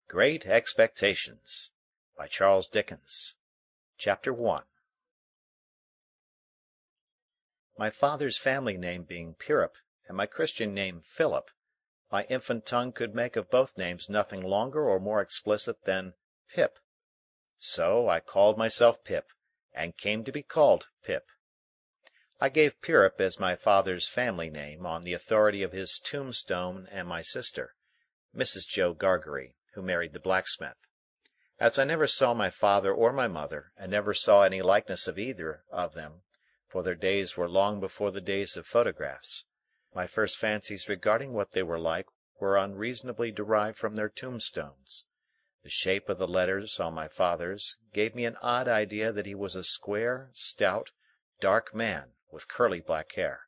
Great Expectations by Charles Dickens. Chapter 1. My father's family name being Pirrip, and my Christian name Philip, my infant tongue could make of both names nothing longer or more explicit than Pip. So I called myself Pip, and came to be called Pip. I gave Pirrip as my father's family name on the authority of his tombstone and my sister, Mrs. Joe Gargery, who married the blacksmith. As I never saw my father or my mother, and never saw any likeness of either of them, for their days were long before the days of photographs, my first fancies regarding what they were like were unreasonably derived from their tombstones. The shape of the letters on my father's gave me an odd idea that he was a square, stout, dark man, with curly black hair.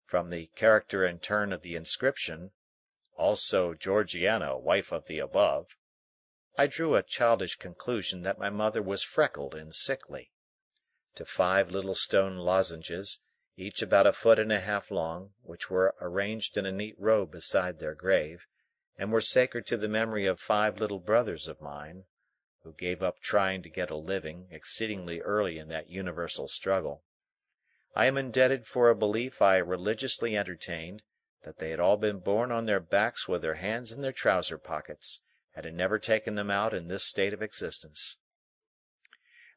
From the character and turn of the inscription, "Also Georgiana, wife of the above," I drew a childish conclusion that my mother was freckled and sickly. To 5 little stone lozenges, each about 1.5 feet long, which were arranged in a neat row beside their grave, and were sacred to the memory of 5 little brothers of mine, who gave up trying to get a living exceedingly early in that universal struggle, I am indebted for a belief I religiously entertained, that they had all been born on their backs with their hands in their trouser pockets, and had never taken them out in this state of existence.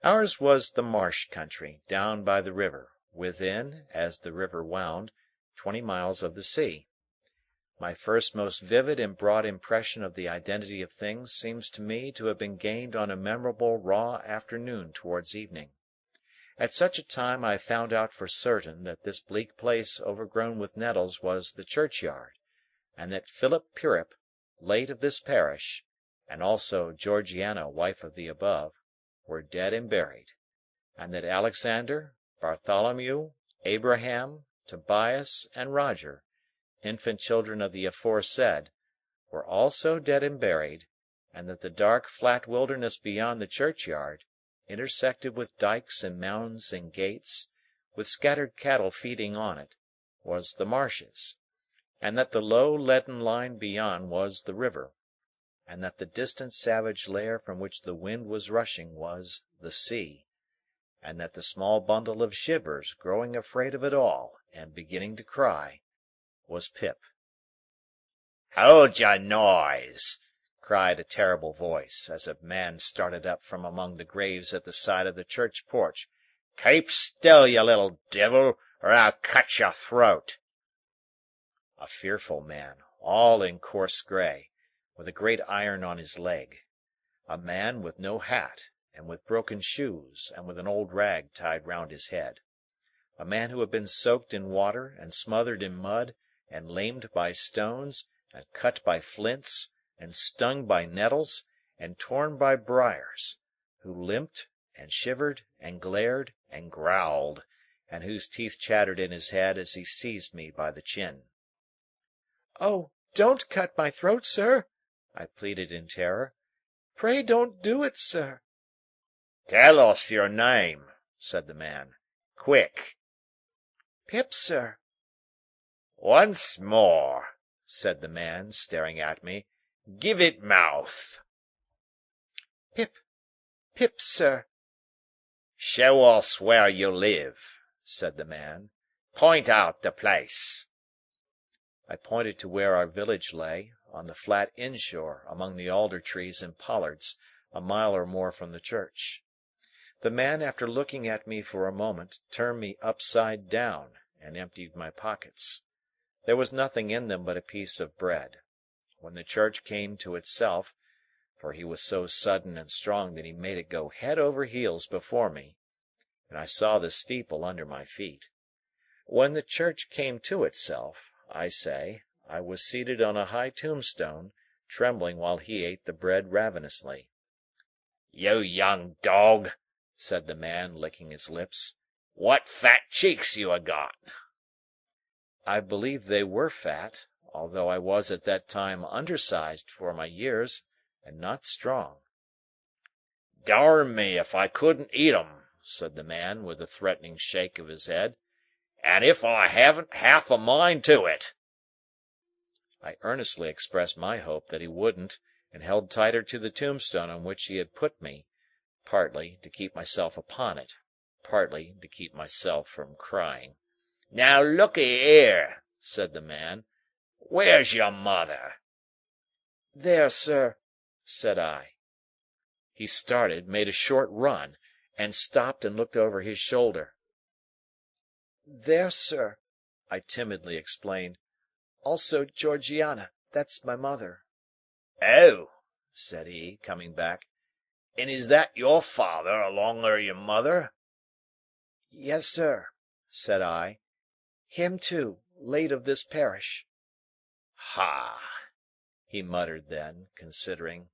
Ours was the marsh country, down by the river, within, as the river wound, 20 miles of the sea. My first most vivid and broad impression of the identity of things seems to me to have been gained on a memorable raw afternoon towards evening. At such a time I found out for certain that this bleak place overgrown with nettles was the churchyard, and that Philip Pirrip, late of this parish, and also Georgiana, wife of the above, were dead and buried, and that Alexander, Bartholomew, Abraham, Tobias, and Roger, infant children of the aforesaid, were also dead and buried, and that the dark flat wilderness beyond the churchyard, intersected with dikes and mounds and gates, with scattered cattle feeding on it, was the marshes, and that the low leaden line beyond was the river, and that the distant savage lair from which the wind was rushing was the sea, and that the small bundle of shivers, growing afraid of it all, and beginning to cry, was Pip. "Hold your noise!" cried a terrible voice, as a man started up from among the graves at the side of the church porch. "Keep still, you little divil, or I'll cut your throat." A fearful man, all in coarse grey, with a great iron on his leg. A man with no hat, and with broken shoes, and with an old rag tied round his head. A man who had been soaked in water, and smothered in mud, and lamed by stones, and cut by flints, and stung by nettles, and torn by briars, who limped, and shivered, and glared, and growled, and whose teeth chattered in his head as he seized me by the chin. "Oh, don't cut my throat, sir!" I pleaded in terror. "Pray don't do it, sir." "Tell us your name," said the man. "Quick!" "Pip, sir." "Once more," said the man, staring at me. "Give it mouth." "Pip, Pip, sir." "Show us where you live," said the man. "Point out the place." I pointed to where our village lay, on the flat inshore among the alder trees and pollards, a mile or more from the church. The man, after looking at me for a moment, turned me upside down, and emptied my pockets. There was nothing in them but a piece of bread. When the church came to itself, for he was so sudden and strong that he made it go head over heels before me, and I saw the steeple under my feet. When the church came to itself, I say, I was seated on a high tombstone, trembling while he ate the bread ravenously. "You young dog," said the man, licking his lips, "what fat cheeks you ha' got!" I believe they were fat, although I was at that time undersized for my years, and not strong. "Darn me if I couldn't eat 'em," said the man, with a threatening shake of his head, "and if I haven't half a mind to it." I earnestly expressed my hope that he wouldn't, and held tighter to the tombstone on which he had put me, partly to keep myself upon it, partly to keep myself from crying. "Now look'ee here," said the man. "Where's your mother?" "There, sir," said I. He started, made a short run, and stopped and looked over his shoulder. "There, sir," I timidly explained. "Also Georgiana. That's my mother." "Oh!" said he, coming back. "And is that your father along o' your mother?" "Yes, sir," said I. "Him too, late of this parish." "Ha!" he muttered then, considering.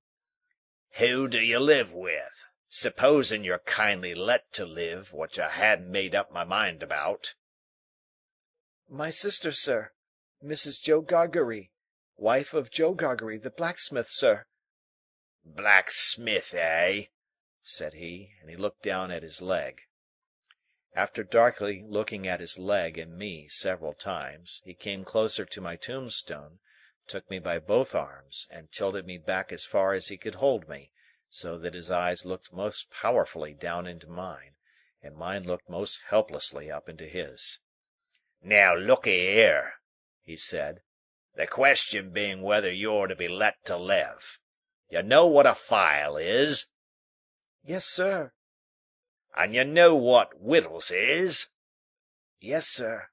"Who do you live with? Supposing you're kindly let to live, which I hadn't made up my mind about." "My sister, sir. Mrs. Joe Gargery. Wife of Joe Gargery, the blacksmith, sir." "Blacksmith, eh?" said he, and he looked down at his leg. After darkly looking at his leg and me several times, he came closer to my tombstone, took me by both arms, and tilted me back as far as he could hold me, so that his eyes looked most powerfully down into mine, and mine looked most helplessly up into his. "Now look'ee here," he said. "The question being whether you're to be let to live. You know what a file is?" "Yes, sir." "And you know what wittles is?" "Yes, sir."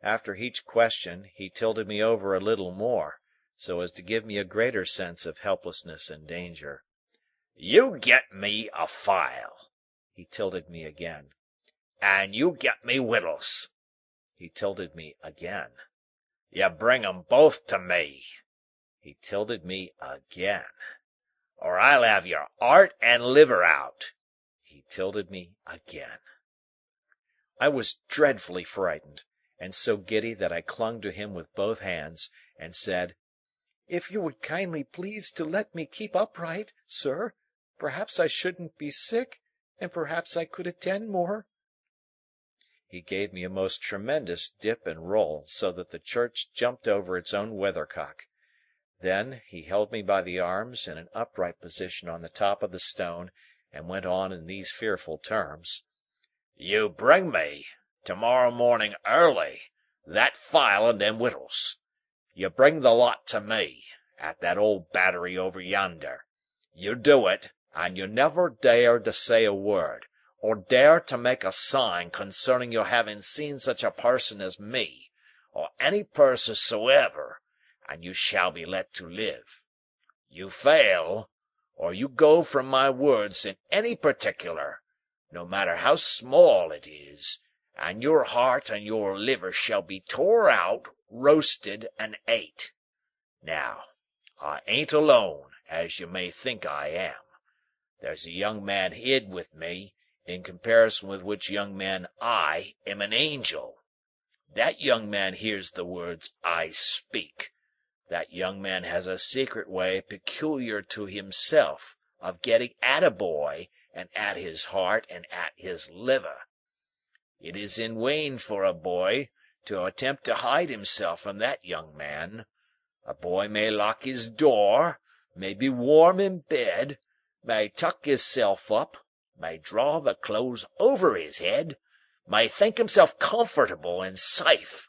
After each question, he tilted me over a little more, so as to give me a greater sense of helplessness and danger. "You get me a file." He tilted me again. "And you get me wittles." He tilted me again. "You bring 'em both to me." He tilted me again. "Or I'll have your 'art and liver out." He tilted me again. I was dreadfully frightened, and so giddy that I clung to him with both hands, and said, "If you would kindly please to let me keep upright, sir, perhaps I shouldn't be sick, and perhaps I could attend more." He gave me a most tremendous dip and roll, so that the church jumped over its own weathercock. Then, he held me by the arms in an upright position on the top of the stone, and went on in these fearful terms. "You bring me, to-morrow morning early, that file and them wittles. You bring the lot to me, at that old battery over yonder. You do it, and you never dare to say a word, or dare to make a sign concerning your having seen such a person as me, or any person soever, and you shall be let to live. You fail, or you go from my words in any particular, no matter how small it is, and your heart and your liver shall be tore out, roasted, and ate. Now, I ain't alone, as you may think I am. There's a young man hid with me, in comparison with which young man I am an angel. That young man hears the words I speak. That young man has a secret way peculiar to himself of getting at a boy, and at his heart, and at his liver. It is in vain for a boy to attempt to hide himself from that young man. A boy may lock his door, may be warm in bed, may tuck hisself up, may draw the clothes over his head, may think himself comfortable and safe,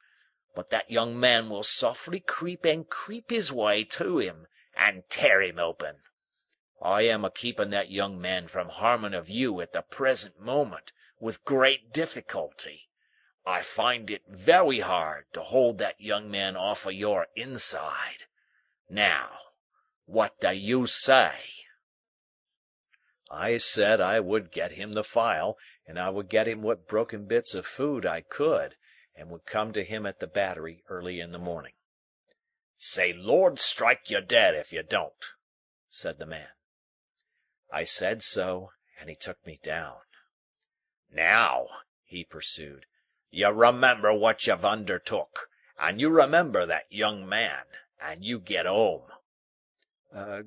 but that young man will softly creep his way to him, and tear him open. I am a keeping that young man from harming of you at the present moment, with great difficulty. I find it very hard to hold that young man off of your inside. Now, what do you say?" I said I would get him the file, and I would get him what broken bits of food I could, and would come to him at the battery early in the morning. "Say Lord strike you dead if you don't," said the man. I said so, and he took me down. "Now," he pursued, "you remember what you've undertook, and you remember that young man, and you get home."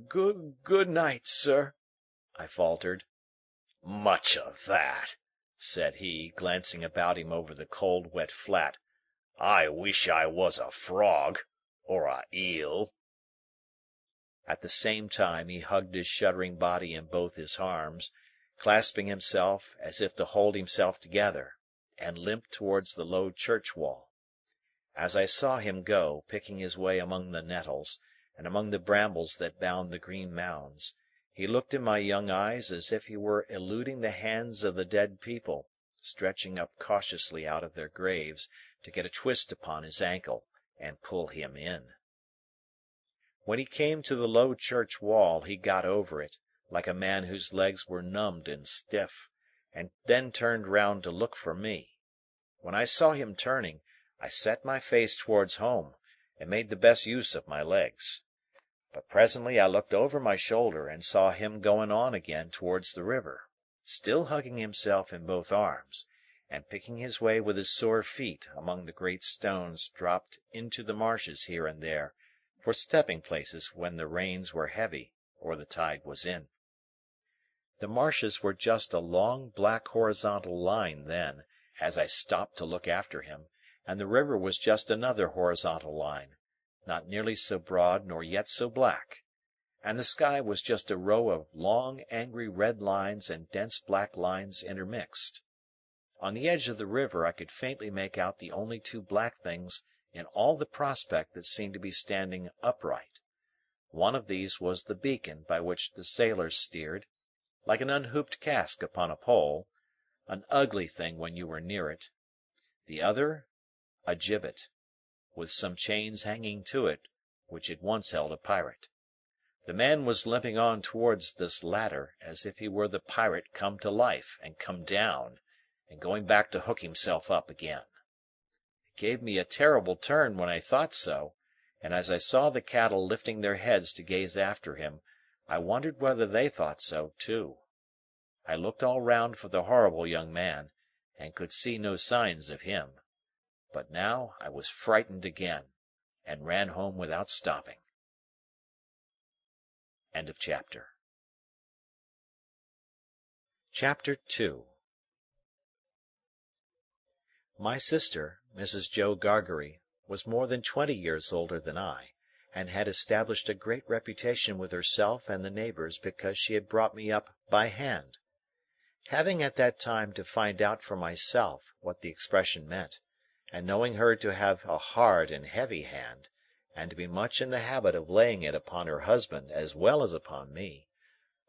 Good night, sir," I faltered. "Much of that," said he, glancing about him over the cold wet flat. "I wish I was a frog, or a eel." At the same time he hugged his shuddering body in both his arms, clasping himself as if to hold himself together, and limped towards the low church wall. As I saw him go, picking his way among the nettles, and among the brambles that bound the green mounds, he looked in my young eyes as if he were eluding the hands of the dead people, stretching up cautiously out of their graves to get a twist upon his ankle and pull him in. When he came to the low church wall, he got over it, like a man whose legs were numbed and stiff, and then turned round to look for me. When I saw him turning, I set my face towards home, and made the best use of my legs. But presently I looked over my shoulder, and saw him going on again towards the river, still hugging himself in both arms, and picking his way with his sore feet among the great stones dropped into the marshes here and there, for stepping places when the rains were heavy or the tide was in. The marshes were just a long black horizontal line then, as I stopped to look after him, and the river was just another horizontal line, not nearly so broad nor yet so black, and the sky was just a row of long angry red lines and dense black lines intermixed. On the edge of the river I could faintly make out the only two black things in all the prospect that seemed to be standing upright. One of these was the beacon by which the sailors steered, like an unhooped cask upon a pole, an ugly thing when you were near it; the other, a gibbet, with some chains hanging to it which had once held a pirate. The man was limping on towards this latter, as if he were the pirate come to life and come down, and going back to hook himself up again. It gave me a terrible turn when I thought so, and as I saw the cattle lifting their heads to gaze after him, I wondered whether they thought so too. I looked all round for the horrible young man, and could see no signs of him. But now I was frightened again, and ran home without stopping. Chapter 2. My sister, Mrs. Joe Gargery, was more than 20 years older than I, and had established a great reputation with herself and the neighbours because she had brought me up by hand. Having at that time to find out for myself what the expression meant, and knowing her to have a hard and heavy hand, and to be much in the habit of laying it upon her husband as well as upon me,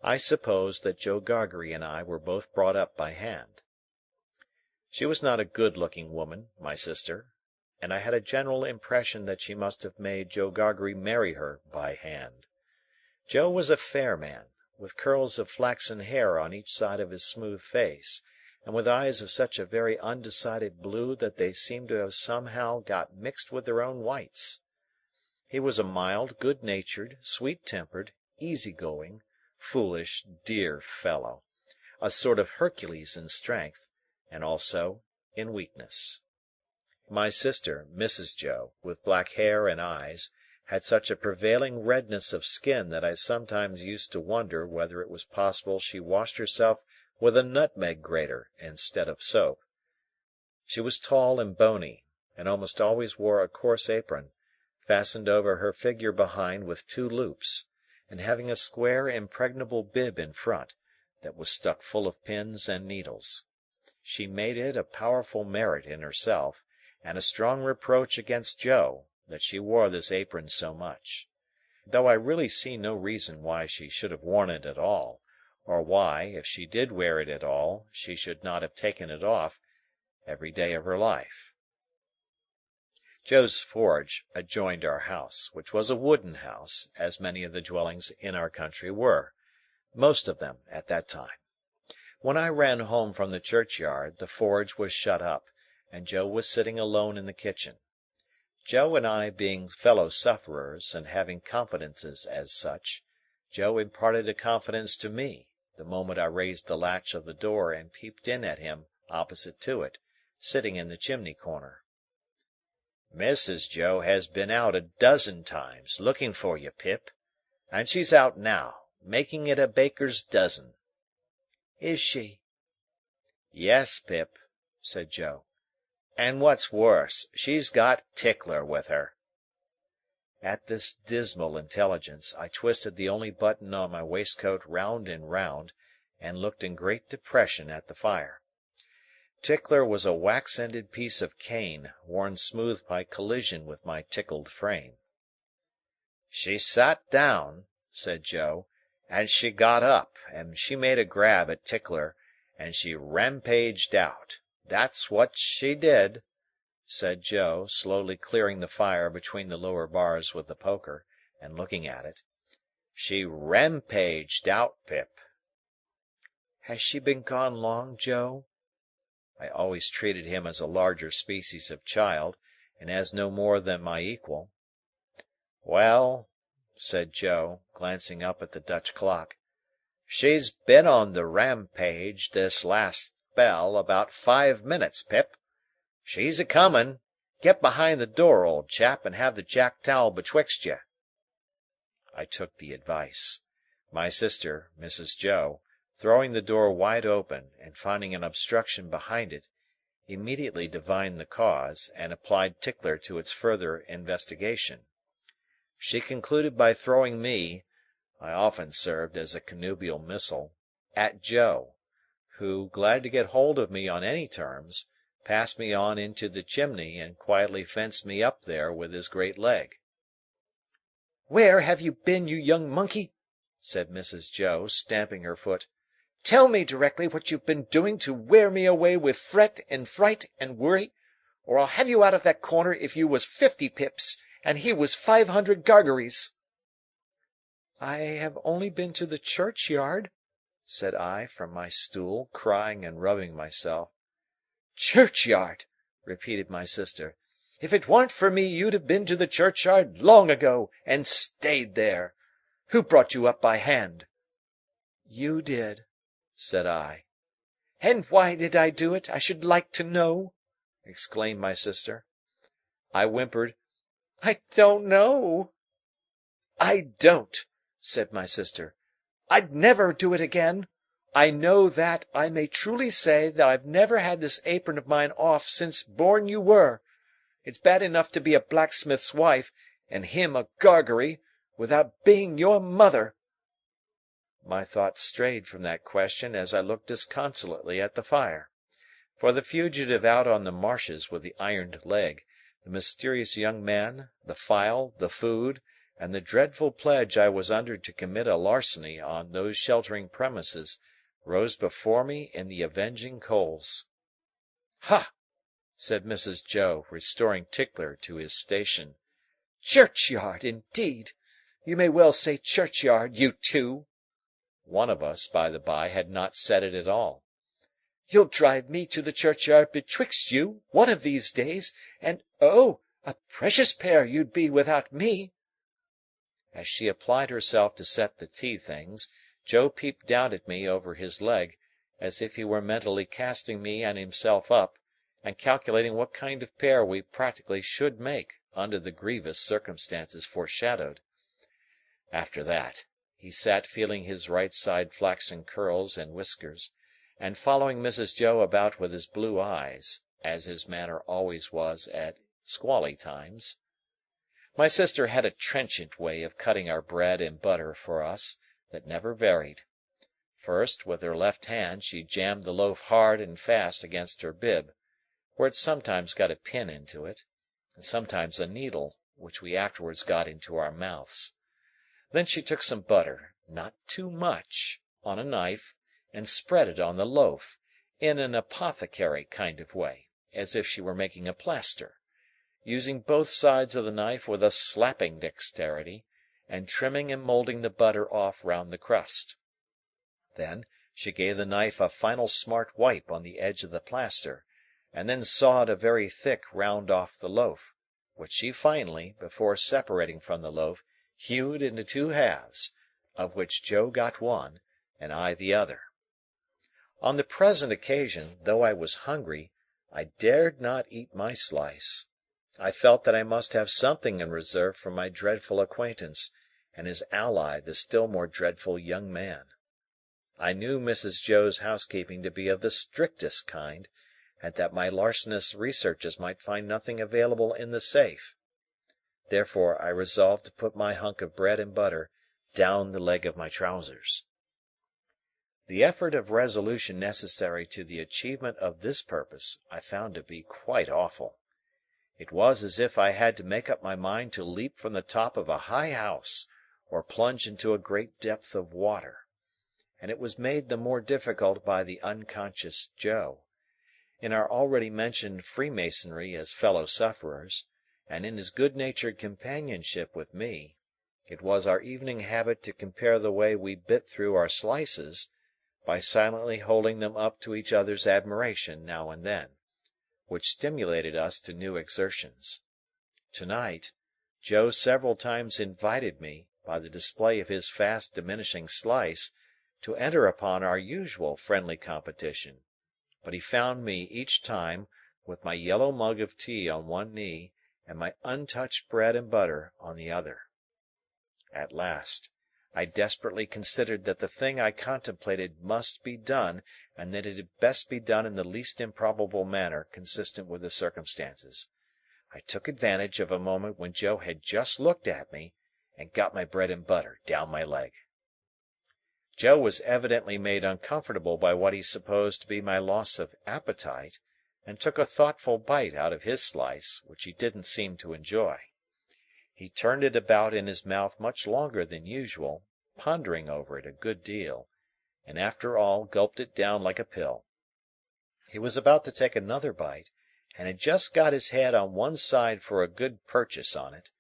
I supposed that Joe Gargery and I were both brought up by hand. She was not a good-looking woman, my sister, and I had a general impression that she must have made Joe Gargery marry her by hand. Joe was a fair man, with curls of flaxen hair on each side of his smooth face, and with eyes of such a very undecided blue that they seemed to have somehow got mixed with their own whites. He was a mild, good-natured, sweet-tempered, easy-going, foolish, dear fellow, a sort of Hercules in strength, and also in weakness. My sister, Mrs. Joe, with black hair and eyes, had such a prevailing redness of skin that I sometimes used to wonder whether it was possible she washed herself with a nutmeg grater instead of soap. She was tall and bony, and almost always wore a coarse apron, fastened over her figure behind with 2 loops, and having a square impregnable bib in front, that was stuck full of pins and needles. She made it a powerful merit in herself, and a strong reproach against Joe, that she wore this apron so much; though I really see no reason why she should have worn it at all, or why, if she did wear it at all, she should not have taken it off every day of her life. Joe's forge adjoined our house, which was a wooden house, as many of the dwellings in our country were, most of them at that time. When I ran home from the churchyard, the forge was shut up, and Joe was sitting alone in the kitchen. Joe and I being fellow sufferers, and having confidences as such, Joe imparted a confidence to me, the moment I raised the latch of the door and peeped in at him opposite to it, sitting in the chimney corner. "Mrs. Joe has been out a dozen times, looking for you, Pip, and she's out now, making it a baker's dozen." "Is she?" "Yes, Pip," said Joe, "and what's worse, she's got Tickler with her." At this dismal intelligence, I twisted the only button on my waistcoat round and round, and looked in great depression at the fire. Tickler was a wax-ended piece of cane, worn smooth by collision with my tickled frame. "She sat down," said Joe, "and she got up, and she made a grab at Tickler, and she rampaged out. That's what she did," said Joe, slowly clearing the fire between the lower bars with the poker, and looking at it. "She rampaged out, Pip." "Has she been gone long, Joe?" I always treated him as a larger species of child, and as no more than my equal. "Well," said Joe, glancing up at the Dutch clock, "she's been on the rampage this last spell about 5 minutes, Pip. She's a coming. Get behind the door, old chap, and have the jack towel betwixt you." I took the advice. My sister, Mrs. Joe, throwing the door wide open, and finding an obstruction behind it, immediately divined the cause, and applied Tickler to its further investigation. She concluded by throwing me—I often served as a connubial missile—at Joe, who, glad to get hold of me on any terms, passed me on into the chimney, and quietly fenced me up there with his great leg. "Where have you been, you young monkey?" said Mrs. Joe, stamping her foot. "Tell me directly what you've been doing to wear me away with fret and fright and worry, or I'll have you out of that corner if you was 50 pips, and he was 500 Gargeries." "I have only been to the churchyard," said I from my stool, crying and rubbing myself. "Churchyard!" repeated my sister. "If it warn't for me you'd have been to the churchyard long ago, and stayed there. Who brought you up by hand?" "You did," said I. "And why did I do it, I should like to know?" exclaimed my sister. I whimpered, "I don't know." "I don't," said my sister. "I'd never do it again. I know that I may truly say that I've never had this apron of mine off since born you were. It's bad enough to be a blacksmith's wife, and him a Gargery, without being your mother." My thoughts strayed from that question as I looked disconsolately at the fire. For the fugitive out on the marshes with the ironed leg, the mysterious young man, the file, the food, and the dreadful pledge I was under to commit a larceny on those sheltering premises, rose before me in the avenging coals. "Ha!" said Mrs. Joe, restoring Tickler to his station. "Churchyard, indeed! You may well say churchyard, you two." One of us, by the by, had not said it at all. "You'll drive me to the churchyard betwixt you, one of these days, and oh, a precious pair you'd be without me." As she applied herself to set the tea things, Joe peeped down at me over his leg, as if he were mentally casting me and himself up, and calculating what kind of pair we practically should make, under the grievous circumstances foreshadowed. After that, he sat feeling his right side flaxen curls and whiskers, and following Mrs. Joe about with his blue eyes, as his manner always was at squally times. My sister had a trenchant way of cutting our bread and butter for us, that never varied. First, with her left hand she jammed the loaf hard and fast against her bib, where it sometimes got a pin into it, and sometimes a needle, which we afterwards got into our mouths. Then she took some butter, not too much, on a knife, and spread it on the loaf, in an apothecary kind of way, as if she were making a plaster, using both sides of the knife with a slapping dexterity, and trimming and moulding the butter off round the crust. Then, she gave the knife a final smart wipe on the edge of the plaster, and then sawed a very thick round off the loaf, which she finally, before separating from the loaf, hewed into 2 halves, of which Joe got one, and I the other. On the present occasion, though I was hungry, I dared not eat my slice. I felt that I must have something in reserve for my dreadful acquaintance, and his ally the still more dreadful young man. I knew Mrs. Joe's housekeeping to be of the strictest kind, and that my larcenous researches might find nothing available in the safe. Therefore I resolved to put my hunk of bread and butter down the leg of my trousers. The effort of resolution necessary to the achievement of this purpose I found to be quite awful. It was as if I had to make up my mind to leap from the top of a high house, or plunge into a great depth of water; and it was made the more difficult by the unconscious Joe. In our already mentioned freemasonry as fellow sufferers, and in his good-natured companionship with me, it was our evening habit to compare the way we bit through our slices, by silently holding them up to each other's admiration now and then, which stimulated us to new exertions. To-night, Joe several times invited me, by the display of his fast diminishing slice, to enter upon our usual friendly competition, but he found me each time with my yellow mug of tea on one knee and my untouched bread and butter on the other. At last, I desperately considered that the thing I contemplated must be done, and that it had best be done in the least improbable manner consistent with the circumstances. I took advantage of a moment when Joe had just looked at me, and got my bread and butter down my leg. Joe was evidently made uncomfortable by what he supposed to be my loss of appetite, and took a thoughtful bite out of his slice, which he didn't seem to enjoy. He turned it about in his mouth much longer than usual, pondering over it a good deal, and after all gulped it down like a pill. He was about to take another bite, and had just got his head on one side for a good purchase on it,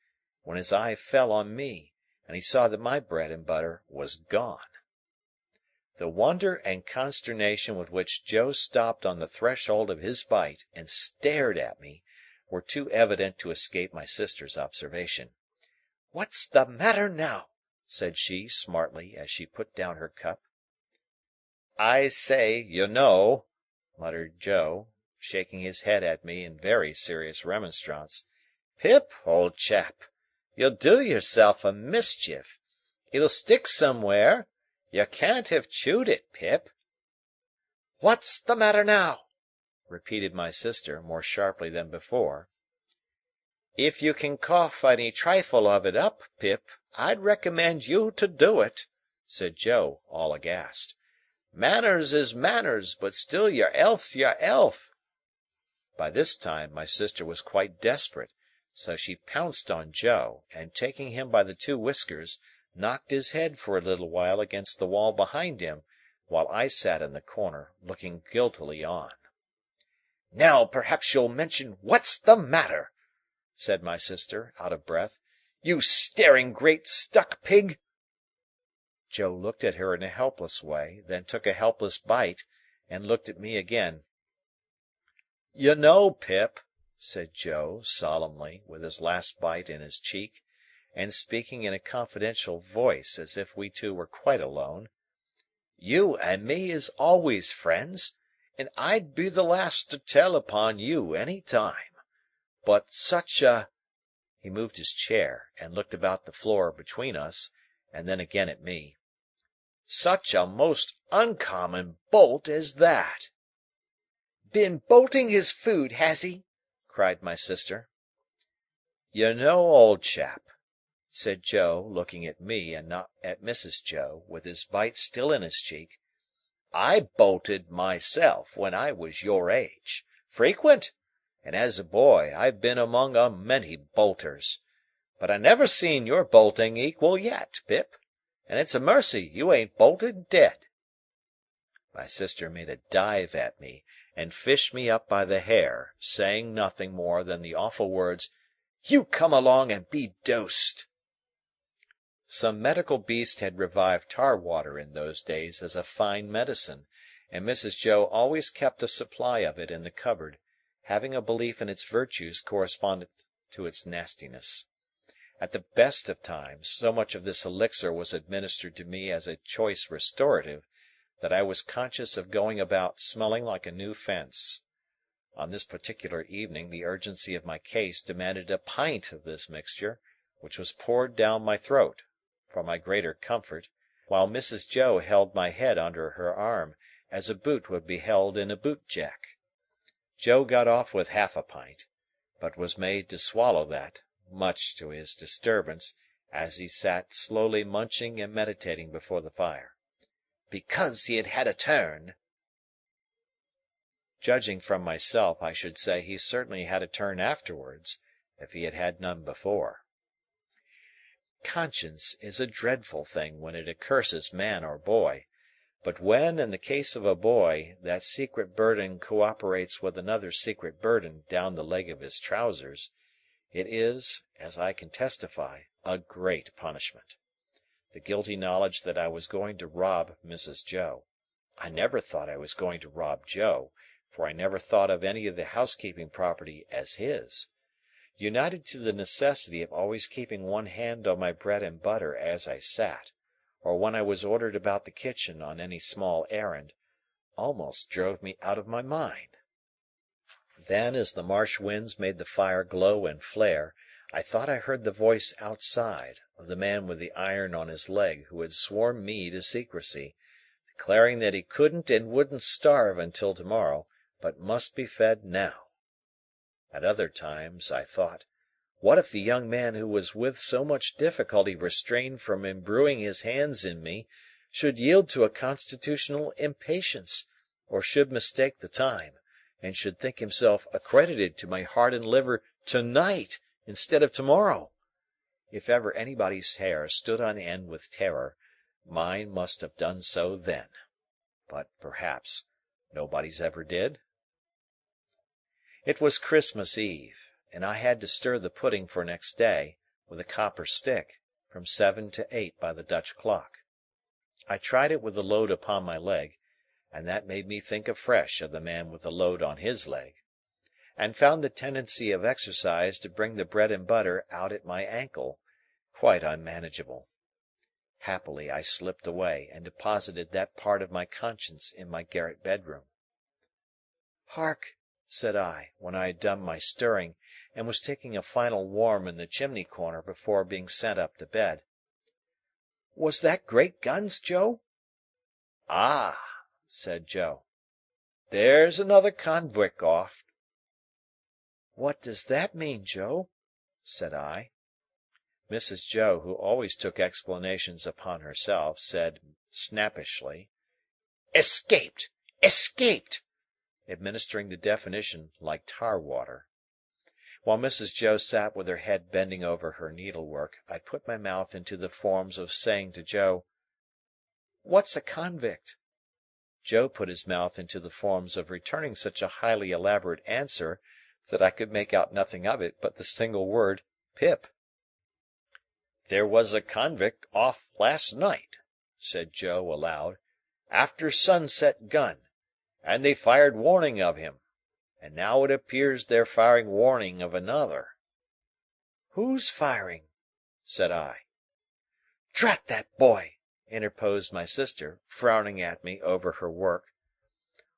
when his eye fell on me, and he saw that my bread and butter was gone. The wonder and consternation with which Joe stopped on the threshold of his bite and stared at me were too evident to escape my sister's observation. "What's the matter now?" said she smartly, as she put down her cup. "I say, you know," muttered Joe, shaking his head at me in very serious remonstrance, "Pip, old chap, you'll do yourself a mischief. It'll stick somewhere. You can't have chewed it, Pip." "What's the matter now?" repeated my sister, more sharply than before. "If you can cough any trifle of it up, Pip, I'd recommend you to do it," said Joe, all aghast. "Manners is manners, but still your 'ealth's your 'ealth." By this time my sister was quite desperate, so she pounced on Joe, and taking him by the two whiskers, knocked his head for a little while against the wall behind him, while I sat in the corner, looking guiltily on. "Now perhaps you'll mention what's the matter," said my sister, out of breath. "You staring great stuck pig!" Joe looked at her in a helpless way, then took a helpless bite, and looked at me again. "You know, Pip," said Joe, solemnly, with his last bite in his cheek, and speaking in a confidential voice as if we two were quite alone, "you and me is always friends, and I'd be the last to tell upon you any time. But such a—" he moved his chair, and looked about the floor between us, and then again at me, "such a most uncommon bolt as that." "Been bolting his food, has he?" cried my sister. "You know, old chap," said Joe, looking at me and not at Mrs. Joe, with his bite still in his cheek, "I bolted myself when I was your age, frequent, and as a boy I've been among a many bolters. But I never seen your bolting equal yet, Pip, and it's a mercy you ain't bolted dead." My sister made a dive at me, and fished me up by the hair, saying nothing more than the awful words, "You come along and be dosed." Some medical beast had revived tar water in those days as a fine medicine, and Mrs. Joe always kept a supply of it in the cupboard, having a belief in its virtues correspondent to its nastiness. At the best of times, so much of this elixir was administered to me as a choice restorative, that I was conscious of going about smelling like a new fence. On this particular evening the urgency of my case demanded a pint of this mixture, which was poured down my throat, for my greater comfort, while Mrs. Joe held my head under her arm, as a boot would be held in a boot-jack. Joe got off with half a pint, but was made to swallow that, much to his disturbance, as he sat slowly munching and meditating before the fire. "Because he had had a turn." Judging from myself, I should say he certainly had a turn afterwards, if he had had none before. Conscience is a dreadful thing when it accurses man or boy, but when, in the case of a boy, that secret burden cooperates with another secret burden down the leg of his trousers, it is, as I can testify, a great punishment. The guilty knowledge that I was going to rob Mrs. Joe—I never thought I was going to rob Joe, for I never thought of any of the housekeeping property as his—united to the necessity of always keeping one hand on my bread and butter as I sat, or when I was ordered about the kitchen on any small errand, almost drove me out of my mind. Then, as the marsh winds made the fire glow and flare, I thought I heard the voice outside of the man with the iron on his leg who had sworn me to secrecy, declaring that he couldn't and wouldn't starve until tomorrow, but must be fed now. At other times, I thought, what if the young man who was with so much difficulty restrained from imbruing his hands in me should yield to a constitutional impatience, or should mistake the time, and should think himself accredited to my heart and liver to-night instead of tomorrow? If ever anybody's hair stood on end with terror, mine must have done so then. But perhaps nobody's ever did. It was Christmas Eve, and I had to stir the pudding for next day, with a copper stick, from 7 to 8 by the Dutch clock. I tried it with the load upon my leg, and that made me think afresh of the man with the load on his leg, and found the tendency of exercise to bring the bread and butter out at my ankle quite unmanageable. Happily I slipped away, and deposited that part of my conscience in my garret bedroom. "Hark!" said I, when I had done my stirring, and was taking a final warm in the chimney corner before being sent up to bed. "Was that great guns, Joe?" "Ah!" said Joe. "There's another convict off." "What does that mean, Joe?" said I. Mrs. Joe, who always took explanations upon herself, said, snappishly, "Escaped! Escaped!" administering the definition like tar water. While Mrs. Joe sat with her head bending over her needlework, I put my mouth into the forms of saying to Joe, "What's a convict?" Joe put his mouth into the forms of returning such a highly elaborate answer that I could make out nothing of it but the single word Pip. "There was a convict off last night," said Joe aloud, "after sunset gun, and they fired warning of him, and now it appears they're firing warning of another." "Who's firing?" said I. "Drat that boy!" interposed my sister, frowning at me over her work.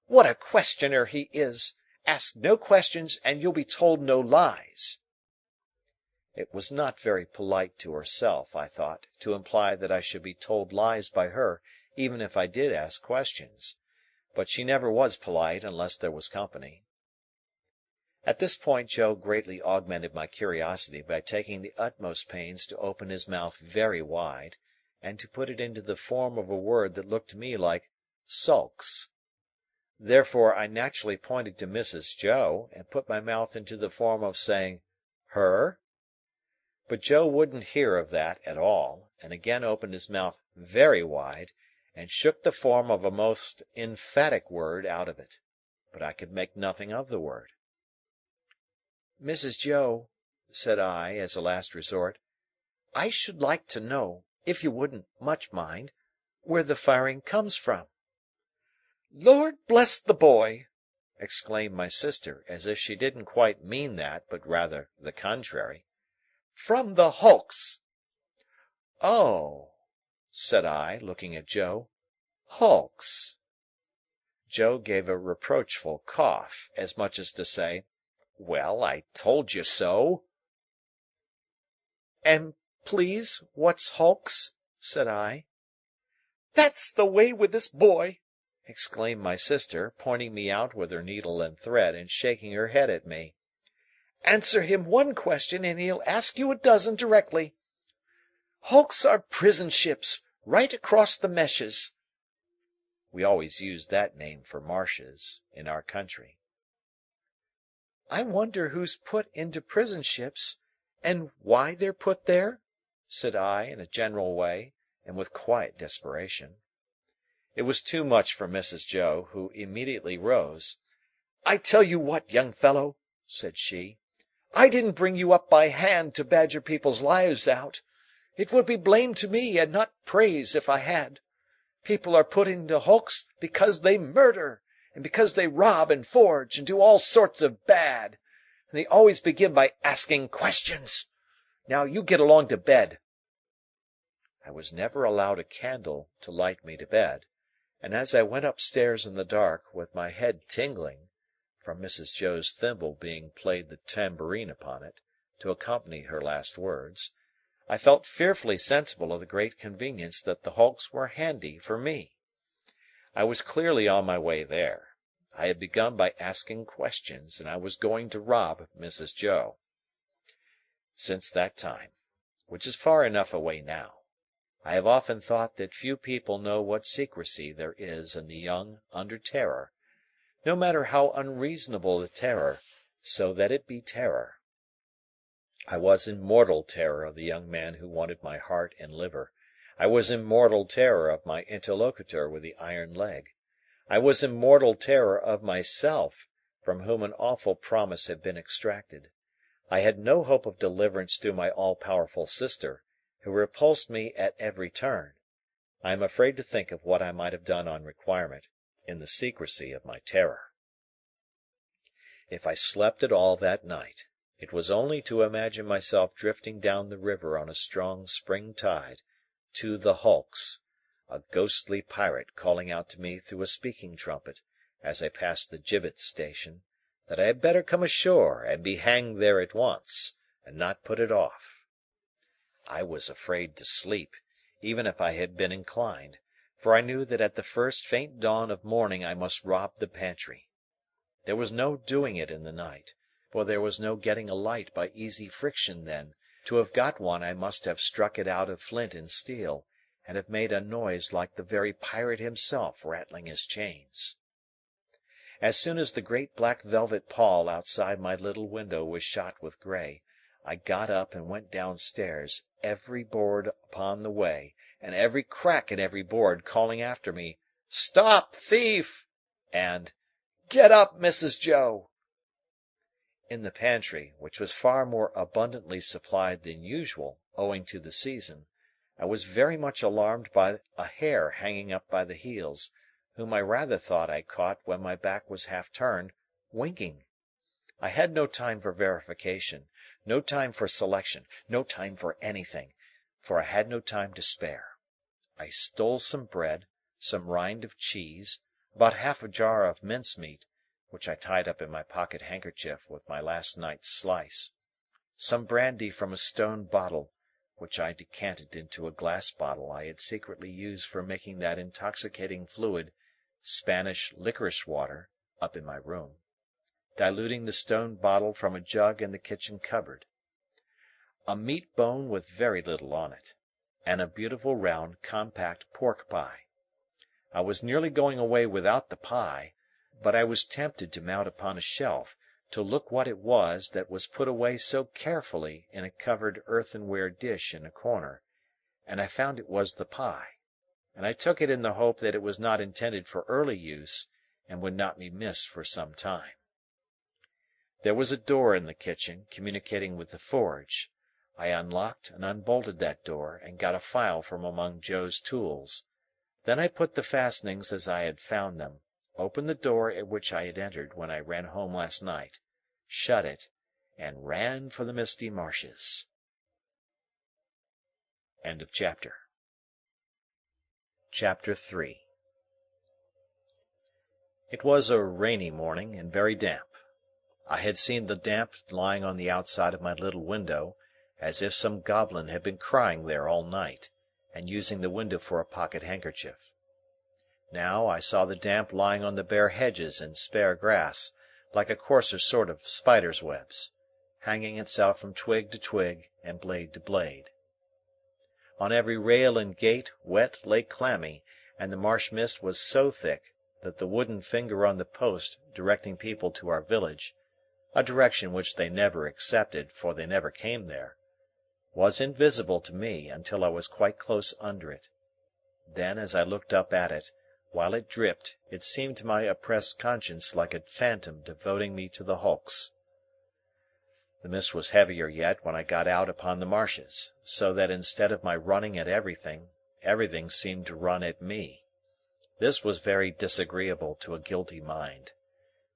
"What a questioner he is! Ask no questions, and you'll be told no lies." It was not very polite to herself, I thought, to imply that I should be told lies by her, even if I did ask questions. But she never was polite unless there was company. At this point Joe greatly augmented my curiosity by taking the utmost pains to open his mouth very wide, and to put it into the form of a word that looked to me like sulks. Therefore I naturally pointed to Mrs. Joe, and put my mouth into the form of saying, "Her?" But Joe wouldn't hear of that at all, and again opened his mouth very wide, and shook the form of a most emphatic word out of it. But I could make nothing of the word. "Mrs. Joe," said I, as a last resort, "I should like to know, if you wouldn't much mind, where the firing comes from." "Lord bless the boy!" exclaimed my sister, as if she didn't quite mean that, but rather the contrary. "From the hulks." "Oh!" said I, looking at Joe. "Hulks!" Joe gave a reproachful cough, as much as to say, "Well, I told you so." "And please what's hulks?" said I. "That's the way with this boy!" exclaimed my sister, pointing me out with her needle and thread, and shaking her head at me. Answer him one question, and he'll ask you a dozen directly. Hulks are prison ships, right across the meshes. We always used that name for marshes in our country. I wonder who's put into prison ships, and why they're put there? Said I, in a general way, and with quiet desperation. It was too much for Mrs. Joe, who immediately rose. I tell you what, young fellow, said she, I didn't bring you up by hand to badger people's lives out. It would be blame to me, and not praise, if I had. People are put into hulks because they murder, and because they rob and forge and do all sorts of bad, and they always begin by asking questions. Now you get along to bed. I was never allowed a candle to light me to bed, and as I went upstairs in the dark, with my head tingling, from Mrs. Joe's thimble being played the tambourine upon it, to accompany her last words, I felt fearfully sensible of the great convenience that the hulks were handy for me. I was clearly on my way there. I had begun by asking questions, and I was going to rob Mrs. Joe. Since that time, which is far enough away now, I have often thought that few people know what secrecy there is in the young under terror, no matter how unreasonable the terror, so that it be terror. I was in mortal terror of the young man who wanted my heart and liver. I was in mortal terror of my interlocutor with the iron leg. I was in mortal terror of myself, from whom an awful promise had been extracted. I had no hope of deliverance through my all-powerful sister, who repulsed me at every turn. I am afraid to think of what I might have done on requirement, in the secrecy of my terror. If I slept at all that night, it was only to imagine myself drifting down the river on a strong spring tide, to the hulks, a ghostly pirate calling out to me through a speaking trumpet, as I passed the gibbet station, that I had better come ashore and be hanged there at once, and not put it off. I was afraid to sleep, even if I had been inclined, for I knew that at the first faint dawn of morning I must rob the pantry. There was no doing it in the night, for there was no getting a light by easy friction then. To have got one I must have struck it out of flint and steel, and have made a noise like the very pirate himself rattling his chains. As soon as the great black velvet pall outside my little window was shot with grey, I got up and went downstairs, every board upon the way, and every crack in every board calling after me, "Stop, thief!" and "Get up, Mrs. Joe!" In the pantry, which was far more abundantly supplied than usual, owing to the season, I was very much alarmed by a hare hanging up by the heels, whom I rather thought I caught when my back was half turned, winking. I had no time for verification, no time for selection, no time for anything, for I had no time to spare. I stole some bread, some rind of cheese, about half a jar of mincemeat, which I tied up in my pocket handkerchief with my last night's slice, some brandy from a stone bottle, which I decanted into a glass bottle I had secretly used for making that intoxicating fluid, Spanish licorice water, up in my room, diluting the stone bottle from a jug in the kitchen cupboard, a meat bone with very little on it, and a beautiful round compact pork pie. I was nearly going away without the pie, but I was tempted to mount upon a shelf, to look what it was that was put away so carefully in a covered earthenware dish in a corner, and I found it was the pie, and I took it in the hope that it was not intended for early use, and would not be missed for some time. There was a door in the kitchen, communicating with the forge. I unlocked and unbolted that door, and got a file from among Joe's tools. Then I put the fastenings as I had found them, opened the door at which I had entered when I ran home last night, shut it, and ran for the misty marshes. Chapter 3. It was a rainy morning, and very damp. I had seen the damp lying on the outside of my little window, as if some goblin had been crying there all night, and using the window for a pocket handkerchief. Now I saw the damp lying on the bare hedges and spare grass, like a coarser sort of spider's webs, hanging itself from twig to twig and blade to blade. On every rail and gate wet lay clammy, and the marsh mist was so thick that the wooden finger on the post directing people to our village, a direction which they never accepted, for they never came there, was invisible to me until I was quite close under it. Then, as I looked up at it, while it dripped, it seemed to my oppressed conscience like a phantom devoting me to the hulks. The mist was heavier yet when I got out upon the marshes, so that instead of my running at everything, everything seemed to run at me. This was very disagreeable to a guilty mind.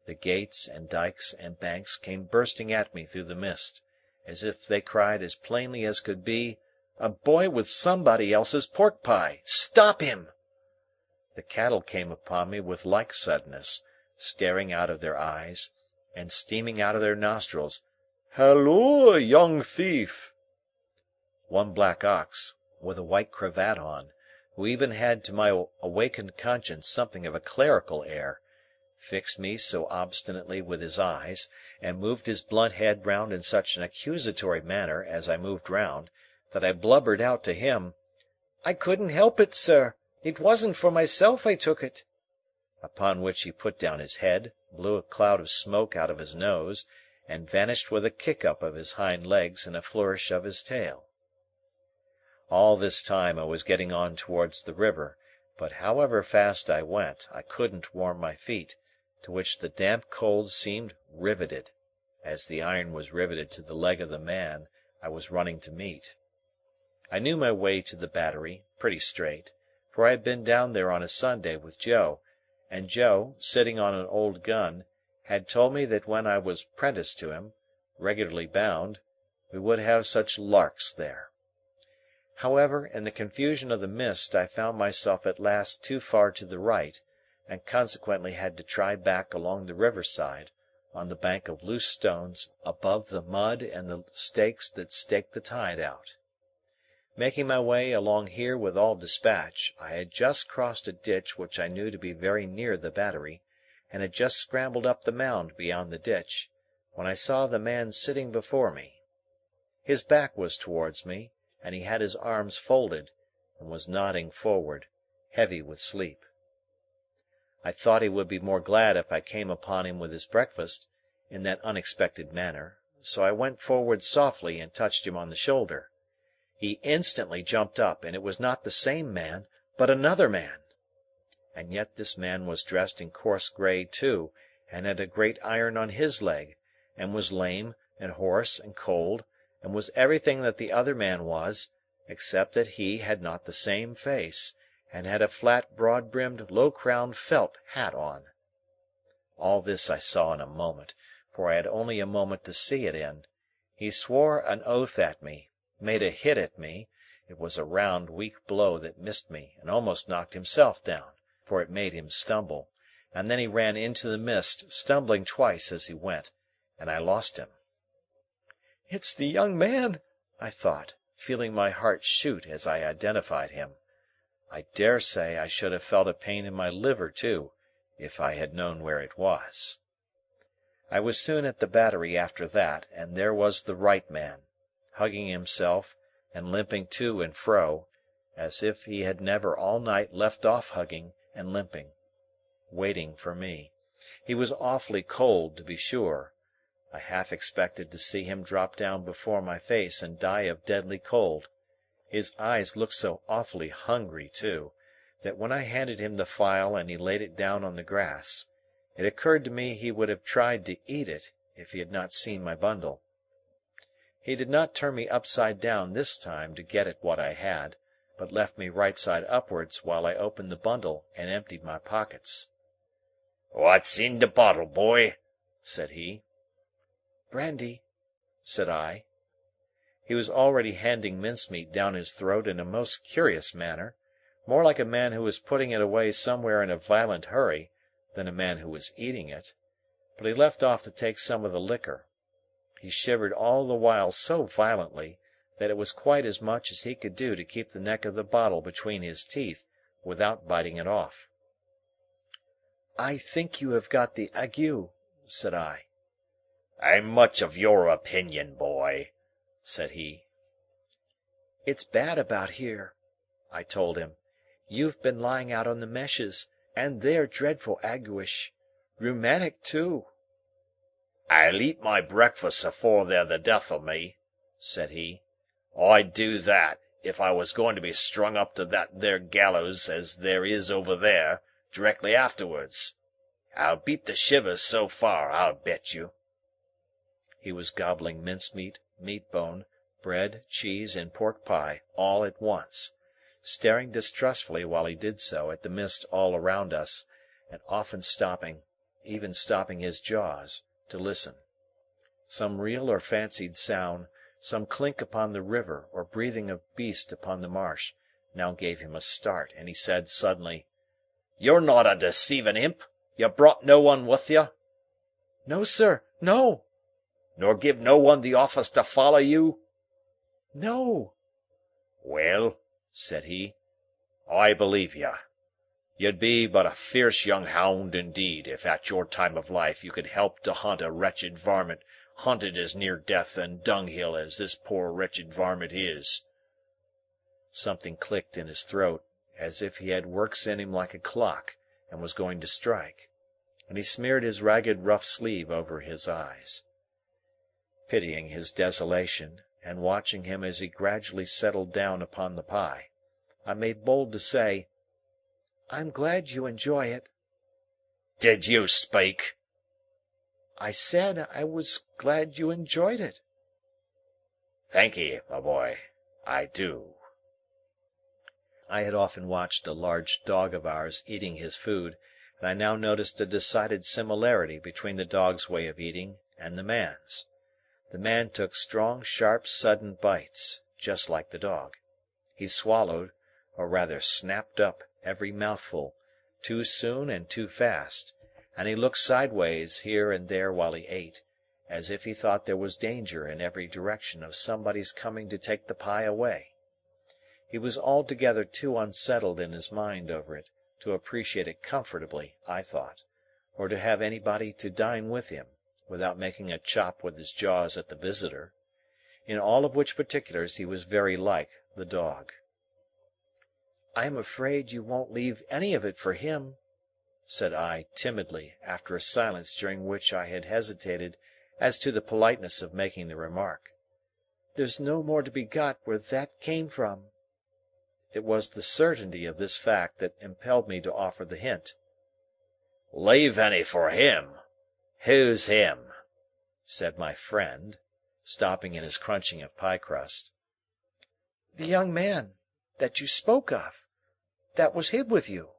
The gates and dikes and banks came bursting at me through the mist, as if they cried as plainly as could be, "A boy with somebody else's pork pie! Stop him!" The cattle came upon me with like suddenness, staring out of their eyes, and steaming out of their nostrils. "Halloa, young thief!" One black ox, with a white cravat on, who even had to my awakened conscience something of a clerical air, fixed me so obstinately with his eyes, and moved his blunt head round in such an accusatory manner as I moved round, that I blubbered out to him, "I couldn't help it, sir. It wasn't for myself I took it." Upon which he put down his head, blew a cloud of smoke out of his nose, and vanished with a kick-up of his hind legs and a flourish of his tail. All this time I was getting on towards the river, but however fast I went, I couldn't warm my feet, to which the damp cold seemed riveted, as the iron was riveted to the leg of the man I was running to meet. I knew my way to the Battery, pretty straight, for I had been down there on a Sunday with Joe, and Joe, sitting on an old gun, had told me that when I was 'prentice to him, regularly bound, we would have such larks there. However, in the confusion of the mist I found myself at last too far to the right, and consequently had to try back along the river side, on the bank of loose stones above the mud and the stakes that staked the tide out. Making my way along here with all dispatch, I had just crossed a ditch which I knew to be very near the Battery, and had just scrambled up the mound beyond the ditch, when I saw the man sitting before me. His back was towards me, and he had his arms folded, and was nodding forward, heavy with sleep. I thought he would be more glad if I came upon him with his breakfast, in that unexpected manner, so I went forward softly and touched him on the shoulder. He instantly jumped up, and it was not the same man, but another man. And yet this man was dressed in coarse grey too, and had a great iron on his leg, and was lame, and hoarse, and cold, and was everything that the other man was, except that he had not the same face, and had a flat broad-brimmed low-crowned felt hat on. All this I saw in a moment, for I had only a moment to see it in. He swore an oath at me, made a hit at me. It was a round, weak blow that missed me and almost knocked himself down, for it made him stumble, and then he ran into the mist, stumbling twice as he went, and I lost him. "It's the young man," I thought, feeling my heart shoot as I identified him. I dare say I should have felt a pain in my liver too, if I had known where it was. I was soon at the Battery after that, and there was the right man, hugging himself, and limping to and fro, as if he had never all night left off hugging and limping, waiting for me. He was awfully cold, to be sure. I half expected to see him drop down before my face and die of deadly cold. His eyes looked so awfully hungry, too, that when I handed him the file and he laid it down on the grass, it occurred to me he would have tried to eat it if he had not seen my bundle. He did not turn me upside down this time to get at what I had, but left me right side upwards while I opened the bundle and emptied my pockets. "What's in the bottle, boy?" said he. "Brandy," said I. He was already handing mincemeat down his throat in a most curious manner, more like a man who was putting it away somewhere in a violent hurry than a man who was eating it, but he left off to take some of the liquor. He shivered all the while so violently that it was quite as much as he could do to keep the neck of the bottle between his teeth without biting it off. "I think you have got the ague," said I. I'm much of your opinion, boy," said he. "It's bad about here," I told him. "You've been lying out on the meshes, and they're dreadful aguish. Rheumatic, too." "I'll eat my breakfast afore they're the death o' me," said he. "I'd do that, if I was going to be strung up to that there gallows as there is over there, directly afterwards. I'll beat the shivers so far, I'll bet you." He was gobbling mincemeat, meat bone, bread, cheese, and pork pie, all at once, staring distrustfully while he did so at the mist all around us, and often stopping, even stopping his jaws, to listen. Some real or fancied sound, some clink upon the river or breathing of beast upon the marsh, now gave him a start, and he said suddenly, "You're not a deceiving imp? You brought no one with you?" "No, sir, no." "Nor give no one the office to follow you?" "No." "Well," said he, "I believe you. You'd be but a fierce young hound indeed, if at your time of life you could help to hunt a wretched varmint hunted as near death and dunghill as this poor wretched varmint is." Something clicked in his throat, as if he had works in him like a clock, and was going to strike, and he smeared his ragged rough sleeve over his eyes. Pitying his desolation, and watching him as he gradually settled down upon the pie, I made bold to say, "I'm glad you enjoy it." "Did you speak?" "I said I was glad you enjoyed it." "Thank'ee, my boy, I do." I had often watched a large dog of ours eating his food, and I now noticed a decided similarity between the dog's way of eating and the man's. The man took strong, sharp, sudden bites, just like the dog. He swallowed, or rather snapped up, every mouthful, too soon and too fast, and he looked sideways here and there while he ate, as if he thought there was danger in every direction of somebody's coming to take the pie away. He was altogether too unsettled in his mind over it, to appreciate it comfortably, I thought, or to have anybody to dine with him, without making a chop with his jaws at the visitor. In all of which particulars he was very like the dog. "I am afraid you won't leave any of it for him," said I timidly, after a silence during which I had hesitated as to the politeness of making the remark. "There's no more to be got where that came from." It was the certainty of this fact that impelled me to offer the hint. "Leave any for him? Who's him?" said my friend, stopping in his crunching of pie crust. "The young man that you spoke of, that was hid with you."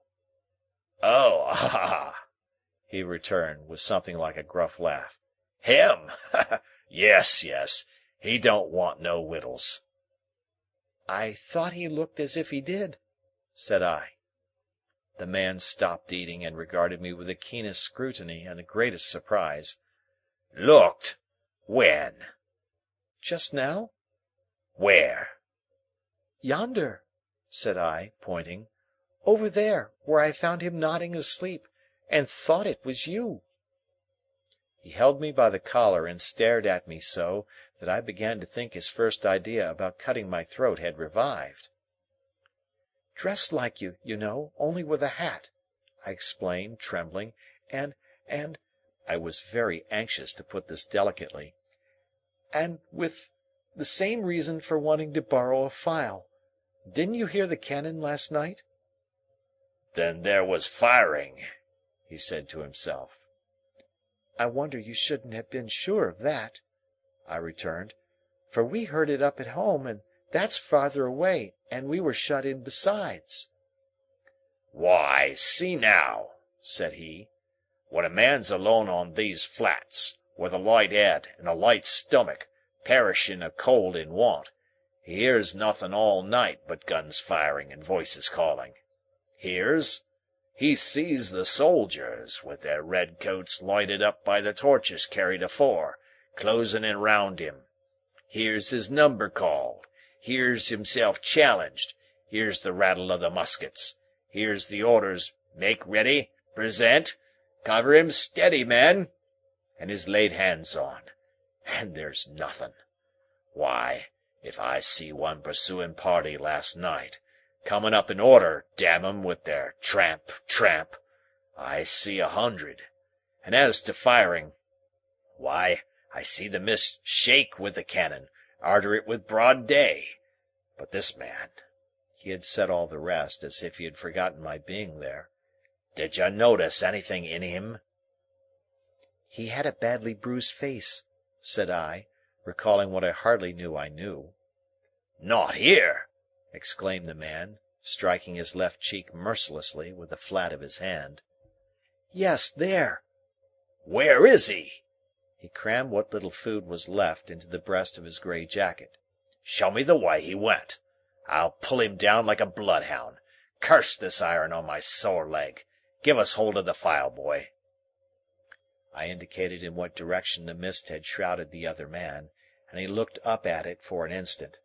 "Oh, ah!" he returned, with something like a gruff laugh. "Him! Yes, yes. He don't want no wittles." "I thought he looked as if he did," said I. The man stopped eating and regarded me with the keenest scrutiny and the greatest surprise. "Looked? When?" "Just now." "Where?" "Yonder," said I, pointing. "Over there, where I found him nodding asleep, and thought it was you." He held me by the collar and stared at me so, that I began to think his first idea about cutting my throat had revived. "Dressed like you know, only with a hat," I explained, trembling, and I was very anxious to put this delicately, "and with the same reason for wanting to borrow a file. Didn't you hear the cannon last night?" "Then there was firing," he said to himself. "I wonder you shouldn't have been sure of that," I returned, "for we heard it up at home, and that's farther away, and we were shut in besides." "Why, see now," said he, "when a man's alone on these flats, with a light head and a light stomach, perishin' of cold and want, he hears nothing all night but guns firing and voices calling. Hears? He sees the soldiers, with their red coats lighted up by the torches carried afore, closing in round him. Hears his number called, hears himself challenged, hears the rattle of the muskets, hears the orders 'Make ready! Present! Cover him steady, men!' and is laid hands on, and there's nothing. Why, if I see one pursuing party last night, coming up in order, damn 'em, with their tramp, tramp, I see 100. And as to firing, why, I see the mist shake with the cannon, arter it with broad day. But this man," he had said all the rest, as if he had forgotten my being there, "did you notice anything in him?" "He had a badly bruised face," said I, recalling what I hardly knew I knew. "Not here!" exclaimed the man, striking his left cheek mercilessly with the flat of his hand. "Yes, there." "Where is he?" He crammed what little food was left into the breast of his grey jacket. "Show me the way he went. I'll pull him down like a bloodhound. Curse this iron on my sore leg. Give us hold of the file, boy." I indicated in what direction the mist had shrouded the other man, and he looked up at it for an instant,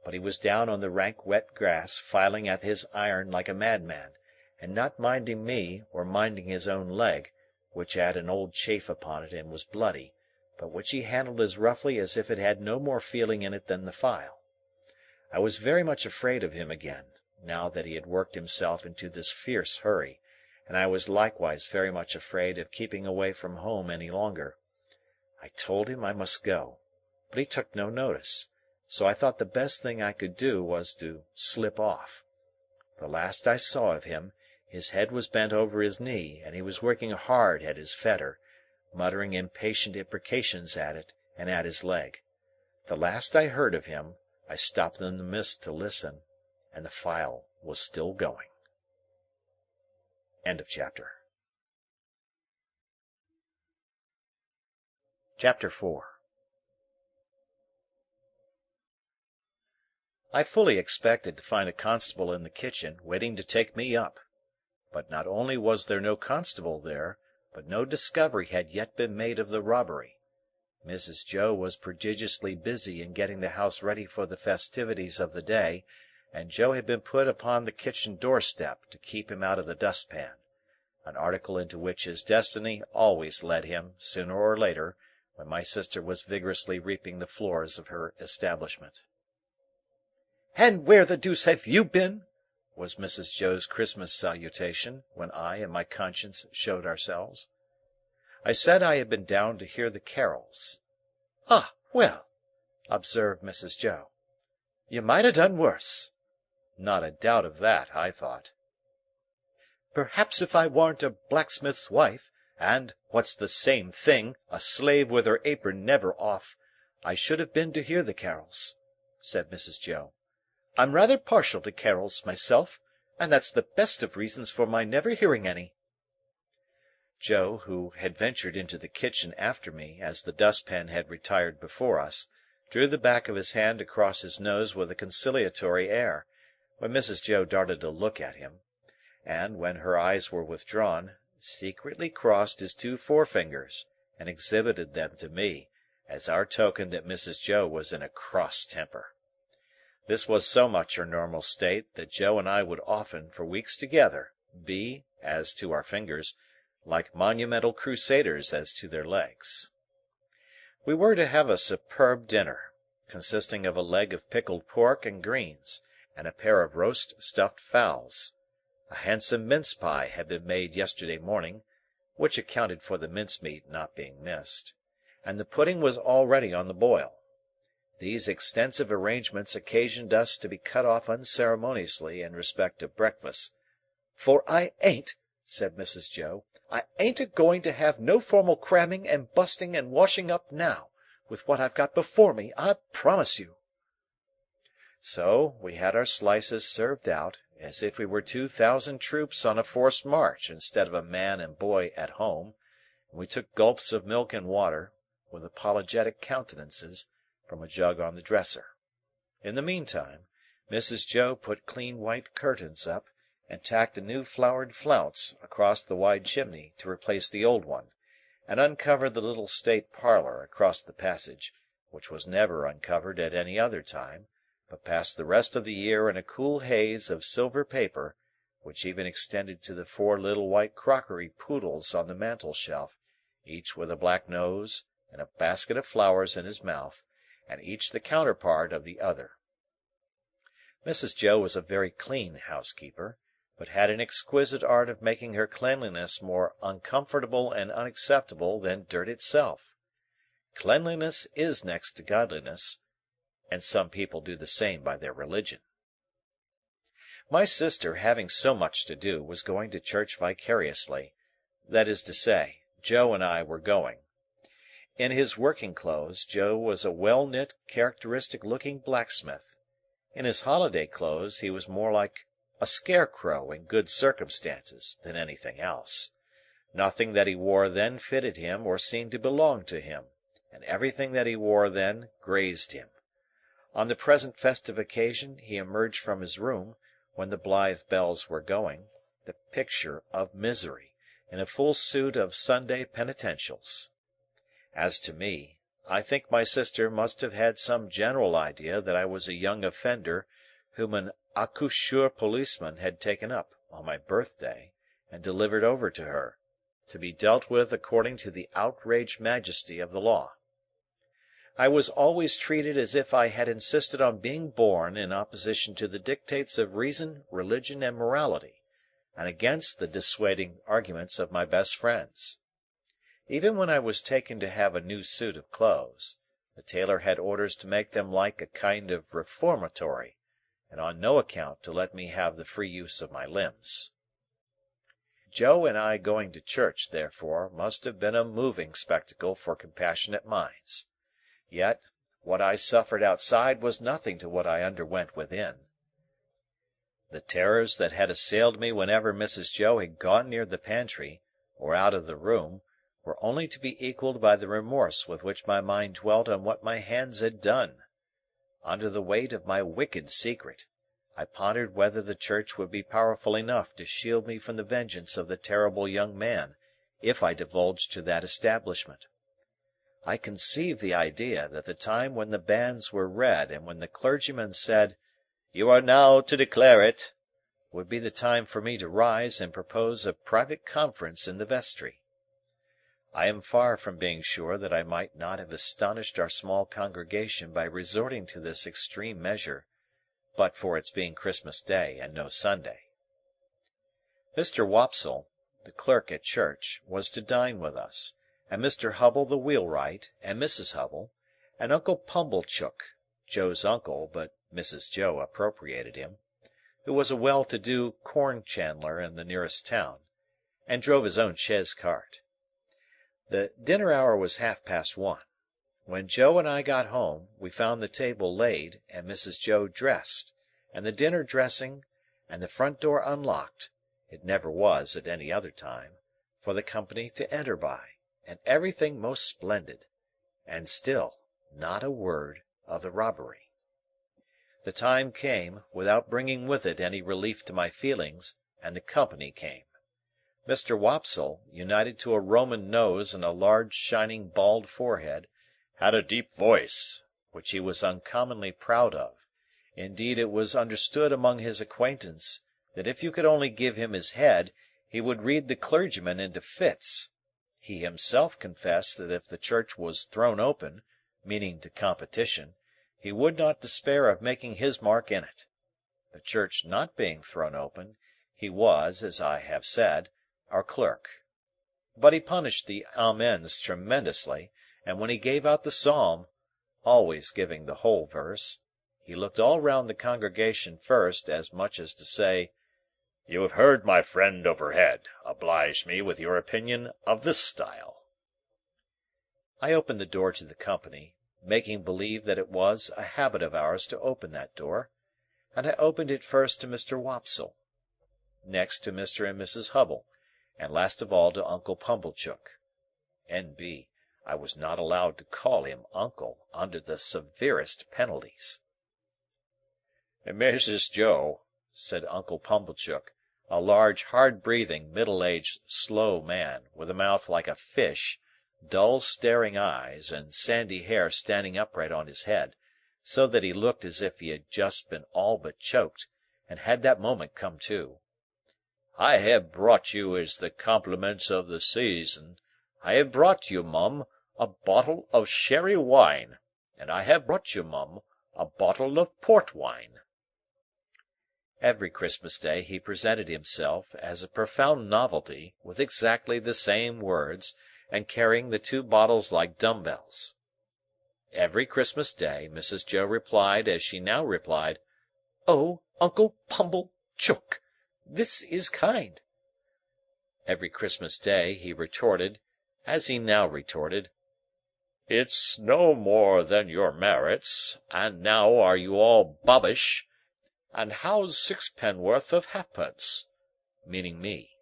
but he was down on the rank wet grass, filing at his iron like a madman, and not minding me or minding his own leg, which had an old chafe upon it and was bloody, but which he handled as roughly as if it had no more feeling in it than the file. I was very much afraid of him again, now that he had worked himself into this fierce hurry, and I was likewise very much afraid of keeping away from home any longer. I told him I must go, but he took no notice, so I thought the best thing I could do was to slip off. The last I saw of him, his head was bent over his knee, and he was working hard at his fetter, muttering impatient imprecations at it and at his leg. The last I heard of him, I stopped in the mist to listen, and the file was still going. Chapter 4. I fully expected to find a constable in the kitchen, waiting to take me up. But not only was there no constable there, but no discovery had yet been made of the robbery. Mrs. Joe was prodigiously busy in getting the house ready for the festivities of the day, and Joe had been put upon the kitchen doorstep to keep him out of the dustpan, an article into which his destiny always led him, sooner or later, when my sister was vigorously reaping the floors of her establishment. "And where the deuce have you been?" was Mrs. Joe's Christmas salutation, when I and my conscience showed ourselves. I said I had been down to hear the carols. "Ah, well," observed Mrs. Joe, "you might have done worse." Not a doubt of that, I thought. "Perhaps if I warn't a blacksmith's wife, and, what's the same thing, a slave with her apron never off, I should have been to hear the carols," said Mrs. Joe. "I'm rather partial to carols myself, and that's the best of reasons for my never hearing any." Joe, who had ventured into the kitchen after me, as the dustpan had retired before us, drew the back of his hand across his nose with a conciliatory air, when Mrs. Joe darted a look at him, and, when her eyes were withdrawn, secretly crossed his two forefingers, and exhibited them to me, as our token that Mrs. Joe was in a cross temper. This was so much her normal state that Joe and I would often, for weeks together, be, as to our fingers, like monumental crusaders as to their legs. We were to have a superb dinner, consisting of a leg of pickled pork and greens, and a pair of roast stuffed fowls. A handsome mince pie had been made yesterday morning, which accounted for the mincemeat not being missed, and the pudding was already on the boil. These extensive arrangements occasioned us to be cut off unceremoniously in respect of breakfast. "For I ain't," said Mrs. Joe, "I ain't a-going to have no formal cramming and busting and washing up now, with what I've got before me, I promise you." So, we had our slices served out, as if we were 2,000 troops on a forced march instead of a man and boy at home, and we took gulps of milk and water, with apologetic countenances, from a jug on the dresser. In the meantime, Mrs. Joe put clean white curtains up, and tacked a new flowered flounce across the wide chimney to replace the old one, and uncovered the little state parlour across the passage, which was never uncovered at any other time, but passed the rest of the year in a cool haze of silver paper, which even extended to the 4 little white crockery poodles on the mantel-shelf, each with a black nose and a basket of flowers in his mouth, and each the counterpart of the other. Mrs. Joe was a very clean housekeeper, but had an exquisite art of making her cleanliness more uncomfortable and unacceptable than dirt itself. Cleanliness is next to godliness, and some people do the same by their religion. My sister, having so much to do, was going to church vicariously; that is to say, Joe and I were going. In his working clothes, Joe was a well-knit, characteristic-looking blacksmith. In his holiday clothes, he was more like a scarecrow in good circumstances than anything else. Nothing that he wore then fitted him or seemed to belong to him, and everything that he wore then grazed him. On the present festive occasion he emerged from his room, when the blithe bells were going, the picture of misery, in a full suit of Sunday penitentials. As to me, I think my sister must have had some general idea that I was a young offender whom an accoucheur policeman had taken up, on my birthday, and delivered over to her, to be dealt with according to the outraged majesty of the law. I was always treated as if I had insisted on being born in opposition to the dictates of reason, religion, and morality, and against the dissuading arguments of my best friends. Even when I was taken to have a new suit of clothes, the tailor had orders to make them like a kind of reformatory, and on no account to let me have the free use of my limbs. Joe and I going to church, therefore, must have been a moving spectacle for compassionate minds. Yet, what I suffered outside was nothing to what I underwent within. The terrors that had assailed me whenever Mrs. Joe had gone near the pantry, or out of the room, were only to be equalled by the remorse with which my mind dwelt on what my hands had done. Under the weight of my wicked secret, I pondered whether the church would be powerful enough to shield me from the vengeance of the terrible young man, if I divulged to that establishment. I conceived the idea that the time when the banns were read and when the clergyman said, "You are now to declare it," would be the time for me to rise and propose a private conference in the vestry. I am far from being sure that I might not have astonished our small congregation by resorting to this extreme measure, but for its being Christmas Day and no Sunday. Mr. Wopsle, the clerk at church, was to dine with us, and Mr. Hubble the wheelwright, and Mrs. Hubble, and Uncle Pumblechook, Joe's uncle, but Mrs. Joe appropriated him, who was a well-to-do corn chandler in the nearest town, and drove his own chaise cart. The dinner hour was 1:30. When Joe and I got home, we found the table laid, and Mrs. Joe dressed, and the dinner dressing, and the front door unlocked (it never was at any other time) for the company to enter by, and everything most splendid, and still not a word of the robbery. The time came, without bringing with it any relief to my feelings, and the company came. Mr. Wopsle, united to a Roman nose and a large shining bald forehead, had a deep voice, which he was uncommonly proud of. Indeed, it was understood among his acquaintance that if you could only give him his head, he would read the clergyman into fits. He himself confessed that if the church was thrown open, meaning to competition, he would not despair of making his mark in it. The church not being thrown open, he was, as I have said, our clerk. But he punished the amens tremendously, and when he gave out the psalm, always giving the whole verse, he looked all round the congregation first, as much as to say, "You have heard my friend overhead. Oblige me with your opinion of this style." I opened the door to the company, making believe that it was a habit of ours to open that door, and I opened it first to Mr. Wopsle, next to Mr. and Mrs. Hubble, and last of all to Uncle Pumblechook. N.B. I was not allowed to call him uncle, under the severest penalties. "Mrs. Joe," said Uncle Pumblechook, a large, hard-breathing, middle-aged, slow man, with a mouth like a fish, dull staring eyes, and sandy hair standing upright on his head, so that he looked as if he had just been all but choked, and had that moment come to. "I have brought you as the compliments of the season. I have brought you, Mum, a bottle of sherry wine, and I have brought you, Mum, a bottle of port wine." Every Christmas Day he presented himself, as a profound novelty, with exactly the same words, and carrying the 2 bottles like dumb-bells. Every Christmas Day Mrs. Joe replied as she now replied, "Oh, Uncle Pumblechook, this is kind." Every Christmas Day he retorted, as he now retorted, "It's no more than your merits, and now are you all bobbish, and how's 6 penn'orth of halfpence?" meaning me.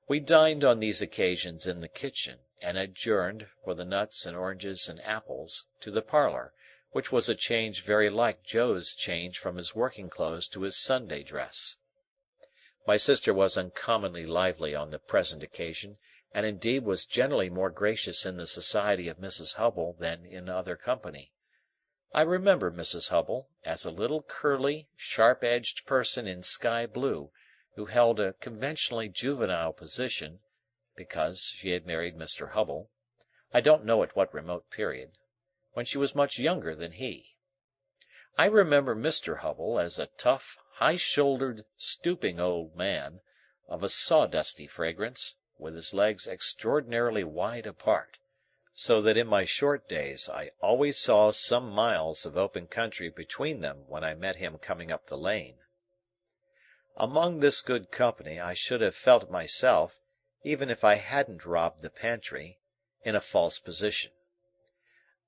We dined on these occasions in the kitchen, and adjourned, for the nuts and oranges and apples, to the parlour, which was a change very like Joe's change from his working clothes to his Sunday dress. My sister was uncommonly lively on the present occasion, and indeed was generally more gracious in the society of Mrs. Hubble than in other company. I remember Mrs. Hubble as a little curly, sharp-edged person in sky blue, who held a conventionally juvenile position, because she had married Mr. Hubble, I don't know at what remote period, when she was much younger than he. I remember Mr. Hubble as a tough, high-shouldered, stooping old man, of a sawdusty fragrance, with his legs extraordinarily wide apart, so that in my short days I always saw some miles of open country between them when I met him coming up the lane. Among this good company I should have felt myself, even if I hadn't robbed the pantry, in a false position.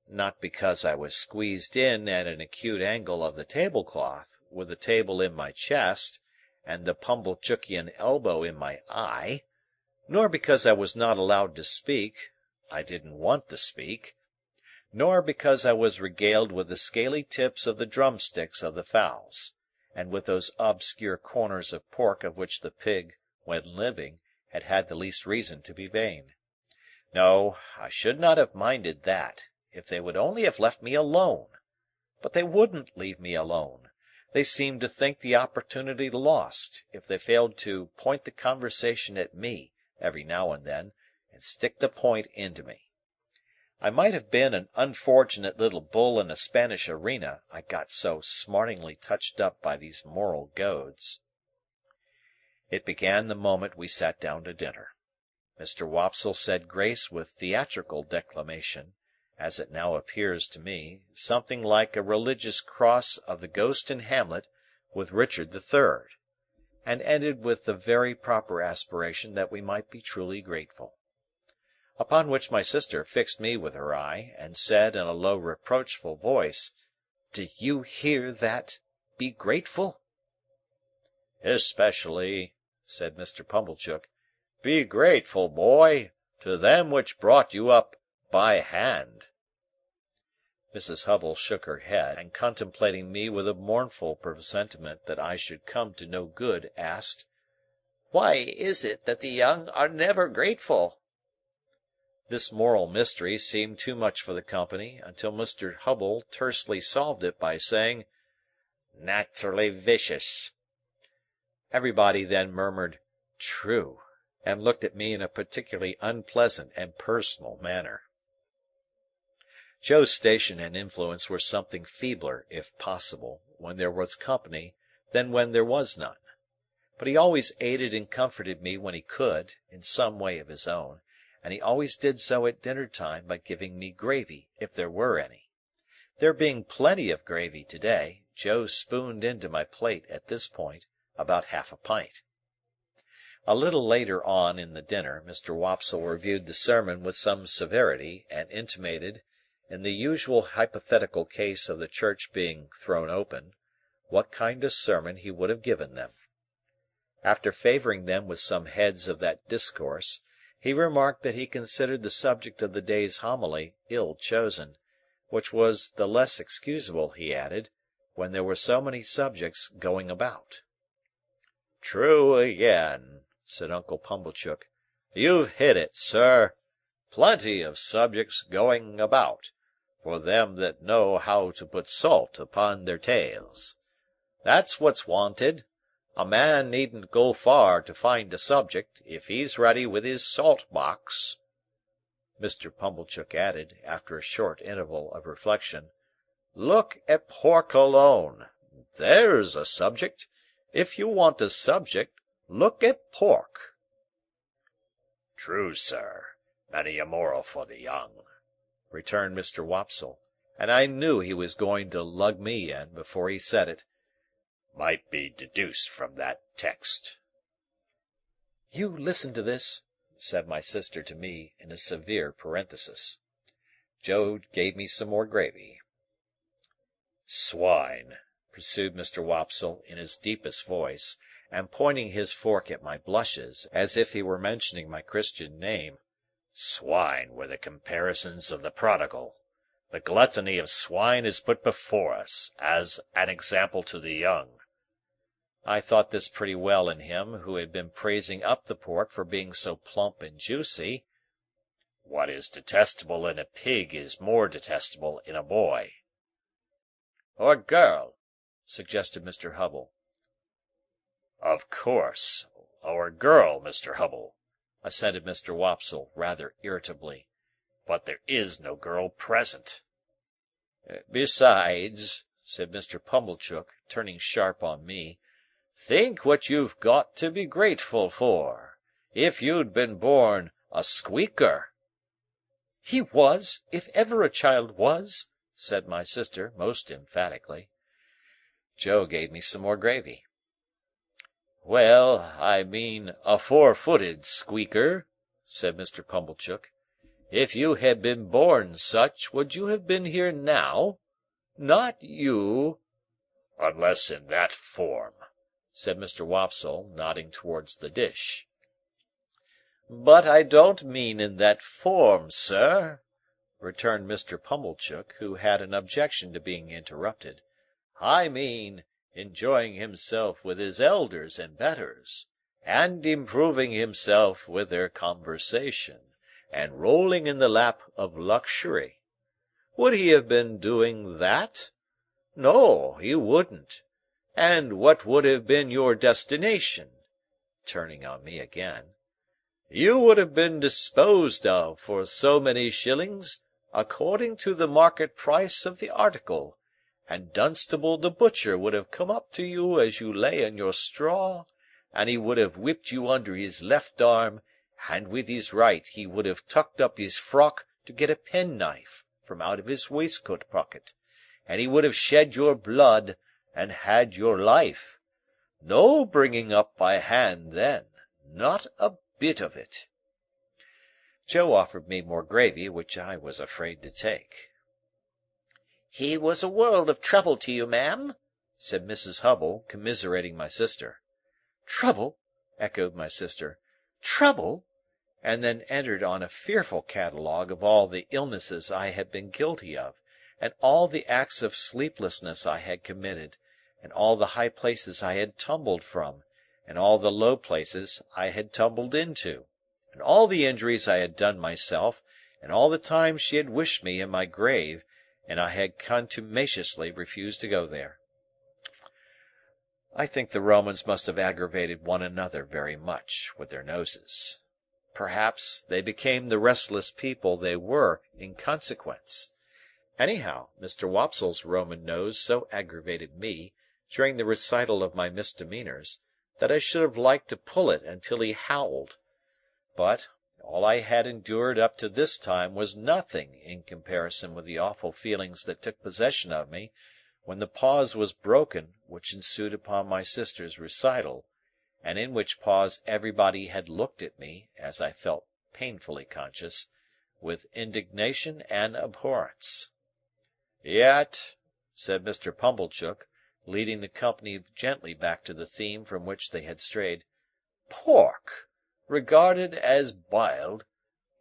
Not because I was squeezed in at an acute angle of the tablecloth, with the table in my chest, and the Pumblechookian elbow in my eye, nor because I was not allowed to speak, I didn't want to speak, nor because I was regaled with the scaly tips of the drumsticks of the fowls, and with those obscure corners of pork of which the pig, when living, had had the least reason to be vain. No, I should not have minded that, if they would only have left me alone. But they wouldn't leave me alone. They seemed to think the opportunity lost, if they failed to point the conversation at me, every now and then, and stick the point into me. I might have been an unfortunate little bull in a Spanish arena, I got so smartingly touched up by these moral goads. It began the moment we sat down to dinner. Mr. Wopsle said grace with theatrical declamation, as it now appears to me, something like a religious cross of the Ghost in Hamlet with Richard III, and ended with the very proper aspiration that we might be truly grateful. Upon which my sister fixed me with her eye, and said in a low reproachful voice, "Do you hear that? Be grateful?" "Especially," said Mr. Pumblechook, "be grateful, boy, to them which brought you up by hand." Mrs. Hubble shook her head, and contemplating me with a mournful presentiment that I should come to no good, asked, "Why is it that the young are never grateful?" This moral mystery seemed too much for the company, until Mr. Hubble tersely solved it by saying, "Naturally vicious." Everybody then murmured, "True," and looked at me in a particularly unpleasant and personal manner. Joe's station and influence were something feebler, if possible, when there was company than when there was none. But he always aided and comforted me when he could, in some way of his own, and he always did so at dinner-time by giving me gravy, if there were any. There being plenty of gravy to-day, Joe spooned into my plate, at this point, about half a pint. A little later on in the dinner, Mr. Wopsle reviewed the sermon with some severity, and intimated, in the usual hypothetical case of the church being thrown open, what kind of sermon he would have given them. After favouring them with some heads of that discourse, he remarked that he considered the subject of the day's homily ill chosen, which was the less excusable, he added, when there were so many subjects going about. "True again," said Uncle Pumblechook. "You've hit it, sir. Plenty of subjects going about, for them that know how to put salt upon their tales. That's what's wanted. A man needn't go far to find a subject, if he's ready with his salt-box." Mr. Pumblechook added, after a short interval of reflection, "look at pork alone. There's a subject. If you want a subject, look at pork." True, sir. Many a moral for the young, returned Mr. Wopsle, and I knew he was going to lug me in before he said it. might be deduced from that text. "You listen to this," said my sister to me in a severe parenthesis. Joe gave me some more gravy. Swine, pursued Mr. Wopsle in his deepest voice, and pointing his fork at my blushes, as if he were mentioning my Christian name. swine were the comparisons of the prodigal. The gluttony of swine is put before us, as an example to the young. I thought this pretty well in him who had been praising up the pork for being so plump and juicy. What is detestable in a pig is more detestable in a boy. Or girl, suggested Mr. Hubble. Of course, or girl, Mr. Hubble, assented Mr. Wopsle, rather irritably. but there is no girl present. Besides, said Mr. Pumblechook, turning sharp on me, think what you've got to be grateful for. If you'd been born a squeaker— He was, if ever a child was, said my sister, most emphatically. Joe gave me some more gravy. Well, I mean a four-footed squeaker, said Mr. Pumblechook. If you had been born such, would you have been here now? Not you. Unless in that form, said Mr. Wopsle, nodding towards the dish. But I don't mean in that form, sir, returned Mr. Pumblechook, who had an objection to being interrupted. I mean enjoying himself with his elders and betters, and improving himself with their conversation, and rolling in the lap of luxury. Would he have been doing that? No, he wouldn't. And what would have been your destination? Turning on me again. You would have been disposed of for so many shillings, according to the market price of the article, and Dunstable the butcher would have come up to you as you lay in your straw, and he would have whipped you under his left arm, and with his right he would have tucked up his frock to get a penknife from out of his waistcoat pocket, and he would have shed your blood and had your life. No bringing up by hand then, not a bit of it. Joe offered me more gravy, which I was afraid to take. He was a world of trouble to you, ma'am, said Mrs. Hubble, commiserating my sister. Trouble? echoed my sister. Trouble? And then entered on a fearful catalogue of all the illnesses I had been guilty of, and all the acts of sleeplessness I had committed, and all the high places I had tumbled from, and all the low places I had tumbled into, and all the injuries I had done myself, and all the times she had wished me in my grave, and I had contumaciously refused to go there. I think the Romans must have aggravated one another very much with their noses. Perhaps they became the restless people they were in consequence. Anyhow, Mr. Wopsle's Roman nose so aggravated me, during the recital of my misdemeanours, that I should have liked to pull it until he howled. But all I had endured up to this time was nothing in comparison with the awful feelings that took possession of me when the pause was broken which ensued upon my sister's recital, and in which pause everybody had looked at me, as I felt painfully conscious, with indignation and abhorrence. Yet, said Mr. Pumblechook, leading the company gently back to the theme from which they had strayed, pork, regarded as biled,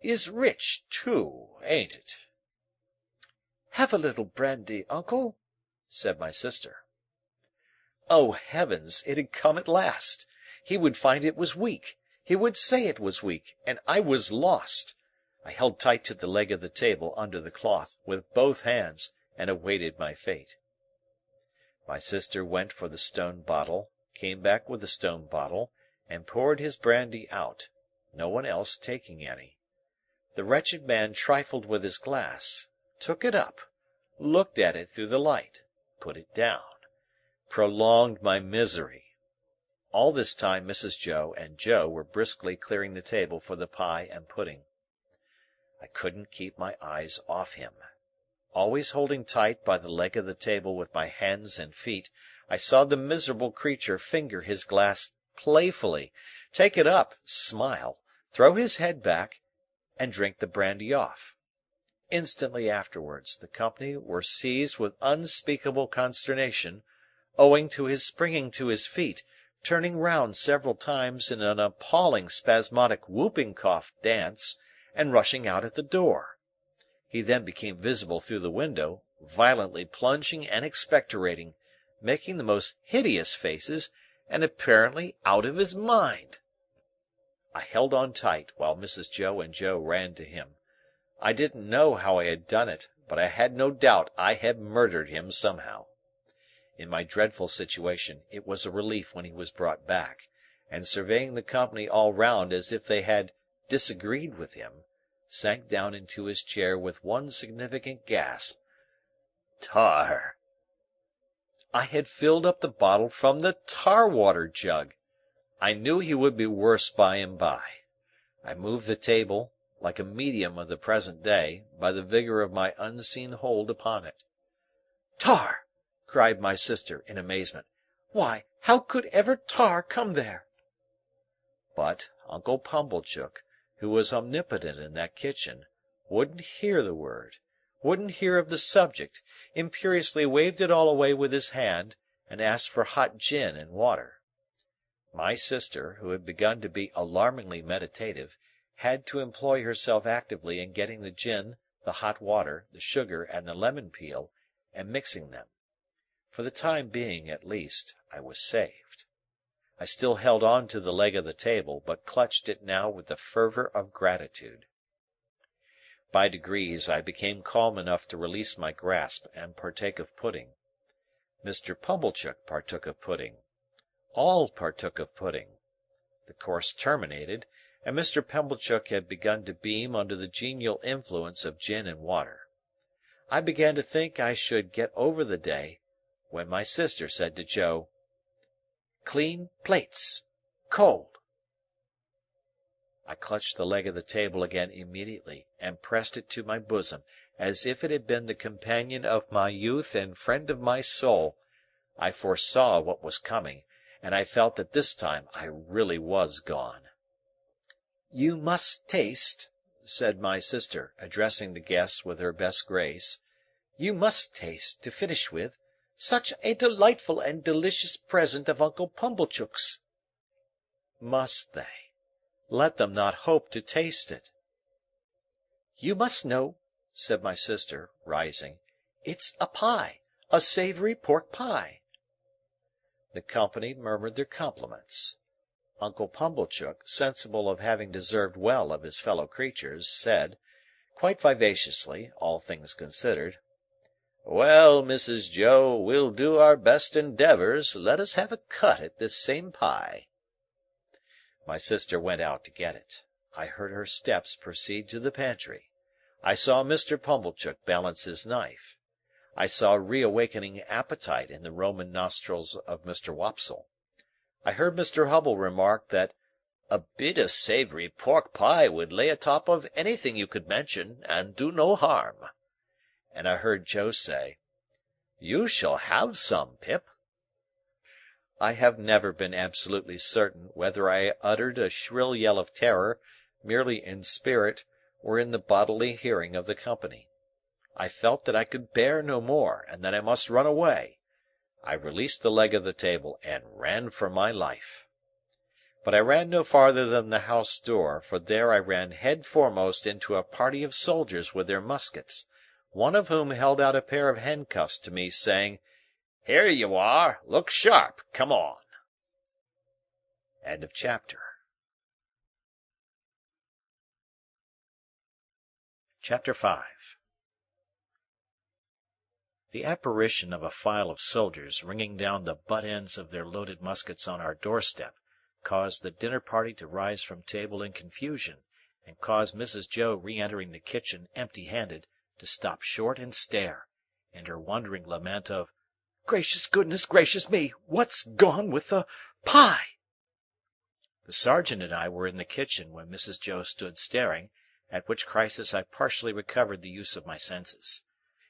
is rich too, ain't it? Have a little brandy, uncle, said my sister. Oh, heavens, it had come at last! He would find it was weak. He would say it was weak, and I was lost. I held tight to the leg of the table under the cloth, with both hands, and awaited my fate. My sister went for the stone bottle, came back with the stone bottle, and poured his brandy out, no one else taking any. The wretched man trifled with his glass, took it up, looked at it through the light, put it down, prolonged my misery. All this time Mrs. Joe and Joe were briskly clearing the table for the pie and pudding. I couldn't keep my eyes off him. Always holding tight by the leg of the table with my hands and feet, I saw the miserable creature finger his glass playfully, take it up, smile, throw his head back, and drink the brandy off. Instantly afterwards, the company were seized with unspeakable consternation, owing to his springing to his feet, turning round several times in an appalling spasmodic whooping cough dance, and rushing out at the door. He then became visible through the window, violently plunging and expectorating, making the most hideous faces, and apparently out of his mind. I held on tight, while Mrs. Joe and Joe ran to him. I didn't know how I had done it, but I had no doubt I had murdered him somehow. In my dreadful situation, it was a relief when he was brought back, and surveying the company all round as if they had disagreed with him, sank down into his chair with one significant gasp. Tar! I had filled up the bottle from the tar-water jug. I knew he would be worse by and by. I moved the table, like a medium of the present day, by the vigour of my unseen hold upon it. "Tar!" cried my sister, in amazement. "Why, how could ever tar come there?" But Uncle Pumblechook, who was omnipotent in that kitchen, wouldn't hear the word, wouldn't hear of the subject, imperiously waved it all away with his hand, and asked for hot gin and water. My sister, who had begun to be alarmingly meditative, had to employ herself actively in getting the gin, the hot water, the sugar, and the lemon peel, and mixing them. For the time being, at least, I was saved. I still held on to the leg of the table, but clutched it now with the fervour of gratitude. By degrees I became calm enough to release my grasp and partake of pudding. Mr. Pumblechook partook of pudding. All partook of pudding. The course terminated, and Mr. Pumblechook had begun to beam under the genial influence of gin and water. I began to think I should get over the day, when my sister said to Joe, "Clean plates. Cold." I clutched the leg of the table again immediately, and pressed it to my bosom, as if it had been the companion of my youth and friend of my soul. I foresaw what was coming, and I felt that this time I really was gone. "You must taste," said my sister, addressing the guests with her best grace, "you must taste, to finish with, such a delightful and delicious present of Uncle Pumblechook's." Must they? Let them not hope to taste it. "You must know," said my sister, rising, "it's a pie, a savoury pork pie." The company murmured their compliments. Uncle Pumblechook, sensible of having deserved well of his fellow creatures, said, quite vivaciously, all things considered, "Well, Mrs. Joe, we'll do our best endeavours. Let us have a cut at this same pie." My sister went out to get it. I heard her steps proceed to the pantry. I saw Mr. Pumblechook balance his knife. I saw reawakening appetite in the Roman nostrils of Mr. Wopsle. I heard Mr. Hubble remark that "a bit of savoury pork pie would lay atop of anything you could mention, and do no harm." And I heard Joe say, "You shall have some, Pip." I have never been absolutely certain whether I uttered a shrill yell of terror, merely in spirit, or in the bodily hearing of the company. I felt that I could bear no more, and that I must run away. I released the leg of the table, and ran for my life. But I ran no farther than the house door, for there I ran head foremost into a party of soldiers with their muskets, one of whom held out a pair of handcuffs to me, saying, "Here you are. Look sharp. Come on." End of chapter. Chapter 5. The apparition of a file of soldiers ringing down the butt ends of their loaded muskets on our doorstep caused the dinner party to rise from table in confusion, and caused Mrs. Joe, re-entering the kitchen empty-handed, to stop short and stare, and her wondering lament of, "Gracious goodness, gracious me, what's gone with the pie?" The sergeant and I were in the kitchen when Mrs. Joe stood staring, at which crisis I partially recovered the use of my senses.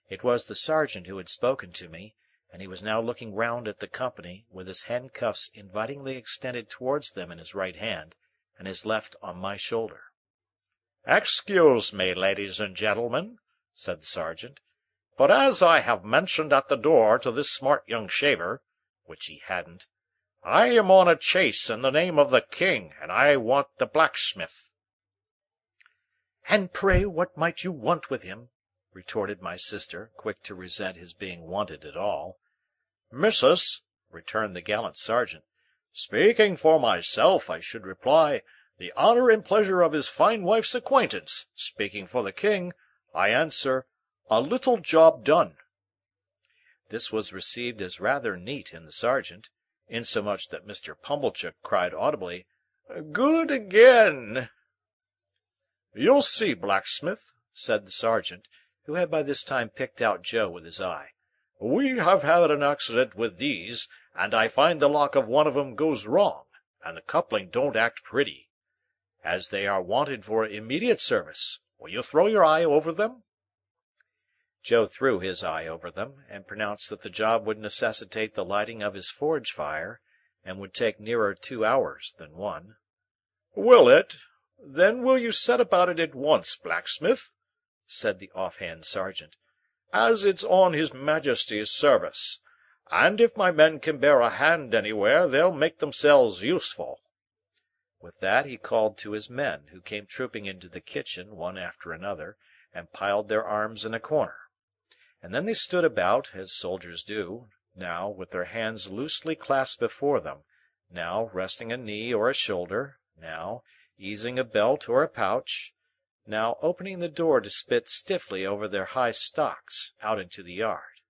It was the sergeant who had spoken to me, and he was now looking round at the company, with his handcuffs invitingly extended towards them in his right hand, and his left on my shoulder. "Excuse me, ladies and gentlemen," said the sergeant, "but as I have mentioned at the door to this smart young shaver," which he hadn't, "I am on a chase in the name of the king, and I want the blacksmith." "And pray what might you want with him?" retorted my sister, quick to resent his being wanted at all. "Missus," returned the gallant sergeant, "speaking for myself, I should reply, the honour and pleasure of his fine wife's acquaintance. Speaking for the king, I answer, a little job done." This was received as rather neat in the sergeant, insomuch that Mr. Pumblechook cried audibly, "Good again!" "You'll see, blacksmith," said the sergeant, who had by this time picked out Joe with his eye. "We have had an accident with these, and I find the lock of one of 'em goes wrong, and the coupling don't act pretty. As they are wanted for immediate service, will you throw your eye over them?" Joe threw his eye over them, and pronounced that the job would necessitate the lighting of his forge fire, and would take nearer 2 hours than 1. "Will it? Then will you set about it at once, blacksmith?" said the off-hand sergeant, "as it's on his Majesty's service, and if my men can bear a hand anywhere, they'll make themselves useful." With that he called to his men, who came trooping into the kitchen, one after another, and piled their arms in a corner. And then they stood about, as soldiers do, now with their hands loosely clasped before them, now resting a knee or a shoulder, now easing a belt or a pouch, now opening the door to spit stiffly over their high stocks out into the yard.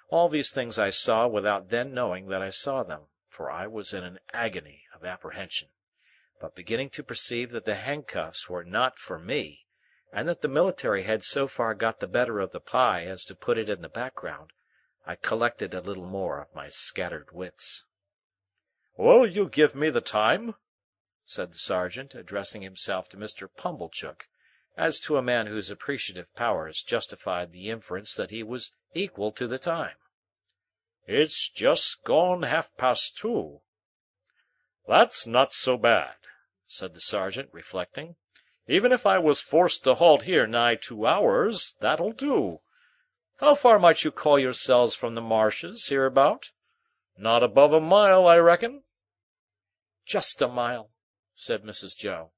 All these things I saw without then knowing that I saw them, for I was in an agony of apprehension, but beginning to perceive that the handcuffs were not for me, and that the military had so far got the better of the pie as to put it in the background, I collected a little more of my scattered wits. "Will you give me the time?" said the sergeant, addressing himself to Mr. Pumblechook, as to a man whose appreciative powers justified the inference that he was equal to the time. "It's just gone 2:30. "That's not so bad," said the sergeant, reflecting. "Even if I was forced to halt here nigh 2 hours, that'll do. How far might you call yourselves from the marshes hereabout? Not above a mile, I reckon?" "Just a mile," said Mrs. Joe.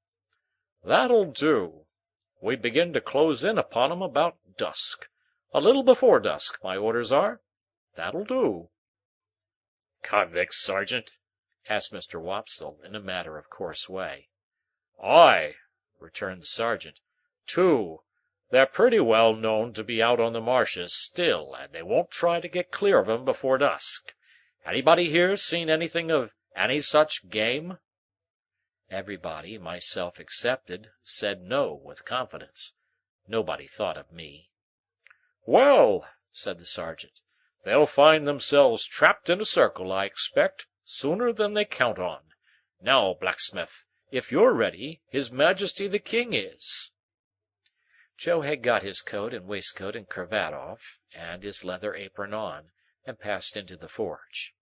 "That'll do. We begin to close in upon 'em about dusk. A little before dusk, my orders are. That'll do." "Convicts, sergeant?" asked Mr. Wopsle, in a matter-of-course way. "Ay," returned the sergeant. "2. They're pretty well known to be out on the marshes still, and they won't try to get clear of 'em before dusk. Anybody here seen anything of any such game?" Everybody, myself excepted, said no with confidence. Nobody thought of me. "Well," said the sergeant, "they'll find themselves trapped in a circle, I expect, sooner than they count on. Now, blacksmith, if you're ready, His Majesty the King is." Joe had got his coat and waistcoat and cravat off, and his leather apron on, and passed into the forge.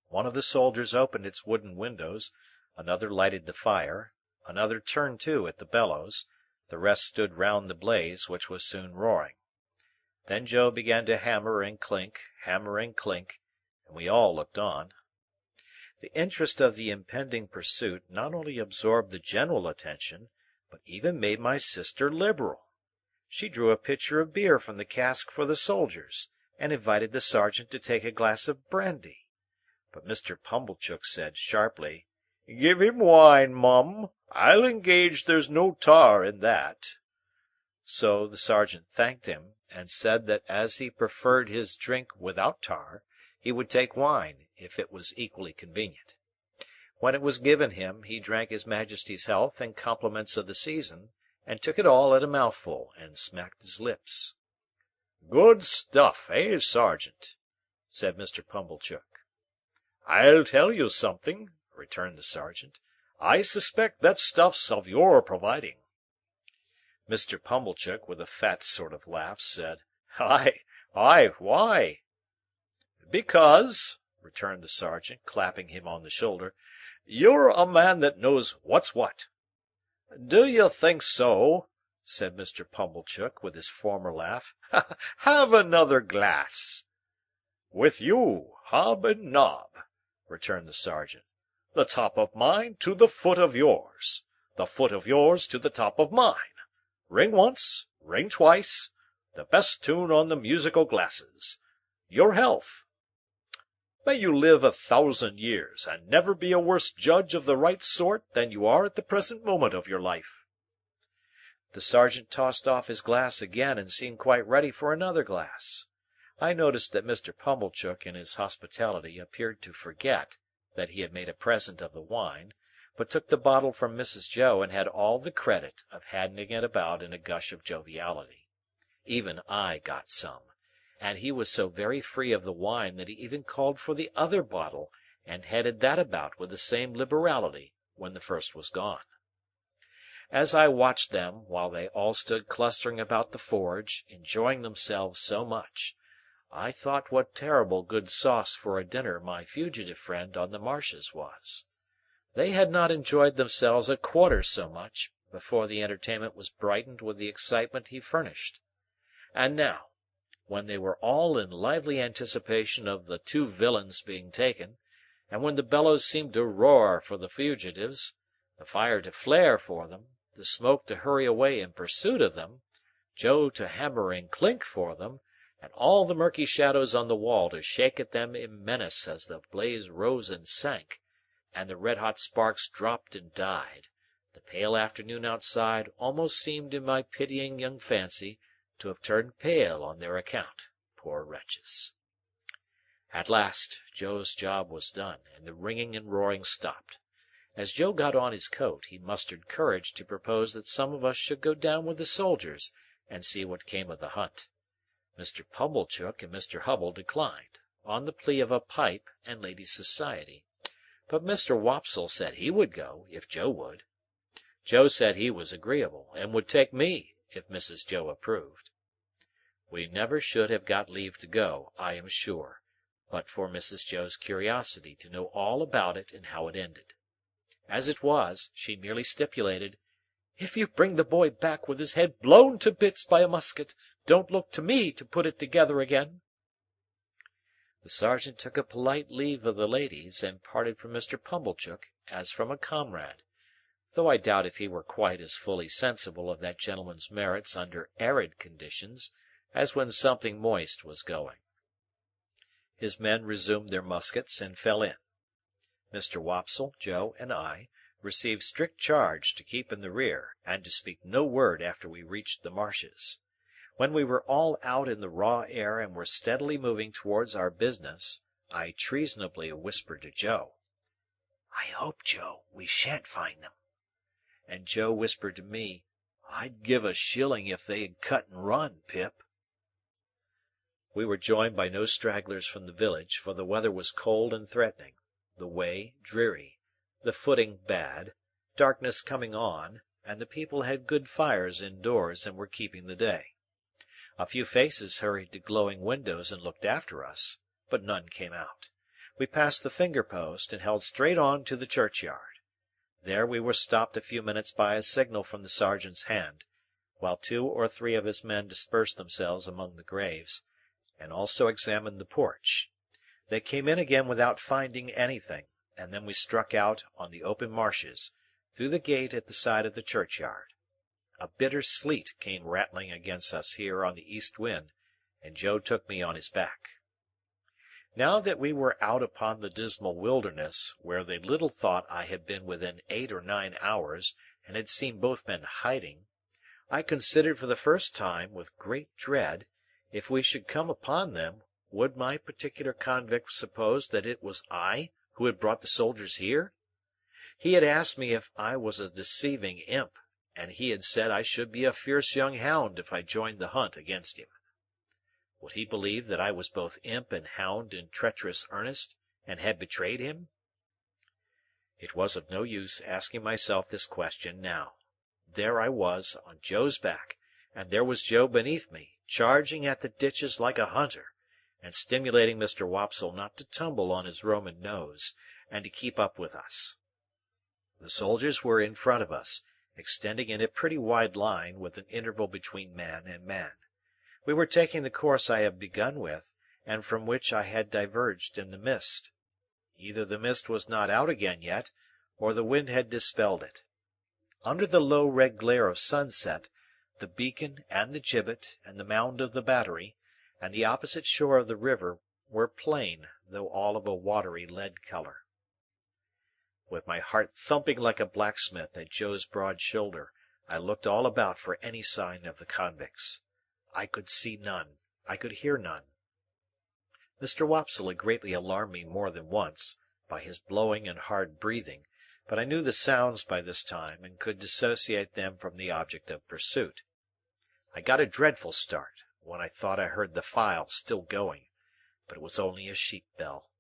One of the soldiers opened its wooden windows, another lighted the fire, another turned to at the bellows, the rest stood round the blaze, which was soon roaring. Then Joe began to hammer and clink, and we all looked on. The interest of the impending pursuit not only absorbed the general attention, but even made my sister liberal. She drew a pitcher of beer from the cask for the soldiers, and invited the sergeant to take a glass of brandy. But Mr. Pumblechook said sharply, "Give him wine, mum. I'll engage there's no tar in that." So the sergeant thanked him, and said that as he preferred his drink without tar, he would take wine, if it was equally convenient. When it was given him, he drank his Majesty's health and compliments of the season, and took it all at a mouthful, and smacked his lips. "Good stuff, eh, Sergeant?" said Mr. Pumblechook. "I'll tell you something," returned the sergeant. "I suspect that stuff's of your providing." Mr. Pumblechook, with a fat sort of laugh, said, "Aye, why?" "Because," returned the sergeant, clapping him on the shoulder, "you're a man that knows what's what." "Do you think so?" said Mr. Pumblechook, with his former laugh. "Have another glass." "With you, hob and nob," returned the sergeant. "The top of mine to the foot of yours. The foot of yours to the top of mine. Ring once, ring twice. The best tune on the musical glasses. Your health. May you live 1,000 years, and never be a worse judge of the right sort than you are at the present moment of your life." The sergeant tossed off his glass again, and seemed quite ready for another glass. I noticed that Mr. Pumblechook, in his hospitality, appeared to forget that he had made a present of the wine, but took the bottle from Mrs. Joe and had all the credit of handing it about in a gush of joviality. Even I got some, and he was so very free of the wine that he even called for the other bottle and handed that about with the same liberality when the first was gone. As I watched them, while they all stood clustering about the forge, enjoying themselves so much, I thought what terrible good sauce for a dinner my fugitive friend on the marshes was. They had not enjoyed themselves a quarter so much before the entertainment was brightened with the excitement he furnished. And now, when they were all in lively anticipation of the two villains being taken, and when the bellows seemed to roar for the fugitives, the fire to flare for them, the smoke to hurry away in pursuit of them, Joe to hammer and clink for them, and all the murky shadows on the wall to shake at them in menace as the blaze rose and sank, and the red-hot sparks dropped and died, the pale afternoon outside almost seemed in my pitying young fancy to have turned pale on their account, poor wretches. At last Joe's job was done, and the ringing and roaring stopped. As Joe got on his coat, he mustered courage to propose that some of us should go down with the soldiers and see what came of the hunt. Mr. Pumblechook and Mr. Hubble declined, on the plea of a pipe and ladies' society, but Mr. Wopsle said he would go, if Joe would. Joe said he was agreeable, and would take me, if Mrs. Joe approved. We never should have got leave to go, I am sure, but for Mrs. Joe's curiosity to know all about it and how it ended. As it was, she merely stipulated, "If you bring the boy back with his head blown to bits by a musket, don't look to me to put it together again." The sergeant took a polite leave of the ladies, and parted from Mr. Pumblechook as from a comrade, though I doubt if he were quite as fully sensible of that gentleman's merits under arid conditions as when something moist was going. His men resumed their muskets and fell in. Mr. Wopsle, Joe, and I received strict charge to keep in the rear, and to speak no word after we reached the marshes. When we were all out in the raw air and were steadily moving towards our business, I treasonably whispered to Joe, "I hope, Joe, we shan't find them." And Joe whispered to me, "I'd give a shilling if they had cut and run, Pip." We were joined by no stragglers from the village, for the weather was cold and threatening, the way dreary, the footing bad, darkness coming on, and the people had good fires indoors and were keeping the day. A few faces hurried to glowing windows and looked after us, but none came out. We passed the finger-post and held straight on to the churchyard. There we were stopped a few minutes by a signal from the sergeant's hand, while 2 or 3 of his men dispersed themselves among the graves, and also examined the porch. They came in again without finding anything, and then we struck out on the open marshes, through the gate at the side of the churchyard. A bitter sleet came rattling against us here on the east wind, and Joe took me on his back. Now that we were out upon the dismal wilderness, where they little thought I had been within 8 or 9 hours, and had seen both men hiding, I considered for the first time, with great dread, if we should come upon them, would my particular convict suppose that it was I who had brought the soldiers here? He had asked me if I was a deceiving imp, and he had said I should be a fierce young hound if I joined the hunt against him. Would he believe that I was both imp and hound in treacherous earnest, and had betrayed him? It was of no use asking myself this question now. There I was, on Joe's back, and there was Joe beneath me, charging at the ditches like a hunter, and stimulating Mr. Wopsle not to tumble on his Roman nose, and to keep up with us. The soldiers were in front of us, extending in a pretty wide line, with an interval between man and man. We were taking the course I had begun with, and from which I had diverged in the mist. Either the mist was not out again yet, or the wind had dispelled it. Under the low red glare of sunset, the beacon and the gibbet and the mound of the battery, and the opposite shore of the river, were plain, though all of a watery lead colour. With my heart thumping like a blacksmith at Joe's broad shoulder, I looked all about for any sign of the convicts. I could see none. I could hear none. Mr. Wopsle had greatly alarmed me more than once, by his blowing and hard breathing, but I knew the sounds by this time, and could dissociate them from the object of pursuit. I got a dreadful start, when I thought I heard the file still going, but it was only a sheep bell.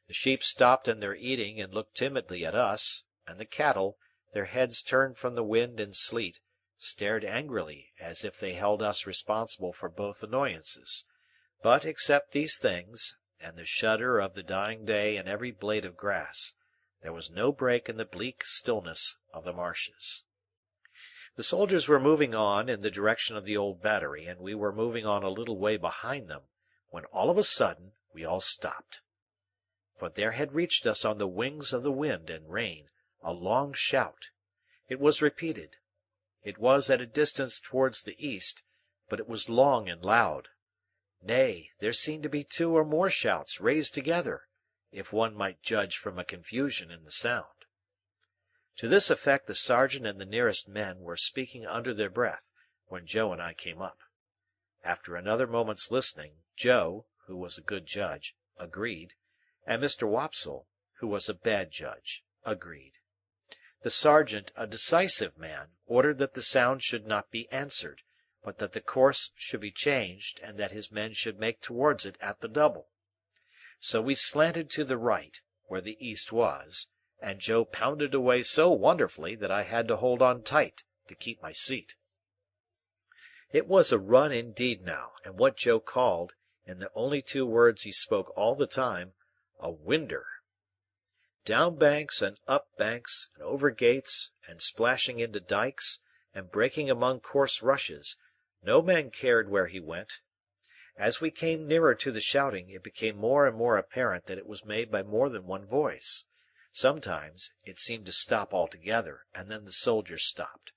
The sheep stopped in their eating and looked timidly at us, and the cattle, their heads turned from the wind and sleet, stared angrily as if they held us responsible for both annoyances. But, except these things, and the shudder of the dying day in every blade of grass, there was no break in the bleak stillness of the marshes. The soldiers were moving on in the direction of the old battery, and we were moving on a little way behind them, when all of a sudden we all stopped. For there had reached us on the wings of the wind and rain a long shout. It was repeated. It was at a distance towards the east, but it was long and loud. Nay, there seemed to be 2 or more shouts raised together, if one might judge from a confusion in the sound. To this effect the sergeant and the nearest men were speaking under their breath, when Joe and I came up. After another moment's listening, Joe, who was a good judge, agreed, and Mr. Wopsle, who was a bad judge, agreed. The sergeant, a decisive man, ordered that the sound should not be answered, but that the course should be changed, and that his men should make towards it at the double. So we slanted to the right, where the east was, and Joe pounded away so wonderfully that I had to hold on tight to keep my seat. It was a run indeed now, and what Joe called, in the only 2 words he spoke all the time, a winder. Down banks and up banks, and over gates, and splashing into dikes, and breaking among coarse rushes, no man cared where he went. As we came nearer to the shouting, it became more and more apparent that it was made by more than one voice. Sometimes it seemed to stop altogether, and then the soldiers stopped.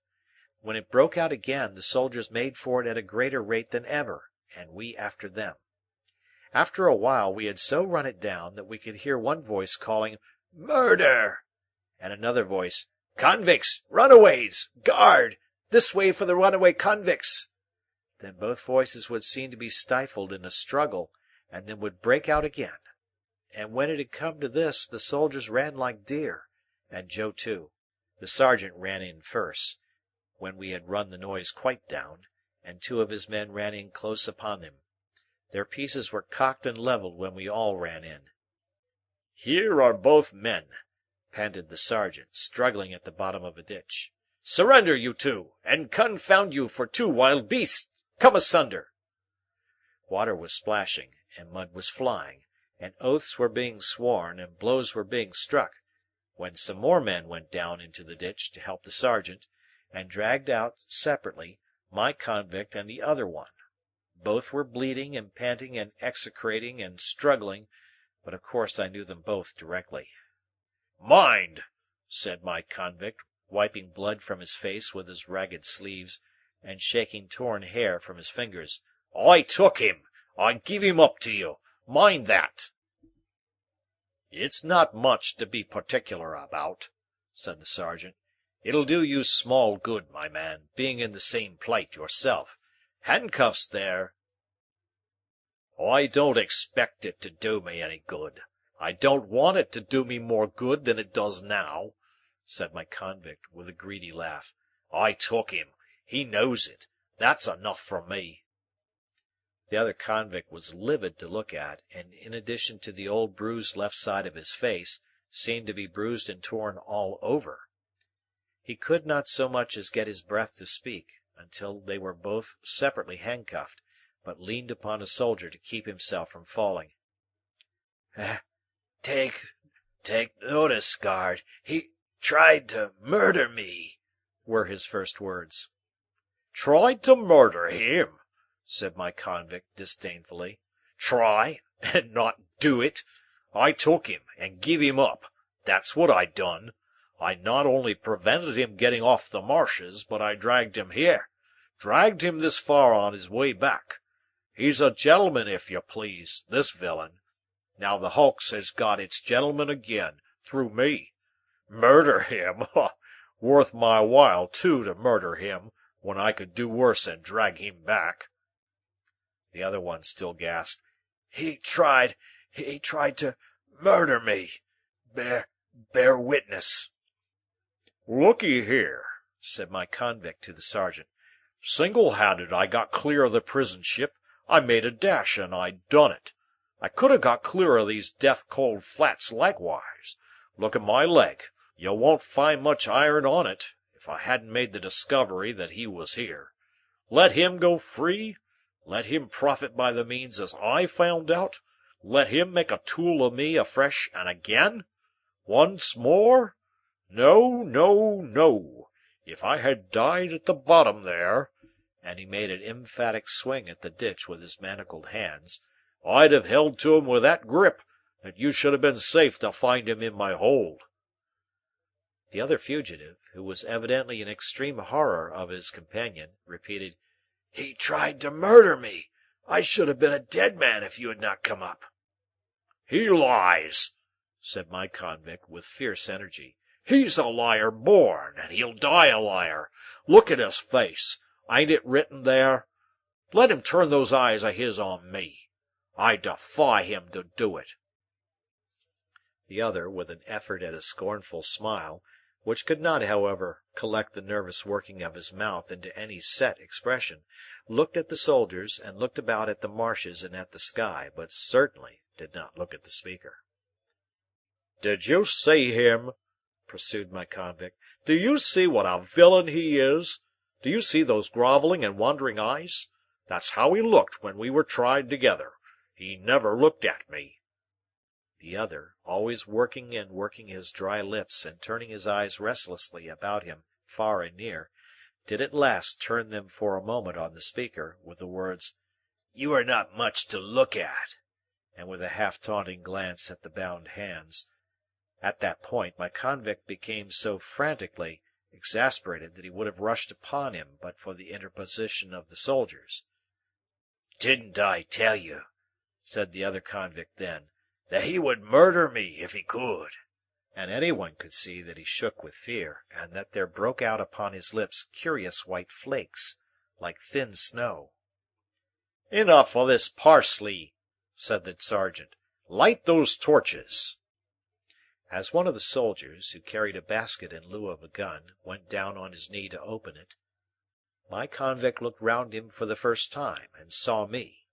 When it broke out again, the soldiers made for it at a greater rate than ever, and we after them. After a while we had so run it down that we could hear one voice calling, "Murder!" and another voice, "Convicts! Runaways! Guard! This way for the runaway convicts!" Then both voices would seem to be stifled in a struggle, and then would break out again. And when it had come to this, the soldiers ran like deer, and Joe too. The sergeant ran in first, when we had run the noise quite down, and 2 of his men ran in close upon him. Their pieces were cocked and levelled when we all ran in. "Here are both men," panted the sergeant, struggling at the bottom of a ditch. "Surrender, you 2, and confound you for 2 wild beasts! Come asunder!" Water was splashing, and mud was flying, and oaths were being sworn, and blows were being struck, when some more men went down into the ditch to help the sergeant, and dragged out, separately, my convict and the other one. Both were bleeding and panting and execrating and struggling, but of course I knew them both directly. "Mind!" said my convict, wiping blood from his face with his ragged sleeves, and shaking torn hair from his fingers. "I took him. I give him up to you. Mind that." "It's not much to be particular about," said the sergeant. "It'll do you small good, my man, being in the same plight yourself. Handcuffs there." "I don't expect it to do me any good. I don't want it to do me more good than it does now," said my convict, with a greedy laugh. "I took him. He knows it. That's enough for me." The other convict was livid to look at, and in addition to the old bruised left side of his face, seemed to be bruised and torn all over. He could not so much as get his breath to speak, until they were both separately handcuffed, but leaned upon a soldier to keep himself from falling. Take notice, guard. He tried to murder me," were his first words. "Tried to murder him?" said my convict disdainfully. "Try, and not do it? I took him, and give him up. That's what I done. I not only prevented him getting off the marshes, but I dragged him here. Dragged him this far on his way back. He's a gentleman, if you please, this villain. Now the hulks has got its gentleman again, through me. Murder him! Worth my while, too, to murder him, when I could do worse than drag him back." The other one still gasped. He tried to murder me. Bear witness." "Looky here," said my convict to the sergeant. "Single-handed I got clear of the prison ship. I made a dash, and I done it. I could have got clear of these death-cold flats likewise. Look at my leg. You won't find much iron on it, if I hadn't made the discovery that he was here. Let him go free? Let him profit by the means as I found out? Let him make a tool of me afresh and again? Once more? No, no, no. If I had died at the bottom there," and he made an emphatic swing at the ditch with his manacled hands, "I'd have held to him with that grip, that you should have been safe to find him in my hold." The other fugitive, who was evidently in extreme horror of his companion, repeated, "He tried to murder me. I should have been a dead man if you had not come up." "He lies," said my convict, with fierce energy. "He's a liar born, and he'll die a liar. Look at his face. Ain't it written there? Let him turn those eyes of his on me. I defy him to do it." The other, with an effort at a scornful smile, which could not, however, collect the nervous working of his mouth into any set expression, looked at the soldiers, and looked about at the marshes and at the sky, but certainly did not look at the speaker. "Did you see him?" pursued my convict. "Do you see what a villain he is? Do you see those grovelling and wandering eyes? That's how he looked when we were tried together. He never looked at me." The other, always working his dry lips and turning his eyes restlessly about him far and near, did at last turn them for a moment on the speaker, with the words, "You are not much to look at," and with a half-taunting glance at the bound hands. At that point my convict became so frantically exasperated that he would have rushed upon him but for the interposition of the soldiers. "Didn't I tell you," said the other convict then, "that he would murder me if he could?" And anyone could see that he shook with fear, and that there broke out upon his lips curious white flakes, like thin snow. "Enough of this parsley," said the sergeant. "Light those torches." As one of the soldiers, who carried a basket in lieu of a gun, went down on his knee to open it, my convict looked round him for the first time, and saw me.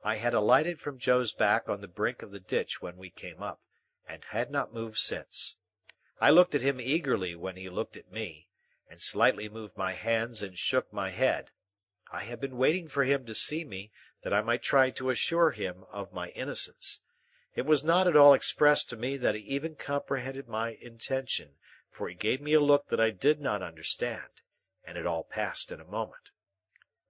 I had alighted from Joe's back on the brink of the ditch when we came up, and had not moved since. I looked at him eagerly when he looked at me, and slightly moved my hands and shook my head. I had been waiting for him to see me, that I might try to assure him of my innocence. It was not at all expressed to me that he even comprehended my intention, for he gave me a look that I did not understand, and it all passed in a moment.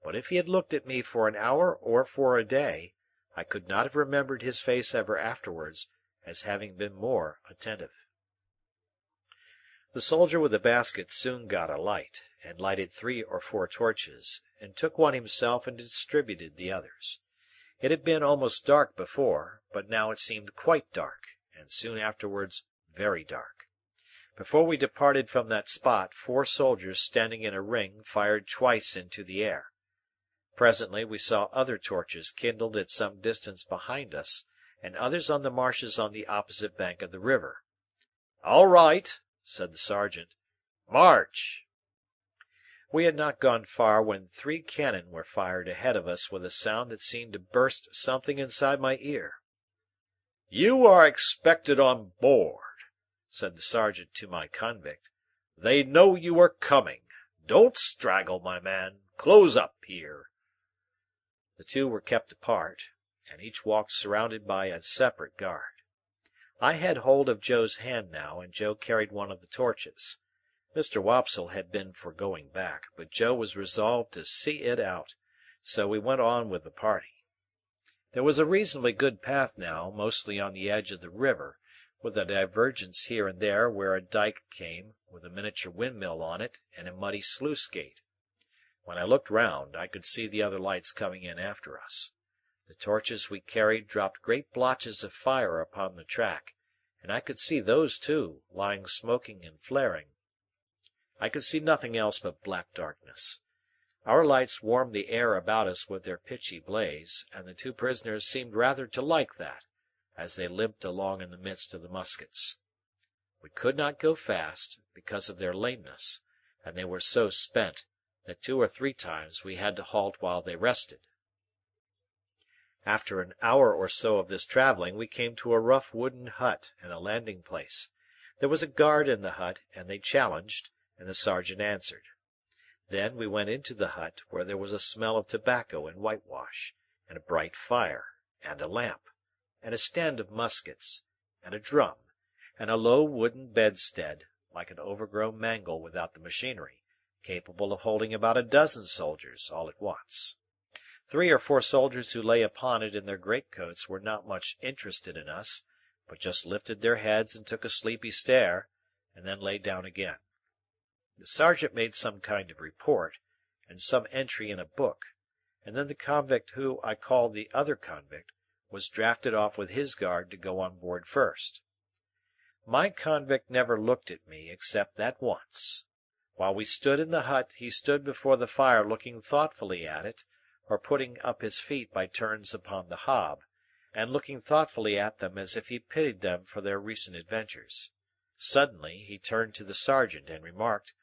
But if he had looked at me for an hour or for a day, I could not have remembered his face ever afterwards as having been more attentive. The soldier with the basket soon got a light, and lighted 3 or 4 torches, and took one himself and distributed the others. It had been almost dark before, but now it seemed quite dark, and soon afterwards very dark. Before we departed from that spot, 4 soldiers standing in a ring fired twice into the air. Presently we saw other torches kindled at some distance behind us, and others on the marshes on the opposite bank of the river. "All right," said the sergeant. "March!" We had not gone far when 3 cannon were fired ahead of us with a sound that seemed to burst something inside my ear. "You are expected on board," said the sergeant to my convict. "They know you are coming. Don't straggle, my man. Close up here." The two were kept apart, and each walked surrounded by a separate guard. I had hold of Joe's hand now, and Joe carried one of the torches. Mr. Wopsle had been for going back, but Joe was resolved to see it out, so we went on with the party. There was a reasonably good path now, mostly on the edge of the river, with a divergence here and there where a dyke came, with a miniature windmill on it and a muddy sluice gate. When I looked round, I could see the other lights coming in after us. The torches we carried dropped great blotches of fire upon the track, and I could see those too, lying smoking and flaring. I could see nothing else but black darkness. Our lights warmed the air about us with their pitchy blaze, and the two prisoners seemed rather to like that, as they limped along in the midst of the muskets. We could not go fast, because of their lameness, and they were so spent that 2 or 3 times we had to halt while they rested. After an hour or so of this travelling, we came to a rough wooden hut and a landing place. There was a guard in the hut, and they challenged, and the sergeant answered. Then we went into the hut, where there was a smell of tobacco and whitewash, and a bright fire, and a lamp, and a stand of muskets, and a drum, and a low wooden bedstead, like an overgrown mangle without the machinery, capable of holding about a dozen soldiers all at once. 3 or 4 soldiers who lay upon it in their greatcoats were not much interested in us, but just lifted their heads and took a sleepy stare, and then lay down again. The sergeant made some kind of report, and some entry in a book, and then the convict who I called the other convict was drafted off with his guard to go on board first. My convict never looked at me except that once. While we stood in the hut, he stood before the fire looking thoughtfully at it, or putting up his feet by turns upon the hob, and looking thoughtfully at them as if he pitied them for their recent adventures. Suddenly he turned to the sergeant and remarked,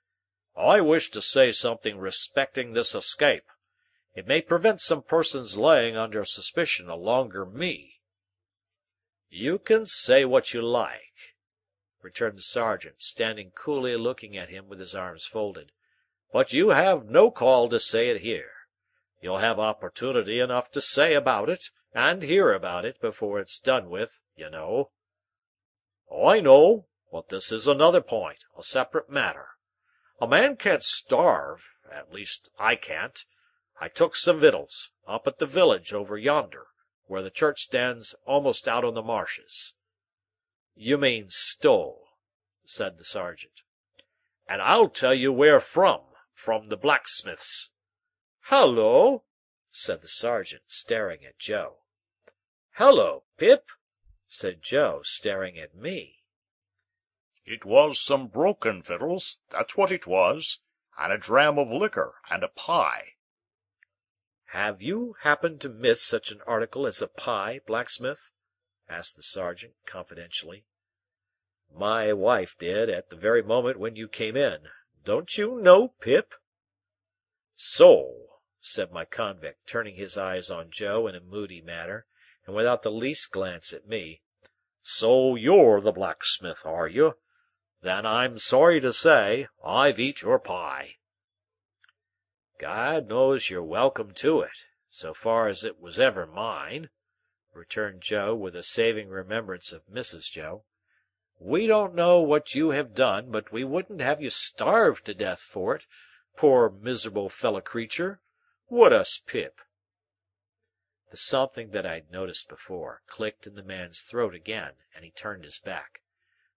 "I wish to say something respecting this escape. It may prevent some persons laying under suspicion alonger me." "You can say what you like," returned the sergeant, standing coolly looking at him with his arms folded, "but you have no call to say it here. You'll have opportunity enough to say about it, and hear about it, before it's done with, you know." "I know, but this is another point, a separate matter. A man can't starve, at least I can't. I took some victuals, up at the village over yonder, where the church stands almost out on the marshes." "You mean stole," said the sergeant. "And I'll tell you where from the blacksmith's." "Hallo!" said the sergeant, staring at Joe. "Hallo, Pip!" said Joe, staring at me. "It was some broken victuals, that's what it was, and a dram of liquor, and a pie." "Have you happened to miss such an article as a pie, blacksmith?" asked the sergeant, confidentially. "My wife did, at the very moment when you came in. Don't you know, Pip?" "So," said my convict, turning his eyes on Joe in a moody manner, and without the least glance at me, "so you're the blacksmith, are you? Then I'm sorry to say I've eat your pie." "God knows you're welcome to it, so far as it was ever mine," returned Joe, with a saving remembrance of Mrs. Joe. "We don't know what you have done, but we wouldn't have you starved to death for it, poor miserable fellow creature. Would us, Pip?" The something that I had noticed before clicked in the man's throat again, and he turned his back.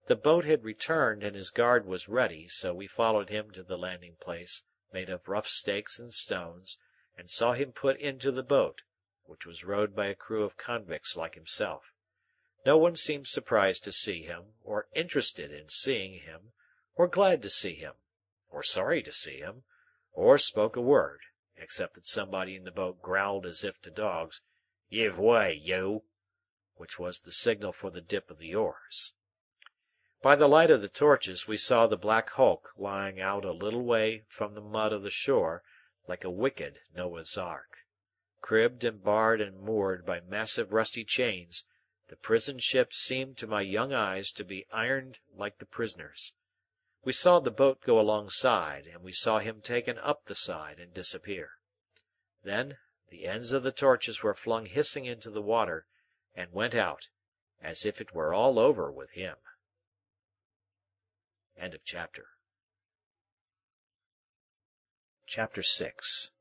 The boat had returned, and his guard was ready, so we followed him to the landing place, made of rough stakes and stones, and saw him put into the boat, which was rowed by a crew of convicts like himself. No one seemed surprised to see him, or interested in seeing him, or glad to see him, or sorry to see him, or spoke a word, except that somebody in the boat growled as if to dogs, "Give way, you!" which was the signal for the dip of the oars. By the light of the torches we saw the black hulk lying out a little way from the mud of the shore like a wicked Noah's ark. Cribbed and barred and moored by massive rusty chains, the prison ship seemed to my young eyes to be ironed like the prisoners. We saw the boat go alongside, and we saw him taken up the side and disappear. Then the ends of the torches were flung hissing into the water, and went out, as if it were all over with him. Chapter 6.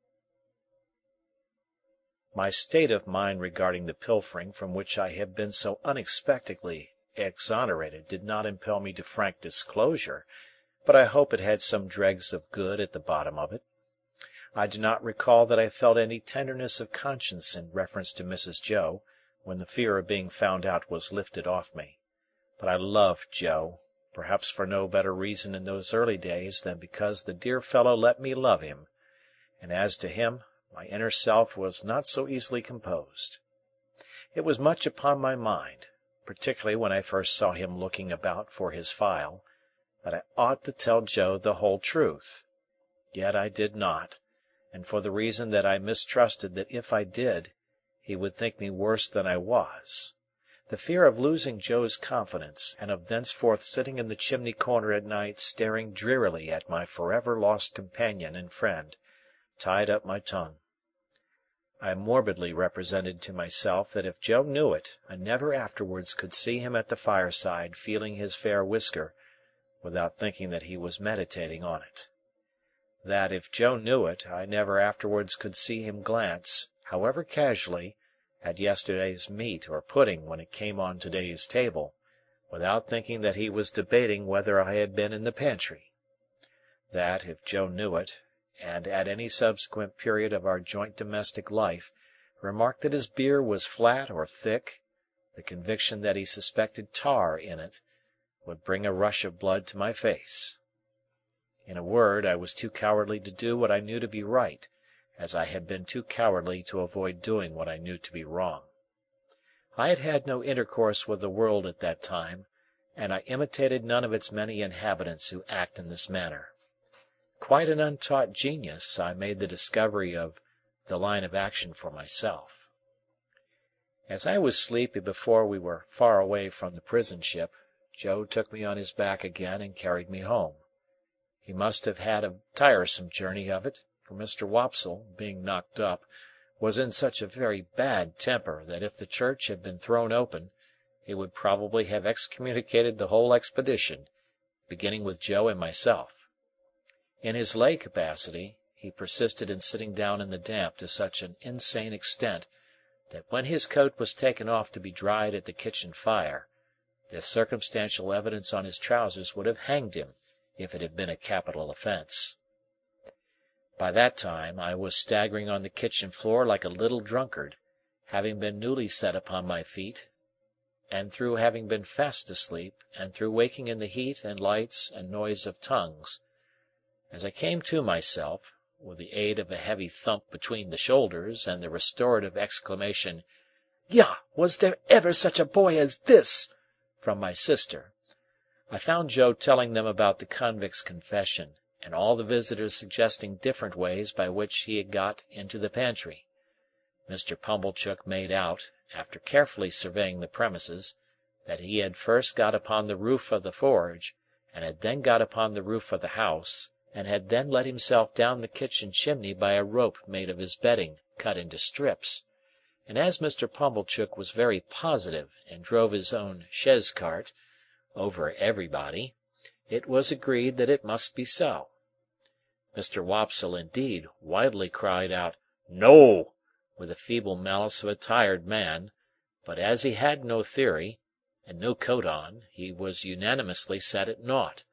My state of mind regarding the pilfering from which I had been so unexpectedly exonerated did not impel me to frank disclosure, but I hope it had some dregs of good at the bottom of it. I do not recall that I felt any tenderness of conscience in reference to Mrs. Joe, when the fear of being found out was lifted off me. But I loved Joe, perhaps for no better reason in those early days than because the dear fellow let me love him, and as to him, my inner self was not so easily composed. It was much upon my mind, particularly when I first saw him looking about for his file, that I ought to tell Joe the whole truth. Yet I did not, and for the reason that I mistrusted that if I did, he would think me worse than I was. The fear of losing Joe's confidence, and of thenceforth sitting in the chimney corner at night staring drearily at my forever lost companion and friend, tied up my tongue. I morbidly represented to myself that if Joe knew it, I never afterwards could see him at the fireside feeling his fair whisker, without thinking that he was meditating on it. That if Joe knew it, I never afterwards could see him glance, however casually, at yesterday's meat or pudding when it came on to-day's table, without thinking that he was debating whether I had been in the pantry. That, if Joe knew it, and at any subsequent period of our joint domestic life remarked that his beer was flat or thick, the conviction that he suspected tar in it would bring a rush of blood to my face. In a word, I was too cowardly to do what I knew to be right, as I had been too cowardly to avoid doing what I knew to be wrong. I had had no intercourse with the world at that time, and I imitated none of its many inhabitants who act in this manner. Quite an untaught genius, I made the discovery of the line of action for myself. As I was sleepy before we were far away from the prison ship, Joe took me on his back again and carried me home. He must have had a tiresome journey of it, for Mr. Wopsle, being knocked up, was in such a very bad temper that if the church had been thrown open, he would probably have excommunicated the whole expedition, beginning with Joe and myself. In his lay capacity, he persisted in sitting down in the damp to such an insane extent that when his coat was taken off to be dried at the kitchen fire, the circumstantial evidence on his trousers would have hanged him, if it had been a capital offence. By that time I was staggering on the kitchen floor like a little drunkard, having been newly set upon my feet, and through having been fast asleep, and through waking in the heat and lights and noise of tongues. As I came to myself, with the aid of a heavy thump between the shoulders and the restorative exclamation, "Yah! Was there ever such a boy as this?" from my sister, I found Joe telling them about the convict's confession, and all the visitors suggesting different ways by which he had got into the pantry. Mr. Pumblechook made out, after carefully surveying the premises, that he had first got upon the roof of the forge, and had then got upon the roof of the house, and had then let himself down the kitchen chimney by a rope made of his bedding cut into strips, and as Mr. Pumblechook was very positive and drove his own chaise cart over everybody, it was agreed that it must be so. Mr. Wopsle, indeed, wildly cried out, "No!" with the feeble malice of a tired man, but as he had no theory, and no coat on, he was unanimously set at naught,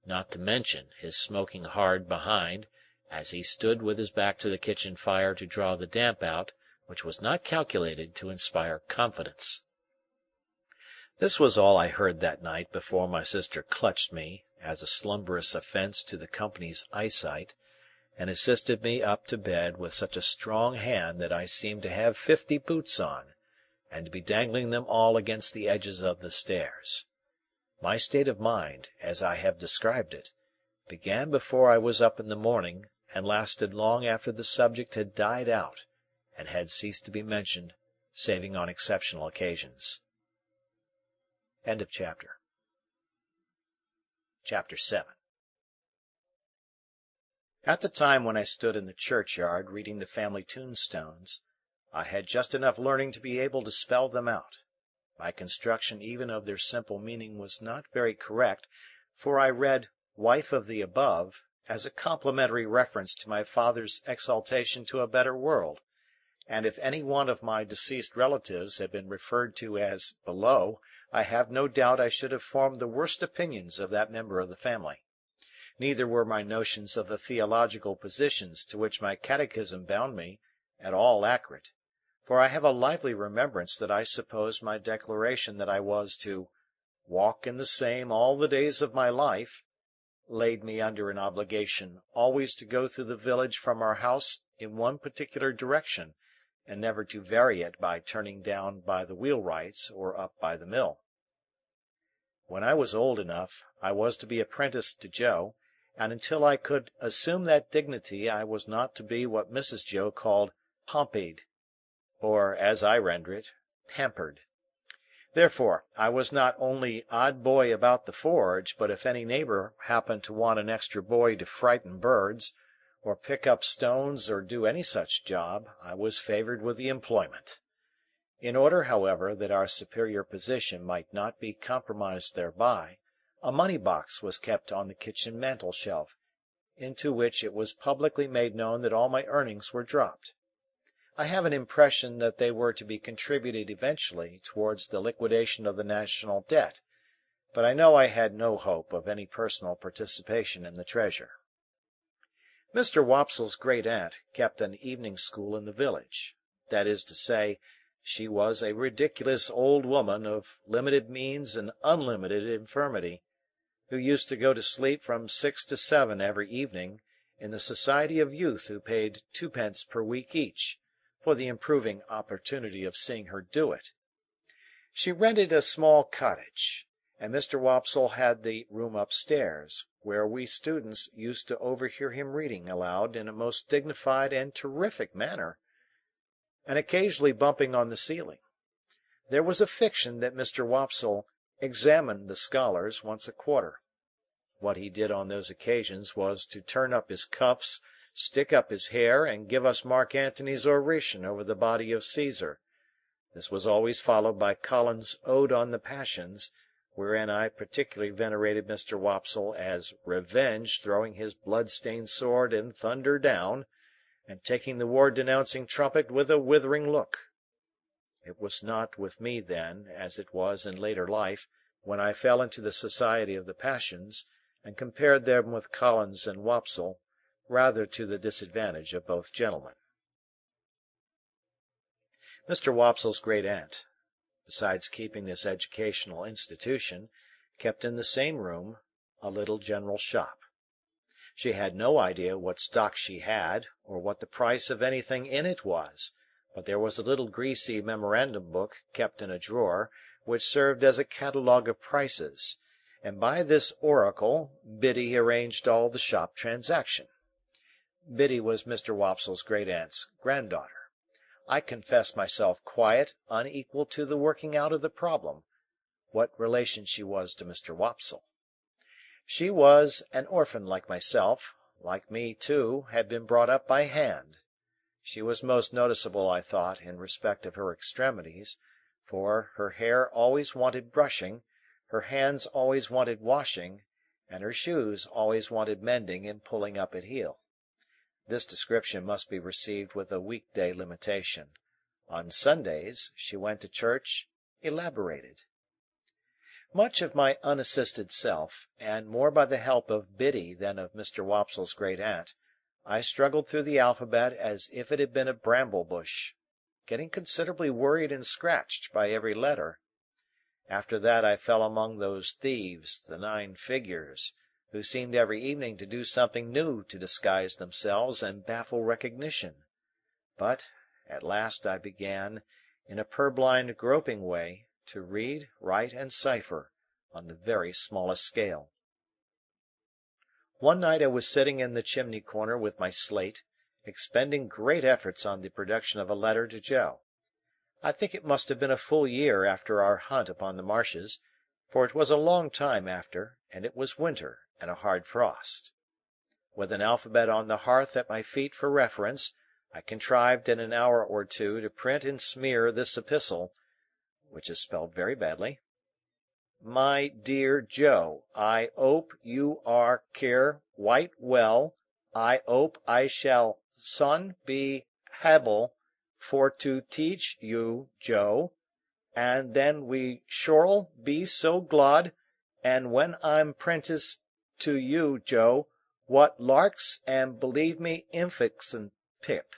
not to mention his smoking hard behind, as he stood with his back to the kitchen fire to draw the damp out, which was not calculated to inspire confidence. This was all I heard that night before my sister clutched me, as a slumberous offence to the company's eyesight, and assisted me up to bed with such a strong hand that I seemed to have 50 boots on, and to be dangling them all against the edges of the stairs. My state of mind, as I have described it, began before I was up in the morning, and lasted long after the subject had died out, and had ceased to be mentioned, saving on exceptional occasions. Chapter 7. At the time when I stood in the churchyard reading the family tombstones, I had just enough learning to be able to spell them out. My construction even of their simple meaning was not very correct, for I read "wife of the above" as a complimentary reference to my father's exaltation to a better world, and if any one of my deceased relatives had been referred to as "below," I have no doubt I should have formed the worst opinions of that member of the family. Neither were my notions of the theological positions to which my catechism bound me at all accurate, for I have a lively remembrance that I supposed my declaration that I was to "walk in the same all the days of my life" laid me under an obligation always to go through the village from our house in one particular direction, and never to vary it by turning down by the wheelwrights or up by the mill. When I was old enough, I was to be apprenticed to Joe, and until I could assume that dignity I was not to be what Mrs. Joe called "pompied," or, as I render it, pampered. Therefore, I was not only odd boy about the forge, but if any neighbour happened to want an extra boy to frighten birds, or pick up stones, or do any such job, I was favoured with the employment. In order, however, that our superior position might not be compromised thereby, a money-box was kept on the kitchen mantel-shelf, into which it was publicly made known that all my earnings were dropped. I have an impression that they were to be contributed eventually towards the liquidation of the national debt, but I know I had no hope of any personal participation in the treasure. Mr. Wopsle's great-aunt kept an evening school in the village. That is to say, she was a ridiculous old woman of limited means and unlimited infirmity, who used to go to sleep from 6 to 7 every evening in the society of youth who paid 2d. per week each, for the improving opportunity of seeing her do it. She rented a small cottage, and Mr. Wopsle had the room upstairs, where we students used to overhear him reading aloud in a most dignified and terrific manner, and occasionally bumping on the ceiling. There was a fiction that Mr. Wopsle examined the scholars once a quarter. What he did on those occasions was to turn up his cuffs, stick up his hair, and give us Mark Antony's oration over the body of Caesar. This was always followed by Collins's Ode on the Passions, wherein I particularly venerated Mr. Wopsle as Revenge throwing his blood-stained sword in thunder down, and taking the war-denouncing trumpet with a withering look. It was not with me then, as it was in later life, when I fell into the society of the Passions, and compared them with Collins and Wopsle, rather to the disadvantage of both gentlemen. Mr. Wopsle's great-aunt, besides keeping this educational institution, kept in the same room a little general shop. She had no idea what stock she had, or what the price of anything in it was, but there was a little greasy memorandum book kept in a drawer, which served as a catalogue of prices, and by this oracle Biddy arranged all the shop transaction. Biddy was Mr. Wopsle's great-aunt's granddaughter. I confess myself quite unequal to the working out of the problem, what relation she was to Mr. Wopsle. She was an orphan like myself, like me, too, had been brought up by hand. She was most noticeable, I thought, in respect of her extremities, for her hair always wanted brushing, her hands always wanted washing, and her shoes always wanted mending and pulling up at heel. This description must be received with a week-day limitation. On Sundays she went to church elaborated. Much of my unassisted self, and more by the help of Biddy than of Mr. Wopsle's great-aunt, I struggled through the alphabet as if it had been a bramble-bush, getting considerably worried and scratched by every letter. After that I fell among those thieves, the 9 figures, who seemed every evening to do something new to disguise themselves and baffle recognition. But at last I began, in a purblind groping way, to read, write, and cipher, on the very smallest scale. One night I was sitting in the chimney corner with my slate, expending great efforts on the production of a letter to Joe. I think it must have been a full year after our hunt upon the marshes, for it was a long time after, and it was winter and a hard frost. With an alphabet on the hearth at my feet for reference, I contrived in an hour or two to print and smear this epistle, which is spelled very badly. My dear Joe, I ope you are care white well. I ope I shall son be hable for to teach you, Joe, and then we shorl be so glad, and when I'm prentice to you, Joe, what larks and believe me infixen Pip.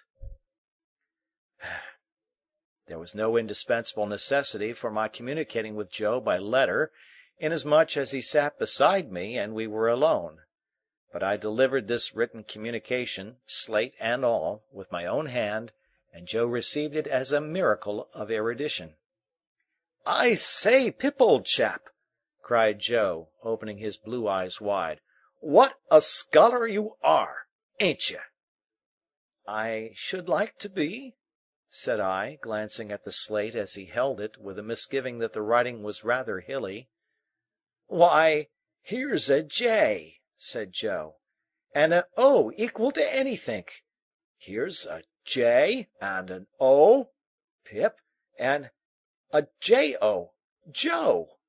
There was no indispensable necessity for my communicating with Joe by letter, inasmuch as he sat beside me and we were alone. But I delivered this written communication, slate and all, with my own hand, and Joe received it as a miracle of erudition. "I say, Pip, old chap!" cried Joe, opening his blue eyes wide. "What a scholar you are, ain't you?" "I should like to be," said I, glancing at the slate as he held it, with a misgiving that the writing was rather hilly. "Why, here's a J," said Joe, "and a O equal to anythink. Here's a J and an O, Pip, and a J-O, Joe."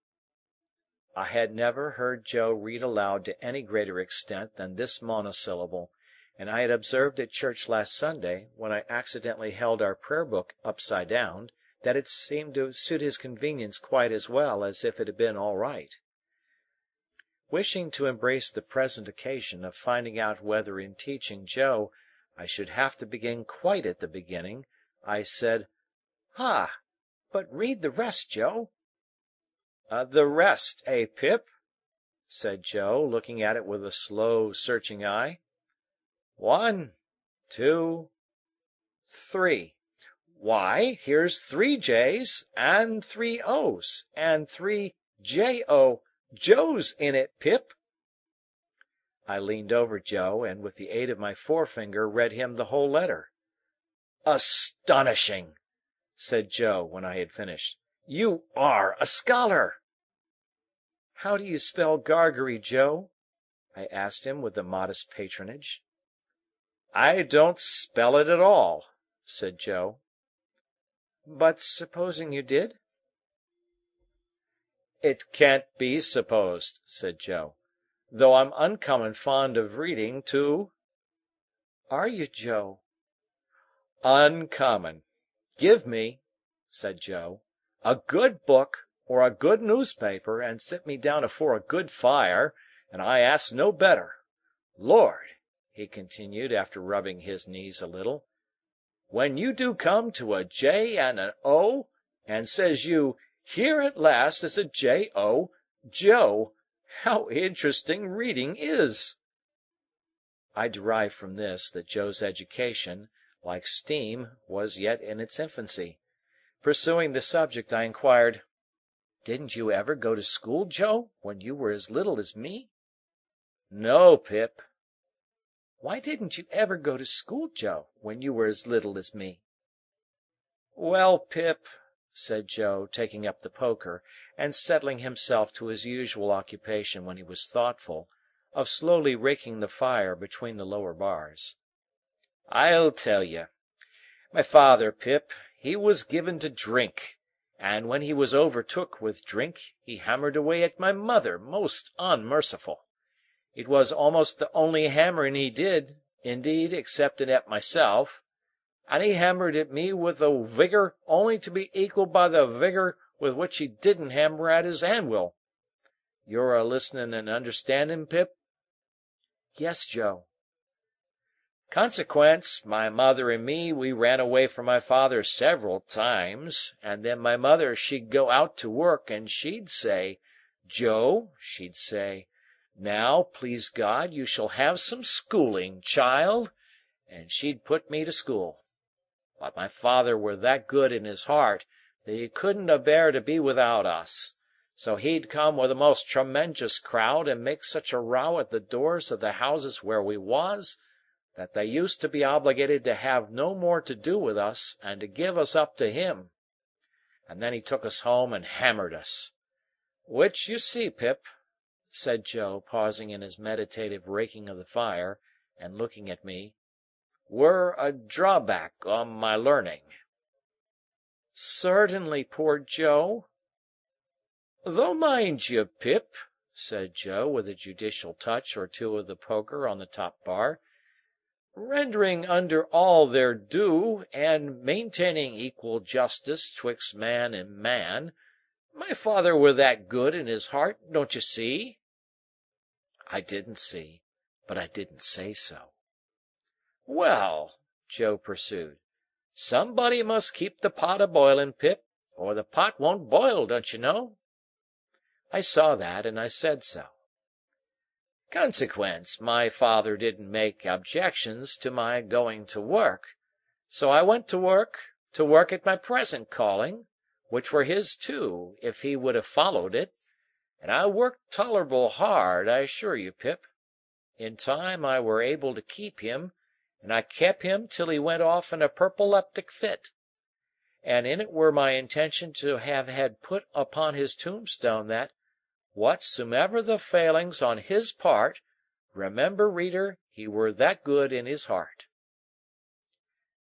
I had never heard Joe read aloud to any greater extent than this monosyllable, and I had observed at church last Sunday, when I accidentally held our prayer book upside down, that it seemed to suit his convenience quite as well as if it had been all right. Wishing to embrace the present occasion of finding out whether in teaching Joe I should have to begin quite at the beginning, I said, "Ah, but read the rest, Joe." "The rest, eh, Pip?" said Joe, looking at it with a slow, searching eye. 1, 2, 3. Why, here's 3 J's, and 3 O's, and 3 J-O Joes in it, Pip." I leaned over Joe, and with the aid of my forefinger read him the whole letter. "Astonishing!" said Joe, when I had finished. "You are a scholar!" "How do you spell Gargery, Joe?" I asked him with a modest patronage. "I don't spell it at all," said Joe. "But supposing you did?" "It can't be supposed," said Joe, "though I'm uncommon fond of reading, too." "Are you, Joe?" "Uncommon. Give me," said Joe, "a good book or a good newspaper, and sit me down afore a good fire, and I ask no better. Lord," he continued, after rubbing his knees a little, "when you do come to a J and an O, and says you, 'Here at last is a J-O, Joe,' how interesting reading is!" I derived from this that Joe's education, like steam, was yet in its infancy. Pursuing the subject, I inquired, "Didn't you ever go to school, Joe, when you were as little as me?" "No, Pip." "Why didn't you ever go to school, Joe, when you were as little as me?" "Well, Pip," said Joe, taking up the poker, and settling himself to his usual occupation when he was thoughtful, of slowly raking the fire between the lower bars, "I'll tell you. My father, Pip, he was given to drink, and when he was overtook with drink, he hammered away at my mother most unmerciful. It was almost the only hammering he did, indeed, excepting at myself, and he hammered at me with a vigour only to be equalled by the vigour with which he didn't hammer at his anvil. You're a listening and understanding, Pip?" "Yes, Joe." "Consequence, my mother and me, we ran away from my father several times, and then my mother she'd go out to work, and she'd say, 'Joe,' she'd say, 'now, please God, you shall have some schooling, child,' and she'd put me to school. But my father were that good in his heart that he couldn't abear to be without us, So he'd come with a most tremenjous crowd, and make such a row at the doors of the houses where we was, that they used to be obligated to have no more to do with us, and to give us up to him. And then he took us home and hammered us. Which you see, Pip," said Joe, pausing in his meditative raking of the fire, and looking at me, "were a drawback on my learning." "Certainly, poor Joe." "Though mind you, Pip," said Joe, with a judicial touch or two of the poker on the top bar, "rendering under all their due, and maintaining equal justice twixt man and man, my father were that good in his heart, don't you see?" I didn't see, but I didn't say so. "Well," Joe pursued, "somebody must keep the pot a-boiling, Pip, or the pot won't boil, don't you know?" I saw that, and I said so. "Consequence, my father didn't make objections to my going to work, so I went to work at my present calling, which were his too, if he would have followed it, and I worked tolerable hard, I assure you, Pip. In time I were able to keep him, and I kep him till he went off in a purpleleptic fit, and in it were my intention to have had put upon his tombstone that, whatsomever the failings on his part, remember, reader, he were that good in his heart."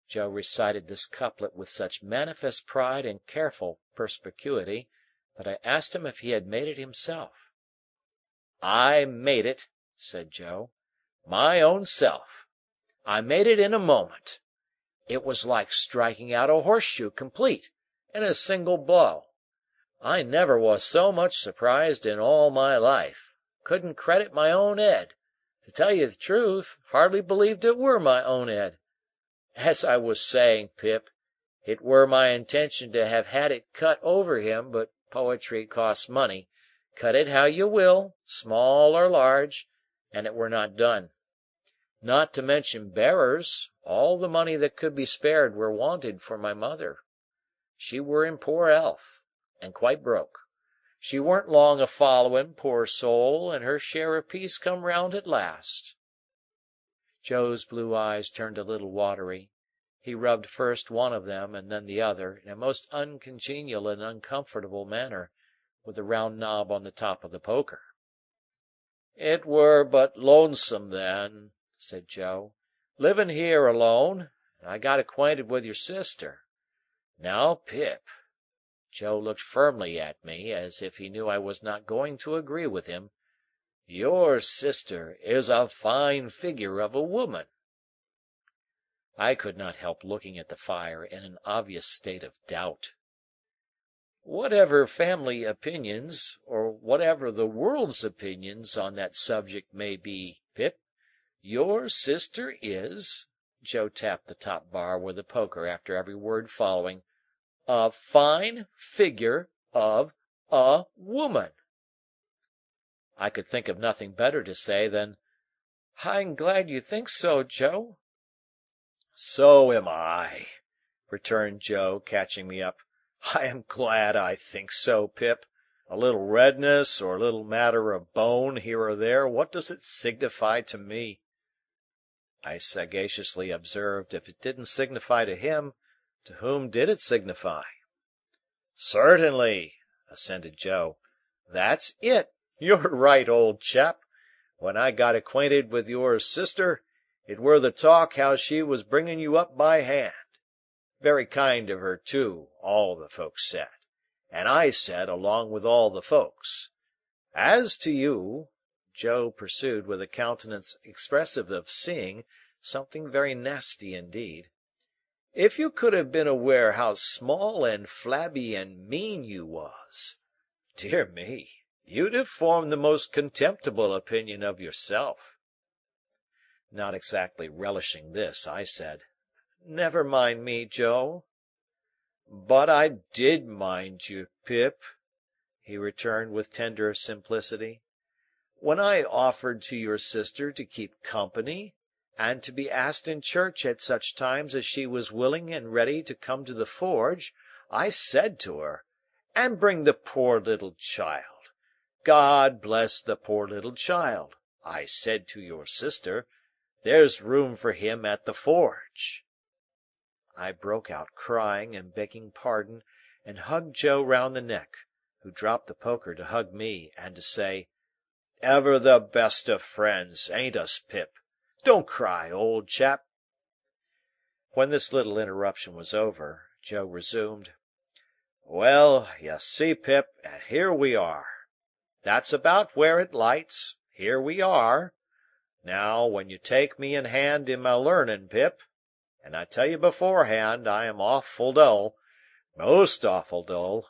Joe recited this couplet with such manifest pride and careful perspicuity that I asked him if he had made it himself. "I made it," said Joe, "my own self. I made it in a moment. It was like striking out a horseshoe complete, in a single blow. I never was so much surprised in all my life. Couldn't credit my own ed. To tell you the truth, hardly believed it were my own ed. As I was saying, Pip, it were my intention to have had it cut over him, but poetry costs money, cut it how you will, small or large, and it were not done. Not to mention bearers, all the money that could be spared were wanted for my mother. She were in poor health, and quite broke. She weren't long a following, poor soul, and her share of peace come round at last." Joe's blue eyes turned a little watery. He rubbed first one of them and then the other, in a most uncongenial and uncomfortable manner, with the round knob on the top of the poker. "It were but lonesome then," said Joe, "living here alone, and I got acquainted with your sister. Now, Pip," Joe looked firmly at me, as if he knew I was not going to agree with him, "your sister is a fine figure of a woman." I could not help looking at the fire in an obvious state of doubt. "Whatever family opinions, or whatever the world's opinions on that subject may be, Pip, your sister is," Joe tapped the top bar with the poker after every word following, "a fine figure of a woman." I could think of nothing better to say than, "I'm glad you think so, Joe." "So am I," returned Joe, catching me up. "I am glad I think so, Pip. A little redness, or a little matter of bone here or there, what does it signify to me?" I sagaciously observed, if it didn't signify to him, to whom did it signify? "Certainly," assented Joe. "That's it. You're right, old chap. When I got acquainted with your sister, it were the talk how she was bringing you up by hand. Very kind of her, too, all the folks said, and I said along with all the folks. As to you," Joe pursued with a countenance expressive of seeing something very nasty indeed, "if you could have been aware how small and flabby and mean you was, dear me, you'd have formed the most contemptible opinion of yourself." Not exactly relishing this, I said, "Never mind me, Joe." "But I did mind you, Pip," he returned with tender simplicity. "When I offered to your sister to keep company, and to be asked in church at such times as she was willing and ready to come to the forge, I said to her, and bring the poor little child. God bless the poor little child. I said to your sister, there's room for him at the forge." I broke out crying and begging pardon, and hugged Joe round the neck, who dropped the poker to hug me and to say, "Ever the best of friends, ain't us, Pip? Don't cry, old chap." When this little interruption was over, Joe resumed, "Well, you see, Pip, and here we are. That's about where it lights. Here we are. Now, when you take me in hand in my learning, Pip, and I tell you beforehand I am awful dull, most awful dull.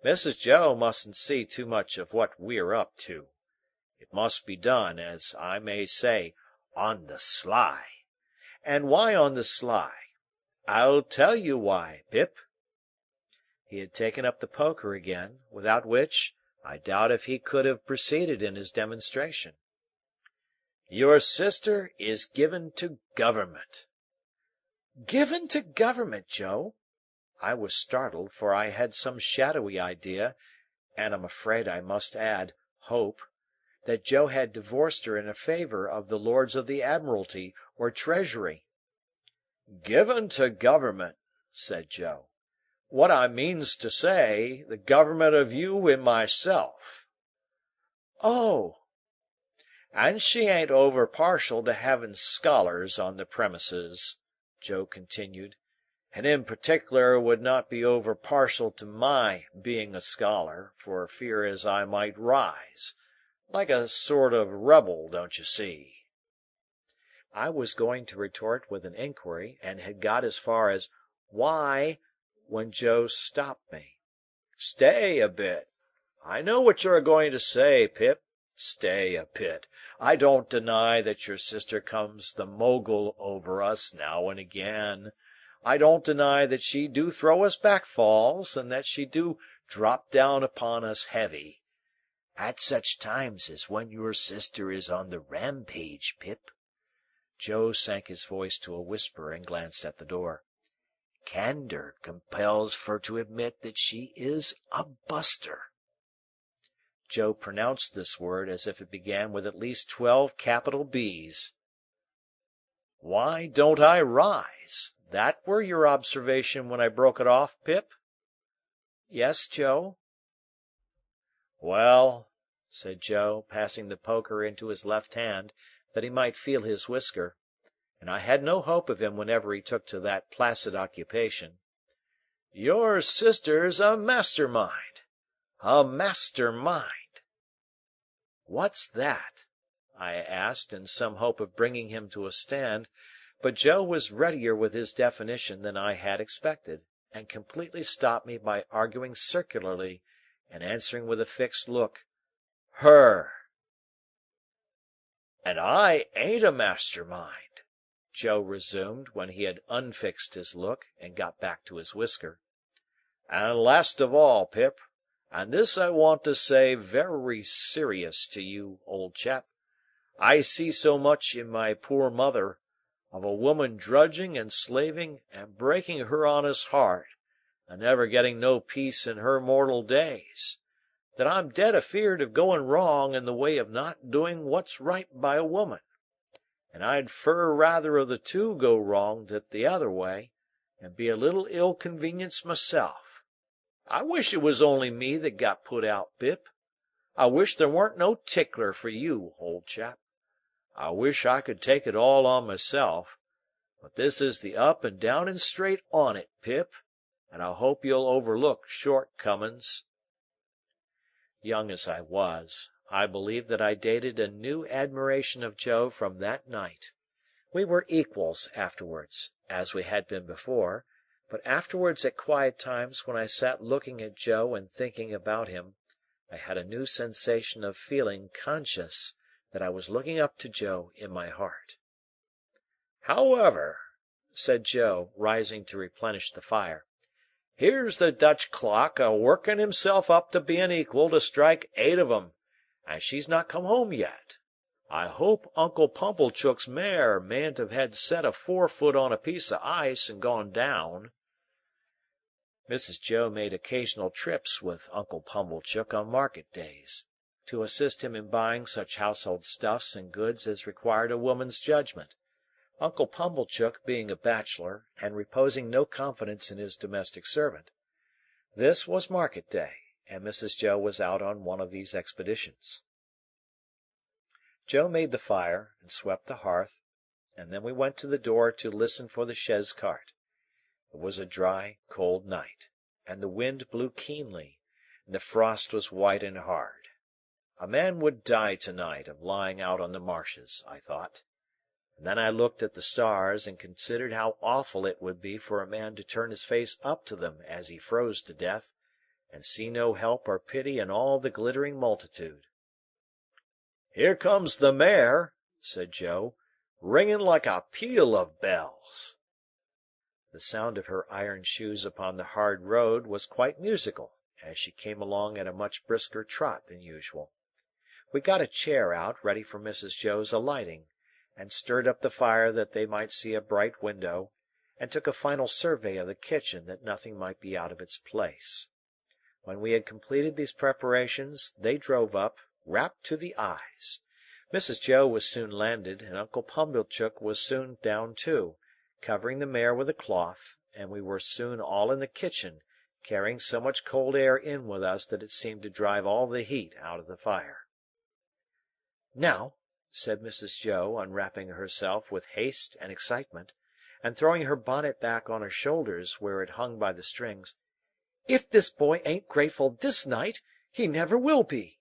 Mrs. Joe mustn't see too much of what we're up to. It must be done, as I may say, on the sly. And why on the sly? I'll tell you why, Pip." He had taken up the poker again, without which I doubt if he could have proceeded in his demonstration. "Your sister is given to government." "Given to government, Joe?" I was startled, for I had some shadowy idea, and am afraid I must add, hope, that Joe had divorced her in favour of the Lords of the Admiralty or Treasury. "Given to government," said Joe. "What I means to say, the government of you and myself." "Oh!" "And she ain't over partial to having scholars on the premises," Joe continued, "and in particular would not be over partial to my being a scholar, for fear as I might rise, like a sort of rebel, don't you see?" I was going to retort with an inquiry, and had got as far as "Why?" when Joe stopped me. "Stay a bit. I know what you're going to say, Pip. Stay a bit. I don't deny that your sister comes the mogul over us now and again. I don't deny that she do throw us backfalls, and that she do drop down upon us heavy. At such times as when your sister is on the rampage, Pip." Joe sank his voice to a whisper and glanced at the door. "Candour compels for to admit that she is a buster." Joe pronounced this word as if it began with at least 12 capital B's. "Why don't I rise? That were your observation when I broke it off, Pip?" "Yes, Joe." "Well," said Joe, passing the poker into his left hand, that he might feel his whisker, and I had no hope of him whenever he took to that placid occupation, "your sister's a master-mind. A master-mind." "What's that?" I asked, in some hope of bringing him to a stand, but Joe was readier with his definition than I had expected, and completely stopped me by arguing circularly, and answering with a fixed look, "Her." "And I ain't a master-mind," Joe resumed, when he had unfixed his look, and got back to his whisker. "And last of all, Pip, and this I want to say very serious to you, old chap, I see so much in my poor mother, of a woman drudging and slaving and breaking her honest heart, and never getting no peace in her mortal days, that I'm dead afeard of going wrong in the way of not doing what's right by a woman, and I'd fur rather of the two go wrong than the other way, and be a little ill-convenienced myself. I wish it was only me that got put out, Pip. I wish there warn't no tickler for you, old chap. I wish I could take it all on myself, but this is the up and down and straight on it, Pip, and I hope you'll overlook shortcomin's." Young as I was, I believe that I dated a new admiration of Joe from that night. We were equals afterwards, as we had been before, but afterwards at quiet times when I sat looking at Joe and thinking about him, I had a new sensation of feeling conscious that I was looking up to Joe in my heart. "However," said Joe, rising to replenish the fire, "here's the Dutch clock a working himself up to being equal to strike 8 of 'em, and she's not come home yet. I hope Uncle Pumblechook's mare mayn't have had set a 4-foot on a piece of ice and gone down." Mrs. Joe made occasional trips with Uncle Pumblechook on market days, to assist him in buying such household stuffs and goods as required a woman's judgment, Uncle Pumblechook being a bachelor, and reposing no confidence in his domestic servant. This was market day, and Mrs. Joe was out on one of these expeditions. Joe made the fire and swept the hearth, and then we went to the door to listen for the chaise cart. It was a dry, cold night, and the wind blew keenly, and the frost was white and hard. A man would die to-night of lying out on the marshes, I thought. And then I looked at the stars and considered how awful it would be for a man to turn his face up to them as he froze to death, and see no help or pity in all the glittering multitude. "Here comes the mare," said Joe, "ringing like a peal of bells." The sound of her iron shoes upon the hard road was quite musical, as she came along at a much brisker trot than usual. We got a chair out ready for Mrs. Joe's alighting, and stirred up the fire that they might see a bright window, and took a final survey of the kitchen that nothing might be out of its place. When we had completed these preparations, they drove up, wrapped to the eyes. Mrs. Joe was soon landed, and Uncle Pumblechook was soon down too, covering the mare with a cloth, and we were soon all in the kitchen, carrying so much cold air in with us that it seemed to drive all the heat out of the fire. "Now," said Mrs. Joe, unwrapping herself with haste and excitement, and throwing her bonnet back on her shoulders where it hung by the strings, "if this boy ain't grateful this night, he never will be."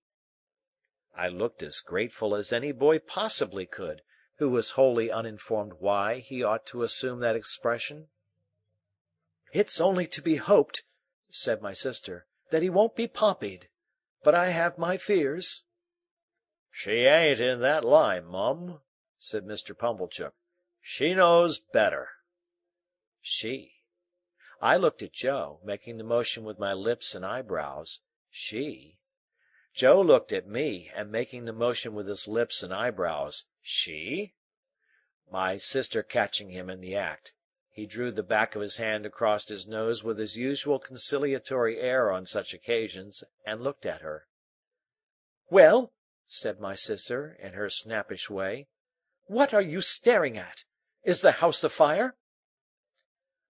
I looked as grateful as any boy possibly could, who was wholly uninformed why he ought to assume that expression. "It's only to be hoped," said my sister, "that he won't be pompied. But I have my fears." "She ain't in that line, Mum," said Mr. Pumblechook. "She knows better." She. I looked at Joe, making the motion with my lips and eyebrows. She. Joe looked at me, and making the motion with his lips and eyebrows. She. My sister catching him in the act, he drew the back of his hand across his nose with his usual conciliatory air on such occasions, and looked at her. "Well," said my sister, in her snappish way, "what are you staring at? Is the house afire?"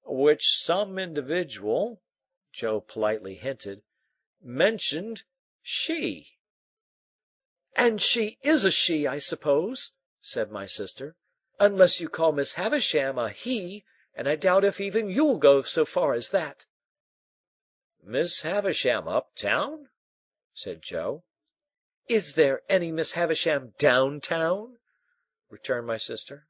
"Which some individual," Joe politely hinted, "mentioned she." "And she is a she, I suppose," said my sister, "unless you call Miss Havisham a he, and I doubt if even you'll go so far as that." "Miss Havisham uptown?" said Joe. "Is there any Miss Havisham downtown?" returned my sister.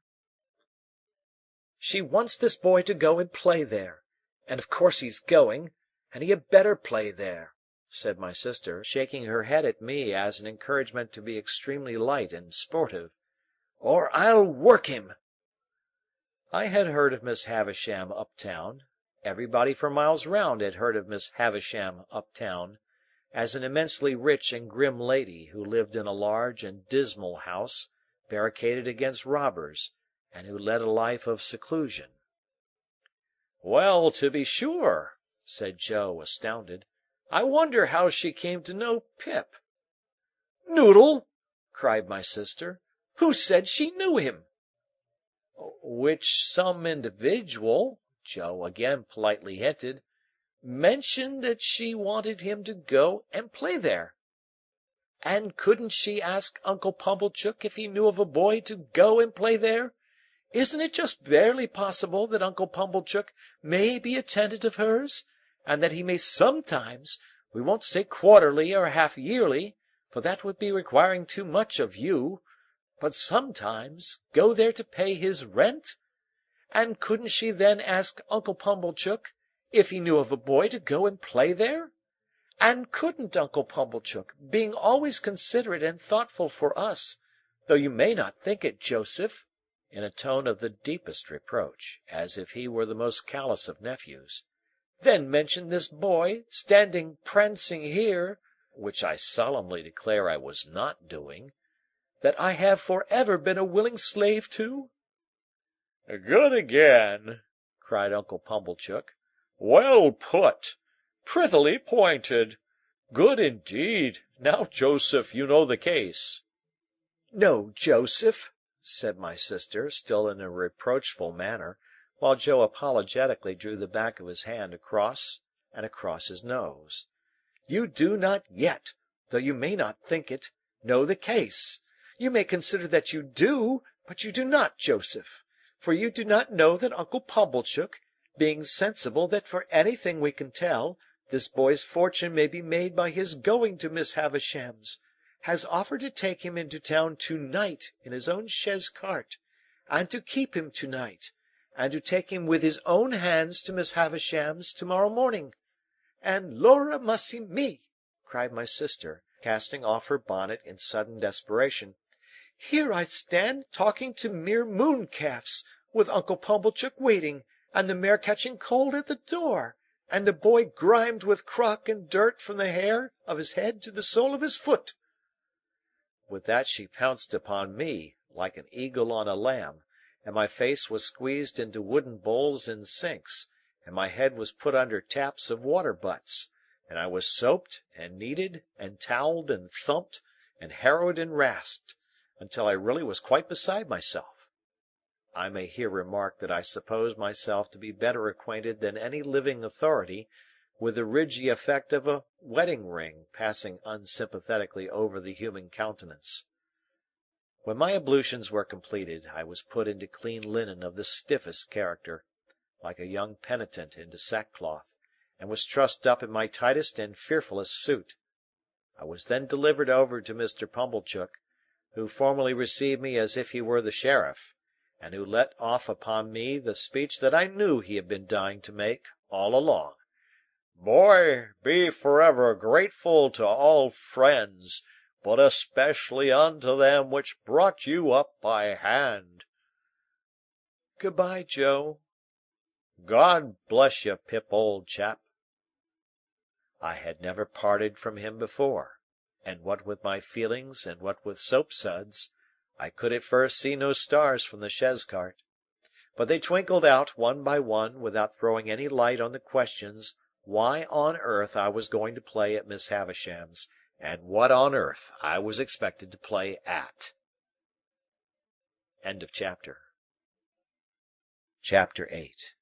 "She wants this boy to go and play there, and of course he's going, and he had better play there," said my sister, shaking her head at me as an encouragement to be extremely light and sportive, "or I'll work him." I had heard of Miss Havisham uptown. Everybody for miles round had heard of Miss Havisham uptown, as an immensely rich and grim lady who lived in a large and dismal house, barricaded against robbers, and who led a life of seclusion. "Well, to be sure," said Joe, astounded. "I wonder how she came to know Pip." "Noodle!" cried my sister. "Who said she knew him?" "Which some individual," Joe again politely hinted, "mentioned that she wanted him to go and play there." "And couldn't she ask Uncle Pumblechook if he knew of a boy to go and play there? Isn't it just barely possible that Uncle Pumblechook may be a tenant of hers, and that he may sometimes, we won't say quarterly or half-yearly, for that would be requiring too much of you, but sometimes go there to pay his rent? And couldn't she then ask Uncle Pumblechook if he knew of a boy to go and play there? And couldn't Uncle Pumblechook, being always considerate and thoughtful for us, though you may not think it, Joseph," in a tone of the deepest reproach, as if he were the most callous of nephews, "then mention this boy, standing prancing here," which I solemnly declare I was not doing, "that I have for ever been a willing slave to?" "Good again!" cried Uncle Pumblechook. Well put. Prettily pointed. Good indeed. Now, Joseph, you know the case. "No, Joseph," said my sister, still in a reproachful manner, while Joe apologetically drew the back of his hand across and across his nose. "You do not yet, though you may not think it, know the case. You may consider that you do, but you do not, Joseph. For you do not know that Uncle Pumblechook, being sensible that for anything we can tell, this boy's fortune may be made by his going to Miss Havisham's, has offered to take him into town to-night in his own chaise cart, and to keep him to-night, and to take him with his own hands to Miss Havisham's to-morrow morning. And Laura mussy me!" cried my sister, casting off her bonnet in sudden desperation. "Here I stand talking to mere mooncalves, with Uncle Pumblechook waiting, and the mare catching cold at the door, and the boy grimed with crock and dirt from the hair of his head to the sole of his foot." With that she pounced upon me, like an eagle on a lamb, and my face was squeezed into wooden bowls in sinks, and my head was put under taps of water butts, and I was soaped, and kneaded, and towelled, and thumped, and harrowed and rasped, until I really was quite beside myself. I may here remark that I suppose myself to be better acquainted than any living authority with the ridgy effect of a wedding ring passing unsympathetically over the human countenance. When my ablutions were completed, I was put into clean linen of the stiffest character, like a young penitent into sackcloth, and was trussed up in my tightest and fearfullest suit. I was then delivered over to Mr. Pumblechook, who formally received me as if he were the sheriff, and who let off upon me the speech that I knew he had been dying to make all along. Boy, be forever grateful to all friends, but especially unto them which brought you up by hand. "Good-bye, Joe." God bless you, Pip, old chap." I had never parted from him before, and what with my feelings and what with soap-suds, I could at first see no stars from the chaise-cart. But they twinkled out one by one without throwing any light on the questions why on earth I was going to play at Miss Havisham's, and what on earth I was expected to play at. Chapter 8.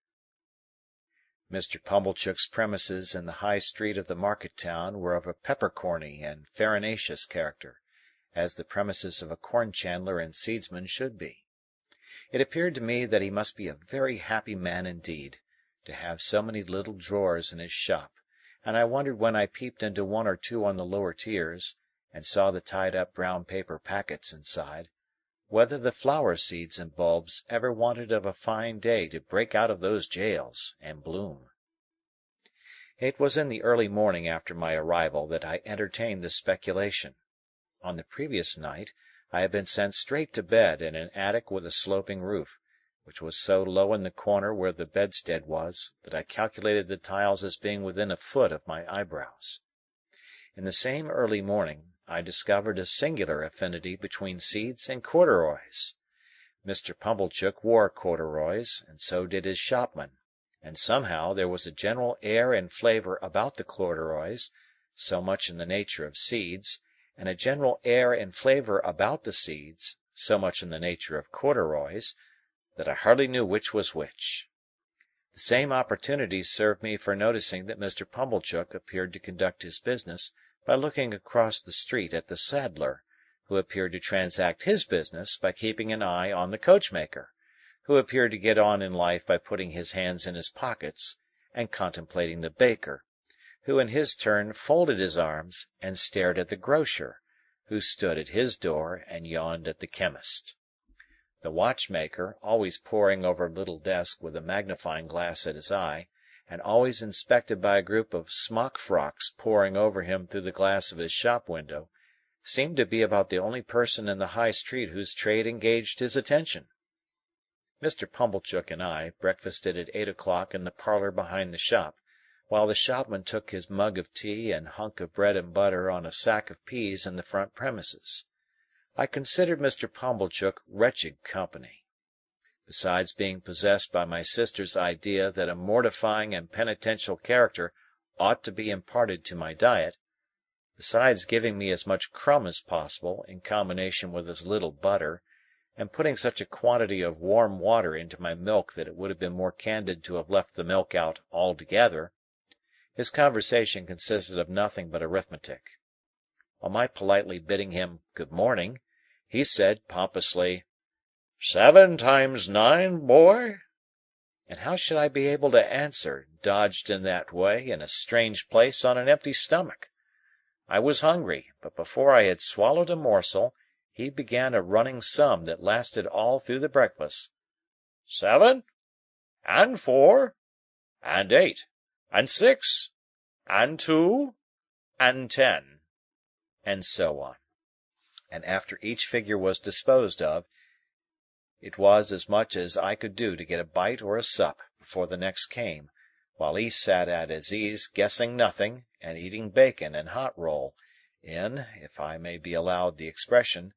Mr. Pumblechook's premises in the High Street of the market town were of a peppercorny and farinaceous character, as the premises of a corn chandler and seedsman should be. It appeared to me that he must be a very happy man indeed, to have so many little drawers in his shop, and I wondered when I peeped into one or two on the lower tiers, and saw the tied-up brown paper packets inside, whether the flower seeds and bulbs ever wanted of a fine day to break out of those jails and bloom. It was in the early morning after my arrival that I entertained this speculation. On the previous night I had been sent straight to bed in an attic with a sloping roof, which was so low in the corner where the bedstead was that I calculated the tiles as being within a foot of my eyebrows. In the same early morning I discovered a singular affinity between seeds and corduroys. Mr. Pumblechook wore corduroys, and so did his shopman, and somehow there was a general air and flavour about the corduroys, so much in the nature of seeds, and a general air and flavour about the seeds, so much in the nature of corduroys, that I hardly knew which was which. The same opportunity served me for noticing that Mr. Pumblechook appeared to conduct his business by looking across the street at the saddler, who appeared to transact his business by keeping an eye on the coachmaker, who appeared to get on in life by putting his hands in his pockets and contemplating the baker, who in his turn folded his arms and stared at the grocer, who stood at his door and yawned at the chemist. The watchmaker, always poring over a little desk with a magnifying glass at his eye, and always inspected by a group of smock-frocks poring over him through the glass of his shop window, seemed to be about the only person in the High Street whose trade engaged his attention. Mr. Pumblechook and I breakfasted at 8 o'clock in the parlour behind the shop, while the shopman took his mug of tea and hunk of bread and butter on a sack of peas in the front premises. I considered Mr. Pumblechook wretched company. besides being possessed by my sister's idea that a mortifying and penitential character ought to be imparted to my diet, besides giving me as much crumb as possible in combination with as little butter, and putting such a quantity of warm water into my milk that it would have been more candid to have left the milk out altogether, his conversation consisted of nothing but arithmetic. On my politely bidding him good morning, he said pompously, 7 times 9, boy? And how should I be able to answer, dodged in that way, in a strange place, on an empty stomach? I was hungry, but before I had swallowed a morsel, he began a running sum that lasted all through the breakfast. 7, and 4, and 8, and 6, and 2, and 10, and so on. And after each figure was disposed of, it was as much as I could do to get a bite or a sup before the next came, while he sat at his ease guessing nothing, and eating bacon and hot roll, in, if I may be allowed the expression,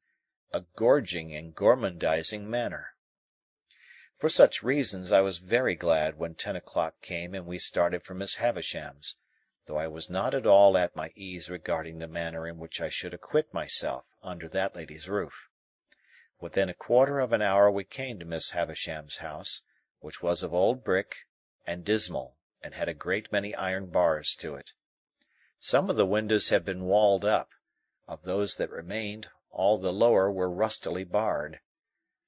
a gorging and gormandizing manner. For such reasons I was very glad when 10 o'clock came and we started for Miss Havisham's, though I was not at all at my ease regarding the manner in which I should acquit myself under that lady's roof. Within a quarter of an hour we came to Miss Havisham's house, which was of old brick, and dismal, and had a great many iron bars to it. Some of the windows had been walled up; of those that remained, all the lower were rustily barred.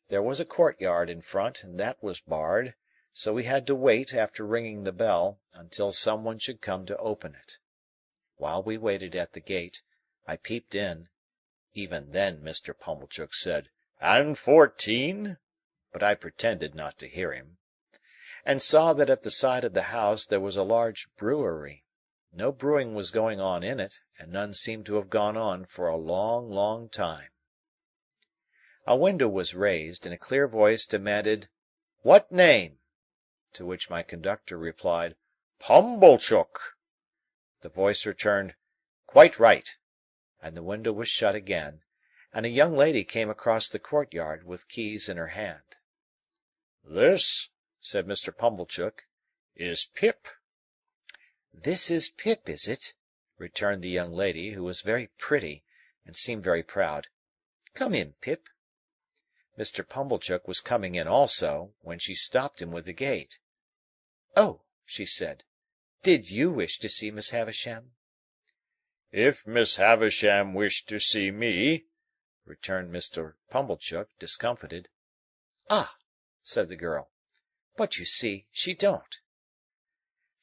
There was a courtyard in front, and that was barred, so we had to wait, after ringing the bell, until some one should come to open it. While we waited at the gate, I peeped in. Even then Mr. Pumblechook said, "And 14?" but I pretended not to hear him, and saw that at the side of the house there was a large brewery. No brewing was going on in it, and none seemed to have gone on for a long, long time. A window was raised, and a clear voice demanded, "What name?" To which my conductor replied, "Pumblechook." The voice returned, "Quite right," and the window was shut again, and a young lady came across the courtyard with keys in her hand. "This," said Mr. Pumblechook, "is Pip." "This is Pip, is it?" returned the young lady, who was very pretty, and seemed very proud. "Come in, Pip." Mr. Pumblechook was coming in also, when she stopped him with the gate. "Oh," she said, "did you wish to see Miss Havisham?" If Miss Havisham wished to see me," returned Mr. Pumblechook, discomfited. "Ah!" said the girl. "But you see she don't."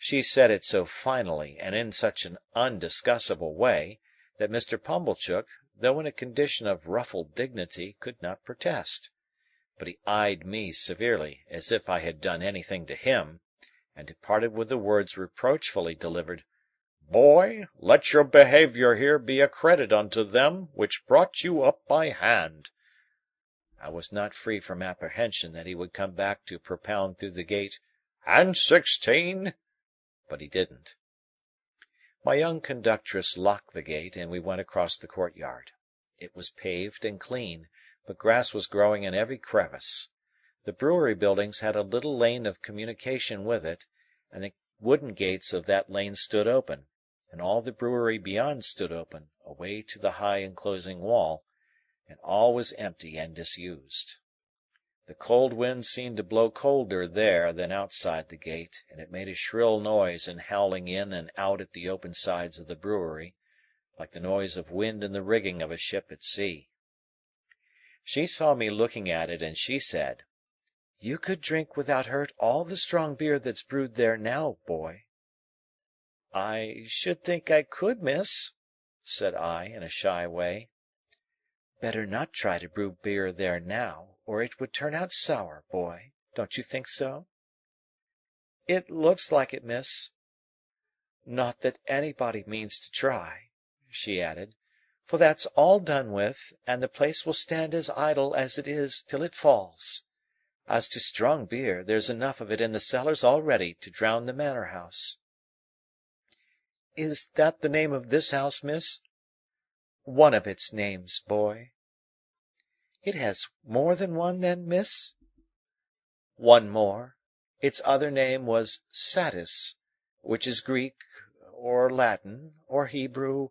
She said it so finally, and in such an undiscussable way, that Mr. Pumblechook, though in a condition of ruffled dignity, could not protest. But he eyed me severely, as if I had done anything to him, and departed with the words reproachfully delivered, "Boy, let your behaviour here be a credit unto them which brought you up by hand." I was not free from apprehension that he would come back to propound through the gate, "And 16?" but he didn't. My young conductress locked the gate, and we went across the courtyard. It was paved and clean, but grass was growing in every crevice. The brewery buildings had a little lane of communication with it, and the wooden gates of that lane stood open, and all the brewery beyond stood open, away to the high enclosing wall, and all was empty and disused. The cold wind seemed to blow colder there than outside the gate, and it made a shrill noise in howling in and out at the open sides of the brewery, like the noise of wind in the rigging of a ship at sea. She saw me looking at it, and she said, "You could drink without hurt all the strong beer that's brewed there now, boy." "I should think I could, miss," said I, in a shy way. "Better not try to brew beer there now, or it would turn out sour, boy. Don't you think so?" "It looks like it, miss." "Not that anybody means to try," she added, "for that's all done with, and the place will stand as idle as it is till it falls. As to strong beer, there's enough of it in the cellars already to drown the manor house." "Is that the name of this house, miss?" "One of its names, boy." "It has more than one, then, miss?" One more. Its other name was Satis, which is Greek, or Latin, or Hebrew,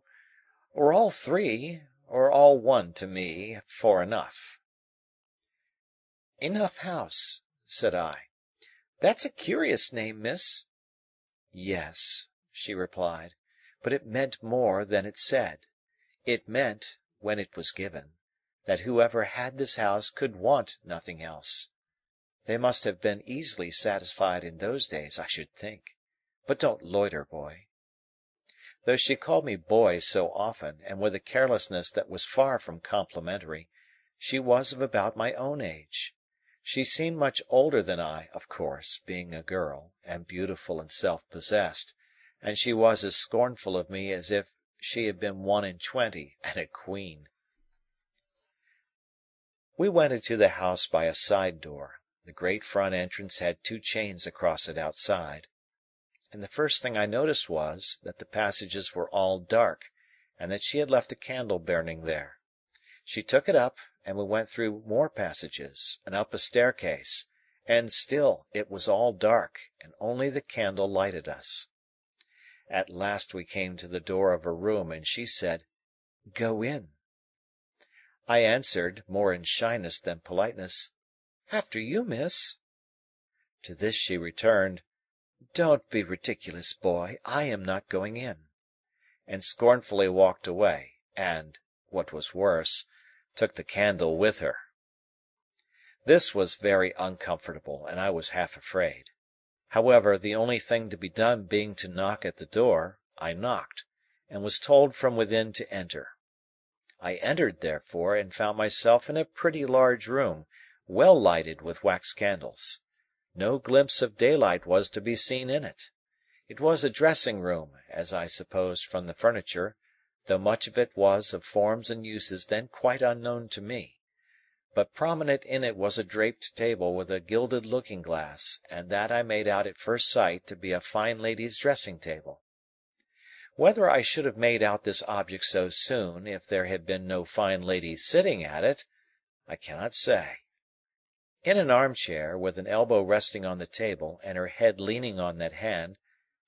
or all three, or all one to me, for enough. Enough House, said I. That's a curious name, miss. Yes, she replied, but it meant more than it said. It meant, when it was given, that whoever had this house could want nothing else. They must have been easily satisfied in those days, I should think. But don't loiter, boy. Though she called me boy so often, and with a carelessness that was far from complimentary, she was of about my own age. She seemed much older than I, of course, being a girl, and beautiful and self-possessed, and she was as scornful of me as if she had been 21 and a queen. We went into the house by a side door. The great front entrance had 2 chains across it outside, and the first thing I noticed was, that the passages were all dark, and that she had left a candle burning there. She took it up, and we went through more passages, and up a staircase, and still it was all dark, and only the candle lighted us. At last we came to the door of a room, and she said, "Go in." I answered, more in shyness than politeness, "After you, miss." To this she returned, "Don't be ridiculous, boy, I am not going in," and scornfully walked away, and, what was worse, took the candle with her. This was very uncomfortable, and I was half afraid. However, the only thing to be done being to knock at the door, I knocked, and was told from within to enter. I entered, therefore, and found myself in a pretty large room, well lighted with wax candles. No glimpse of daylight was to be seen in it. It was a dressing-room, as I supposed from the furniture, though much of it was of forms and uses then quite unknown to me. But prominent in it was a draped table with a gilded looking-glass, and that I made out at first sight to be a fine lady's dressing-table. Whether I should have made out this object so soon if there had been no fine lady sitting at it, I cannot say. In an armchair, with an elbow resting on the table and her head leaning on that hand,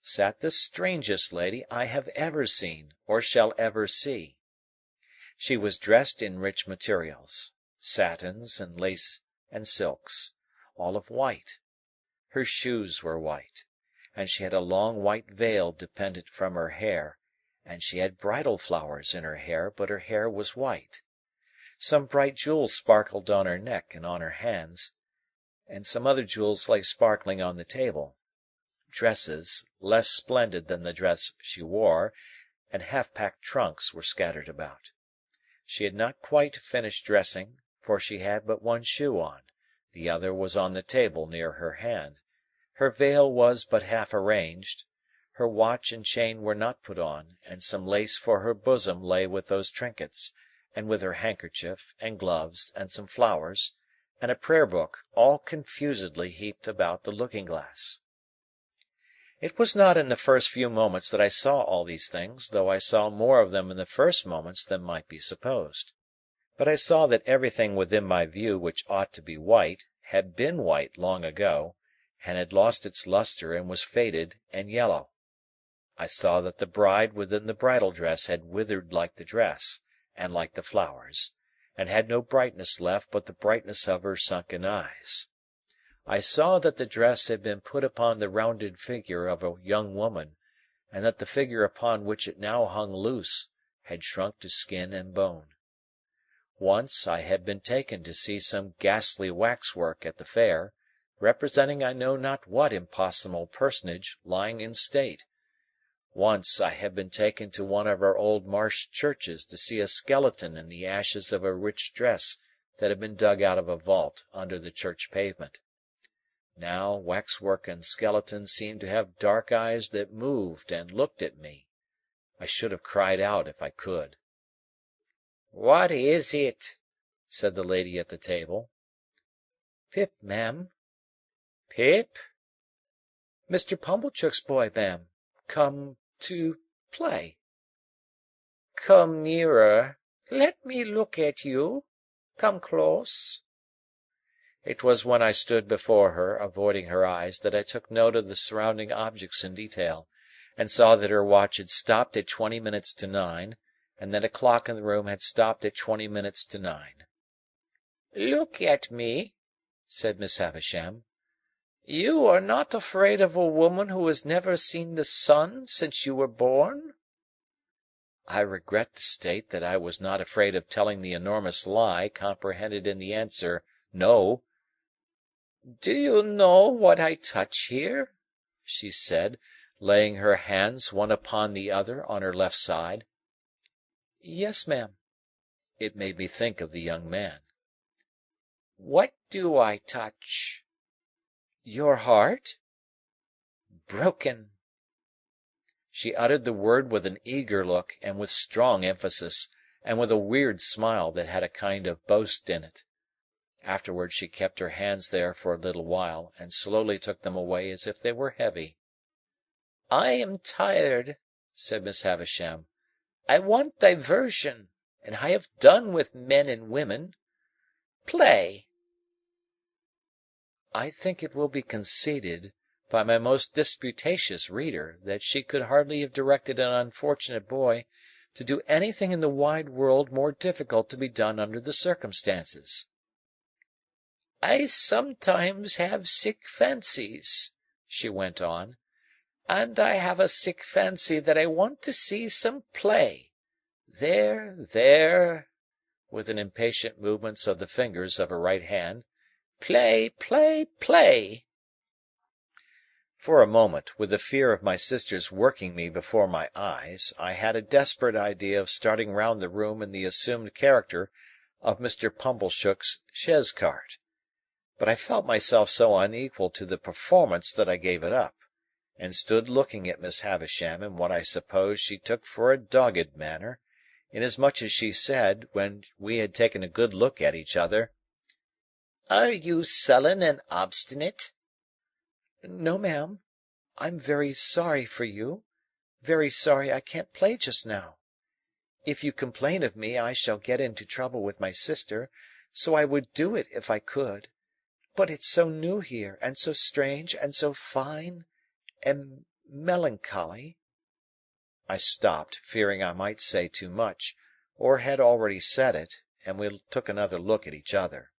sat the strangest lady I have ever seen or shall ever see. She was dressed in rich materials, satins and lace and silks, all of white. Her shoes were white, and she had a long white veil dependent from her hair, and she had bridal flowers in her hair, but her hair was white. Some bright jewels sparkled on her neck and on her hands, and some other jewels lay sparkling on the table. Dresses, less splendid than the dress she wore, and half-packed trunks were scattered about. She had not quite finished dressing, for she had but one shoe on, the other was on the table near her hand. Her veil was but half arranged, her watch and chain were not put on, and some lace for her bosom lay with those trinkets, and with her handkerchief, and gloves, and some flowers, and a prayer-book, all confusedly heaped about the looking-glass. It was not in the first few moments that I saw all these things, though I saw more of them in the first moments than might be supposed. But I saw that everything within my view which ought to be white had been white long ago, and had lost its lustre and was faded and yellow. I saw that the bride within the bridal dress had withered like the dress, and like the flowers, and had no brightness left but the brightness of her sunken eyes. I saw that the dress had been put upon the rounded figure of a young woman, and that the figure upon which it now hung loose had shrunk to skin and bone. Once I had been taken to see some ghastly waxwork at the fair, representing I know not what impossible personage lying in state. Once I had been taken to one of our old marsh churches to see a skeleton in the ashes of a rich dress that had been dug out of a vault under the church pavement. Now waxwork and skeleton seemed to have dark eyes that moved and looked at me. I should have cried out if I could. "What is it?" said the lady at the table. "Pip, ma'am." "Pip?" "Mr. Pumblechook's boy, ma'am. Come to play." "Come nearer. Let me look at you. Come close." It was when I stood before her, avoiding her eyes, that I took note of the surrounding objects in detail, and saw that her watch had stopped at 20 minutes to 9, and that a clock in the room had stopped at 20 minutes to 9. "Look at me," said Miss Havisham. "You are not afraid of a woman who has never seen the sun since you were born?" I regret to state that I was not afraid of telling the enormous lie comprehended in the answer "No." "Do you know what I touch here?" she said, laying her hands one upon the other on her left side. "Yes, ma'am." It made me think of the young man. "What do I touch?" "Your heart." "Broken." She uttered the word with an eager look, and with strong emphasis, and with a weird smile that had a kind of boast in it. Afterwards she kept her hands there for a little while, and slowly took them away as if they were heavy. "I am tired," said Miss Havisham. "I want diversion, and I have done with men and women. Play." I think it will be conceded by my most disputatious reader that she could hardly have directed an unfortunate boy to do anything in the wide world more difficult to be done under the circumstances. "I sometimes have sick fancies," she went on, "and I have a sick fancy that I want to see some play. There, there," with an impatient movement of the fingers of her right hand, "play, play, play." For a moment, with the fear of my sister's working me before my eyes, I had a desperate idea of starting round the room in the assumed character of Mr. Pumblechook's chaise cart. But I felt myself so unequal to the performance that I gave it up, and stood looking at Miss Havisham in what I suppose she took for a dogged manner, inasmuch as she said, when we had taken a good look at each other, "Are you sullen and obstinate?" "No, ma'am. I'm very sorry for you. Very sorry I can't play just now. If you complain of me, I shall get into trouble with my sister, so I would do it if I could. But it's so new here, and so strange, and so fine, and melancholy." I stopped, fearing I might say too much, or had already said it, and we took another look at each other.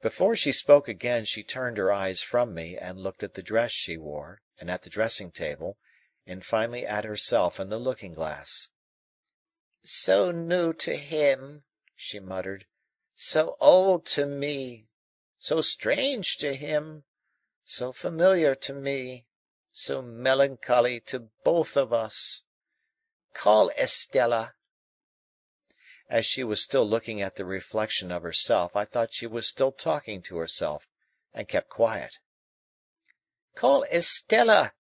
Before she spoke again, she turned her eyes from me, and looked at the dress she wore, and at the dressing-table, and finally at herself in the looking-glass. "So new to him," she muttered. "So old to me. So strange to him. So familiar to me. So melancholy to both of us. Call Estella." As she was still looking at the reflection of herself, I thought she was still talking to herself, and kept quiet. "Call Estella,"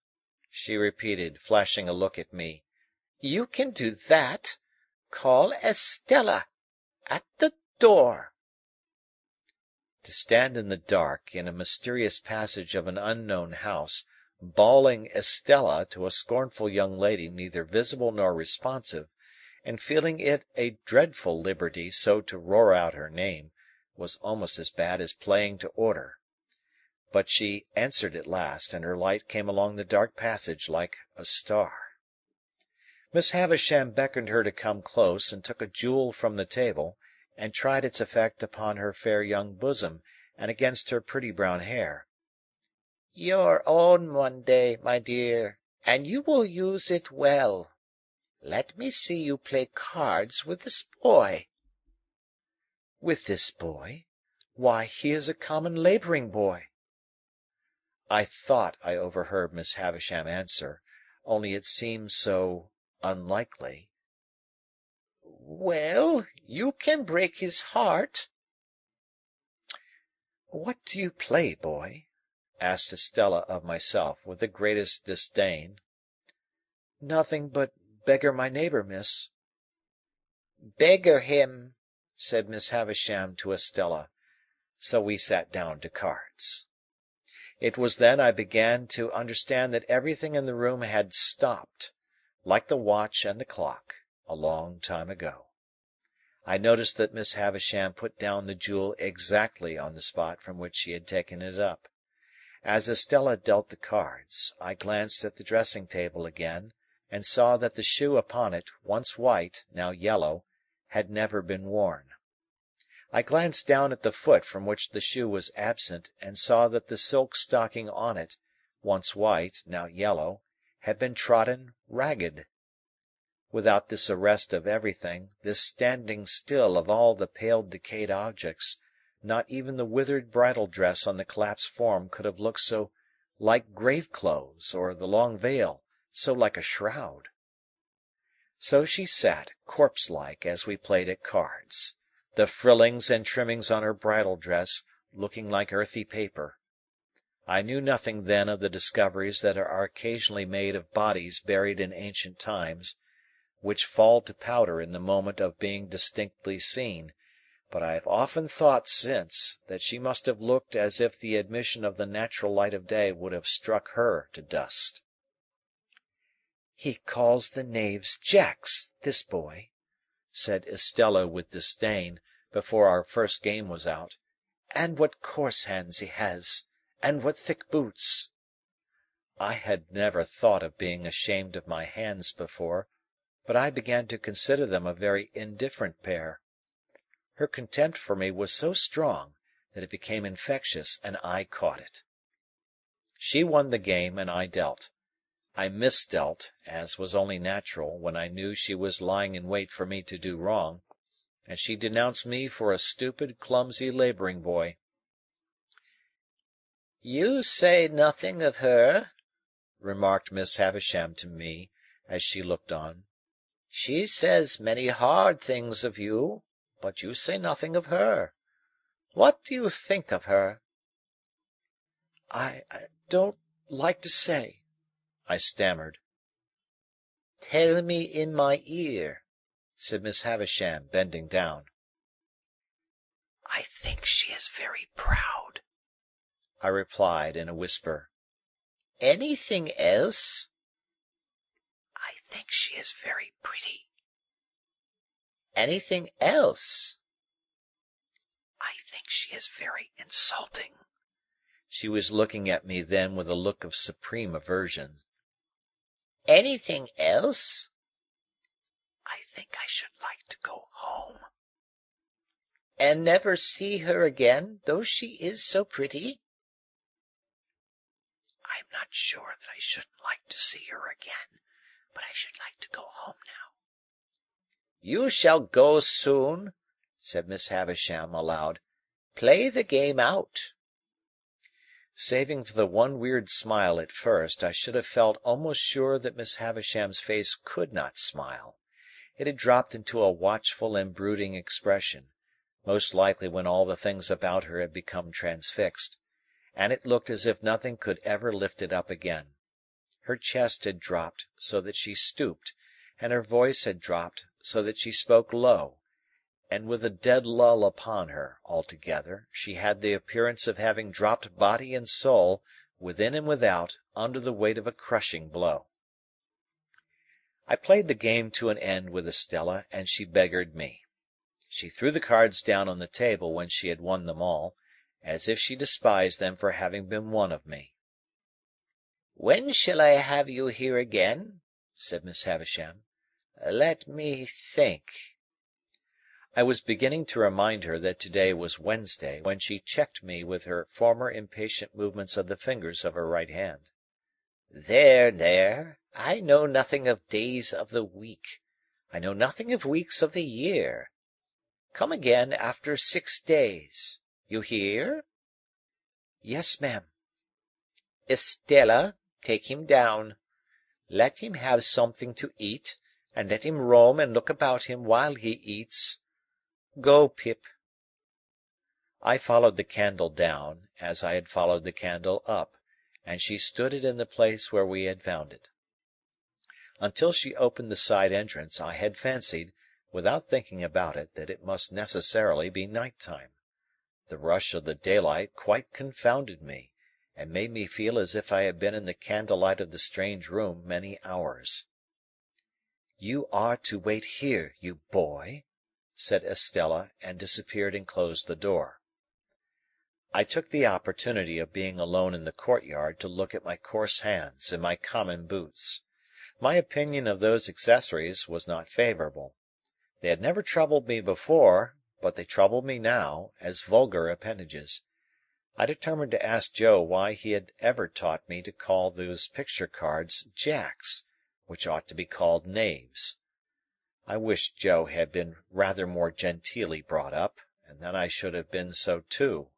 she repeated, flashing a look at me. "You can do that. Call Estella. At the door." To stand in the dark, in a mysterious passage of an unknown house, bawling Estella to a scornful young lady neither visible nor responsive, and feeling it a dreadful liberty so to roar out her name, was almost as bad as playing to order. But she answered at last, and her light came along the dark passage like a star. Miss Havisham beckoned her to come close, and took a jewel from the table, and tried its effect upon her fair young bosom, and against her pretty brown hair. "Your own one day, my dear, and you will use it well. Let me see you play cards with this boy." "With this boy? Why, he is a common labouring boy." I thought I overheard Miss Havisham answer, only it seemed so unlikely. "Well, you can break his heart." "What do you play, boy?" asked Estella of myself, with the greatest disdain. "Nothing but beggar my neighbour, miss." "Beggar him," said Miss Havisham to Estella. So we sat down to cards. It was then I began to understand that everything in the room had stopped, like the watch and the clock, a long time ago. I noticed that Miss Havisham put down the jewel exactly on the spot from which she had taken it up. As Estella dealt the cards, I glanced at the dressing table again, and saw that the shoe upon it, once white, now yellow, had never been worn. I glanced down at the foot from which the shoe was absent, and saw that the silk stocking on it, once white, now yellow, had been trodden ragged. Without this arrest of everything, this standing still of all the pale decayed objects, not even the withered bridal dress on the collapsed form could have looked so like grave clothes, or the long veil so like a shroud. So she sat, corpse-like, as we played at cards, the frillings and trimmings on her bridal dress looking like earthy paper. I knew nothing then of the discoveries that are occasionally made of bodies buried in ancient times, which fall to powder in the moment of being distinctly seen, but I have often thought since that she must have looked as if the admission of the natural light of day would have struck her to dust. "He calls the knaves jacks, this boy," said Estella with disdain, before our first game was out. "And what coarse hands he has, and what thick boots!" I had never thought of being ashamed of my hands before, but I began to consider them a very indifferent pair. Her contempt for me was so strong that it became infectious, and I caught it. She won the game, and I dealt. I misdealt, as was only natural, when I knew she was lying in wait for me to do wrong, and she denounced me for a stupid, clumsy labouring boy. "You say nothing of her," remarked Miss Havisham to me, as she looked on. "She says many hard things of you, but you say nothing of her. What do you think of her?" I don't like to say," I stammered. "Tell me in my ear," said Miss Havisham, bending down. "I think she is very proud," I replied in a whisper. "Anything else?" "I think she is very pretty." "Anything else?" "I think she is very insulting." She was looking at me then with a look of supreme aversion. "Anything else?" "I think I should like to go home." "And never see her again, though she is so pretty?" "I'm not sure that I shouldn't like to see her again, but I should like to go home now." "You shall go soon," said Miss Havisham aloud. "Play the game out." Saving for the one weird smile at first, I should have felt almost sure that Miss Havisham's face could not smile. It had dropped into a watchful and brooding expression, most likely when all the things about her had become transfixed, and it looked as if nothing could ever lift it up again. Her chest had dropped so that she stooped, and her voice had dropped so that she spoke low, and with a dead lull upon her, altogether, she had the appearance of having dropped body and soul, within and without, under the weight of a crushing blow. I played the game to an end with Estella, and she beggared me. She threw the cards down on the table when she had won them all, as if she despised them for having been won of me. "When shall I have you here again?" said Miss Havisham. "Let me think." I was beginning to remind her that to-day was Wednesday, when she checked me with her former impatient movements of the fingers of her right hand. "There, there. I know nothing of days of the week. I know nothing of weeks of the year. Come again after 6 days. You hear?" "Yes, ma'am." "Estella, take him down. Let him have something to eat, and let him roam and look about him while he eats. Go, Pip." I followed the candle down, as I had followed the candle up, and she stood it in the place where we had found it. Until she opened the side entrance, I had fancied, without thinking about it, that it must necessarily be night-time. The rush of the daylight quite confounded me, and made me feel as if I had been in the candlelight of the strange room many hours. "You are to wait here, you boy," said Estella, and disappeared and closed the door. I took the opportunity of being alone in the courtyard to look at my coarse hands and my common boots. My opinion of those accessories was not favourable. They had never troubled me before, but they troubled me now, as vulgar appendages. I determined to ask Joe why he had ever taught me to call those picture cards jacks, which ought to be called knaves. I wished Joe had been rather more genteelly brought up, and then I should have been so too.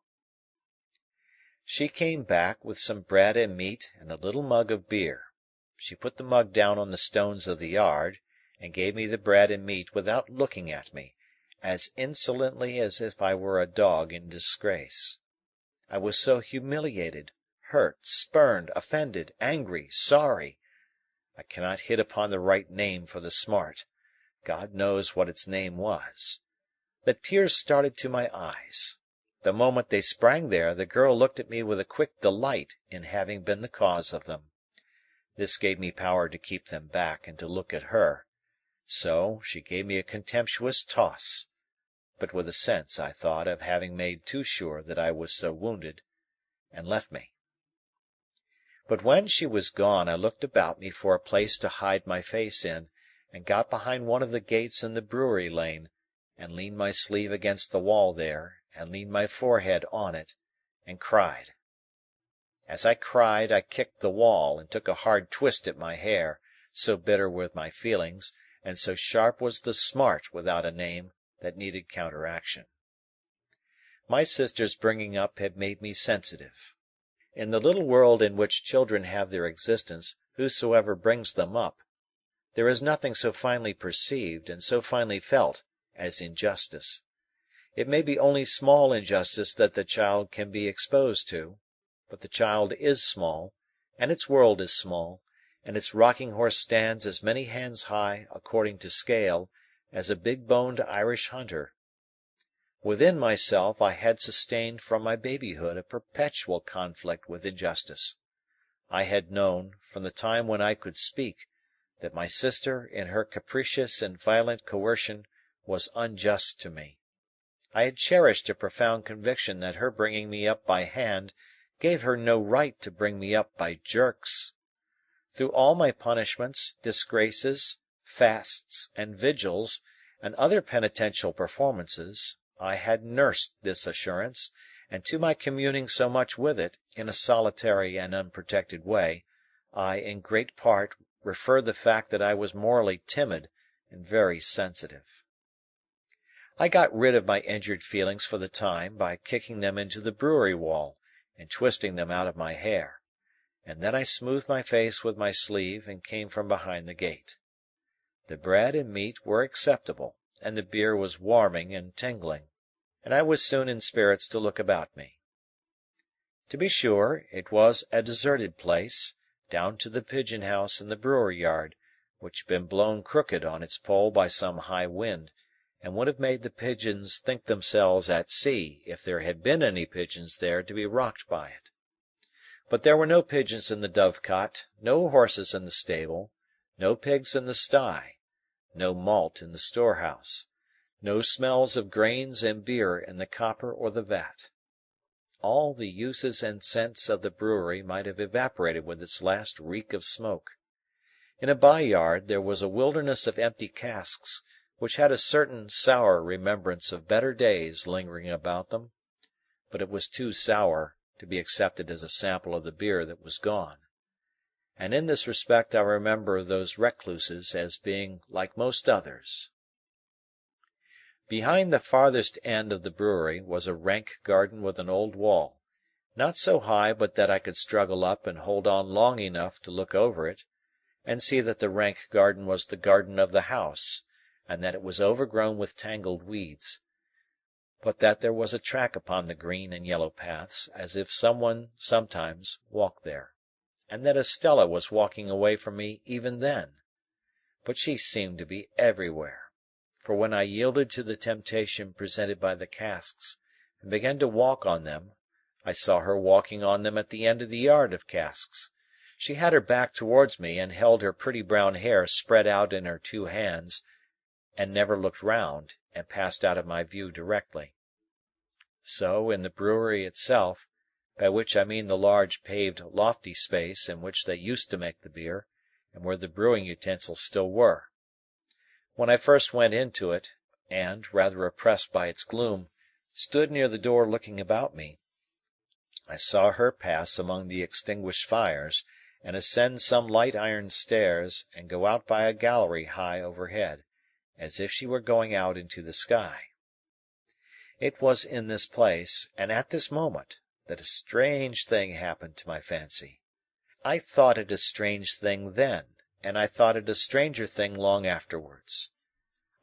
She came back with some bread and meat and a little mug of beer. She put the mug down on the stones of the yard, and gave me the bread and meat without looking at me, as insolently as if I were a dog in disgrace. I was so humiliated, hurt, spurned, offended, angry, sorry. I cannot hit upon the right name for the smart. God knows what its name was. The tears started to my eyes. The moment they sprang there, the girl looked at me with a quick delight in having been the cause of them. This gave me power to keep them back and to look at her. So, she gave me a contemptuous toss, but with a sense, I thought, of having made too sure that I was so wounded, and left me. But when she was gone, I looked about me for a place to hide my face in, and got behind one of the gates in the brewery lane, and leaned my sleeve against the wall there, and leaned my forehead on it, and cried. As I cried, I kicked the wall, and took a hard twist at my hair, so bitter were my feelings, and so sharp was the smart without a name, that needed counteraction. My sister's bringing up had made me sensitive. In the little world in which children have their existence, whosoever brings them up, there is nothing so finely perceived and so finely felt as injustice. It may be only small injustice that the child can be exposed to, but the child is small, and its world is small, and its rocking-horse stands as many hands high, according to scale, as a big-boned Irish hunter. Within myself I had sustained from my babyhood a perpetual conflict with injustice. I had known, from the time when I could speak, that my sister, in her capricious and violent coercion, was unjust to me. I had cherished a profound conviction that her bringing me up by hand gave her no right to bring me up by jerks. Through all my punishments, disgraces, fasts, and vigils, and other penitential performances, I had nursed this assurance, and to my communing so much with it, in a solitary and unprotected way, I in great part refer the fact that I was morally timid and very sensitive. I got rid of my injured feelings for the time by kicking them into the brewery wall and twisting them out of my hair, and then I smoothed my face with my sleeve and came from behind the gate. The bread and meat were acceptable, and the beer was warming and tingling, and I was soon in spirits to look about me. To be sure, it was a deserted place, down to the pigeon-house in the brewery yard, which had been blown crooked on its pole by some high wind, and would have made the pigeons think themselves at sea if there had been any pigeons there to be rocked by it. But there were no pigeons in the dovecot, no horses in the stable, no pigs in the sty, no malt in the storehouse, no smells of grains and beer in the copper or the vat. All the uses and scents of the brewery might have evaporated with its last reek of smoke. In a by-yard there was a wilderness of empty casks, which had a certain sour remembrance of better days lingering about them, but it was too sour to be accepted as a sample of the beer that was gone. And in this respect I remember those recluses as being like most others. Behind the farthest end of the brewery was a rank garden with an old wall, not so high but that I could struggle up and hold on long enough to look over it, and see that the rank garden was the garden of the house, and that it was overgrown with tangled weeds, but that there was a track upon the green and yellow paths, as if some one sometimes walked there, and that Estella was walking away from me even then. But she seemed to be everywhere, for when I yielded to the temptation presented by the casks, and began to walk on them, I saw her walking on them at the end of the yard of casks. She had her back towards me, and held her pretty brown hair spread out in her two hands, and never looked round, and passed out of my view directly. So, in the brewery itself, by which I mean the large paved lofty space in which they used to make the beer, and where the brewing utensils still were. When I first went into it, and, rather oppressed by its gloom, stood near the door looking about me, I saw her pass among the extinguished fires, and ascend some light iron stairs, and go out by a gallery high overhead, as if she were going out into the sky. It was in this place, and at this moment, that a strange thing happened to my fancy. I thought it a strange thing then, and I thought it a stranger thing long afterwards.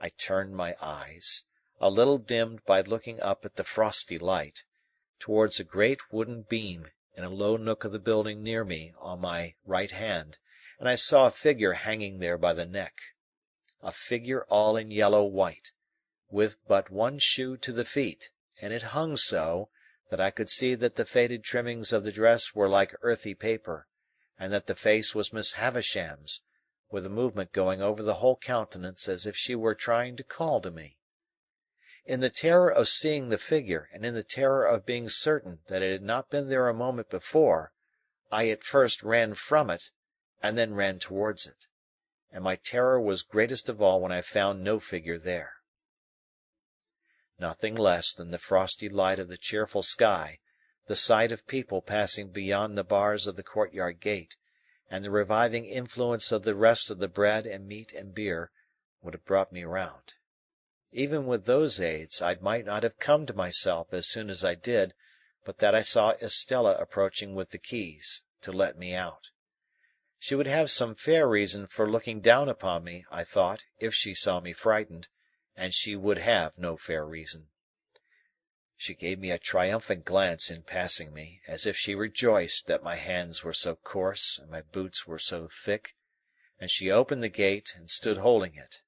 I turned my eyes, a little dimmed by looking up at the frosty light, towards a great wooden beam in a low nook of the building near me on my right hand, and I saw a figure hanging there by the neck. A figure all in yellow white, with but one shoe to the feet, and it hung so, that I could see that the faded trimmings of the dress were like earthy paper, and that the face was Miss Havisham's, with a movement going over the whole countenance as if she were trying to call to me. In the terror of seeing the figure, and in the terror of being certain that it had not been there a moment before, I at first ran from it, and then ran towards it, and my terror was greatest of all when I found no figure there. Nothing less than the frosty light of the cheerful sky, the sight of people passing beyond the bars of the courtyard gate, and the reviving influence of the rest of the bread and meat and beer, would have brought me round. Even with those aids, I might not have come to myself as soon as I did, but that I saw Estella approaching with the keys, to let me out. She would have some fair reason for looking down upon me, I thought, if she saw me frightened, and she would have no fair reason. She gave me a triumphant glance in passing me, as if she rejoiced that my hands were so coarse and my boots were so thick, and she opened the gate and stood holding it.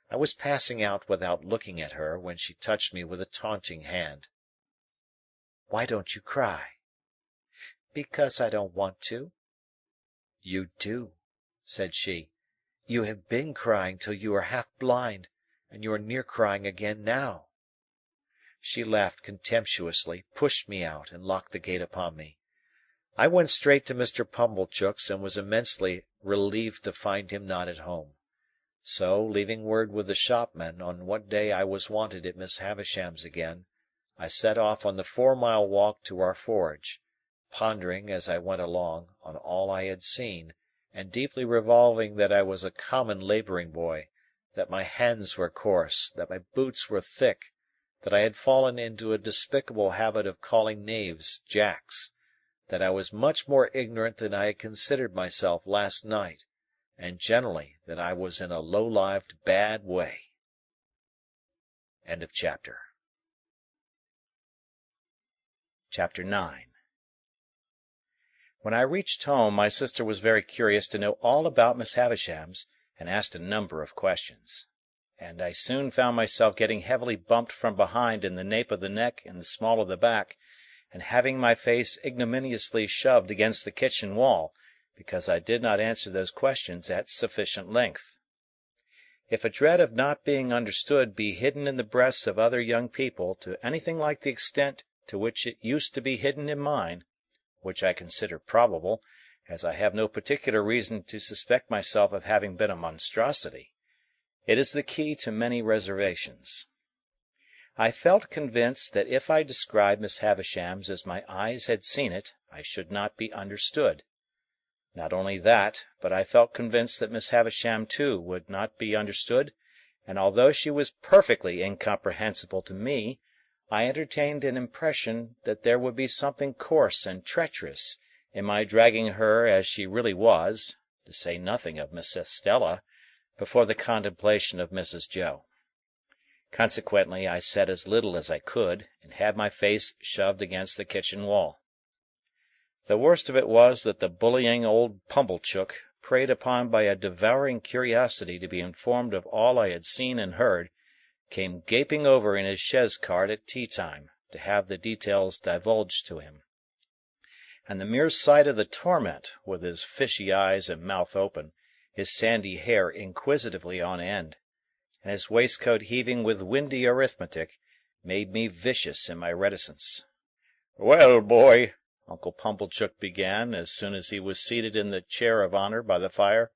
I was passing out without looking at her, when she touched me with a taunting hand. "Why don't you cry?" "Because I don't want to." "You do," said she. "You have been crying till you are half blind, and you are near crying again now." She laughed contemptuously, pushed me out, and locked the gate upon me. I went straight to Mr. Pumblechook's, and was immensely relieved to find him not at home. So, leaving word with the shopman on what day I was wanted at Miss Havisham's again, I set off on the 4-mile walk to our forge, pondering, as I went along, on all I had seen, and deeply revolving that I was a common labouring boy, that my hands were coarse, that my boots were thick, that I had fallen into a despicable habit of calling knaves jacks, that I was much more ignorant than I had considered myself last night, and generally that I was in a low-lived bad way. Chapter 9. When I reached home, my sister was very curious to know all about Miss Havisham's, and asked a number of questions. And I soon found myself getting heavily bumped from behind in the nape of the neck and the small of the back, and having my face ignominiously shoved against the kitchen wall, because I did not answer those questions at sufficient length. If a dread of not being understood be hidden in the breasts of other young people to anything like the extent to which it used to be hidden in mine, which I consider probable, as I have no particular reason to suspect myself of having been a monstrosity, it is the key to many reservations. I felt convinced that if I described Miss Havisham's as my eyes had seen it, I should not be understood. Not only that, but I felt convinced that Miss Havisham too would not be understood, and although she was perfectly incomprehensible to me, I entertained an impression that there would be something coarse and treacherous in my dragging her as she really was, to say nothing of Miss Estella, before the contemplation of Mrs. Joe. Consequently, I said as little as I could, and had my face shoved against the kitchen wall. The worst of it was that the bullying old Pumblechook, preyed upon by a devouring curiosity to be informed of all I had seen and heard, came gaping over in his chaise cart at tea-time, to have the details divulged to him. And the mere sight of the torment, with his fishy eyes and mouth open, his sandy hair inquisitively on end, and his waistcoat heaving with windy arithmetic, made me vicious in my reticence. "Well, boy," Uncle Pumblechook began, as soon as he was seated in the chair of honour by the fire,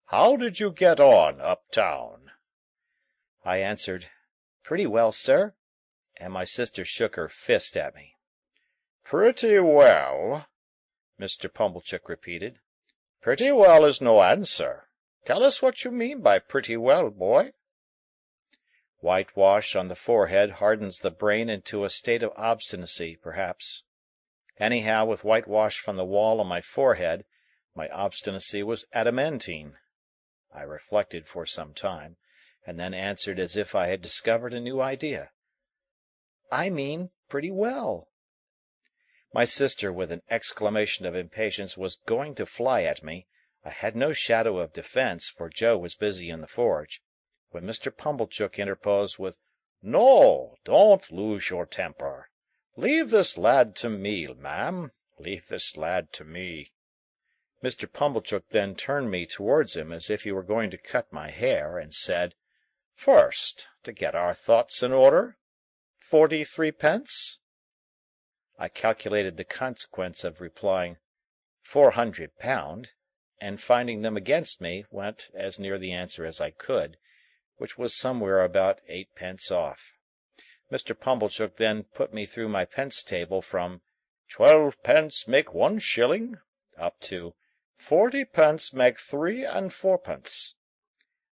"how did you get on uptown?" I answered, "Pretty well, sir," and my sister shook her fist at me. "Pretty well?" Mr. Pumblechook repeated. "Pretty well is no answer. Tell us what you mean by pretty well, boy." Whitewash on the forehead hardens the brain into a state of obstinacy, perhaps. Anyhow, with whitewash from the wall on my forehead, my obstinacy was adamantine. I reflected for some time, and then answered as if I had discovered a new idea. "I mean pretty well." My sister, with an exclamation of impatience, was going to fly at me. I had no shadow of defence, for Joe was busy in the forge, when Mr. Pumblechook interposed with, "No, don't lose your temper. Leave this lad to me, ma'am. Leave this lad to me." Mr. Pumblechook then turned me towards him as if he were going to cut my hair, and said, "First, to get our thoughts in order, 43 pence?" I calculated the consequence of replying £400, and finding them against me, went as near the answer as I could, which was somewhere about 8 pence off. Mr. Pumblechook then put me through my pence table from 12 pence make 1 shilling up to 40 pence make 3 and 4 pence,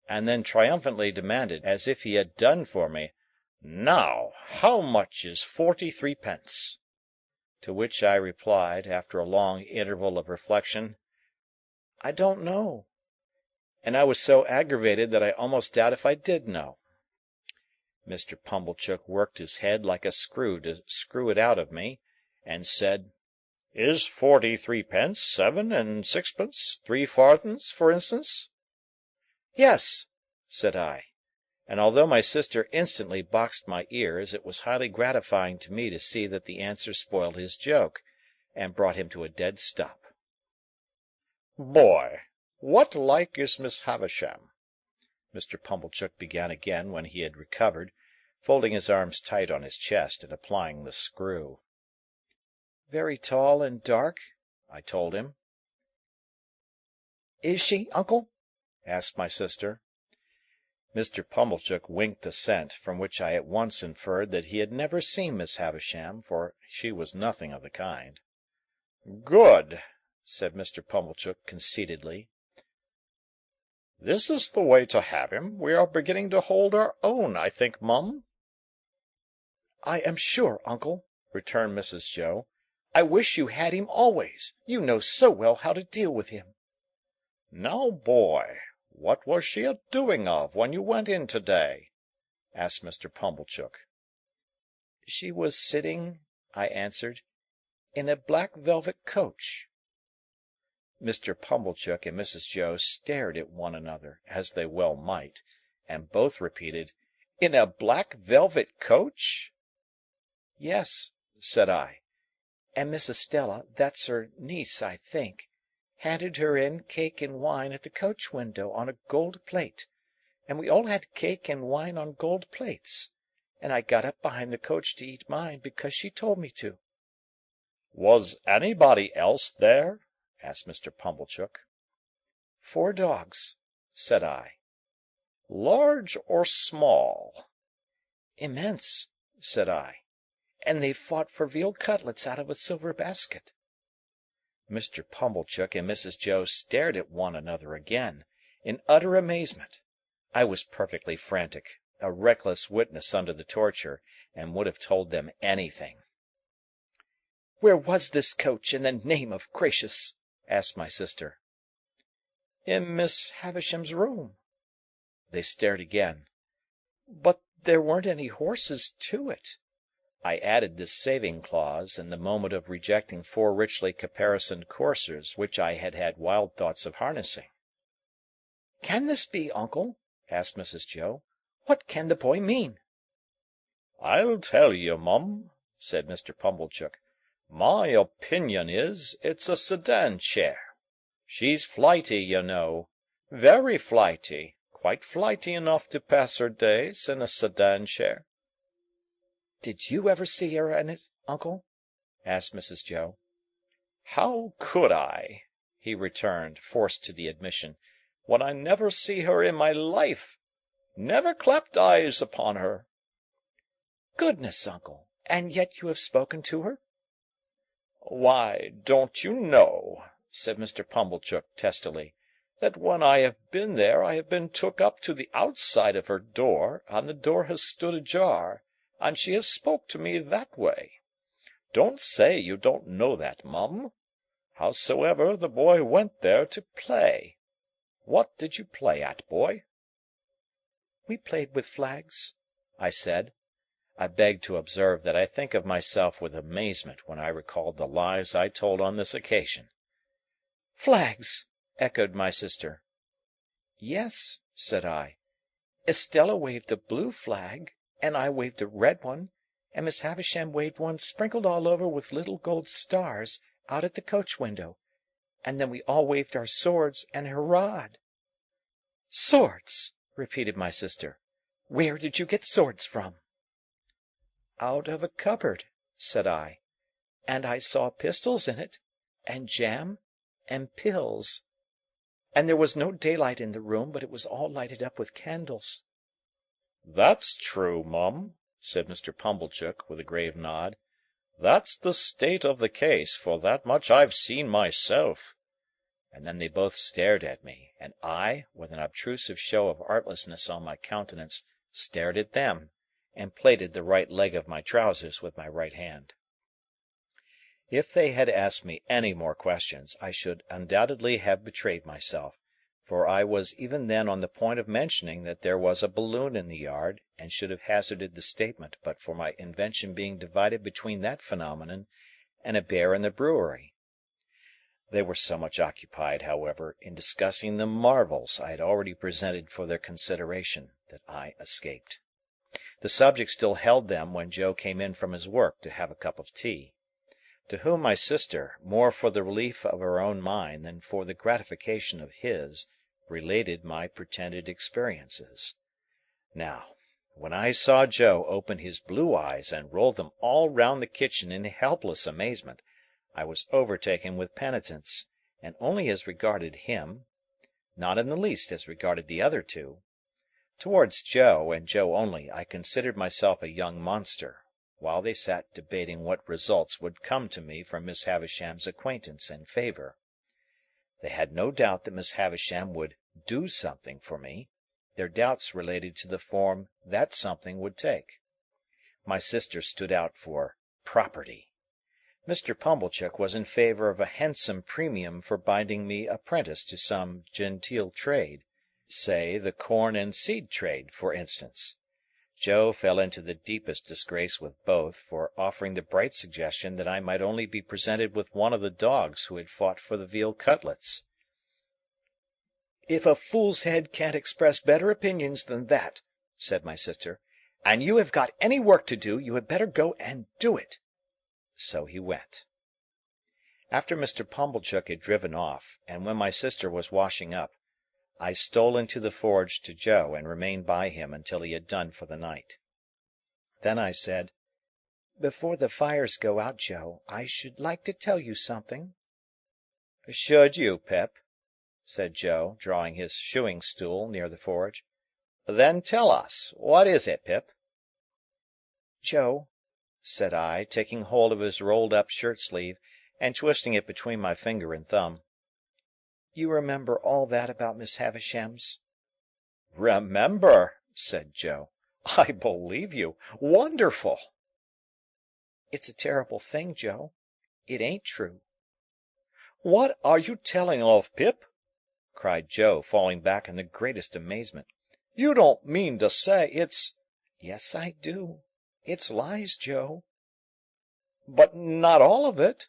and then triumphantly demanded, as if he had done for me, "Now, how much is 43 pence?" To which I replied, after a long interval of reflection, "I don't know," and I was so aggravated that I almost doubt if I did know. Mr. Pumblechook worked his head like a screw to screw it out of me, and said, "Is 43 pence 7 and 6 pence, 3 farthings, for instance?" "Yes," said I, and although my sister instantly boxed my ears, it was highly gratifying to me to see that the answer spoiled his joke, and brought him to a dead stop. "Boy, what like is Miss Havisham?" Mr. Pumblechook began again when he had recovered, folding his arms tight on his chest and applying the screw. "Very tall and dark," I told him. "Is she, uncle?" asked my sister. Mr. Pumblechook winked assent, from which I at once inferred that he had never seen Miss Havisham, for she was nothing of the kind. "Good," said Mr. Pumblechook conceitedly. "This is the way to have him. We are beginning to hold our own, I think, Mum." "I am sure, uncle," returned Mrs. Joe, "I wish you had him always. You know so well how to deal with him." "Now, boy, what was she a doing of when you went in to-day?" asked Mr. Pumblechook. "She was sitting," I answered, "in a black velvet coach." Mr. Pumblechook and Mrs. Joe stared at one another, as they well might, and both repeated, "In a black velvet coach?" "Yes," said I, "and Miss Estella, that's her niece, I think, handed her in cake and wine at the coach window on a gold plate, and we all had cake and wine on gold plates, and I got up behind the coach to eat mine because she told me to." "Was anybody else there?" asked Mr. Pumblechook. "4 dogs," said I. "Large or small?" "Immense," said I, "and they fought for veal cutlets out of a silver basket." Mr. Pumblechook and Mrs. Joe stared at one another again, in utter amazement. I was perfectly frantic, a reckless witness under the torture, and would have told them anything. "Where was this coach, in the name of gracious?" asked my sister. "In Miss Havisham's room." They stared again. "But there weren't any horses to it." I added this saving clause, in the moment of rejecting 4 richly caparisoned coursers which I had had wild thoughts of harnessing. "Can this be, uncle?" asked Mrs. Joe. "What can the boy mean?" "I'll tell you, Mum," said Mr. Pumblechook. "My opinion is, it's a sedan chair. She's flighty, you know. Very flighty. quite flighty enough to pass her days in a sedan chair." "Did you ever see her in it, uncle?" asked Mrs. Joe. "How could I," he returned, forced to the admission, "when I never see her in my life? Never clapped eyes upon her." "Goodness, uncle! And yet you have spoken to her?" "Why, don't you know," said Mr. Pumblechook testily, "that when I have been there I have been took up to the outside of her door, and the door has stood ajar, and she has spoke to me that way? Don't say you don't know that, Mum. Howsoever, the boy went there to play. What did you play at, boy?" "We played with flags," I said. I beg to observe that I think of myself with amazement when I recalled the lies I told on this occasion. "Flags!" echoed my sister. "Yes," said I. "Estella waved a blue flag, and I waved a red one, and Miss Havisham waved one sprinkled all over with little gold stars out at the coach window, and then we all waved our swords and hurrahed." "Swords!" repeated my sister. "Where did you get swords from?" "Out of a cupboard," said I, "and I saw pistols in it, and jam, and pills. And there was no daylight in the room, but it was all lighted up with candles." "That's true, Mum," said Mr. Pumblechook, with a grave nod. "That's the state of the case, for that much I've seen myself." And then they both stared at me, and I, with an obtrusive show of artlessness on my countenance, stared at them, and plaited the right leg of my trousers with my right hand. If they had asked me any more questions, I should undoubtedly have betrayed myself, for I was even then on the point of mentioning that there was a balloon in the yard, and should have hazarded the statement but for my invention being divided between that phenomenon and a bear in the brewery. They were so much occupied, however, in discussing the marvels I had already presented for their consideration, that I escaped. The subject still held them when Joe came in from his work to have a cup of tea, to whom my sister, more for the relief of her own mind than for the gratification of his, related my pretended experiences. Now, when I saw Joe open his blue eyes and roll them all round the kitchen in helpless amazement, I was overtaken with penitence, and only as regarded him, not in the least as regarded the other two. Towards Joe, and Joe only, I considered myself a young monster, while they sat debating what results would come to me from Miss Havisham's acquaintance and favour. They had no doubt that Miss Havisham would do something for me. Their doubts related to the form that something would take. My sister stood out for property. Mr. Pumblechook was in favour of a handsome premium for binding me apprentice to some genteel trade, say the corn and seed trade, for instance. Joe fell into the deepest disgrace with both for offering the bright suggestion that I might only be presented with one of the dogs who had fought for the veal cutlets. "If a fool's head can't express better opinions than that," said my sister, "and you have got any work to do, you had better go and do it." So he went. After Mr. Pumblechook had driven off, and when my sister was washing up, I stole into the forge to Joe and remained by him until he had done for the night. Then I said, "Before the fires go out, Joe, I should like to tell you something." "Should you, Pip?" said Joe, drawing his shoeing-stool near the forge. "Then tell us. What is it, Pip?" "Joe," said I, taking hold of his rolled-up shirt-sleeve and twisting it between my finger and thumb, "you remember all that about Miss Havisham's?" "Remember!" said Joe. "I believe you. Wonderful!" "It's a terrible thing, Joe. It ain't true." "What are you telling of, Pip?" cried Joe, falling back in the greatest amazement. "You don't mean to say it's—" "Yes, I do. It's lies, Joe." "But not all of it?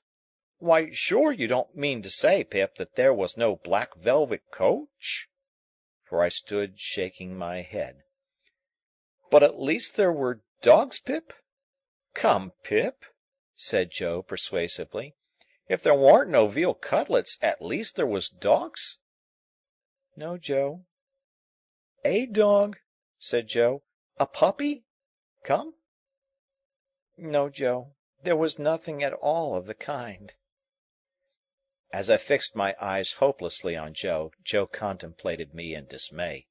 Why, sure you don't mean to say, Pip, that there was no black velvet coach?" For I stood shaking my head. "But at least there were dogs, Pip? Come, Pip," said Joe persuasively. "If there warn't no veal cutlets, at least there was dogs?" "No, Joe." "A dog," said Joe. "A puppy? Come?" "No, Joe, there was nothing at all of the kind." As I fixed my eyes hopelessly on Joe, Joe contemplated me in dismay.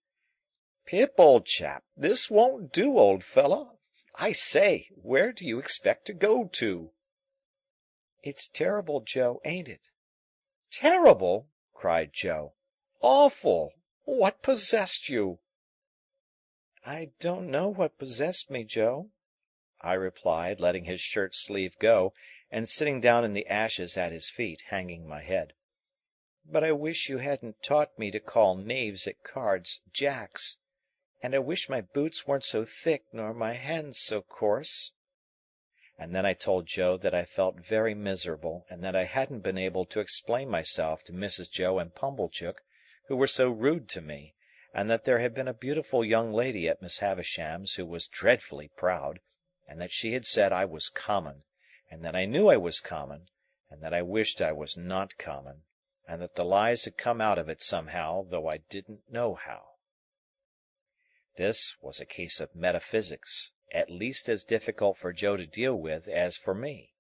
"Pip, old chap, this won't do, old fellow. I say, where do you expect to go to?" "It's terrible, Joe, ain't it?" "Terrible!" cried Joe. "Awful! What possessed you?" "I don't know what possessed me, Joe," I replied, letting his shirt sleeve go, and sitting down in the ashes at his feet, hanging my head. "But I wish you hadn't taught me to call knaves at cards jacks, and I wish my boots weren't so thick nor my hands so coarse." And then I told Joe that I felt very miserable, and that I hadn't been able to explain myself to Mrs. Joe and Pumblechook, who were so rude to me, and that there had been a beautiful young lady at Miss Havisham's who was dreadfully proud, and that she had said I was common, and that I knew I was common, and that I wished I was not common, and that the lies had come out of it somehow, though I didn't know how. This was a case of metaphysics, at least as difficult for Joe to deal with as for me.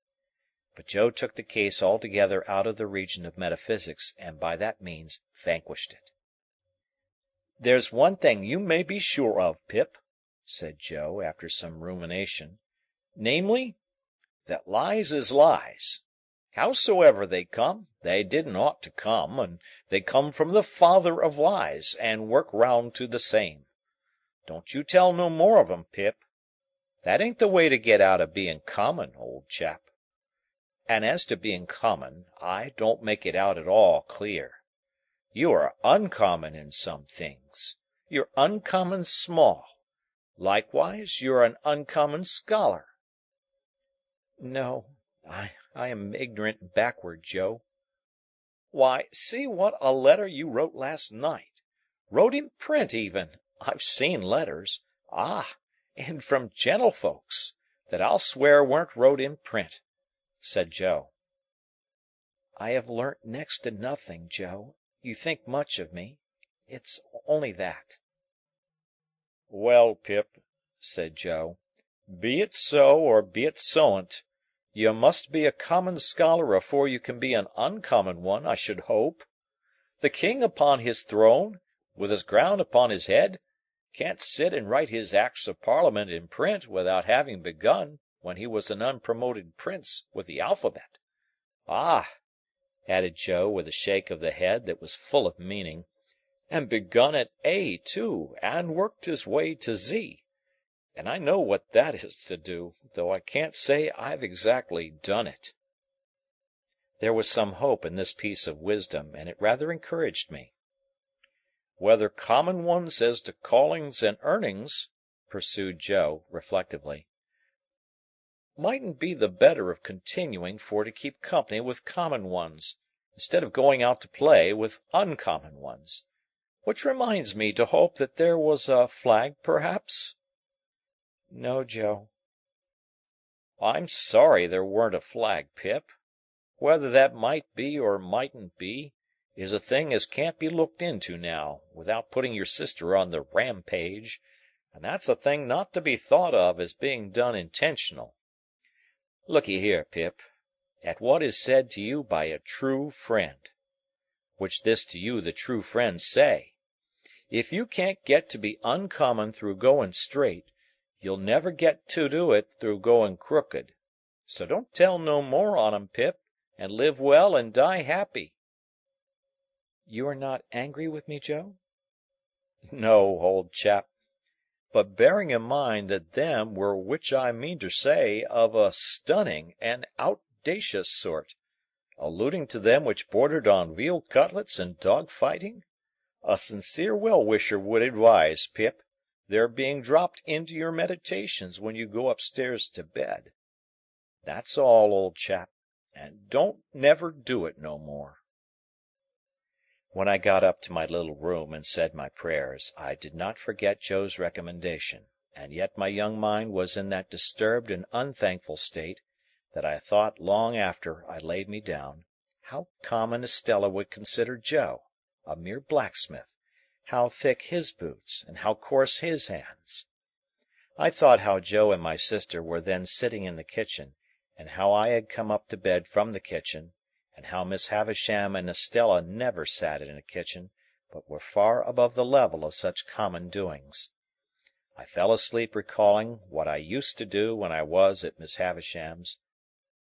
But Joe took the case altogether out of the region of metaphysics, and by that means vanquished it. "There's one thing you may be sure of, Pip," said Joe, after some rumination, "namely, that lies is lies. Howsoever they come, they didn't ought to come, and they come from the father of lies, and work round to the same. Don't you tell no more of 'em, Pip. That ain't the way to get out of being common, old chap. And as to being common, I don't make it out at all clear. You are uncommon in some things. You're uncommon small. Likewise, you're an uncommon scholar." "No, I am ignorant and backward, Joe." "Why, see what a letter you wrote last night. Wrote in print even. I've seen letters. Ah, and from gentlefolks, that I'll swear weren't wrote in print," said Joe. "I have learnt next to nothing, Joe. You think much of me. It's only that." "Well, Pip," said Joe, "be it so or be it soan't, you must be a common scholar afore you can be an uncommon one, I should hope. The king upon his throne, with his crown upon his head, can't sit and write his Acts of Parliament in print without having begun, when he was an unpromoted prince, with the alphabet. Ah!" added Joe, with a shake of the head that was full of meaning, "and begun at A, too, and worked his way to Z. And I know what that is to do, though I can't say I've exactly done it." There was some hope in this piece of wisdom, and it rather encouraged me. "Whether common ones as to callings and earnings," pursued Joe, reflectively, "mightn't be the better of continuing for to keep company with common ones, instead of going out to play with uncommon ones. Which reminds me to hope that there was a flag, perhaps?" "No, Joe." "I'm sorry there weren't a flag, Pip. Whether that might be or mightn't be, is a thing as can't be looked into now, without putting your sister on the rampage, and that's a thing not to be thought of as being done intentional. Look'ee here, Pip, at what is said to you by a true friend. Which this to you the true friends say. If you can't get to be uncommon through going straight, you'll never get to do it through going crooked. So don't tell no more on 'em, Pip, and live well and die happy." "You are not angry with me, Joe?" "No, old chap. But bearing in mind that them were which I mean to say of a stunning and outdacious sort, alluding to them which bordered on veal cutlets and dog fighting, a sincere well-wisher would advise, Pip, their being dropped into your meditations when you go upstairs to bed. That's all, old chap, and don't never do it no more." When I got up to my little room and said my prayers, I did not forget Joe's recommendation, and yet my young mind was in that disturbed and unthankful state that I thought long after I laid me down how common Estella would consider Joe, a mere blacksmith, how thick his boots, and how coarse his hands. I thought how Joe and my sister were then sitting in the kitchen, and how I had come up to bed from the kitchen, and how Miss Havisham and Estella never sat in a kitchen, but were far above the level of such common doings. I fell asleep recalling what I used to do when I was at Miss Havisham's,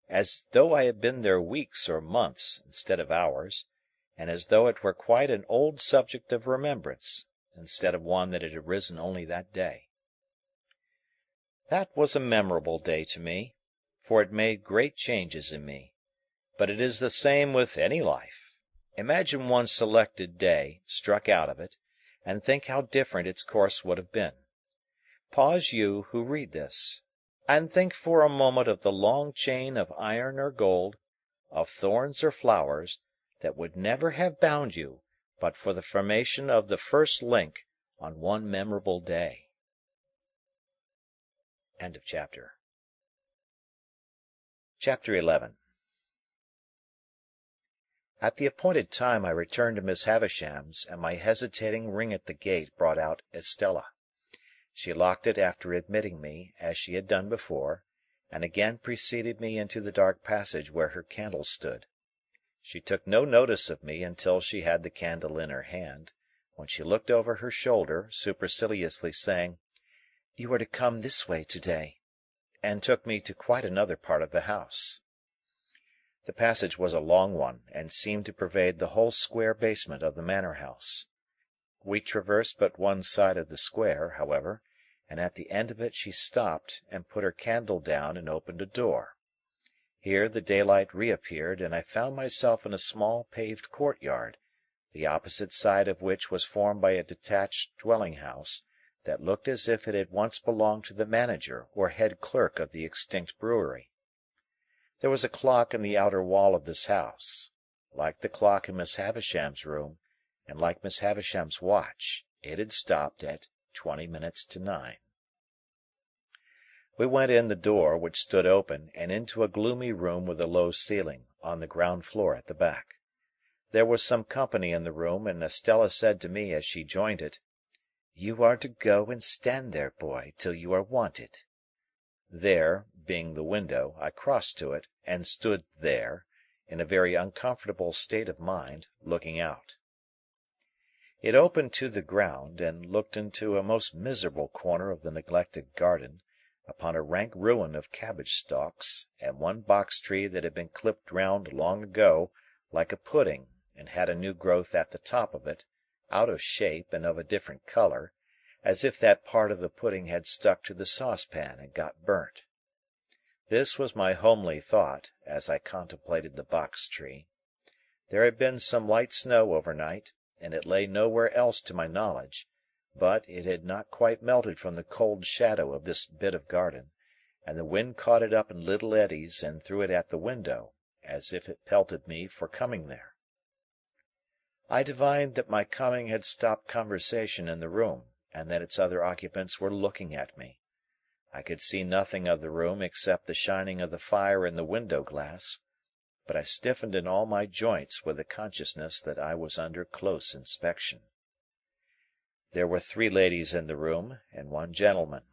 as though I had been there weeks or months instead of hours, and as though it were quite an old subject of remembrance, instead of one that had arisen only that day. That was a memorable day to me, for it made great changes in me. But it is the same with any life. Imagine one selected day struck out of it, and think how different its course would have been. Pause, you who read this, and think for a moment of the long chain of iron or gold, of thorns or flowers, that would never have bound you but for the formation of the first link on one memorable day. Chapter 11. At the appointed time I returned to Miss Havisham's, and my hesitating ring at the gate brought out Estella. She locked it after admitting me, as she had done before, and again preceded me into the dark passage where her candle stood. She took no notice of me until she had the candle in her hand, when she looked over her shoulder, superciliously saying, "You are to come this way to-day," and took me to quite another part of the house. The passage was a long one, and seemed to pervade the whole square basement of the manor-house. We traversed but one side of the square, however, and at the end of it she stopped, and put her candle down and opened a door. Here the daylight reappeared, and I found myself in a small paved courtyard, the opposite side of which was formed by a detached dwelling-house, that looked as if it had once belonged to the manager or head clerk of the extinct brewery. There was a clock in the outer wall of this house. Like the clock in Miss Havisham's room, and like Miss Havisham's watch, it had stopped at 20 minutes to 9. We went in the door, which stood open, and into a gloomy room with a low ceiling, on the ground floor at the back. There was some company in the room, and Estella said to me as she joined it, "You are to go and stand there, boy, till you are wanted." There, being the window, I crossed to it, and stood there, in a very uncomfortable state of mind, looking out. It opened to the ground, and looked into a most miserable corner of the neglected garden, upon a rank ruin of cabbage-stalks, and one box-tree that had been clipped round long ago, like a pudding, and had a new growth at the top of it, out of shape and of a different colour, as if that part of the pudding had stuck to the saucepan and got burnt. This was my homely thought, as I contemplated the box-tree. There had been some light snow overnight, and it lay nowhere else to my knowledge, but it had not quite melted from the cold shadow of this bit of garden, and the wind caught it up in little eddies and threw it at the window, as if it pelted me for coming there. I divined that my coming had stopped conversation in the room, and that its other occupants were looking at me. I could see nothing of the room except the shining of the fire in the window-glass, but I stiffened in all my joints with the consciousness that I was under close inspection. There were 3 ladies in the room, and 1 gentleman.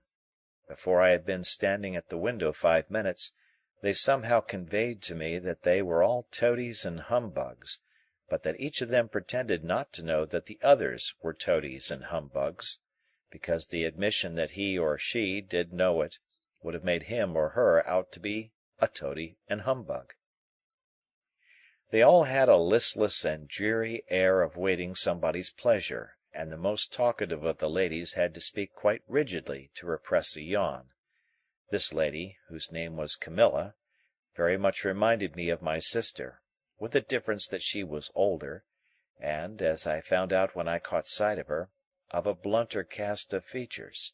Before I had been standing at the window 5 minutes, they somehow conveyed to me that they were all toadies and humbugs, but that each of them pretended not to know that the others were toadies and humbugs, because the admission that he or she did know it would have made him or her out to be a toady and humbug. They all had a listless and dreary air of waiting somebody's pleasure, and the most talkative of the ladies had to speak quite rigidly to repress a yawn. This lady, whose name was Camilla, very much reminded me of my sister, with the difference that she was older, and, as I found out when I caught sight of her, of a blunter cast of features.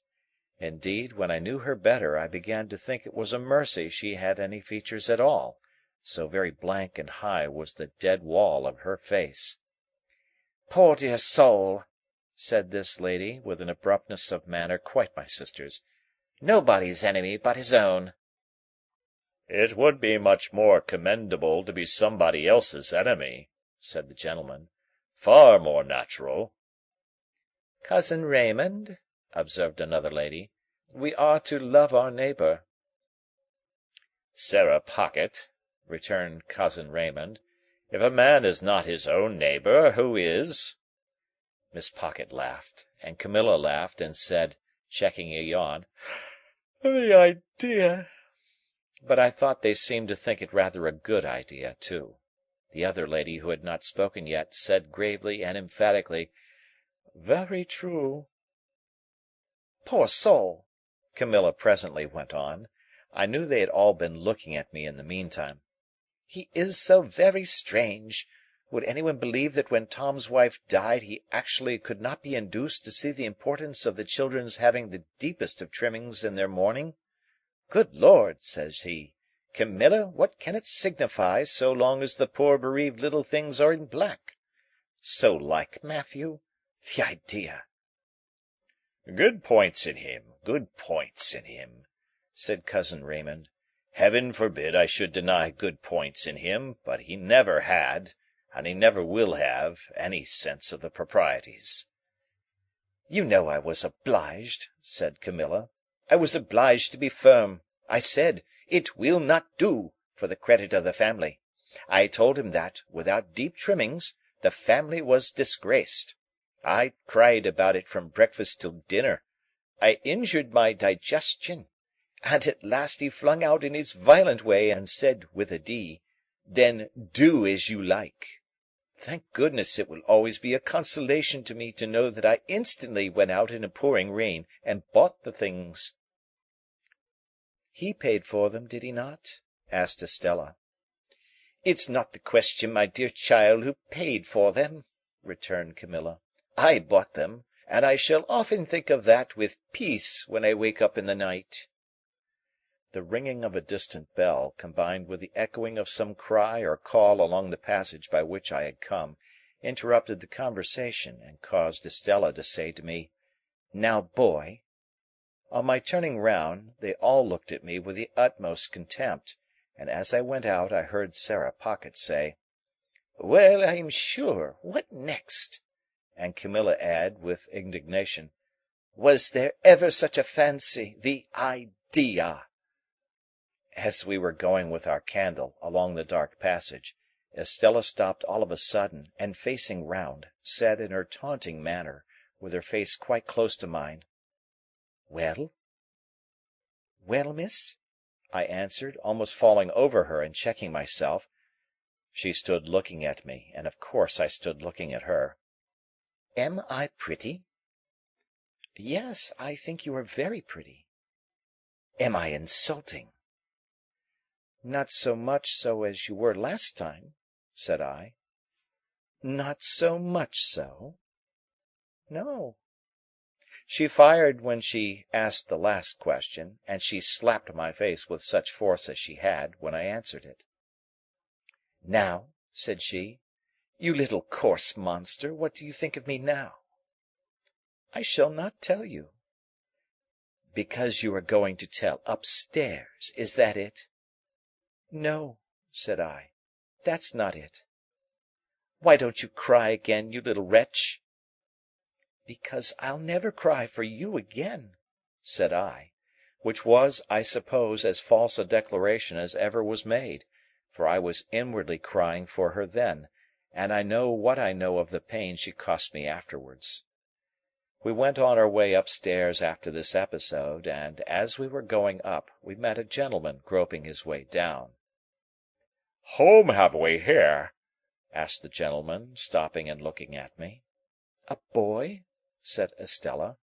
Indeed, when I knew her better, I began to think it was a mercy she had any features at all, so very blank and high was the dead wall of her face. "Poor dear soul!" said this lady, with an abruptness of manner quite my sister's. "Nobody's enemy but his own." "It would be much more commendable to be somebody else's enemy," said the gentleman. "Far more natural." Cousin Raymond, observed another lady, we are to love our neighbour. Sarah Pocket, returned cousin Raymond, if a man is not his own neighbour, who is? Miss Pocket laughed, and Camilla laughed, and said, checking a yawn, "The idea!" But I thought they seemed to think it rather a good idea, too. The other lady, who had not spoken yet, said gravely and emphatically, "Very true." Poor soul! Camilla presently went on. I knew they had all been looking at me in the meantime. He is so very strange. Would anyone believe that when Tom's wife died he actually could not be induced to see the importance of the children's having the deepest of trimmings in their mourning? Good Lord, says he, Camilla, what can it signify so long as the poor bereaved little things are in black? So like Matthew? The idea! Good points in him, good points in him, said cousin Raymond. Heaven forbid I should deny good points in him, but he never had, and he never will have, any sense of the proprieties. You know I was obliged, said Camilla. I was obliged to be firm. I said, it will not do, for the credit of the family. I told him that, without deep trimmings, the family was disgraced. I cried about it from breakfast till dinner. I injured my digestion. And at last he flung out in his violent way and said with a D, "Then do as you like." Thank goodness it will always be a consolation to me to know that I instantly went out in a pouring rain and bought the things. He paid for them, did he not? asked Estella. It's not the question, my dear child, who paid for them, returned Camilla. I bought them, and I shall often think of that with peace when I wake up in the night. The ringing of a distant bell, combined with the echoing of some cry or call along the passage by which I had come, interrupted the conversation, and caused Estella to say to me, "Now, boy." On my turning round, they all looked at me with the utmost contempt, and as I went out I heard Sarah Pocket say, "Well, I'm sure! What next?" and Camilla add, with indignation, "Was there ever such a fancy? The idea!" As we were going with our candle along the dark passage, Estella stopped all of a sudden, and facing round, said in her taunting manner, with her face quite close to mine, "Well?" "Well, miss?" I answered, almost falling over her and checking myself. She stood looking at me, and of course I stood looking at her. "Am I pretty?" "Yes, I think you are very pretty." "Am I insulting?" "Not so much so as you were last time," said I. "Not so much so?" "No." She fired when she asked the last question, and she slapped my face with such force as she had when I answered it. "Now," said she, "you little coarse monster, what do you think of me now?" "I shall not tell you." "Because you are going to tell upstairs, is that it?" "No," said I, "that's not it." "Why don't you cry again, you little wretch?" "Because I'll never cry for you again," said I, which was, I suppose, as false a declaration as ever was made, for I was inwardly crying for her then, and I know what I know of the pain she cost me afterwards. We went on our way upstairs after this episode, and as we were going up, we met a gentleman groping his way down. "Whom have we here?" asked the gentleman, stopping and looking at me. "A boy?" said Estella.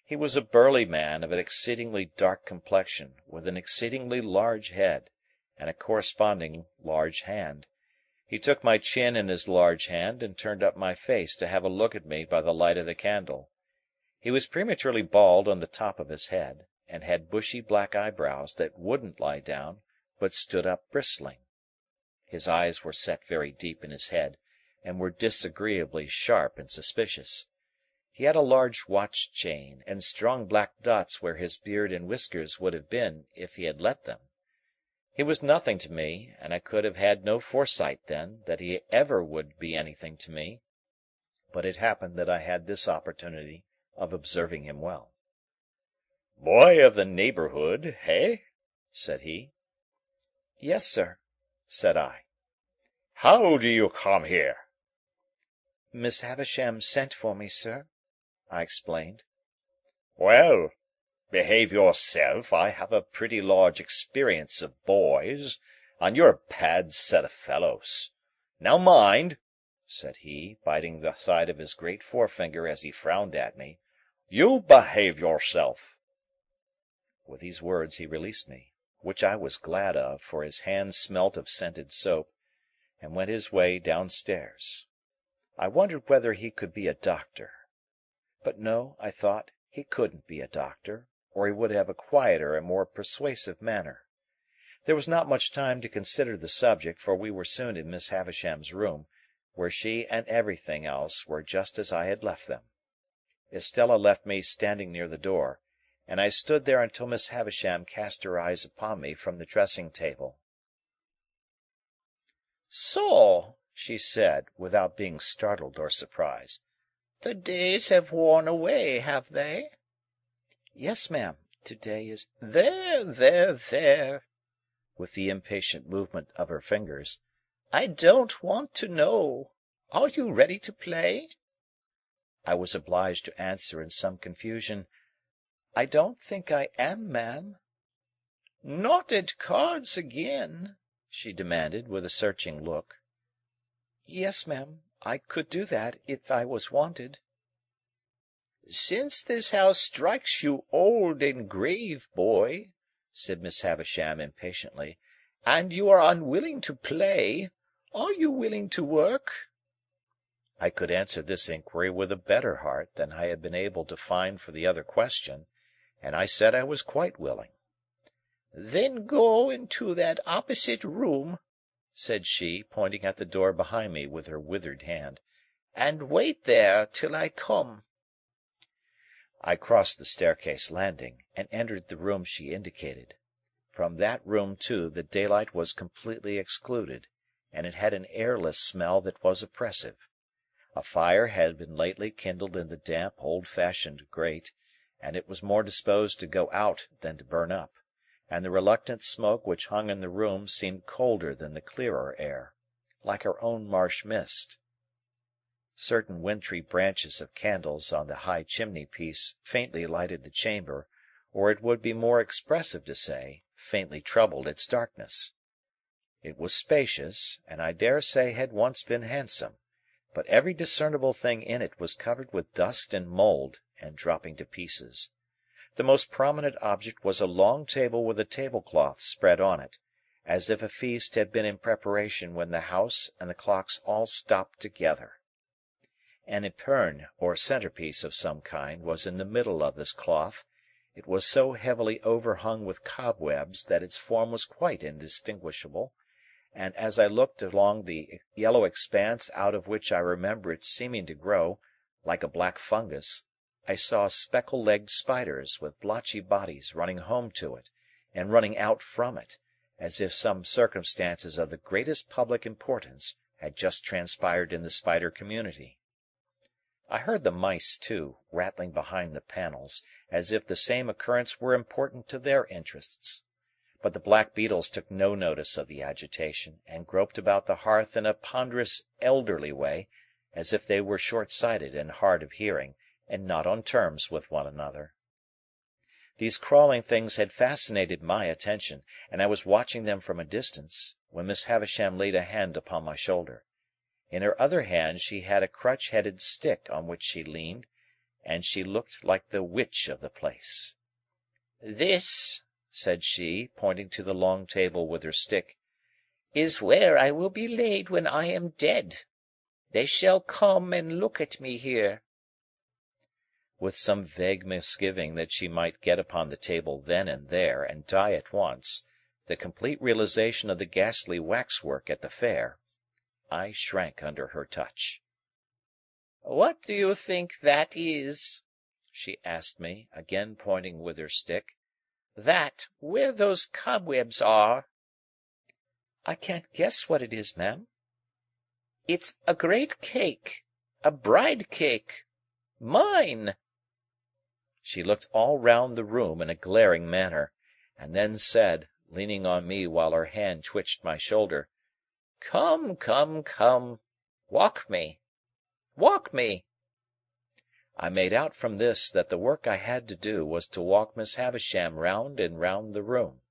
He was a burly man of an exceedingly dark complexion, with an exceedingly large head, and a corresponding large hand. He took my chin in his large hand, and turned up my face to have a look at me by the light of the candle. He was prematurely bald on the top of his head, and had bushy black eyebrows that wouldn't lie down, but stood up bristling. His eyes were set very deep in his head, and were disagreeably sharp and suspicious. He had a large watch chain, and strong black dots where his beard and whiskers would have been if he had let them. He was nothing to me, and I could have had no foresight then that he ever would be anything to me. but it happened that I had this opportunity of observing him well. "Boy of the neighbourhood, hey?" said he. "Yes, sir," said I. "How do you come here?" "Miss Havisham sent for me, sir," I explained. "Well, behave yourself. I have a pretty large experience of boys, and you're a bad set of fellows. Now mind," said he, biting the side of his great forefinger as he frowned at me, "you behave yourself." With these words he released me, which I was glad of, for his hands smelt of scented soap, and went his way downstairs. I wondered whether he could be a doctor. But no, I thought, he couldn't be a doctor, or he would have a quieter and more persuasive manner. There was not much time to consider the subject, for we were soon in Miss Havisham's room, where she and everything else were just as I had left them. Estella left me standing near the door, and I stood there until Miss Havisham cast her eyes upon me from the dressing-table. "So," she said, without being startled or surprised. the days have worn away, have they? "Yes, ma'am. To-day is—" There, there, there. with the impatient movement of her fingers. I don't want to know. Are you ready to play? I was obliged to answer in some confusion, "I don't think I am, ma'am." Not at cards again? she demanded, with a searching look. "Yes, ma'am. I could do that, if I was wanted." Since this house strikes you old and grave, boy, said Miss Havisham impatiently, and you are unwilling to play, are you willing to work? I could answer this inquiry with a better heart than I had been able to find for the other question, and I said I was quite willing. Then go into that opposite room, said she, pointing at the door behind me with her withered hand, and wait there till I come. I crossed the staircase landing, and entered the room she indicated. From that room, too, the daylight was completely excluded, and it had an airless smell that was oppressive. A fire had been lately kindled in the damp, old-fashioned grate, and it was more disposed to go out than to burn up, and the reluctant smoke which hung in the room seemed colder than the clearer air, like our own marsh mist. Certain wintry branches of candles on the high chimney-piece faintly lighted the chamber, or it would be more expressive to say, faintly troubled its darkness. It was spacious, and I dare say had once been handsome, but every discernible thing in it was covered with dust and mould, and dropping to pieces. The most prominent object was a long table with a tablecloth spread on it, as if a feast had been in preparation when the house and the clocks all stopped together. An epergne, or centrepiece of some kind, was in the middle of this cloth. It was so heavily overhung with cobwebs that its form was quite indistinguishable, and as I looked along the yellow expanse out of which I remember its seeming to grow, like a black fungus, I saw speckle-legged spiders with blotchy bodies running home to it, and running out from it, as if some circumstances of the greatest public importance had just transpired in the spider community. I heard the mice, too, rattling behind the panels, as if the same occurrence were important to their interests. But the black beetles took no notice of the agitation, and groped about the hearth in a ponderous elderly way, as if they were short-sighted and hard of hearing, and not on terms with one another. These crawling things had fascinated my attention, and I was watching them from a distance, when Miss Havisham laid a hand upon my shoulder. In her other hand she had a crutch-headed stick on which she leaned, and she looked like the witch of the place. This, said she, pointing to the long table with her stick, is where I will be laid when I am dead. They shall come and look at me here. With some vague misgiving that she might get upon the table then and there, and die at once, the complete realization of the ghastly waxwork at the fair, I shrank under her touch. What do you think that is? she asked me, again pointing with her stick. That, where those cobwebs are. I can't guess what it is, ma'am. It's a great cake, A bride cake! Mine!" She looked all round the room in a glaring manner, and then said, leaning on me while her hand twitched my shoulder, "Come, come, come! Walk me! Walk me!" I made out from this that the work I had to do was to walk Miss Havisham round and round the room.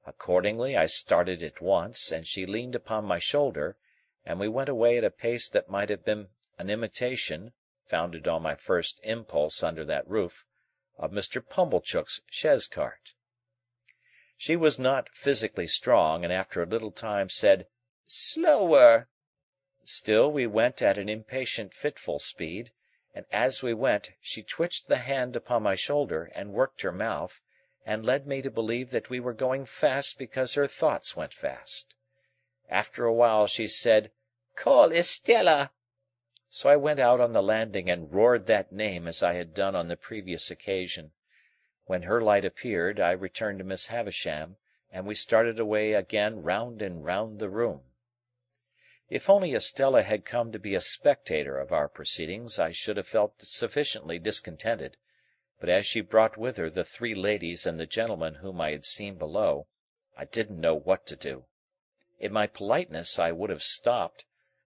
Accordingly I started at once, and she leaned upon my shoulder, and we went away at a pace that might have been an imitation, founded on my first impulse under that roof, of Mr. Pumblechook's chaise cart. She was not physically strong, and after a little time said, "Slower!" Still we went at an impatient fitful speed, and as we went she twitched the hand upon my shoulder, and worked her mouth, and led me to believe that we were going fast because her thoughts went fast. After a while she said, "Call Estella!" So I went out on the landing and roared that name as I had done on the previous occasion. When her light appeared, I returned to Miss Havisham, and we started away again round and round the room. If only Estella had come to be a spectator of our proceedings, I should have felt sufficiently discontented; but as she brought with her the 3 ladies and the gentleman whom I had seen below, I didn't know what to do. In my politeness I would have stopped,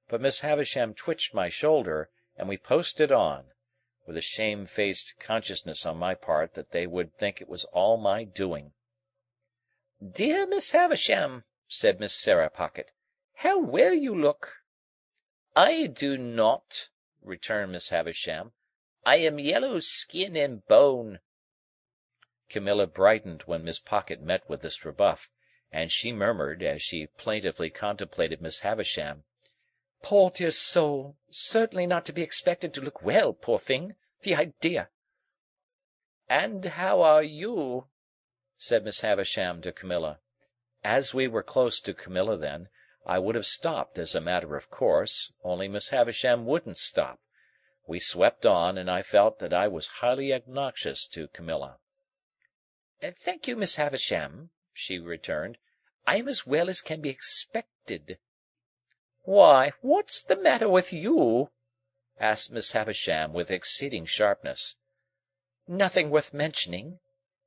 but Miss Havisham twitched my shoulder, and we posted on, with a shamefaced consciousness on my part that they would think it was all my doing. "Dear Miss Havisham," said Miss Sarah Pocket, "how well you look!" "I do not," returned Miss Havisham. "I am yellow skin and bone." Camilla brightened when Miss Pocket met with this rebuff, and she murmured, as she plaintively contemplated Miss Havisham, "Poor dear soul! Certainly not to be expected to look well, poor thing! The idea!" "And how are you?" said Miss Havisham to Camilla. As we were close to Camilla then, I would have stopped as a matter of course, only Miss Havisham wouldn't stop. We swept on, and I felt that I was highly obnoxious to Camilla. "Thank you, Miss Havisham," she returned. "I am as well as can be expected." "Why, what's the matter with you?" asked Miss Havisham with exceeding sharpness. "Nothing worth mentioning,"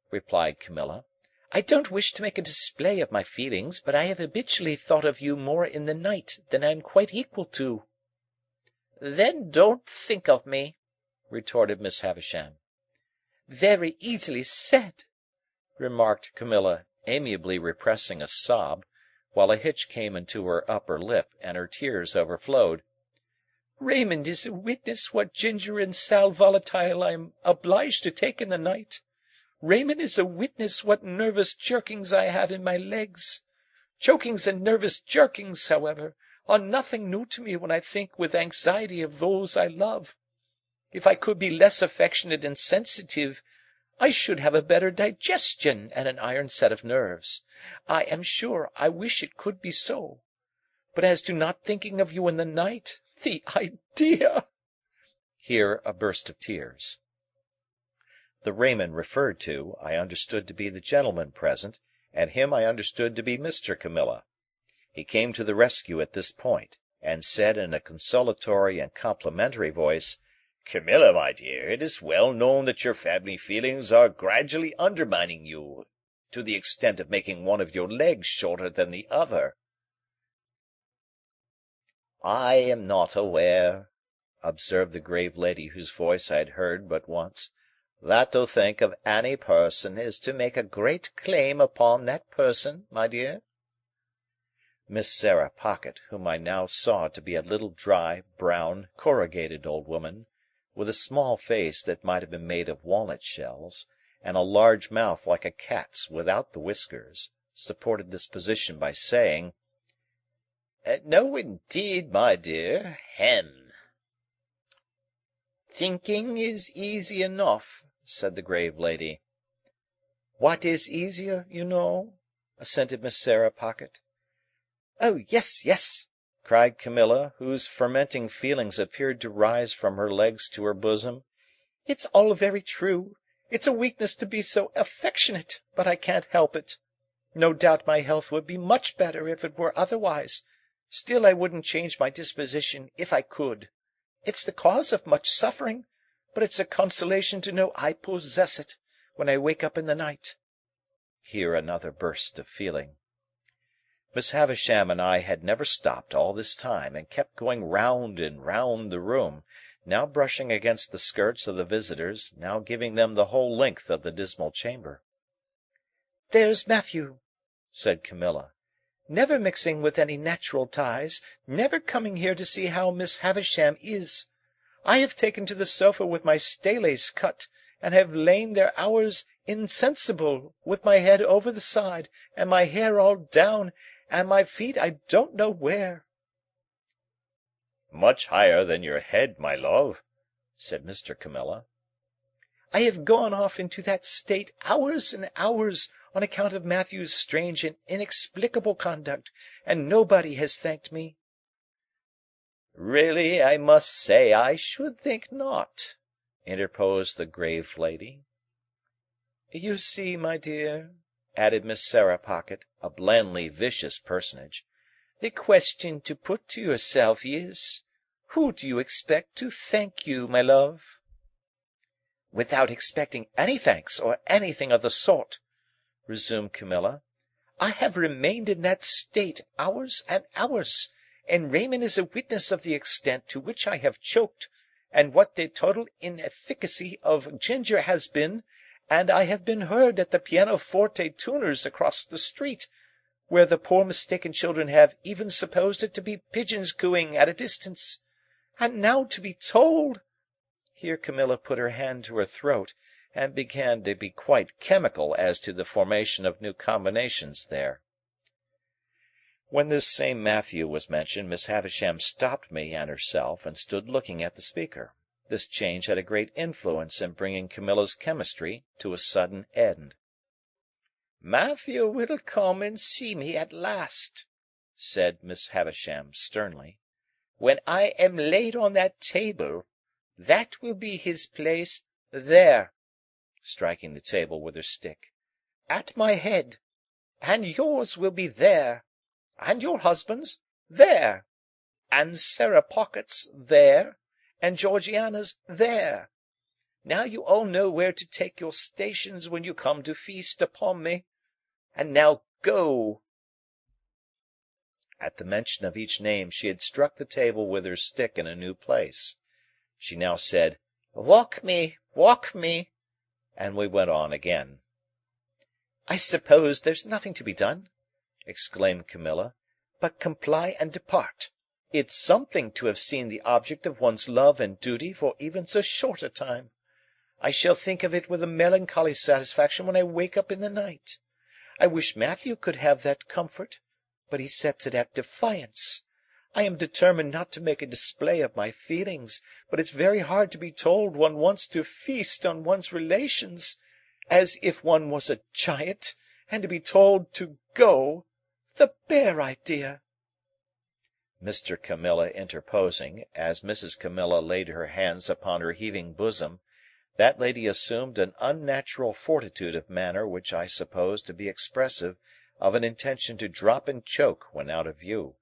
replied Camilla. "I don't wish to make a display of my feelings, but I have habitually thought of you more in the night than I am quite equal to." "Then don't think of me," retorted Miss Havisham. "Very easily said," remarked Camilla, amiably repressing a sob, while a hitch came into her upper lip, and her tears overflowed. "Raymond is a witness what ginger and sal volatile I am obliged to take in the night. Raymond is a witness what nervous jerkings I have in my legs. Chokings and nervous jerkings, however, are nothing new to me when I think with anxiety of those I love. If I could be less affectionate and sensitive, I should have a better digestion and an iron set of nerves. I am sure I wish it could be so. But as to not thinking of you in the night, the idea!" Here a burst of tears. The Raymond referred to I understood to be the gentleman present, and him I understood to be Mr. Camilla. He came to the rescue at this point, and said in a consolatory and complimentary voice, "Camilla, my dear, it is well known that your family feelings are gradually undermining you, to the extent of making one of your legs shorter than the other." "I am not aware," observed the grave lady whose voice I had heard but once, "that to think of any person is to make a great claim upon that person, my dear." Miss Sarah Pocket, whom I now saw to be a little dry, brown, corrugated old woman, with a small face that might have been made of walnut shells, and a large mouth like a cat's without the whiskers, supported this position by saying, "No, indeed, my dear. Hem!" "Thinking is easy enough," said the grave lady. "What is easier, you know?" assented Miss Sarah Pocket. "Oh, yes, yes!" cried Camilla, whose fermenting feelings appeared to rise from her legs to her bosom. "It's all very true. It's a weakness to be so affectionate, but I can't help it. No doubt my health would be much better if it were otherwise. Still I wouldn't change my disposition if I could. It's the cause of much suffering, but it's a consolation to know I possess it, when I wake up in the night." Here another burst of feeling. Miss Havisham and I had never stopped all this time, and kept going round and round the room, now brushing against the skirts of the visitors, now giving them the whole length of the dismal chamber. "There's Matthew," said Camilla, "never mixing with any natural ties, never coming here to see how Miss Havisham is. I have taken to the sofa with my staylace cut, and have lain there hours insensible, with my head over the side, and my hair all down, and my feet I don't know where." "Much higher than your head, my love," said Mr. Camilla. "I have gone off into that state hours and hours, on account of Matthew's strange and inexplicable conduct, and nobody has thanked me." "Really, I must say I should think not," interposed the grave lady. "You see, my dear," added Miss Sarah Pocket, a blandly vicious personage, "the question to put to yourself is, who do you expect to thank you, my love?" "Without expecting any thanks, or anything of the sort," resumed Camilla, "I have remained in that state hours and hours, and Raymond is a witness of the extent to which I have choked, and what the total inefficacy of ginger has been, and I have been heard at the pianoforte tuners across the street, where the poor mistaken children have even supposed it to be pigeons cooing at a distance. And now to be told—" Here Camilla put her hand to her throat, and began to be quite chemical as to the formation of new combinations there. When this same Matthew was mentioned, Miss Havisham stopped me and herself, and stood looking at the speaker. This change had a great influence in bringing Camilla's chemistry to a sudden end. "Matthew will come and see me at last," said Miss Havisham sternly. "When I am laid on that table, that will be his place there," striking the table with her stick, "at my head, and yours will be there, and your husband's there, and Sarah Pocket's there, and Georgiana's there. Now you all know where to take your stations when you come to feast upon me. And now go." At the mention of each name she had struck the table with her stick in a new place. She now said, "Walk me, walk me," and we went on again. "I suppose there's nothing to be done," exclaimed Camilla, "but comply and depart. It's something to have seen the object of one's love and duty for even so short a time. I shall think of it with a melancholy satisfaction when I wake up in the night. I wish Matthew could have that comfort, but he sets it at defiance. I am determined not to make a display of my feelings, but it's very hard to be told one wants to feast on one's relations, as if one was a giant, and to be told to go. The bare idea!" Mr. Camilla interposing, as Mrs. Camilla laid her hands upon her heaving bosom, that lady assumed an unnatural fortitude of manner which I supposed to be expressive of an intention to drop and choke when out of view,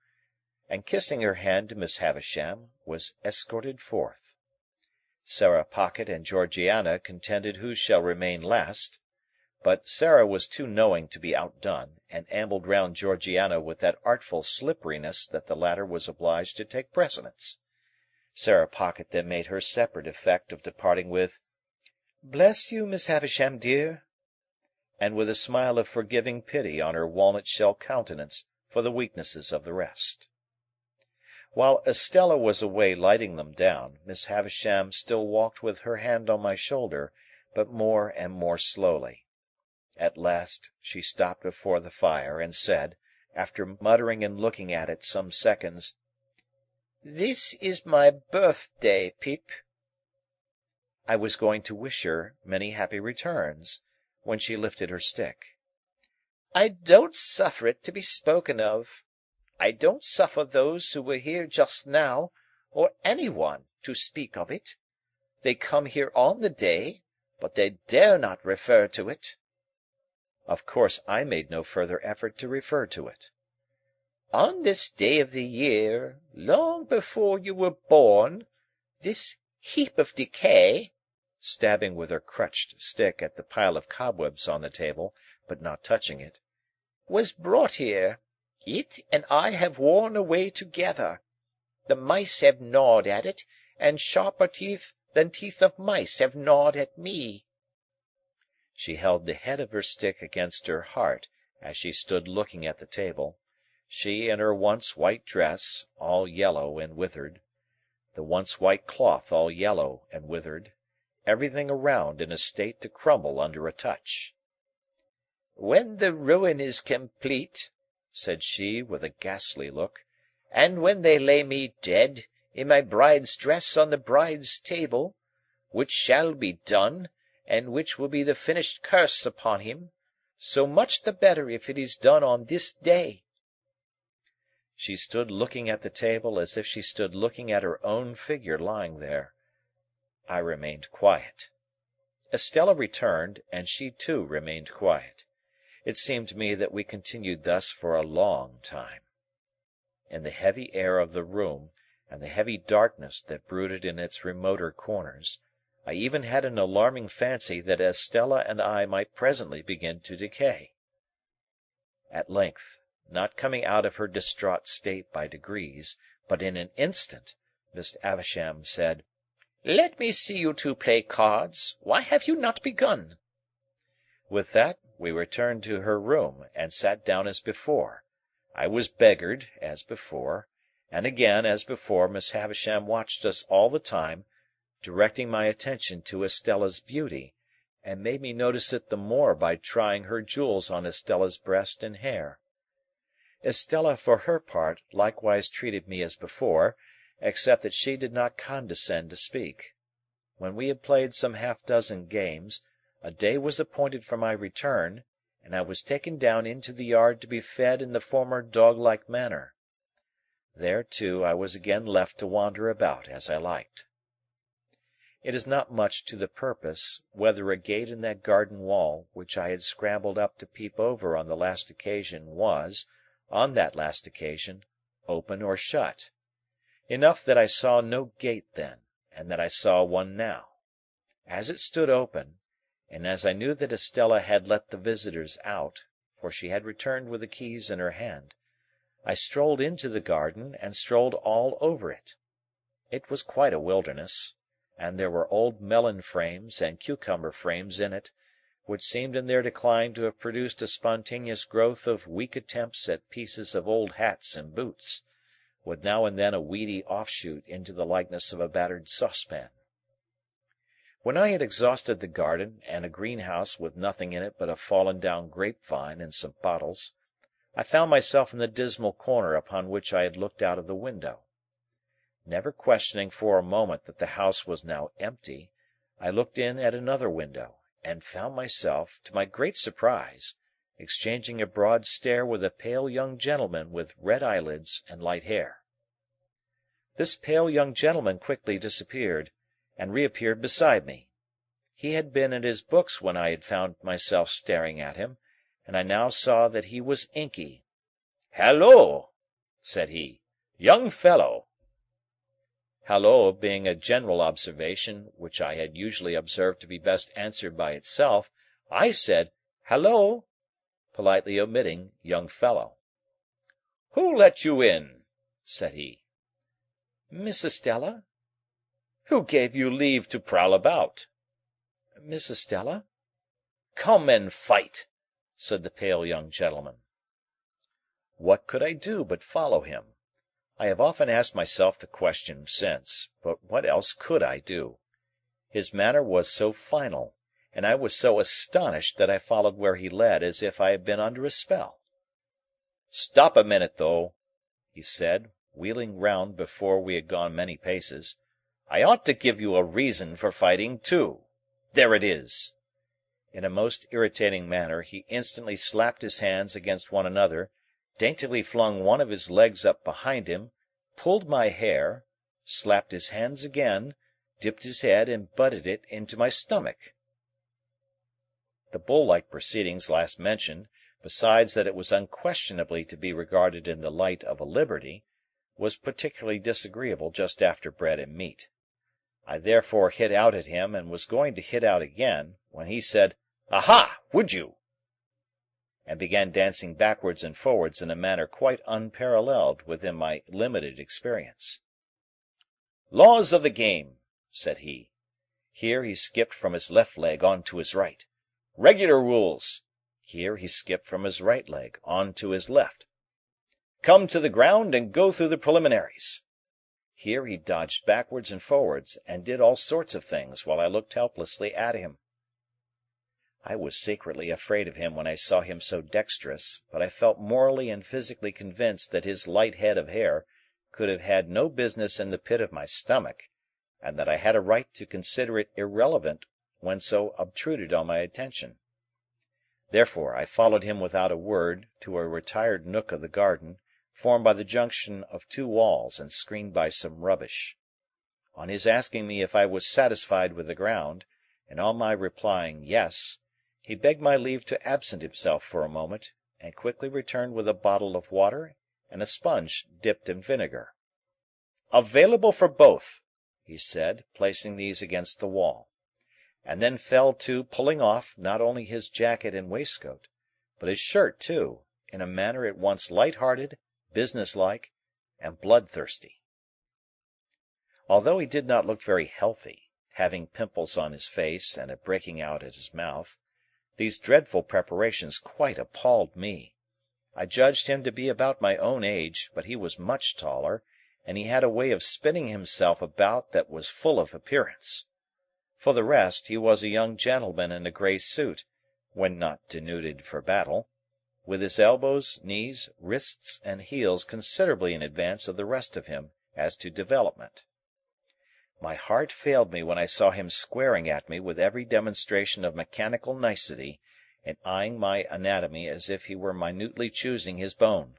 and kissing her hand to Miss Havisham, was escorted forth. Sarah Pocket and Georgiana contended who shall remain last, but Sarah was too knowing to be outdone, and ambled round Georgiana with that artful slipperiness that the latter was obliged to take precedence. Sarah Pocket then made her separate effect of departing with, "Bless you, Miss Havisham, dear," and with a smile of forgiving pity on her walnut-shell countenance for the weaknesses of the rest. While Estella was away lighting them down, Miss Havisham still walked with her hand on my shoulder, but more and more slowly. At last she stopped before the fire, and said, after muttering and looking at it some seconds, "This is my birthday, Pip." I was going to wish her many happy returns, when she lifted her stick. "I don't suffer it to be spoken of. I don't suffer those who were here just now, or any one, to speak of it. They come here on the day, but they dare not refer to it." Of course I made no further effort to refer to it. "On this day of the year, long before you were born, This heap of decay," stabbing with her crutched stick at the pile of cobwebs on the table, but not touching it, "was brought here. It and I have worn away together. The mice have gnawed at it, and sharper teeth than teeth of mice have gnawed at me." She held the head of her stick against her heart as she stood looking at the table, she in her once white dress, all yellow and withered, the once white cloth all yellow and withered, everything around in a state to crumble under a touch. "When the ruin is complete," said she with a ghastly look, "and when they lay me dead, in my bride's dress on the bride's table, which shall be done, and which will be the finished curse upon him, so much the better if it is done on this day." She stood looking at the table as if she stood looking at her own figure lying there. I remained quiet. Estella returned, and she too remained quiet. It seemed to me that we continued thus for a long time. In the heavy air of the room, and the heavy darkness that brooded in its remoter corners, I even had an alarming fancy that Estella and I might presently begin to decay. At length, not coming out of her distraught state by degrees, but in an instant, Miss Havisham said, "Let me see you two play cards. Why have you not begun?" With that, we returned to her room, and sat down as before. I was beggared, as before, and again, as before, Miss Havisham watched us all the time, directing my attention to Estella's beauty, and made me notice it the more by trying her jewels on Estella's breast and hair. Estella, for her part, likewise treated me as before, except that she did not condescend to speak. When we had played some half-dozen games, a day was appointed for my return, and I was taken down into the yard to be fed in the former dog-like manner. There, too, I was again left to wander about as I liked. It is not much to the purpose whether a gate in that garden wall which I had scrambled up to peep over on the last occasion was, on that last occasion, open or shut. Enough that I saw no gate then, and that I saw one now. As it stood open, and as I knew that Estella had let the visitors out, for she had returned with the keys in her hand, I strolled into the garden and strolled all over it. It was quite a wilderness, and there were old melon frames and cucumber frames in it, which seemed in their decline to have produced a spontaneous growth of weak attempts at pieces of old hats and boots, with now and then a weedy offshoot into the likeness of a battered saucepan. When I had exhausted the garden and a greenhouse with nothing in it but a fallen-down grapevine and some bottles, I found myself in the dismal corner upon which I had looked out of the window. Never questioning for a moment that the house was now empty, I looked in at another window, and found myself, to my great surprise, exchanging a broad stare with a pale young gentleman with red eyelids and light hair. This pale young gentleman quickly disappeared, and reappeared beside me. He had been at his books when I had found myself staring at him, and I now saw that he was inky. "Halloa!" said he. "Young fellow!" Halloa being a general observation which I had usually observed to be best answered by itself, I said, "Halloa!" politely omitting young fellow. "Who let you in?" said he. "Miss Estella." "Who gave you leave to prowl about?" "Miss Estella." "Come and fight," said the pale young gentleman. What could I do but follow him? I have often asked myself the question since, but what else could I do? His manner was so final, and I was so astonished that I followed where he led as if I had been under a spell. "Stop a minute, though," he said, wheeling round before we had gone many paces. "I ought to give you a reason for fighting, too. There it is." In a most irritating manner, he instantly slapped his hands against one another, daintily flung one of his legs up behind him, pulled my hair, slapped his hands again, dipped his head and butted it into my stomach. The bull-like proceedings last mentioned, besides that it was unquestionably to be regarded in the light of a liberty, was particularly disagreeable just after bread and meat. I therefore hit out at him, and was going to hit out again, when he said, "Aha! Would you?" and began dancing backwards and forwards in a manner quite unparalleled within my limited experience. "Laws of the game," said he. Here he skipped from his left leg on to his right. "Regular rules." Here he skipped from his right leg on to his left. "Come to the ground and go through the preliminaries." Here he dodged backwards and forwards, and did all sorts of things, while I looked helplessly at him. I was secretly afraid of him when I saw him so dexterous, but I felt morally and physically convinced that his light head of hair could have had no business in the pit of my stomach, and that I had a right to consider it irrelevant when so obtruded on my attention. Therefore I followed him without a word to a retired nook of the garden, formed by the junction of two walls and screened by some rubbish. On his asking me if I was satisfied with the ground, and on my replying "yes," he begged my leave to absent himself for a moment, and quickly returned with a bottle of water and a sponge dipped in vinegar. "Available for both," he said, placing these against the wall, and then fell to pulling off, not only his jacket and waistcoat, but his shirt too, in a manner at once light-hearted, business-like, and bloodthirsty. Although he did not look very healthy, having pimples on his face and a breaking out at his mouth, these dreadful preparations quite appalled me. I judged him to be about my own age, but he was much taller, and he had a way of spinning himself about that was full of appearance. For the rest, he was a young gentleman in a grey suit, when not denuded for battle, with his elbows, knees, wrists, and heels considerably in advance of the rest of him as to development. My heart failed me when I saw him squaring at me with every demonstration of mechanical nicety, and eyeing my anatomy as if he were minutely choosing his bone.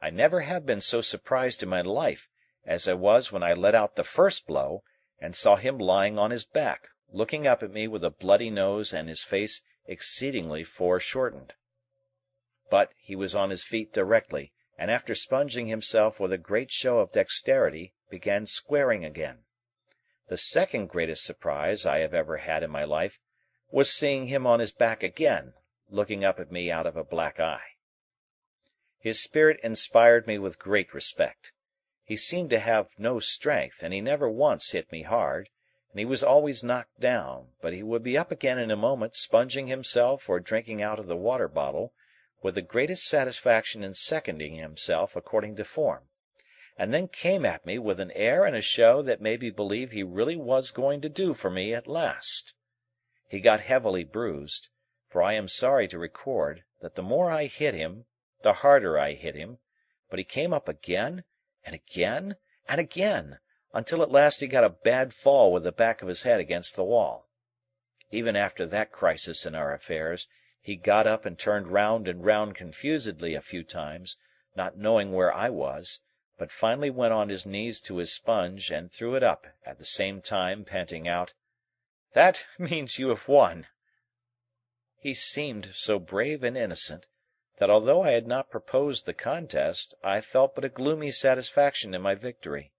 I never have been so surprised in my life as I was when I let out the first blow, and saw him lying on his back, looking up at me with a bloody nose and his face exceedingly foreshortened. But he was on his feet directly, and after sponging himself with a great show of dexterity, began squaring again. The second greatest surprise I have ever had in my life was seeing him on his back again, looking up at me out of a black eye. His spirit inspired me with great respect. He seemed to have no strength, and he never once hit me hard, and he was always knocked down, but he would be up again in a moment, sponging himself or drinking out of the water bottle, with the greatest satisfaction in seconding himself according to form, and then came at me with an air and a show that made me believe he really was going to do for me at last. He got heavily bruised, for I am sorry to record that the more I hit him, the harder I hit him, but he came up again, and again, and again, until at last he got a bad fall with the back of his head against the wall. Even after that crisis in our affairs, he got up and turned round and round confusedly a few times, not knowing where I was, but finally went on his knees to his sponge and threw it up, at the same time panting out, "That means you have won." He seemed so brave and innocent, that although I had not proposed the contest, I felt but a gloomy satisfaction in my victory.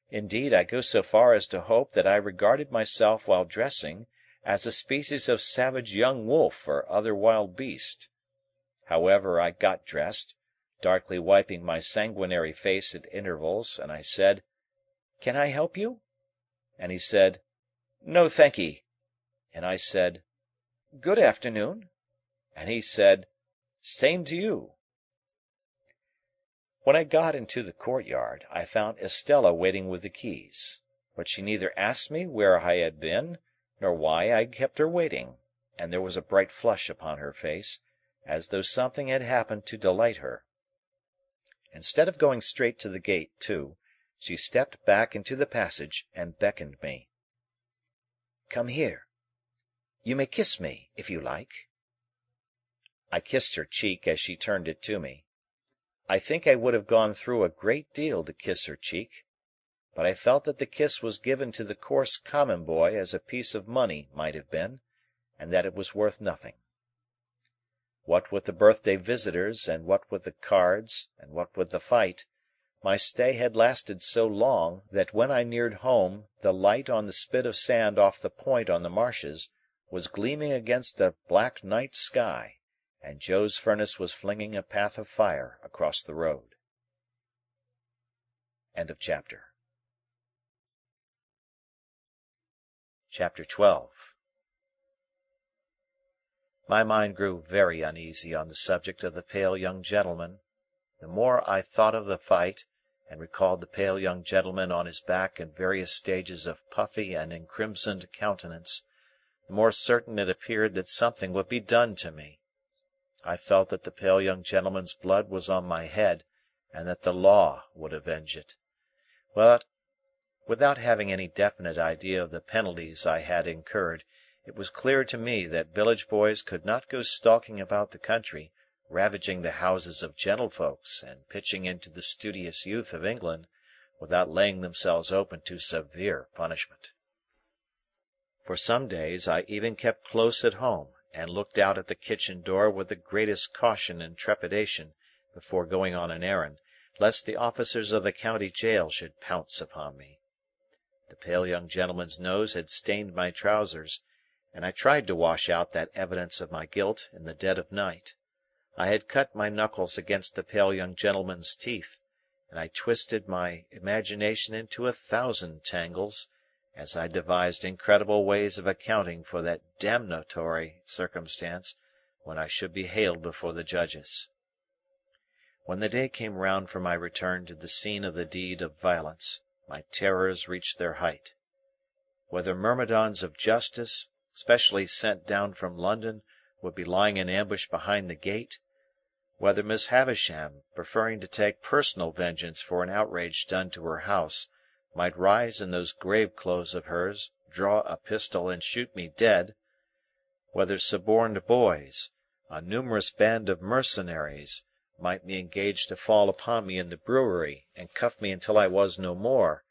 Indeed, I go so far as to hope that I regarded myself while dressing as a species of savage young wolf or other wild beast. However, I got dressed, darkly wiping my sanguinary face at intervals, and I said, "Can I help you?" And he said, "No, thankee." And I said, "Good afternoon." And he said, "Same to you." When I got into the courtyard, I found Estella waiting with the keys, but she neither asked me where I had been, nor why I kept her waiting, and there was a bright flush upon her face, as though something had happened to delight her. Instead of going straight to the gate, too, she stepped back into the passage and beckoned me. "Come here. You may kiss me, if you like." I kissed her cheek as she turned it to me. I think I would have gone through a great deal to kiss her cheek, but I felt that the kiss was given to the coarse common boy as a piece of money might have been, and that it was worth nothing. What with the birthday visitors, and what with the cards, and what with the fight, my stay had lasted so long that when I neared home the light on the spit of sand off the point on the marshes was gleaming against a black night sky, and Joe's furnace was flinging a path of fire across the road. Chapter 12. My mind grew very uneasy on the subject of the pale young gentleman. The more I thought of the fight, and recalled the pale young gentleman on his back in various stages of puffy and encrimsoned countenance, the more certain it appeared that something would be done to me. I felt that the pale young gentleman's blood was on my head, and that the law would avenge it. But, without having any definite idea of the penalties I had incurred, it was clear to me that village boys could not go stalking about the country, ravaging the houses of gentlefolks and pitching into the studious youth of England, without laying themselves open to severe punishment. For some days I even kept close at home, and looked out at the kitchen door with the greatest caution and trepidation before going on an errand, lest the officers of the county jail should pounce upon me. The pale young gentleman's nose had stained my trousers, and I tried to wash out that evidence of my guilt in the dead of night. I had cut my knuckles against the pale young gentleman's teeth, and I twisted my imagination into 1,000 tangles, as I devised incredible ways of accounting for that damnatory circumstance when I should be haled before the judges. When the day came round for my return to the scene of the deed of violence, my terrors reached their height. Whether myrmidons of justice, specially sent down from London, would be lying in ambush behind the gate, whether Miss Havisham, preferring to take personal vengeance for an outrage done to her house, might rise in those grave clothes of hers, draw a pistol, and shoot me dead, whether suborned boys, a numerous band of mercenaries, might be engaged to fall upon me in the brewery and cuff me until I was no more,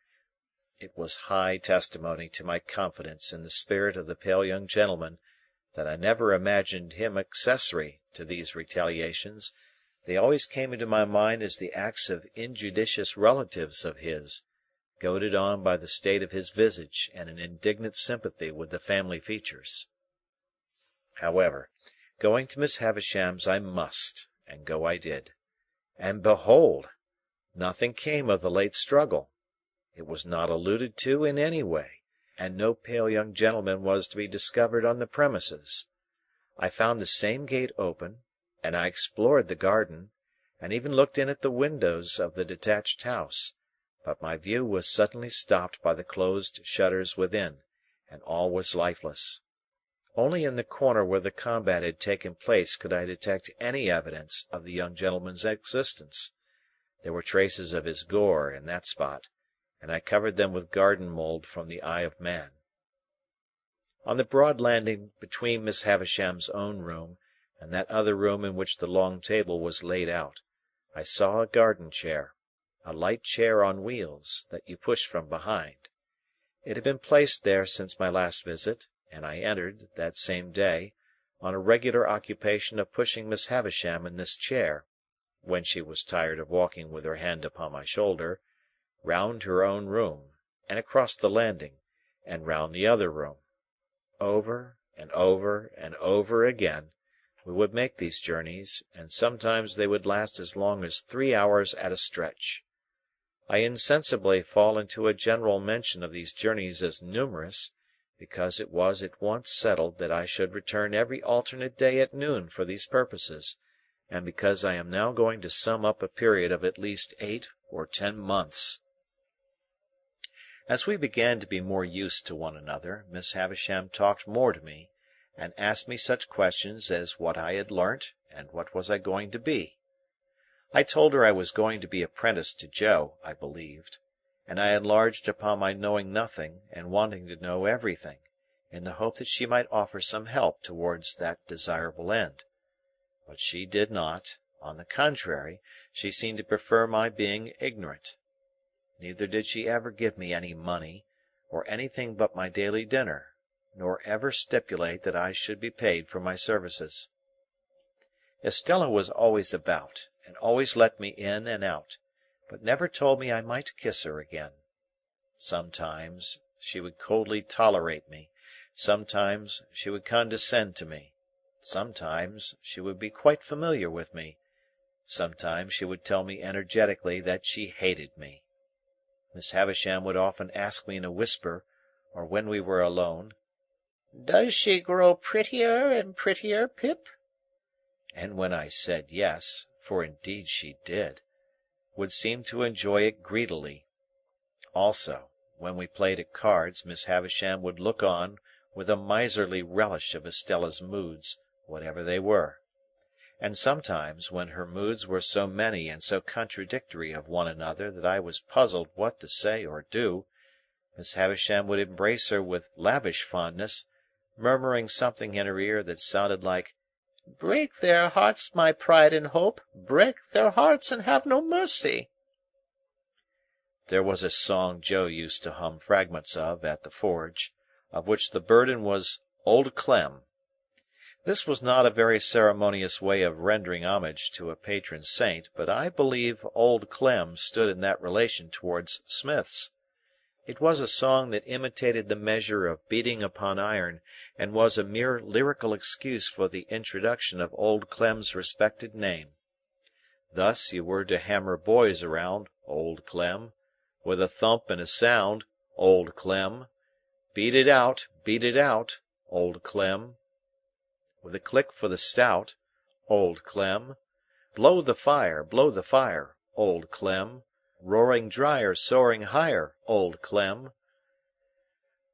it was high testimony to my confidence in the spirit of the pale young gentleman that I never imagined him accessory to these retaliations. They always came into my mind as the acts of injudicious relatives of his, goaded on by the state of his visage and an indignant sympathy with the family features. However, going to Miss Havisham's I must, and go I did. And behold! Nothing came of the late struggle. It was not alluded to in any way, and no pale young gentleman was to be discovered on the premises. I found the same gate open, and I explored the garden, and even looked in at the windows of the detached house, but my view was suddenly stopped by the closed shutters within, and all was lifeless. Only in the corner where the combat had taken place could I detect any evidence of the young gentleman's existence. There were traces of his gore in that spot, and I covered them with garden mould from the eye of man. On the broad landing between Miss Havisham's own room and that other room in which the long table was laid out, I saw a garden chair, a light chair on wheels, that you pushed from behind. It had been placed there since my last visit, and I entered, that same day, on a regular occupation of pushing Miss Havisham in this chair, when she was tired of walking with her hand upon my shoulder, round her own room, and across the landing, and round the other room. Over, and over, and over again, we would make these journeys, and sometimes they would last as long as 3 hours at a stretch. I insensibly fall into a general mention of these journeys as numerous, because it was at once settled that I should return every alternate day at noon for these purposes, and because I am now going to sum up a period of at least 8 or 10 months. As we began to be more used to one another, Miss Havisham talked more to me, and asked me such questions as what I had learnt, and what was I going to be. I told her I was going to be apprentice to Joe, I believed, and I enlarged upon my knowing nothing and wanting to know everything, in the hope that she might offer some help towards that desirable end. But she did not; on the contrary, she seemed to prefer my being ignorant. Neither did she ever give me any money, or anything but my daily dinner, nor ever stipulate that I should be paid for my services. Estella was always about, and always let me in and out, but never told me I might kiss her again. Sometimes she would coldly tolerate me, sometimes she would condescend to me, sometimes she would be quite familiar with me, sometimes she would tell me energetically that she hated me. Miss Havisham would often ask me in a whisper, or when we were alone, "Does she grow prettier and prettier, Pip?" and when I said yes, for indeed she did, would seem to enjoy it greedily. Also, when we played at cards, Miss Havisham would look on with a miserly relish of Estella's moods, whatever they were. And sometimes, when her moods were so many and so contradictory of one another that I was puzzled what to say or do, Miss Havisham would embrace her with lavish fondness, murmuring something in her ear that sounded like, "Break their hearts, my pride and hope, break their hearts and have no mercy." There was a song Joe used to hum fragments of at the forge, of which the burden was Old Clem. This was not a very ceremonious way of rendering homage to a patron saint, but I believe Old Clem stood in that relation towards smiths. It was a song that imitated the measure of beating upon iron, and was a mere lyrical excuse for the introduction of Old Clem's respected name. Thus you were to hammer boys around, Old Clem, with a thump and a sound, Old Clem, beat it out, Old Clem, with a click for the stout, Old Clem, blow the fire, Old Clem, roaring drier, soaring higher, Old Clem.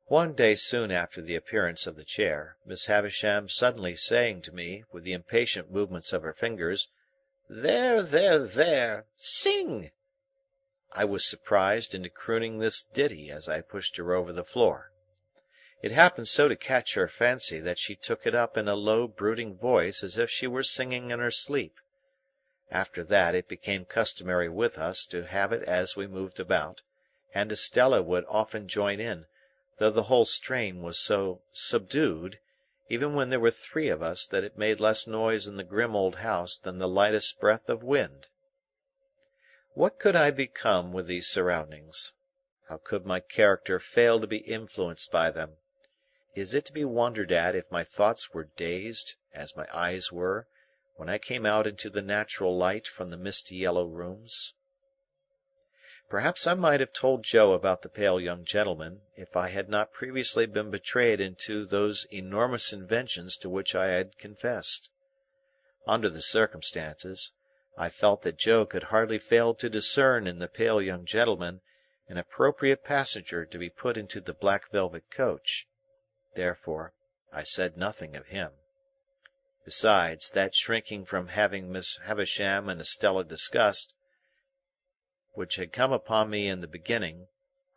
One day soon after the appearance of the chair, Miss Havisham suddenly saying to me, with the impatient movements of her fingers, "There, there, there! Sing!" I was surprised into crooning this ditty as I pushed her over the floor. It happened so to catch her fancy that she took it up in a low brooding voice as if she were singing in her sleep. After that it became customary with us to have it as we moved about, and Estella would often join in, though the whole strain was so subdued, even when there were three of us, that it made less noise in the grim old house than the lightest breath of wind. What could I become with these surroundings? How could my character fail to be influenced by them? Is it to be wondered at if my thoughts were dazed, as my eyes were, when I came out into the natural light from the misty yellow rooms? Perhaps I might have told Joe about the pale young gentleman, if I had not previously been betrayed into those enormous inventions to which I had confessed. Under the circumstances, I felt that Joe could hardly fail to discern in the pale young gentleman an appropriate passenger to be put into the black velvet coach. Therefore, I said nothing of him. Besides, that shrinking from having Miss Havisham and Estella discussed, which had come upon me in the beginning,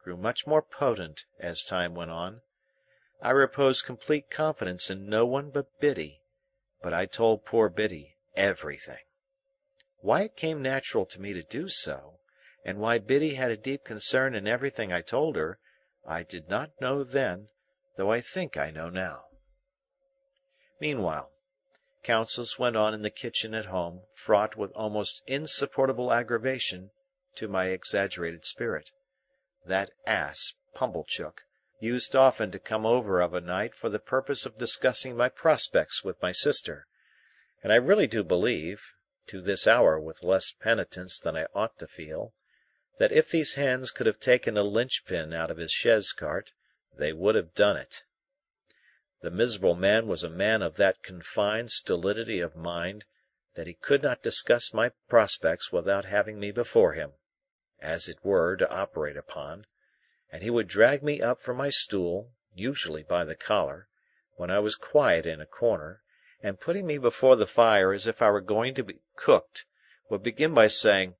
grew much more potent as time went on. I reposed complete confidence in no one but Biddy, but I told poor Biddy everything. Why it came natural to me to do so, and why Biddy had a deep concern in everything I told her, I did not know then, though I think I know now. Meanwhile, councils went on in the kitchen at home, fraught with almost insupportable aggravation to my exaggerated spirit. That ass, Pumblechook, used often to come over of a night for the purpose of discussing my prospects with my sister, and I really do believe, to this hour with less penitence than I ought to feel, that if these hands could have taken a linchpin out of his chaise cart, they would have done it. The miserable man was a man of that confined stolidity of mind, that he could not discuss my prospects without having me before him, as it were, to operate upon, and he would drag me up from my stool, usually by the collar, when I was quiet in a corner, and putting me before the fire as if I were going to be cooked, would begin by saying,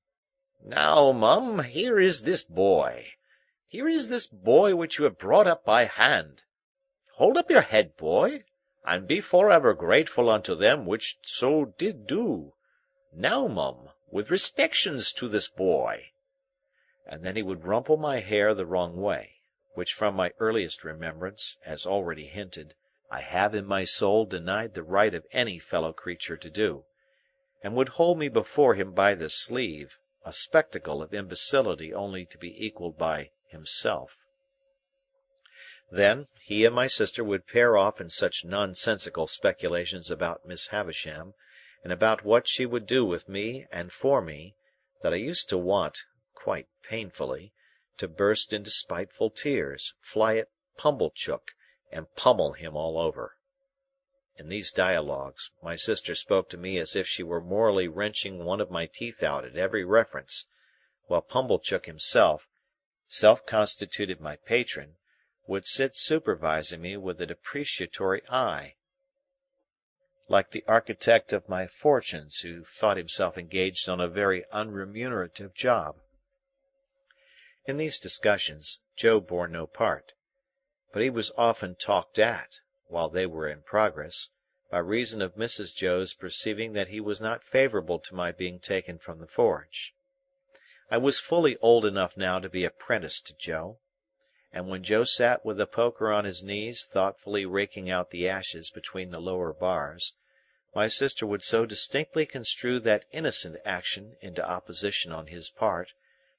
"Now, Mum, here is this boy. Here is this boy which you have brought up by hand. Hold up your head, boy, and be for ever grateful unto them which so did do. Now, Mum, with respections to this boy." And then he would rumple my hair the wrong way, which from my earliest remembrance, as already hinted, I have in my soul denied the right of any fellow creature to do, and would hold me before him by the sleeve, a spectacle of imbecility only to be equalled by himself. Then, he and my sister would pair off in such nonsensical speculations about Miss Havisham, and about what she would do with me and for me, that I used to want, quite painfully, to burst into spiteful tears, fly at Pumblechook, and pummel him all over. In these dialogues, my sister spoke to me as if she were morally wrenching one of my teeth out at every reference, while Pumblechook himself, self-constituted my patron, would sit supervising me with a depreciatory eye, like the architect of my fortunes who thought himself engaged on a very unremunerative job. In these discussions Joe bore no part, but he was often talked at, while they were in progress, by reason of Mrs. Joe's perceiving that he was not favourable to my being taken from the forge. I was fully old enough now to be apprenticed to Joe, and when Joe sat with the poker on his knees thoughtfully raking out the ashes between the lower bars, my sister would so distinctly construe that innocent action into opposition on his part,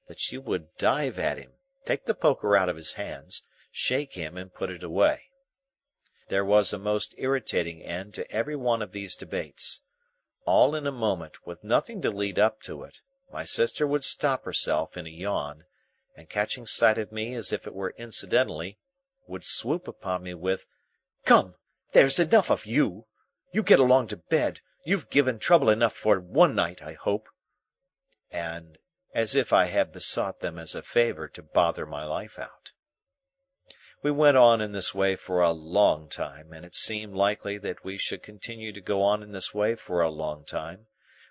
that she would dive at him, take the poker out of his hands, shake him, and put it away. There was a most irritating end to every one of these debates. All in a moment, with nothing to lead up to it, my sister would stop herself in a yawn, and catching sight of me as if it were incidentally, would swoop upon me with, "Come, there's enough of you! You get along to bed. You've given trouble enough for one night, I hope." And as if I had besought them as a favour to bother my life out. We went on in this way for a long time, and it seemed likely that we should continue to go on in this way for a long time,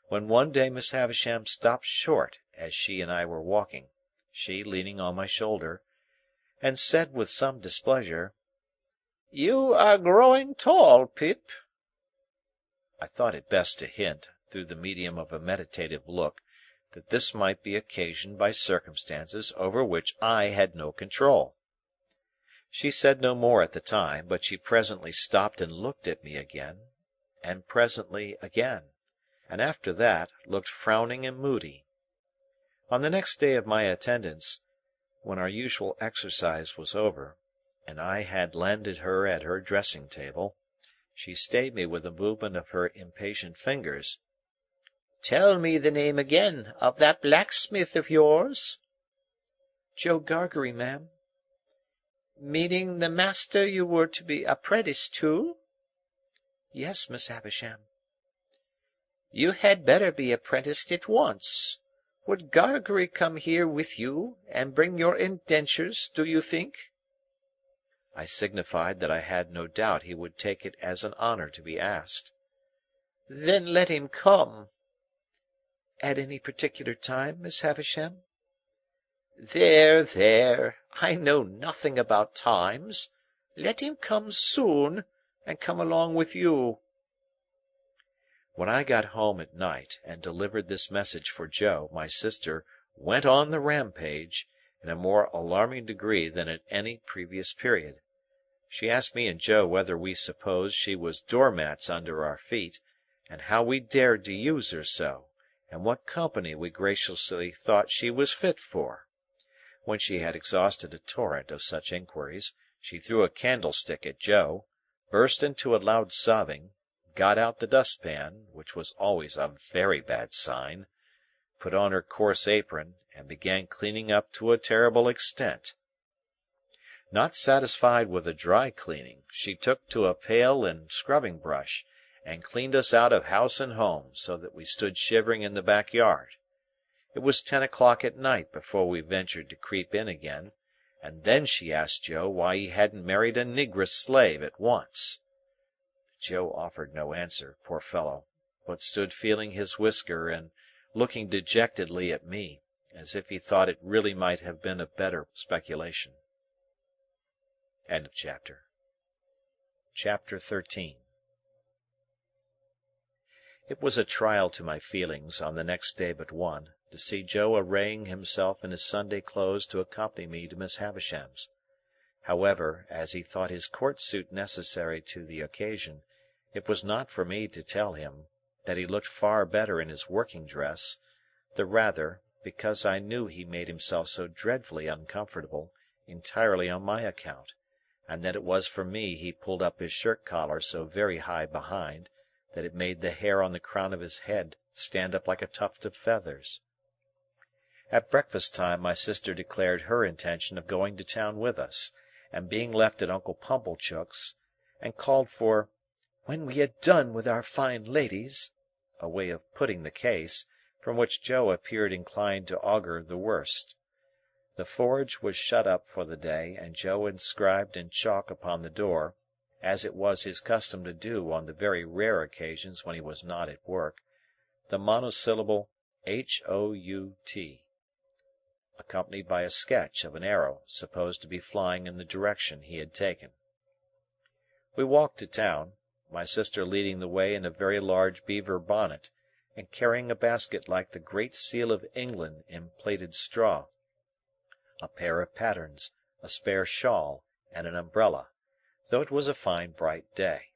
when one day Miss Havisham stopped short as she and I were walking, she leaning on my shoulder, and said with some displeasure, "You are growing tall, Pip." I thought it best to hint, through the medium of a meditative look, that this might be occasioned by circumstances over which I had no control. She said no more at the time, but she presently stopped and looked at me again, and presently again, and after that looked frowning and moody. On the next day of my attendance, when our usual exercise was over, and I had landed her at her dressing-table, she stayed me with a movement of her impatient fingers. "Tell me the name again of that blacksmith of yours." "Joe Gargery, ma'am." "Meaning the master you were to be apprenticed to?" "Yes, Miss Havisham." "You had better be apprenticed at once. Would Gargery come here with you, and bring your indentures, do you think?" I signified that I had no doubt he would take it as an honour to be asked. "Then let him come." "At any particular time, Miss Havisham?" "There, there, I know nothing about times. Let him come soon, and come along with you." When I got home at night, and delivered this message for Joe, my sister went on the rampage, in a more alarming degree than at any previous period. She asked me and Joe whether we supposed she was door-mats under our feet, and how we dared to use her so, and what company we graciously thought she was fit for. When she had exhausted a torrent of such inquiries, she threw a candlestick at Joe, burst into a loud sobbing, got out the dustpan, which was always a very bad sign, put on her coarse apron, and began cleaning up to a terrible extent. Not satisfied with a dry cleaning, she took to a pail and scrubbing brush, and cleaned us out of house and home, so that we stood shivering in the backyard. It was 10 o'clock at night before we ventured to creep in again, and then she asked Joe why he hadn't married a negress slave at once. Joe offered no answer, poor fellow, but stood feeling his whisker and looking dejectedly at me, as if he thought it really might have been a better speculation. Chapter 13. It was a trial to my feelings, on the next day but one, to see Joe arraying himself in his Sunday clothes to accompany me to Miss Havisham's. However, as he thought his court suit necessary to the occasion, it was not for me to tell him that he looked far better in his working dress, the rather because I knew he made himself so dreadfully uncomfortable entirely on my account, and that it was for me he pulled up his shirt collar so very high behind that it made the hair on the crown of his head stand up like a tuft of feathers. At breakfast time my sister declared her intention of going to town with us, and being left at Uncle Pumblechook's, and called for "when we had done with our fine ladies," a way of putting the case, from which Joe appeared inclined to augur the worst. The forge was shut up for the day, and Joe inscribed in chalk upon the door, as it was his custom to do on the very rare occasions when he was not at work, the monosyllable HOUT, accompanied by a sketch of an arrow supposed to be flying in the direction he had taken. We walked to town, my sister leading the way in a very large beaver bonnet, and carrying a basket like the Great Seal of England in plaited straw, a pair of pattens, a spare shawl, and an umbrella, though it was a fine bright day.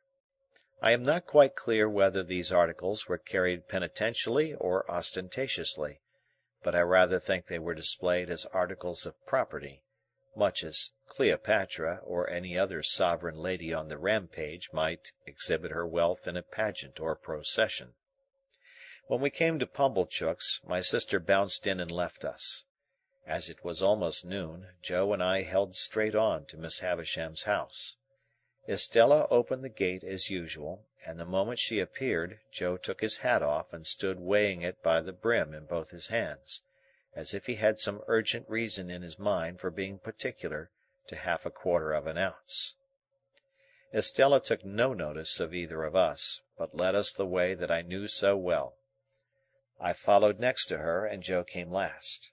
I am not quite clear whether these articles were carried penitentially or ostentatiously, but I rather think they were displayed as articles of property, much as Cleopatra or any other sovereign lady on the rampage might exhibit her wealth in a pageant or procession. When we came to Pumblechook's, my sister bounced in and left us. As it was almost noon, Joe and I held straight on to Miss Havisham's house. Estella opened the gate as usual, and the moment she appeared, Joe took his hat off and stood weighing it by the brim in both his hands, as if he had some urgent reason in his mind for being particular to 1/2 of an ounce. Estella took no notice of either of us, but led us the way that I knew so well. I followed next to her, and Joe came last.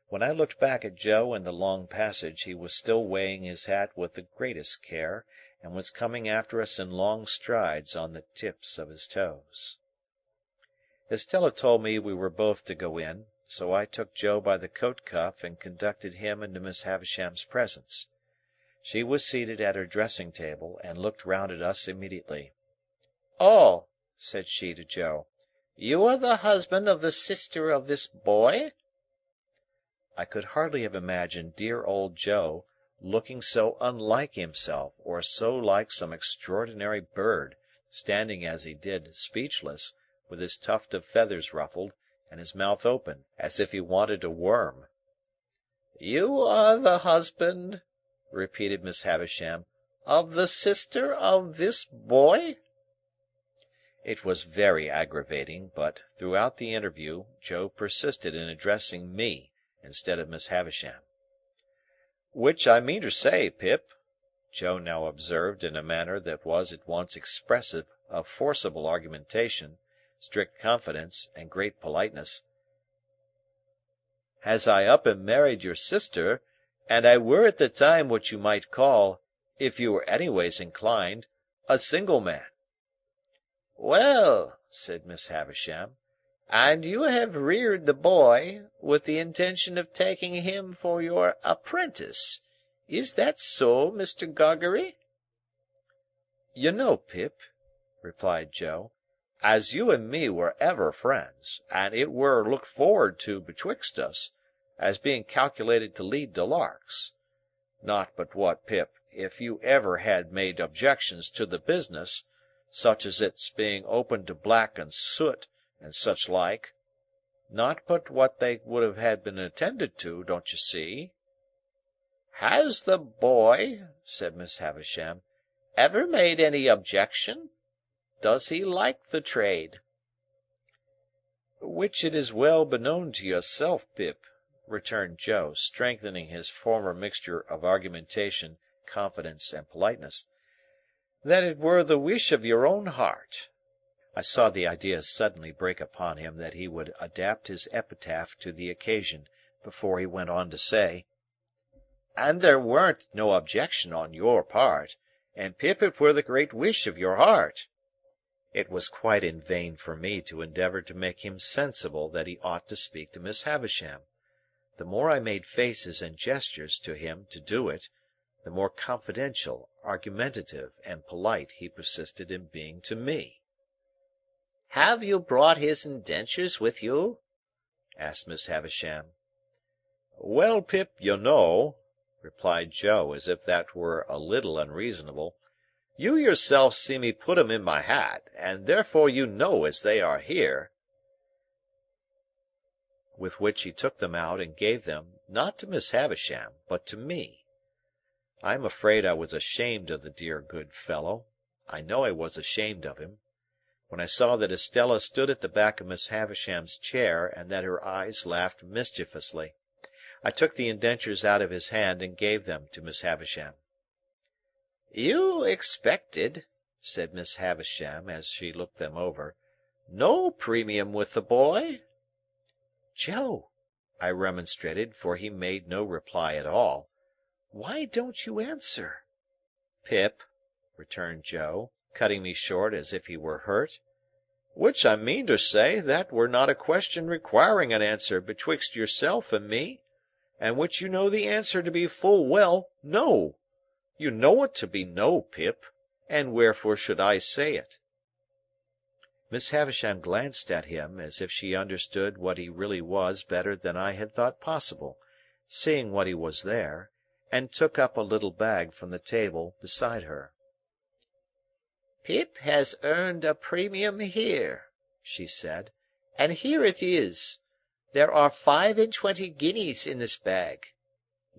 When I looked back at Joe in the long passage, he was still weighing his hat with the greatest care, and was coming after us in long strides on the tips of his toes. Estella told me we were both to go in, so I took Joe by the coat cuff and conducted him into Miss Havisham's presence. She was seated at her dressing table, and looked round at us immediately. "Oh," said she to Joe, "you are the husband of the sister of this boy?" I could hardly have imagined dear old Joe looking so unlike himself, or so like some extraordinary bird, standing as he did, speechless, with his tuft of feathers ruffled, and his mouth open, as if he wanted a worm. "You are the husband," repeated Miss Havisham, "of the sister of this boy?" It was very aggravating, but throughout the interview Joe persisted in addressing me instead of Miss Havisham. "Which I mean to say, Pip," Joe now observed in a manner that was at once expressive of forcible argumentation, strict confidence, and great politeness, "as I up and married your sister, and I were at the time what you might call, if you were anyways inclined, a single man." "Well," said Miss Havisham, "and you have reared the boy, with the intention of taking him for your apprentice. Is that so, Mr. Gargery?" "You know, Pip," replied Joe, "as you and me were ever friends, and it were looked for'ard to betwixt us, as being calculated to lead to larks. Not but what, Pip, if you ever had made objections to the business, such as its being open to black and soot, and such like, not but what they would have been attended to, don't you see?" "Has the boy," said Miss Havisham, "ever made any objection? Does he like the trade?" "Which it is well beknown to yourself, Pip," returned Joe, strengthening his former mixture of argumentation, confidence, and politeness, "that it were the wish of your own heart." I saw the idea suddenly break upon him that he would adapt his epitaph to the occasion, before he went on to say, "And there weren't no objection on your part, and Pip it were the great wish of your heart." It was quite in vain for me to endeavour to make him sensible that he ought to speak to Miss Havisham. The more I made faces and gestures to him to do it, the more confidential, argumentative, and polite he persisted in being to me. "Have you brought his indentures with you?" asked Miss Havisham. "Well, Pip, you know," replied Joe, as if that were a little unreasonable, "you yourself see me put 'em in my hat, and therefore you know as they are here." With which he took them out and gave them, not to Miss Havisham, but to me. I am afraid I was ashamed of the dear good fellow. I know I was ashamed of him. When I saw that Estella stood at the back of Miss Havisham's chair, and that her eyes laughed mischievously, I took the indentures out of his hand and gave them to Miss Havisham. "You expected," said Miss Havisham as she looked them over, "no premium with the boy?" "Joe," I remonstrated, for he made no reply at all, "why don't you answer?" "Pip," returned Joe, cutting me short as if he were hurt, "which I mean to say that were not a question requiring an answer betwixt yourself and me, and which you know the answer to be full well no. You know it to be no, Pip, and wherefore should I say it?" Miss Havisham glanced at him as if she understood what he really was better than I had thought possible, seeing what he was there, and took up a little bag from the table beside her. "Pip has earned a premium here," she said, "and here it is. There are 25 guineas in this bag.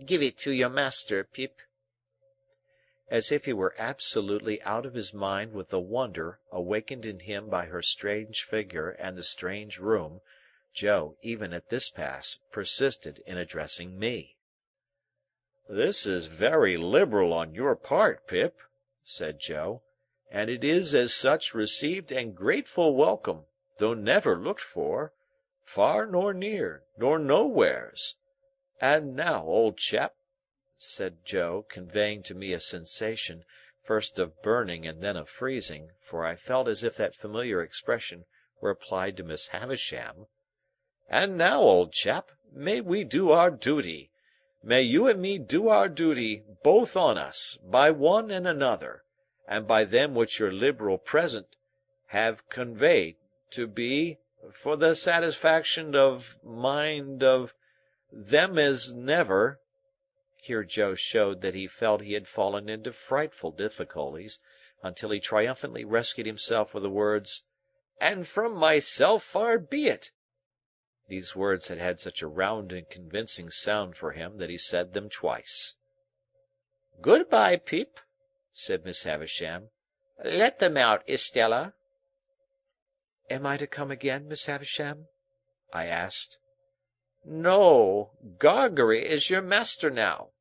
Give it to your master, Pip." As if he were absolutely out of his mind with the wonder awakened in him by her strange figure and the strange room, Joe, even at this pass, persisted in addressing me. "This is very liberal on your part, Pip," said Joe, "and it is as such received and grateful welcome, though never looked for, far nor near, nor nowheres. And now, old chap," said Joe, conveying to me a sensation, first of burning and then of freezing, for I felt as if that familiar expression were applied to Miss Havisham, "and now, old chap, may we do our duty. May you and me do our duty, both on us, by one and another, and by them which your liberal present have conveyed, to be, for the satisfaction of mind of them as never—" Here Joe showed that he felt he had fallen into frightful difficulties, until he triumphantly rescued himself with the words, "and from myself far be it." These words had had such a round and convincing sound for him that he said them twice. "Good-bye, Pip," said Miss Havisham. "Let them out, Estella." "Am I to come again, Miss Havisham?" I asked. "No. Gargery is your master now.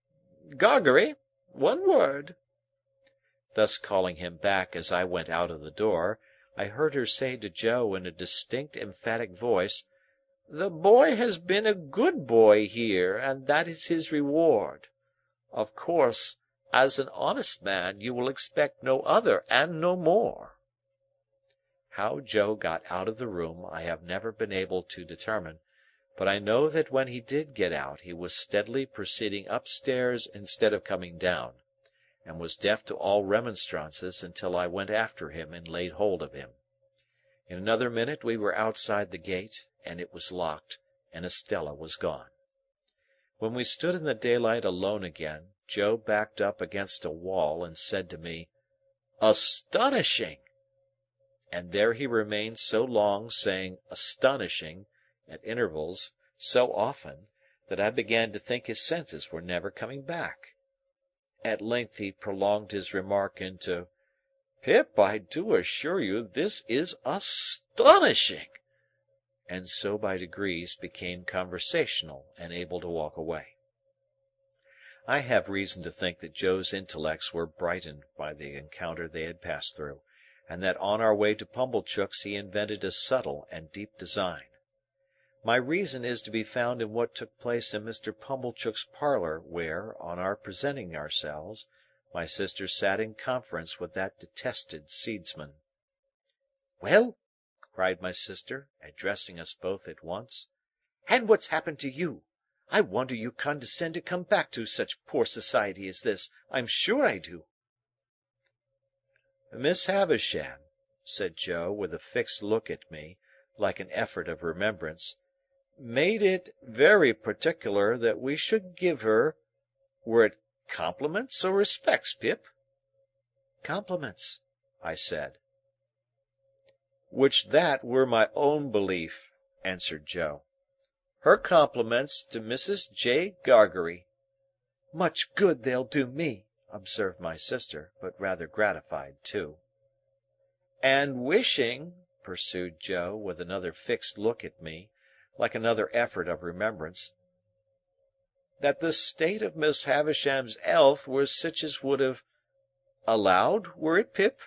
Gargery, one word." Thus calling him back as I went out of the door, I heard her say to Joe in a distinct emphatic voice, "The boy has been a good boy here, and that is his reward. Of course, as an honest man, you will expect no other and no more." How Joe got out of the room I have never been able to determine, but I know that when he did get out he was steadily proceeding upstairs instead of coming down, and was deaf to all remonstrances until I went after him and laid hold of him. In another minute we were outside the gate, and it was locked, and Estella was gone. When we stood in the daylight alone again, Joe backed up against a wall and said to me, "Astonishing!" And there he remained so long saying "astonishing" at intervals so often, that I began to think his senses were never coming back. At length he prolonged his remark into, "Pip, I do assure you this is astonishing!" and so by degrees became conversational and able to walk away. I have reason to think that Joe's intellects were brightened by the encounter they had passed through, and that on our way to Pumblechook's he invented a subtle and deep design. My reason is to be found in what took place in Mr. Pumblechook's parlour, where, on our presenting ourselves, my sister sat in conference with that detested seedsman. "Well," cried my sister, addressing us both at once, "and what's happened to you? I wonder you condescend to come back to such poor society as this. I'm sure I do." "Miss Havisham," said Joe, with a fixed look at me, like an effort of remembrance, made it very particular that we should give her, were it compliments or respects, Pip?" "Compliments," I said. "Which that were my own belief," answered Joe. "Her compliments to Mrs. J. Gargery." "Much good they'll do me," observed my sister, but rather gratified too. "And wishing," pursued Joe, with another fixed look at me, like another effort of remembrance, "that the state of Miss Havisham's elth were sich as would have allowed, were it, Pip?"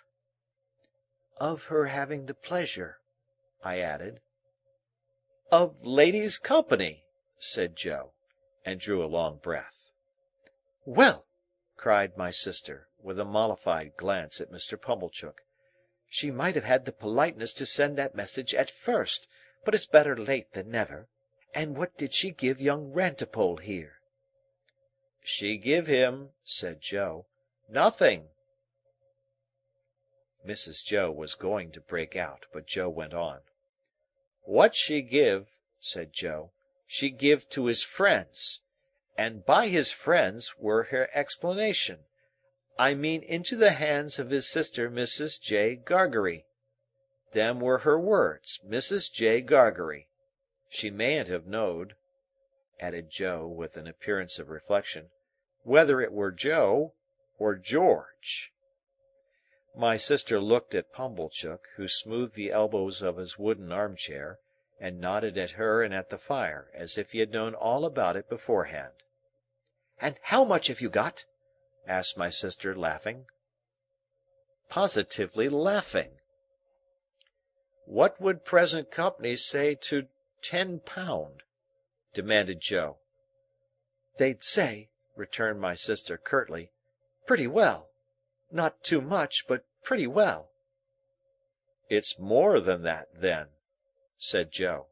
"Of her having the pleasure," I added. "Of ladies' company," said Joe, and drew a long breath. "Well!" cried my sister, with a mollified glance at Mr. Pumblechook, "she might have had the politeness to send that message at first, but it's better late than never. And what did she give young Rantipole here?" "She give him," said Joe, "nothing." Mrs. Joe was going to break out, but Joe went on. "What she give," said Joe, "she give to his friends, and by his friends were her explanation. I mean into the hands of his sister Mrs. J. Gargery. Them were her words, Mrs. J. Gargery. She mayn't have knowed," added Joe, with an appearance of reflection, "whether it were Joe or George." My sister looked at Pumblechook, who smoothed the elbows of his wooden armchair, and nodded at her and at the fire, as if he had known all about it beforehand. "And how much have you got?" asked my sister, laughing. Positively laughing. "What would present company say to £10?" demanded Joe. "They'd say," returned my sister curtly, "pretty well. Not too much, but pretty well." "It's more than that, then," said Joe.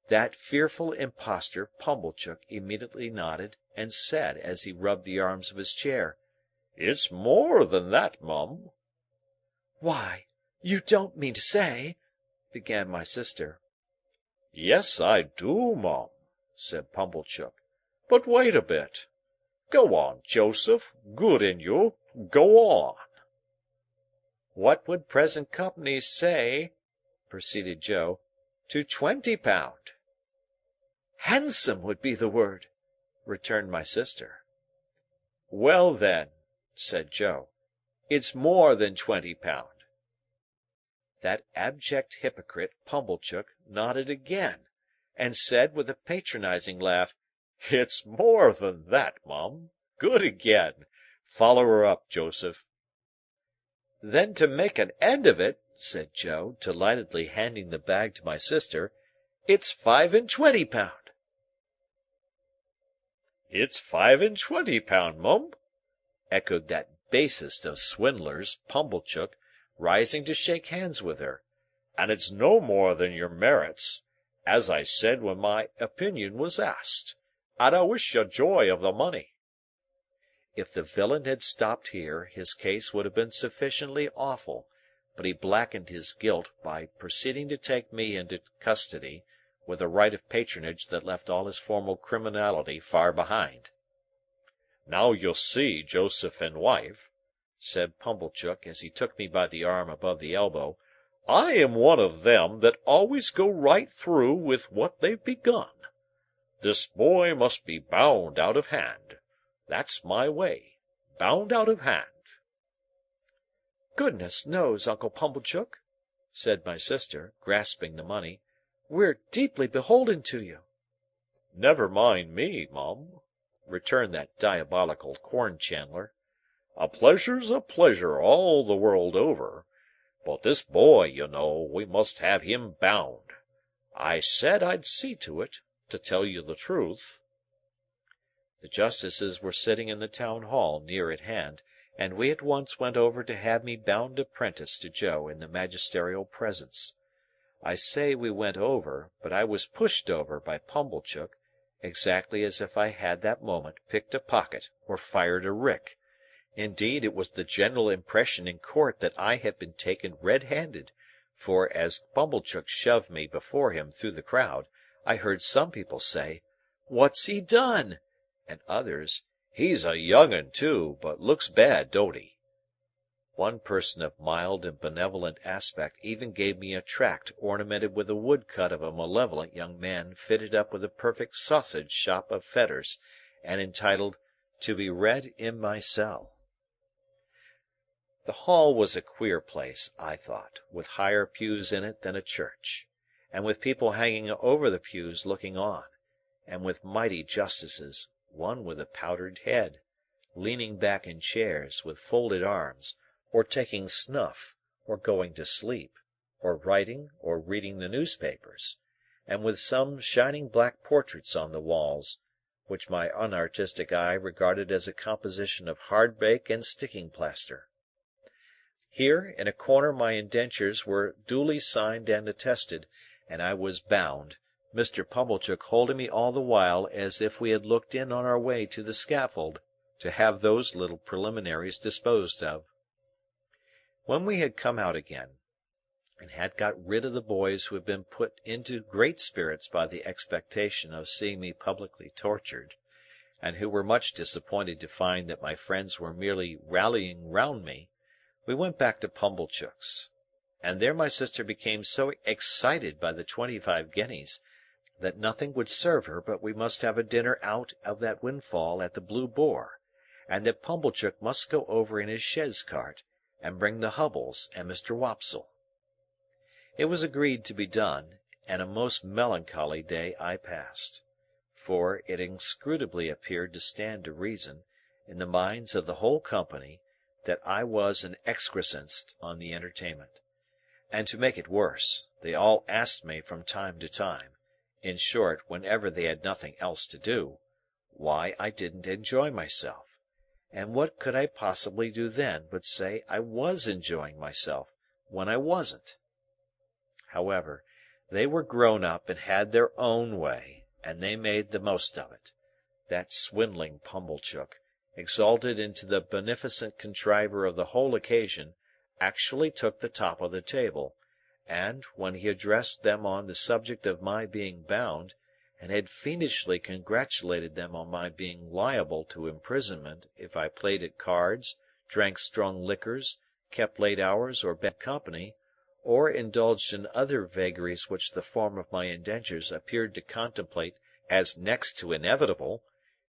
That fearful impostor Pumblechook immediately nodded, and said, as he rubbed the arms of his chair, "It's more than that, Mum." "Why, you don't mean to say—" began my sister. "Yes, I do, Mum," said Pumblechook. "But wait a bit. Go on, Joseph. Good in you. Go on." "What would present company say," proceeded Joe, "to £20?" "Handsome would be the word," returned my sister. "Well, then," said Joe, "it's more than £20." That abject hypocrite Pumblechook nodded again, and said, with a patronising laugh, "It's more than that, Mum. Good again. Follow her up, Joseph." "Then to make an end of it," said Joe, delightedly handing the bag to my sister, "it's £25." "It's £25, Mum," echoed that basest of swindlers, Pumblechook, rising to shake hands with her, "and it's no more than your merits, as I said when my opinion was asked, and I wish you joy of the money." If the villain had stopped here, his case would have been sufficiently awful, but he blackened his guilt by proceeding to take me into custody, with a right of patronage that left all his former criminality far behind. "Now you see, Joseph and wife," said Pumblechook, as he took me by the arm above the elbow, "I am one of them that always go right through with what they've begun. This boy must be bound out of hand. That's my way. Bound out of hand." "Goodness knows, Uncle Pumblechook," said my sister, grasping the money, "we're deeply beholden to you." "Never mind me, Mum," returned that diabolical corn chandler. "A pleasure's a pleasure all the world over. But this boy, you know, we must have him bound. I said I'd see to it, to tell you the truth." The justices were sitting in the town hall near at hand, and we at once went over to have me bound apprentice to Joe in the magisterial presence. I say we went over, but I was pushed over by Pumblechook, exactly as if I had that moment picked a pocket or fired a rick. Indeed, it was the general impression in court that I had been taken red-handed, for as Pumblechook shoved me before him through the crowd, I heard some people say, "What's he done?" and others, "He's a young 'un too, but looks bad, don't he?" One person of mild and benevolent aspect even gave me a tract ornamented with a woodcut of a malevolent young man fitted up with a perfect sausage shop of fetters, and entitled, "To be read in my cell." The hall was a queer place, I thought, with higher pews in it than a church, and with people hanging over the pews looking on, and with mighty justices, one with a powdered head, leaning back in chairs with folded arms, or taking snuff, or going to sleep, or writing or reading the newspapers, and with some shining black portraits on the walls, which my unartistic eye regarded as a composition of hardbake and sticking plaster. Here, in a corner my indentures were duly signed and attested, and I was bound, Mr. Pumblechook holding me all the while as if we had looked in on our way to the scaffold, to have those little preliminaries disposed of. When we had come out again, and had got rid of the boys who had been put into great spirits by the expectation of seeing me publicly tortured, and who were much disappointed to find that my friends were merely rallying round me, we went back to Pumblechook's, and there my sister became so excited by the 25 guineas that nothing would serve her but we must have a dinner out of that windfall at the Blue Boar, and that Pumblechook must go over in his chaise cart, and bring the Hubbles and Mr. Wopsle. It was agreed to be done, and a most melancholy day I passed, for it inscrutably appeared to stand to reason, in the minds of the whole company, that I was an excrescence on the entertainment; and to make it worse, they all asked me from time to time, in short, whenever they had nothing else to do, why I didn't enjoy myself. And what could I possibly do then, but say I was enjoying myself, when I wasn't? However, they were grown up and had their own way, and they made the most of it. That swindling Pumblechook, exalted into the beneficent contriver of the whole occasion, actually took the top of the table, and, when he addressed them on the subject of my being bound, and had fiendishly congratulated them on my being liable to imprisonment if I played at cards, drank strong liquors, kept late hours or bad company, or indulged in other vagaries which the form of my indentures appeared to contemplate as next to inevitable,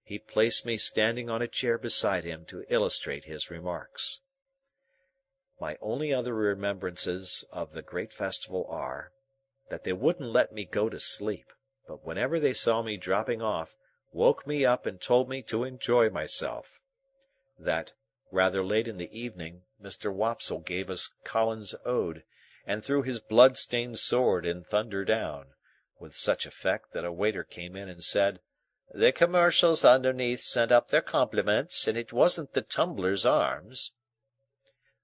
he placed me standing on a chair beside him to illustrate his remarks. My only other remembrances of the great festival are, that they wouldn't let me go to sleep, but whenever they saw me dropping off, woke me up and told me to enjoy myself; that, rather late in the evening, Mr. Wopsle gave us Collins's Ode, and threw his blood-stained sword in thunder down, with such effect that a waiter came in and said, "The commercials underneath sent up their compliments, and it wasn't the Tumblers' Arms."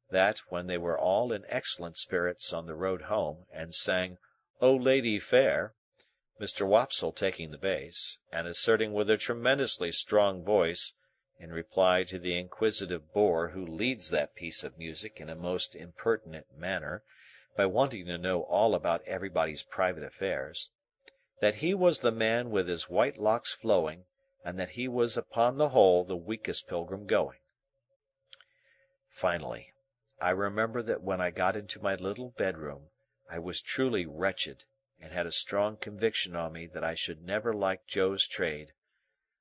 That, when they were all in excellent spirits on the road home, and sang "O Lady Fair," Mr. Wopsle taking the bass, and asserting with a tremendously strong voice, in reply to the inquisitive bore who leads that piece of music in a most impertinent manner, by wanting to know all about everybody's private affairs, that he was the man with his white locks flowing, and that he was upon the whole the weakest pilgrim going. Finally, I remember that when I got into my little bedroom, I was truly wretched, and had a strong conviction on me that I should never like Joe's trade.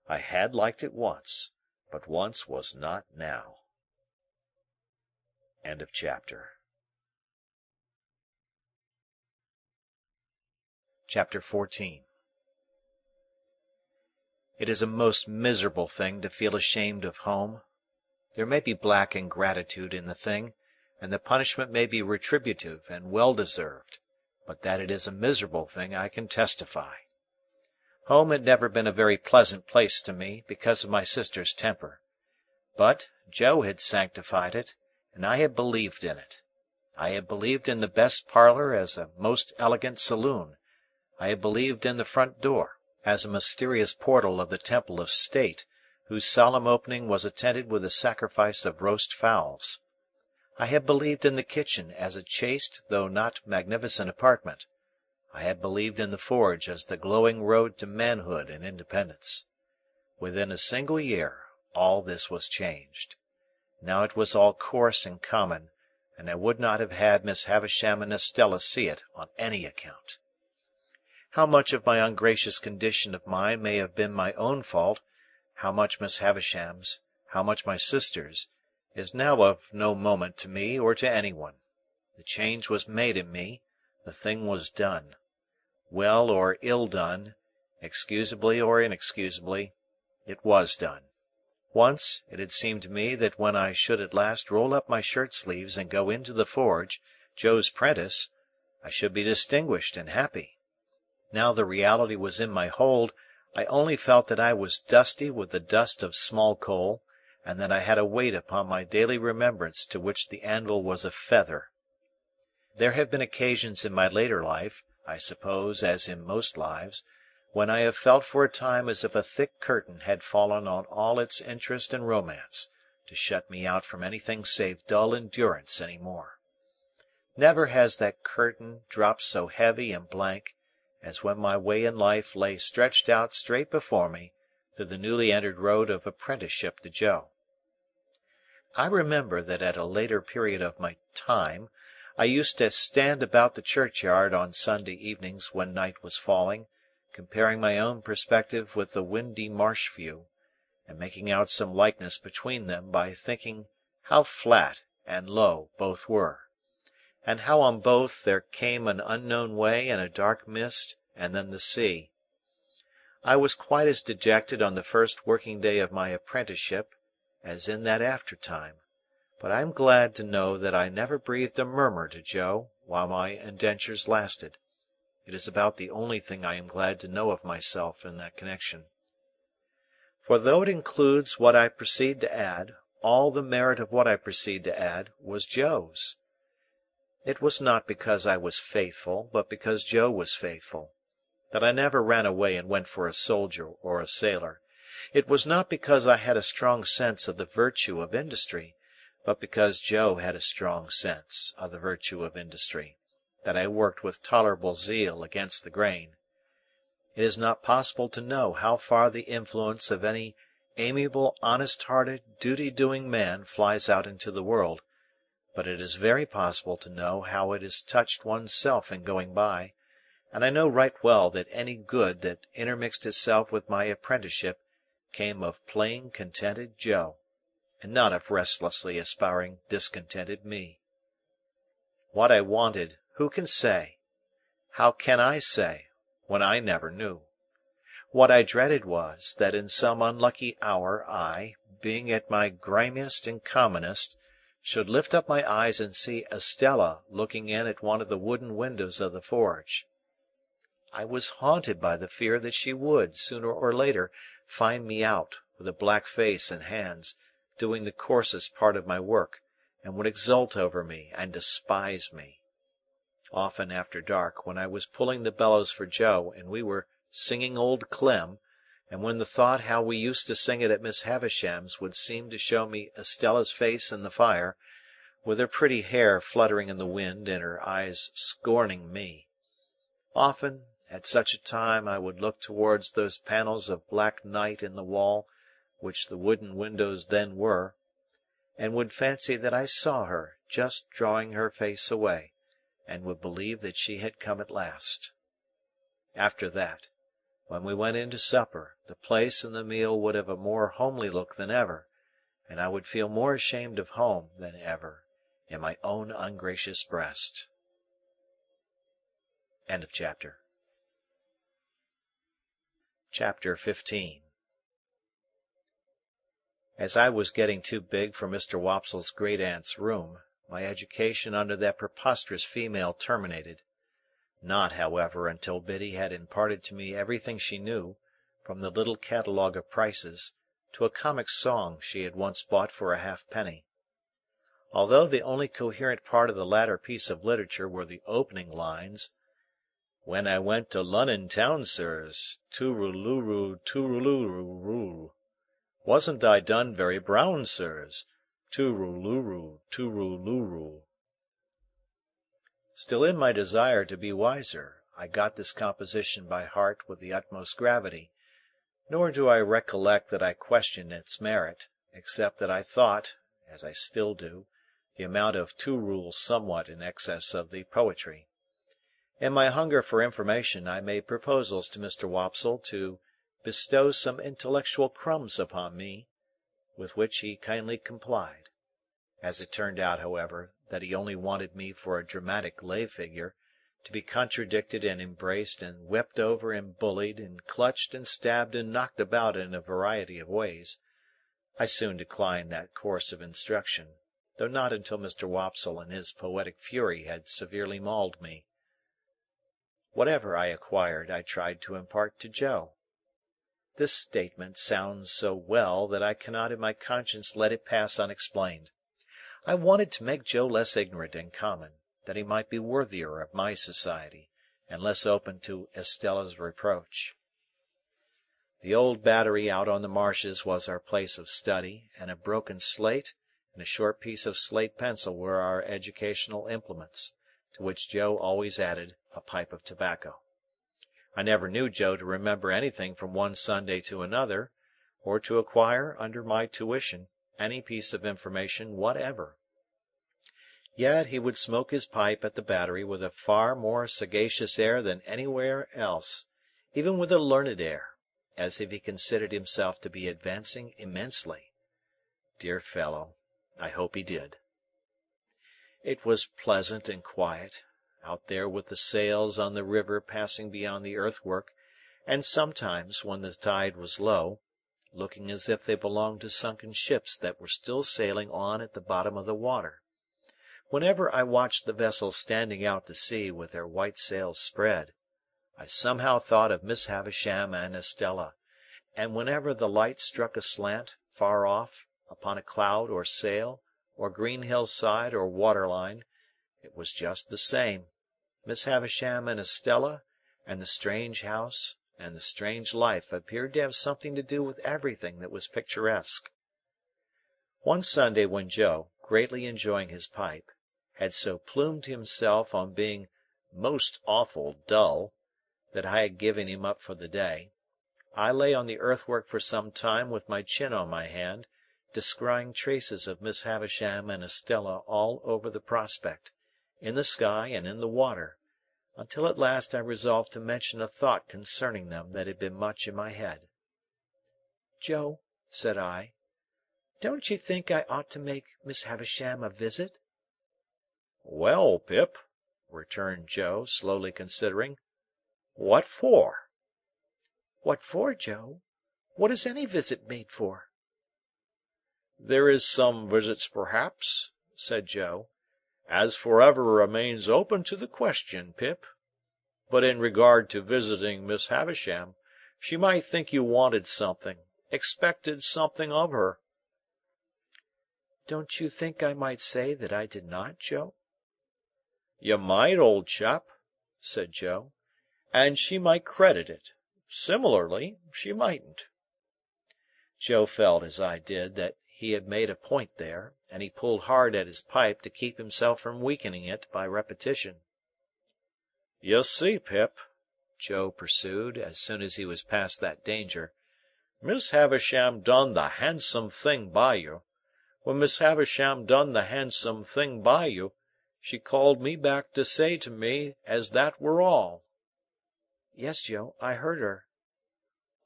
I had liked it once, but once was not now. End of chapter. Chapter 14. It is a most miserable thing to feel ashamed of home. There may be black ingratitude in the thing, and the punishment may be retributive and well-deserved, but that it is a miserable thing I can testify. Home had never been a very pleasant place to me, because of my sister's temper. But Joe had sanctified it, and I had believed in it. I had believed in the best parlour as a most elegant saloon. I had believed in the front door, as a mysterious portal of the temple of state, whose solemn opening was attended with the sacrifice of roast fowls. I had believed in the kitchen as a chaste though not magnificent apartment. I had believed in the forge as the glowing road to manhood and independence. Within a single year, all this was changed. Now it was all coarse and common, and I would not have had Miss Havisham and Estella see it on any account. How much of my ungracious condition of mind may have been my own fault, how much Miss Havisham's, how much my sister's, is now of no moment to me or to any one. The change was made in me, the thing was done. Well or ill done, excusably or inexcusably, it was done. Once, it had seemed to me that when I should at last roll up my shirt-sleeves and go into the forge, Joe's 'prentice, I should be distinguished and happy. Now the reality was in my hold, I only felt that I was dusty with the dust of small coal, and that I had a weight upon my daily remembrance to which the anvil was a feather. There have been occasions in my later life, I suppose as in most lives, when I have felt for a time as if a thick curtain had fallen on all its interest and romance, to shut me out from anything save dull endurance any more. Never has that curtain dropped so heavy and blank as when my way in life lay stretched out straight before me through the newly entered road of apprenticeship to Joe. I remember that at a later period of my time I used to stand about the churchyard on Sunday evenings when night was falling, comparing my own perspective with the windy marsh view, and making out some likeness between them by thinking how flat and low both were, and how on both there came an unknown way and a dark mist and then the sea. I was quite as dejected on the first working day of my apprenticeship as in that after-time, but I am glad to know that I never breathed a murmur to Joe while my indentures lasted. It is about the only thing I am glad to know of myself in that connection. For though it includes what I proceed to add, all the merit of what I proceed to add was Joe's. It was not because I was faithful, but because Joe was faithful, that I never ran away and went for a soldier or a sailor. It was not because I had a strong sense of the virtue of industry, but because Joe had a strong sense of the virtue of industry, that I worked with tolerable zeal against the grain. It is not possible to know how far the influence of any amiable, honest-hearted, duty-doing man flies out into the world, but it is very possible to know how it has touched one's self in going by, and I know right well that any good that intermixed itself with my apprenticeship came of plain, contented Joe, and not of restlessly aspiring, discontented me. What I wanted, who can say? How can I say, when I never knew? What I dreaded was, that in some unlucky hour I, being at my grimiest and commonest, should lift up my eyes and see Estella looking in at one of the wooden windows of the forge. I was haunted by the fear that she would, sooner or later, find me out, with a black face and hands, doing the coarsest part of my work, and would exult over me and despise me. Often after dark, when I was pulling the bellows for Joe and we were singing Old Clem, and when the thought how we used to sing it at Miss Havisham's would seem to show me Estella's face in the fire, with her pretty hair fluttering in the wind and her eyes scorning me, often at such a time I would look towards those panels of black night in the wall, which the wooden windows then were, and would fancy that I saw her just drawing her face away, and would believe that she had come at last. After that, when we went in to supper, the place and the meal would have a more homely look than ever, and I would feel more ashamed of home than ever in my own ungracious breast. End of chapter. Chapter 15. As I was getting too big for Mr. Wopsle's great-aunt's room, my education under that preposterous female terminated. Not, however, until Biddy had imparted to me everything she knew, from the little catalogue of prices, to a comic song she had once bought for a halfpenny. Although the only coherent part of the latter piece of literature were the opening lines, "When I went to Lunnon town, sirs, tooralooroo, tooralooroo, wasn't I done very brown, sirs, tooralooroo, tooralooroo." Still in my desire to be wiser, I got this composition by heart with the utmost gravity, nor do I recollect that I questioned its merit, except that I thought, as I still do, the amount of two rules somewhat in excess of the poetry. In my hunger for information I made proposals to Mr. Wopsle to bestow some intellectual crumbs upon me, with which he kindly complied. As it turned out, however, that he only wanted me for a dramatic lay figure, to be contradicted and embraced and wept over and bullied and clutched and stabbed and knocked about in a variety of ways, I soon declined that course of instruction, though not until Mr. Wopsle in his poetic fury had severely mauled me. Whatever I acquired I tried to impart to Joe. This statement sounds so well that I cannot in my conscience let it pass unexplained. I wanted to make Joe less ignorant and common, that he might be worthier of my society, and less open to Estella's reproach. The old battery out on the marshes was our place of study, and a broken slate and a short piece of slate pencil were our educational implements, to which Joe always added a pipe of tobacco. I never knew Joe to remember anything from one Sunday to another, or to acquire, under my tuition, any piece of information whatever. Yet he would smoke his pipe at the battery with a far more sagacious air than anywhere else, even with a learned air, as if he considered himself to be advancing immensely. Dear fellow, I hope he did. It was pleasant and quiet, out there with the sails on the river passing beyond the earthwork, and sometimes, when the tide was low, looking as if they belonged to sunken ships that were still sailing on at the bottom of the water. Whenever I watched the vessels standing out to sea with their white sails spread, I somehow thought of Miss Havisham and Estella, and whenever the light struck aslant, far off, upon a cloud or sail, or green hillside or waterline, it was just the same. Miss Havisham and Estella, and the strange house, and the strange life appeared to have something to do with everything that was picturesque. One Sunday when Joe, greatly enjoying his pipe, had so plumed himself on being most awful dull that I had given him up for the day, I lay on the earthwork for some time with my chin on my hand, descrying traces of Miss Havisham and Estella all over the prospect, in the sky and in the water, until at last I resolved to mention a thought concerning them that had been much in my head. "Joe," said I, "don't you think I ought to make Miss Havisham a visit?" "Well, Pip," returned Joe, slowly considering, "what for?" "What for, Joe? What is any visit made for?" "There is some visits, perhaps," said Joe, "as forever remains open to the question, Pip. But in regard to visiting Miss Havisham, she might think you wanted something, expected something of her." "Don't you think I might say that I did not, Joe?" "You might, old chap," said Joe, "and she might credit it. Similarly, she mightn't." Joe felt, as I did, that he had made a point there, and he pulled hard at his pipe to keep himself from weakening it by repetition. "You see, Pip," Joe pursued, as soon as he was past that danger, "Miss Havisham done the handsome thing by you. When Miss Havisham done the handsome thing by you, she called me back to say to me as that were all." "Yes, Joe, I heard her."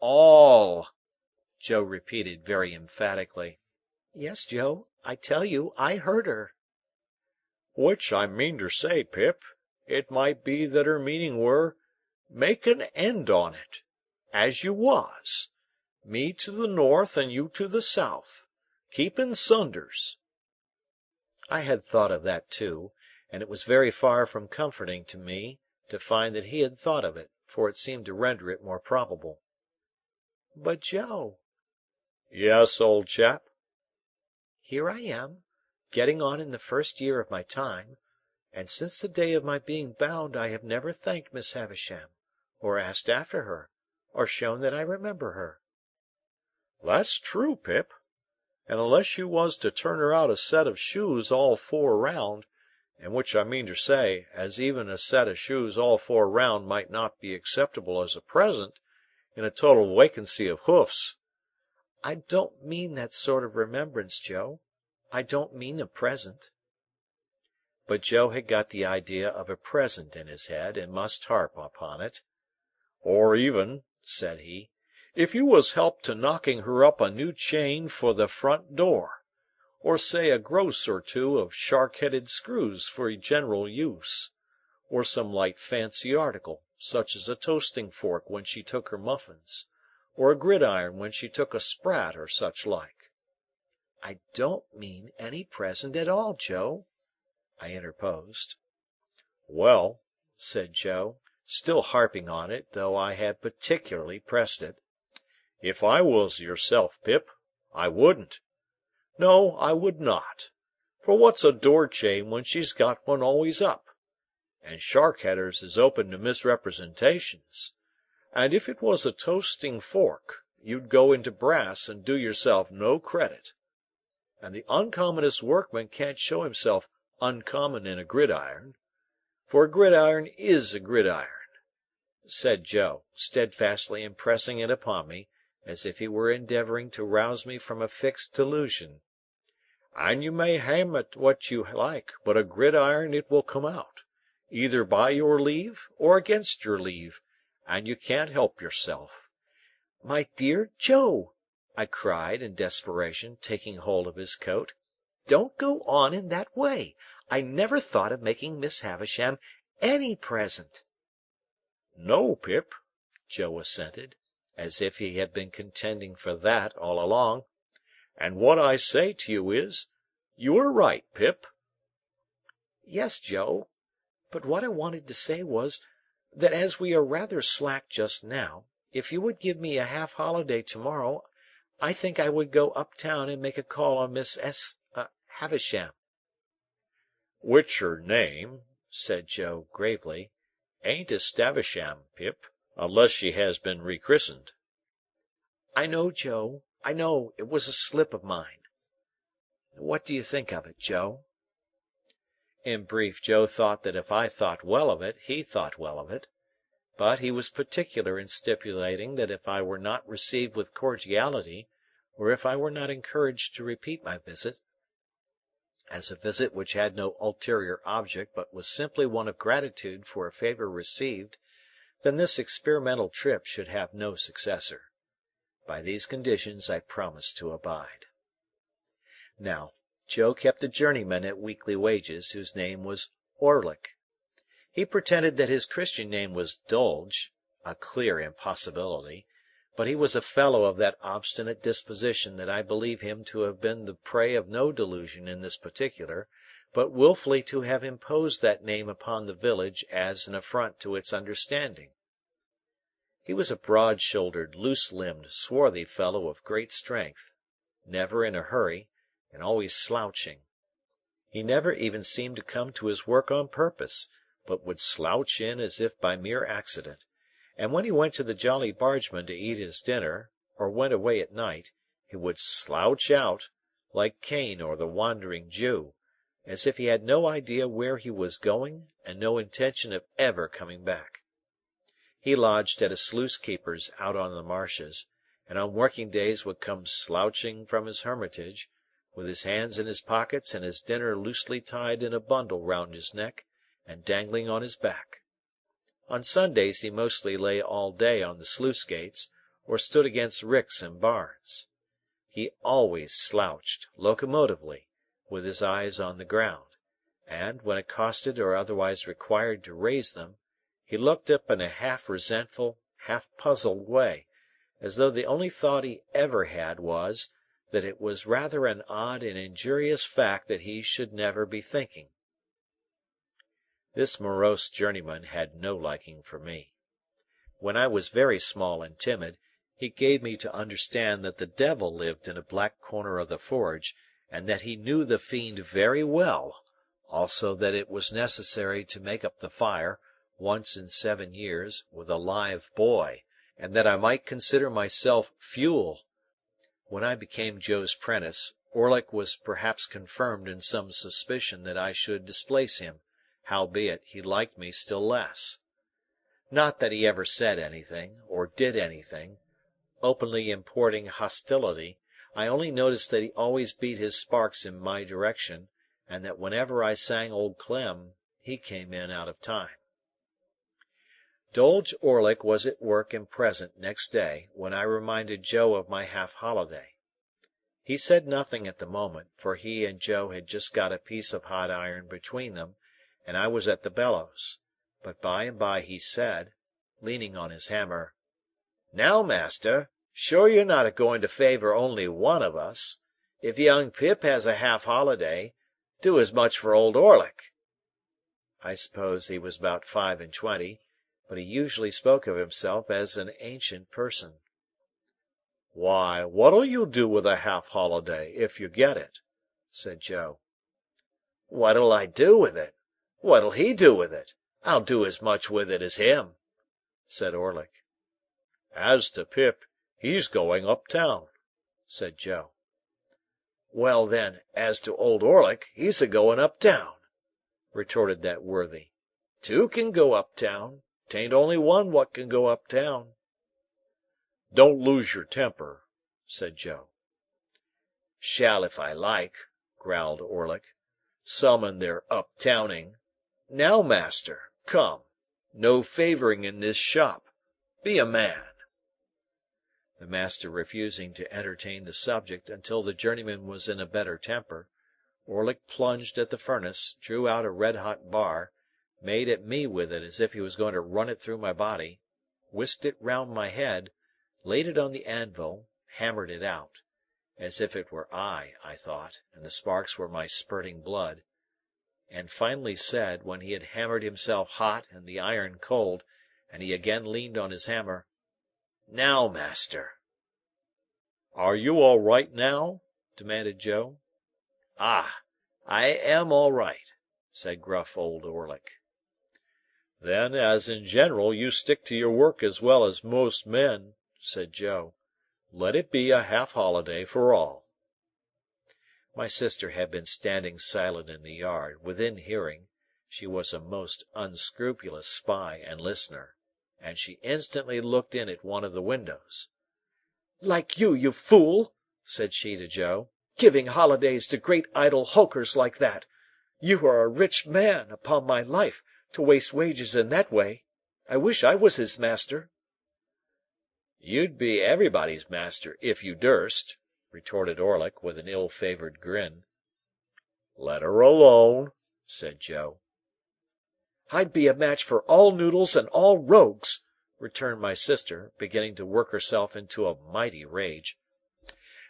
"All," Joe repeated very emphatically. "Yes, Joe, I tell you I heard her." "Which I mean to say, Pip, it might be that her meaning were, make an end on it, as you was, me to the north and you to the south, keeping sunders." I had thought of that too, and it was very far from comforting to me to find that he had thought of it, for it seemed to render it more probable. "But, Joe—" "Yes, old chap." "Here I am, getting on in the first year of my time, and since the day of my being bound I have never thanked Miss Havisham, or asked after her, or shown that I remember her." "That's true, Pip, and unless you was to turn her out a set of shoes all 4 round, and which I mean to say, as even a set of shoes all 4 round might not be acceptable as a present, in a total wacancy of hoofs." "I don't mean that sort of remembrance, Joe. I don't mean a present." But Joe had got the idea of a present in his head, and must harp upon it. "Or even," said he, "if you was helped to knocking her up a new chain for the front door, or say a gross or 2 of shark-headed screws for general use, or some light fancy article, such as a toasting fork when she took her muffins, or a gridiron when she took a sprat, or such like." "I don't mean any present at all, Joe," I interposed. "Well," said Joe, still harping on it, though I had particularly pressed it, "if I was yourself, Pip, I wouldn't. No, I would not. For what's a door chain when she's got one always up? And shark-headers is open to misrepresentations. And if it was a toasting fork, you'd go into brass and do yourself no credit. And the uncommonest workman can't show himself uncommon in a gridiron, for a gridiron is a gridiron," said Joe, steadfastly impressing it upon me, as if he were endeavouring to rouse me from a fixed delusion. "And you may ham it what you like, but a gridiron it will come out, either by your leave or against your leave, and you can't help yourself." "My dear Joe," I cried in desperation, taking hold of his coat, "don't go on in that way. I never thought of making Miss Havisham any present." "No, Pip," Joe assented, as if he had been contending for that all along. "And what I say to you is, you are right, Pip." "Yes, Joe. But what I wanted to say was, that as we are rather slack just now, if you would give me a half-holiday to-morrow, I think I would go up-town and make a call on Miss Havisham." "Which her name," said Joe, gravely, "ain't Stavisham, Pip, unless she has been rechristened." "I know, Joe, I know. It was a slip of mine. What do you think of it, Joe?" In brief, Joe thought that if I thought well of it, he thought well of it. But he was particular in stipulating that if I were not received with cordiality, or if I were not encouraged to repeat my visit, as a visit which had no ulterior object but was simply one of gratitude for a favour received, then this experimental trip should have no successor. By these conditions I promised to abide. Now, Joe kept a journeyman at weekly wages, whose name was Orlick. He pretended that his Christian name was Dolge, a clear impossibility, but he was a fellow of that obstinate disposition that I believe him to have been the prey of no delusion in this particular, but wilfully to have imposed that name upon the village as an affront to its understanding. He was a broad-shouldered, loose-limbed, swarthy fellow of great strength, never in a hurry, and always slouching. He never even seemed to come to his work on purpose, but would slouch in as if by mere accident, and when he went to the Jolly Bargeman to eat his dinner, or went away at night, he would slouch out, like Cain or the Wandering Jew, as if he had no idea where he was going and no intention of ever coming back. He lodged at a sluice-keeper's out on the marshes, and on working days would come slouching from his hermitage, with his hands in his pockets and his dinner loosely tied in a bundle round his neck and dangling on his back. On Sundays he mostly lay all day on the sluice-gates, or stood against ricks and barns. He always slouched, locomotively, with his eyes on the ground, and, when accosted or otherwise required to raise them, he looked up in a half-resentful, half-puzzled way, as though the only thought he ever had was, that it was rather an odd and injurious fact that he should never be thinking. This morose journeyman had no liking for me. When I was very small and timid, he gave me to understand that the devil lived in a black corner of the forge, and that he knew the fiend very well, also that it was necessary to make up the fire, once in 7 years, with a live boy, and that I might consider myself fuel. When I became Joe's 'prentice, Orlick was perhaps confirmed in some suspicion that I should displace him, howbeit he liked me still less. Not that he ever said anything, or did anything, openly importing hostility. I only noticed that he always beat his sparks in my direction, and that whenever I sang Old Clem, he came in out of time. Dolge Orlick was at work and present next day, when I reminded Joe of my half-holiday. He said nothing at the moment, for he and Joe had just got a piece of hot iron between them, and I was at the bellows. But by and by he said, leaning on his hammer, "Now, master, sure you're not a-going to favour only one of us. If young Pip has a half-holiday, do as much for old Orlick." I suppose he was about 25, but he usually spoke of himself as an ancient person. "Why, what'll you do with a half-holiday, if you get it?" said Joe. "What'll I do with it? What'll he do with it? I'll do as much with it as him," said Orlick. "As to Pip, he's going up-town," said Joe. "Well, then, as to old Orlick, he's a-going up-town," retorted that worthy. "Two can go up-town. 'Tain't only one what can go up-town." "Don't lose your temper," said Joe. "Shall if I like," growled Orlick. "Summon their up-towning. Now, master, come. No favouring in this shop. Be a man." The master refusing to entertain the subject until the journeyman was in a better temper, Orlick plunged at the furnace, drew out a red-hot bar, made at me with it as if he was going to run it through my body, whisked it round my head, laid it on the anvil, hammered it out, as if it were I thought, and the sparks were my spurting blood, and finally said, when he had hammered himself hot and the iron cold, and he again leaned on his hammer, "Now, master." "Are you all right now?" demanded Joe. "Ah, I am all right," said gruff old Orlick. "Then, as in general you stick to your work as well as most men," said Joe, "let it be a half-holiday for all." My sister had been standing silent in the yard, within hearing. She was a most unscrupulous spy and listener, and she instantly looked in at one of the windows. "Like you fool!" said she to Joe, "giving holidays to great idle hokers like that! You are a rich man, upon my life, to waste wages in that way. I wish I was his master." "You'd be everybody's master, if you durst," retorted Orlick, with an ill-favoured grin. "Let her alone," said Joe. "I'd be a match for all noodles and all rogues," returned my sister, beginning to work herself into a mighty rage.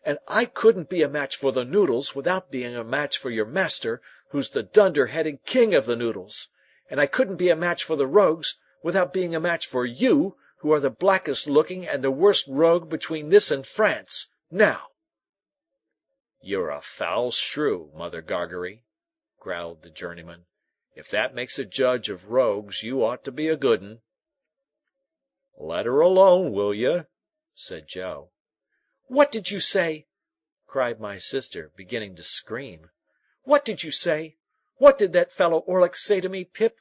"And I couldn't be a match for the noodles without being a match for your master, who's the dunder-headed king of the noodles. And I couldn't be a match for the rogues without being a match for you, who are the blackest-looking and the worst rogue between this and France. Now!" "You're a foul shrew, Mother Gargery," growled the journeyman. "If that makes a judge of rogues, you ought to be a good 'un." "Let her alone, will you?" said Joe. "What did you say?" cried my sister, beginning to scream. "What did you say? What did that fellow Orlick say to me, Pip?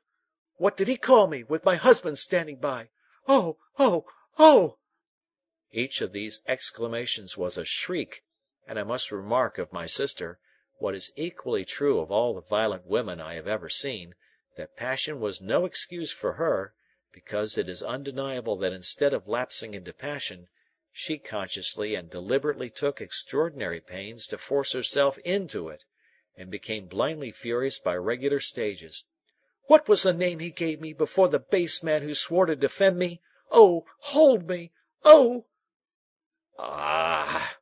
What did he call me, with my husband standing by? Oh, oh, oh!" Each of these exclamations was a shriek, and I must remark of my sister, what is equally true of all the violent women I have ever seen, that passion was no excuse for her, because it is undeniable that instead of lapsing into passion, she consciously and deliberately took extraordinary pains to force herself into it, and became blindly furious by regular stages. "What was the name he gave me before the base man who swore to defend me? Oh, hold me! Oh!" "Ah!"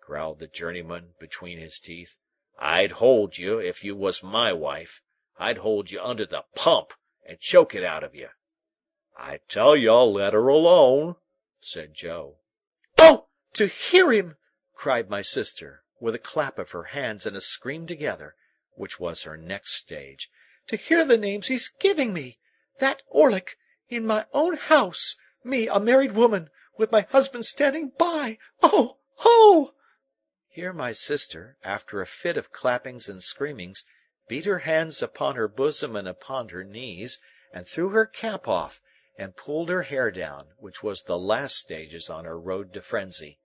growled the journeyman between his teeth. "I'd hold you, if you was my wife. I'd hold you under the pump, and choke it out of you." "I tell you, let her alone," said Joe. "Oh, to hear him!" cried my sister, with a clap of her hands and a scream together, which was her next stage. "To hear the names he's giving me! That Orlick, in my own house, me a married woman, with my husband standing by! Oh, oh!" Here my sister, after a fit of clappings and screamings, beat her hands upon her bosom and upon her knees, and threw her cap off, and pulled her hair down, which was the last stages on her road to frenzy.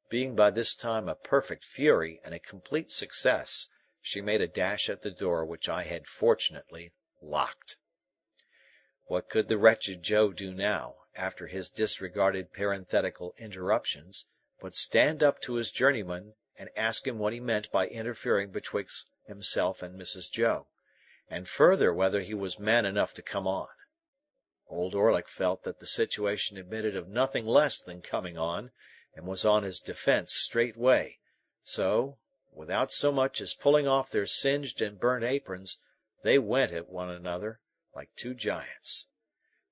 Being by this time a perfect fury and a complete success, she made a dash at the door which I had fortunately locked. What could the wretched Joe do now, after his disregarded parenthetical interruptions, but stand up to his journeyman and ask him what he meant by interfering betwixt himself and Mrs. Joe, and further whether he was man enough to come on? Old Orlick felt that the situation admitted of nothing less than coming on, and was on his defence straightway, so, without so much as pulling off their singed and burnt aprons, they went at one another like two giants.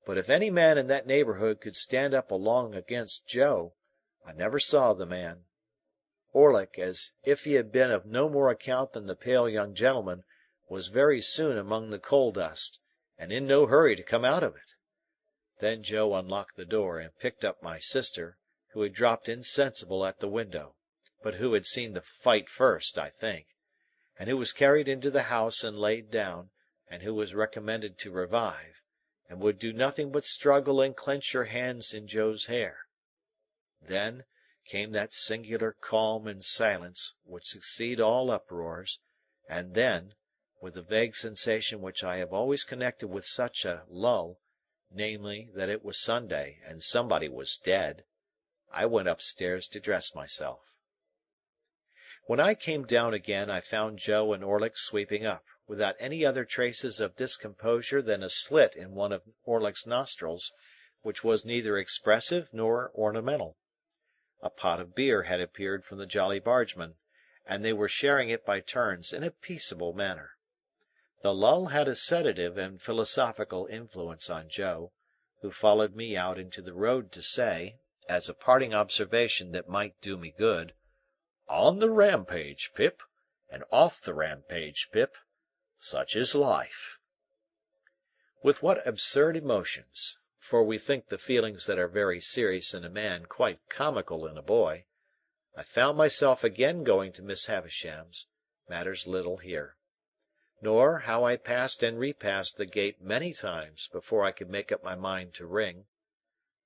But if any man in that neighbourhood could stand up along against Joe, I never saw the man. Orlick, as if he had been of no more account than the pale young gentleman, was very soon among the coal dust, and in no hurry to come out of it. Then Joe unlocked the door, and picked up my sister, who had dropped insensible at the window, but who had seen the fight first, I think, and who was carried into the house and laid down, and who was recommended to revive, and would do nothing but struggle and clench her hands in Joe's hair. Then came that singular calm and silence which succeed all uproars, and then, with the vague sensation which I have always connected with such a lull, namely, that it was Sunday and somebody was dead, I went upstairs to dress myself. When I came down again, I found Joe and Orlick sweeping up, without any other traces of discomposure than a slit in one of Orlick's nostrils, which was neither expressive nor ornamental. A pot of beer had appeared from the Jolly Bargemen, and they were sharing it by turns in a peaceable manner. The lull had a sedative and philosophical influence on Joe, who followed me out into the road to say, as a parting observation that might do me good, "On the rampage, Pip, and off the rampage, Pip. Such is life." With what absurd emotions, for we think the feelings that are very serious in a man quite comical in a boy, I found myself again going to Miss Havisham's, matters little here. Nor how I passed and repassed the gate many times before I could make up my mind to ring,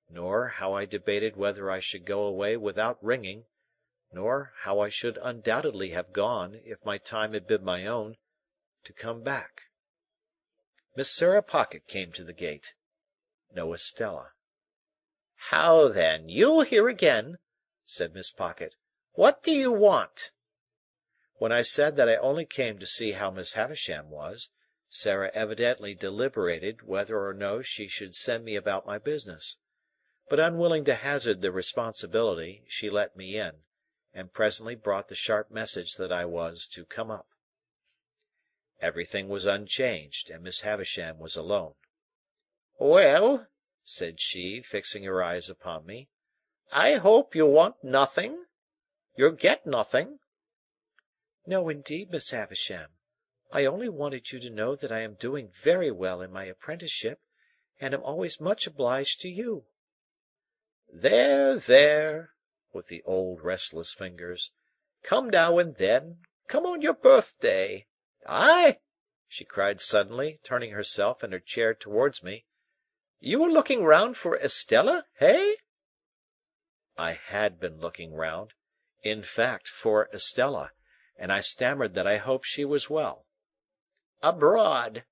nor how I debated whether I should go away without ringing, nor how I should undoubtedly have gone, if my time had been my own, to come back. Miss Sarah Pocket came to the gate. No Estella. "How then, you here again?" said Miss Pocket. "What do you want?" When I said that I only came to see how Miss Havisham was, Sarah evidently deliberated whether or no she should send me about my business. But unwilling to hazard the responsibility, she let me in, and presently brought the sharp message that I was to come up. Everything was unchanged, and Miss Havisham was alone. "Well," said she, fixing her eyes upon me, "I hope you want nothing. You'll get nothing." "No, indeed, Miss Havisham. I only wanted you to know that I am doing very well in my apprenticeship, and am always much obliged to you." "There, there," with the old restless fingers. "Come now and then. Come on your birthday. Ay!" she cried suddenly, turning herself in her chair towards me. "You were looking round for Estella, hey?" I had been looking round, in fact, for Estella, and I stammered that I hoped she was well. "Abroad,"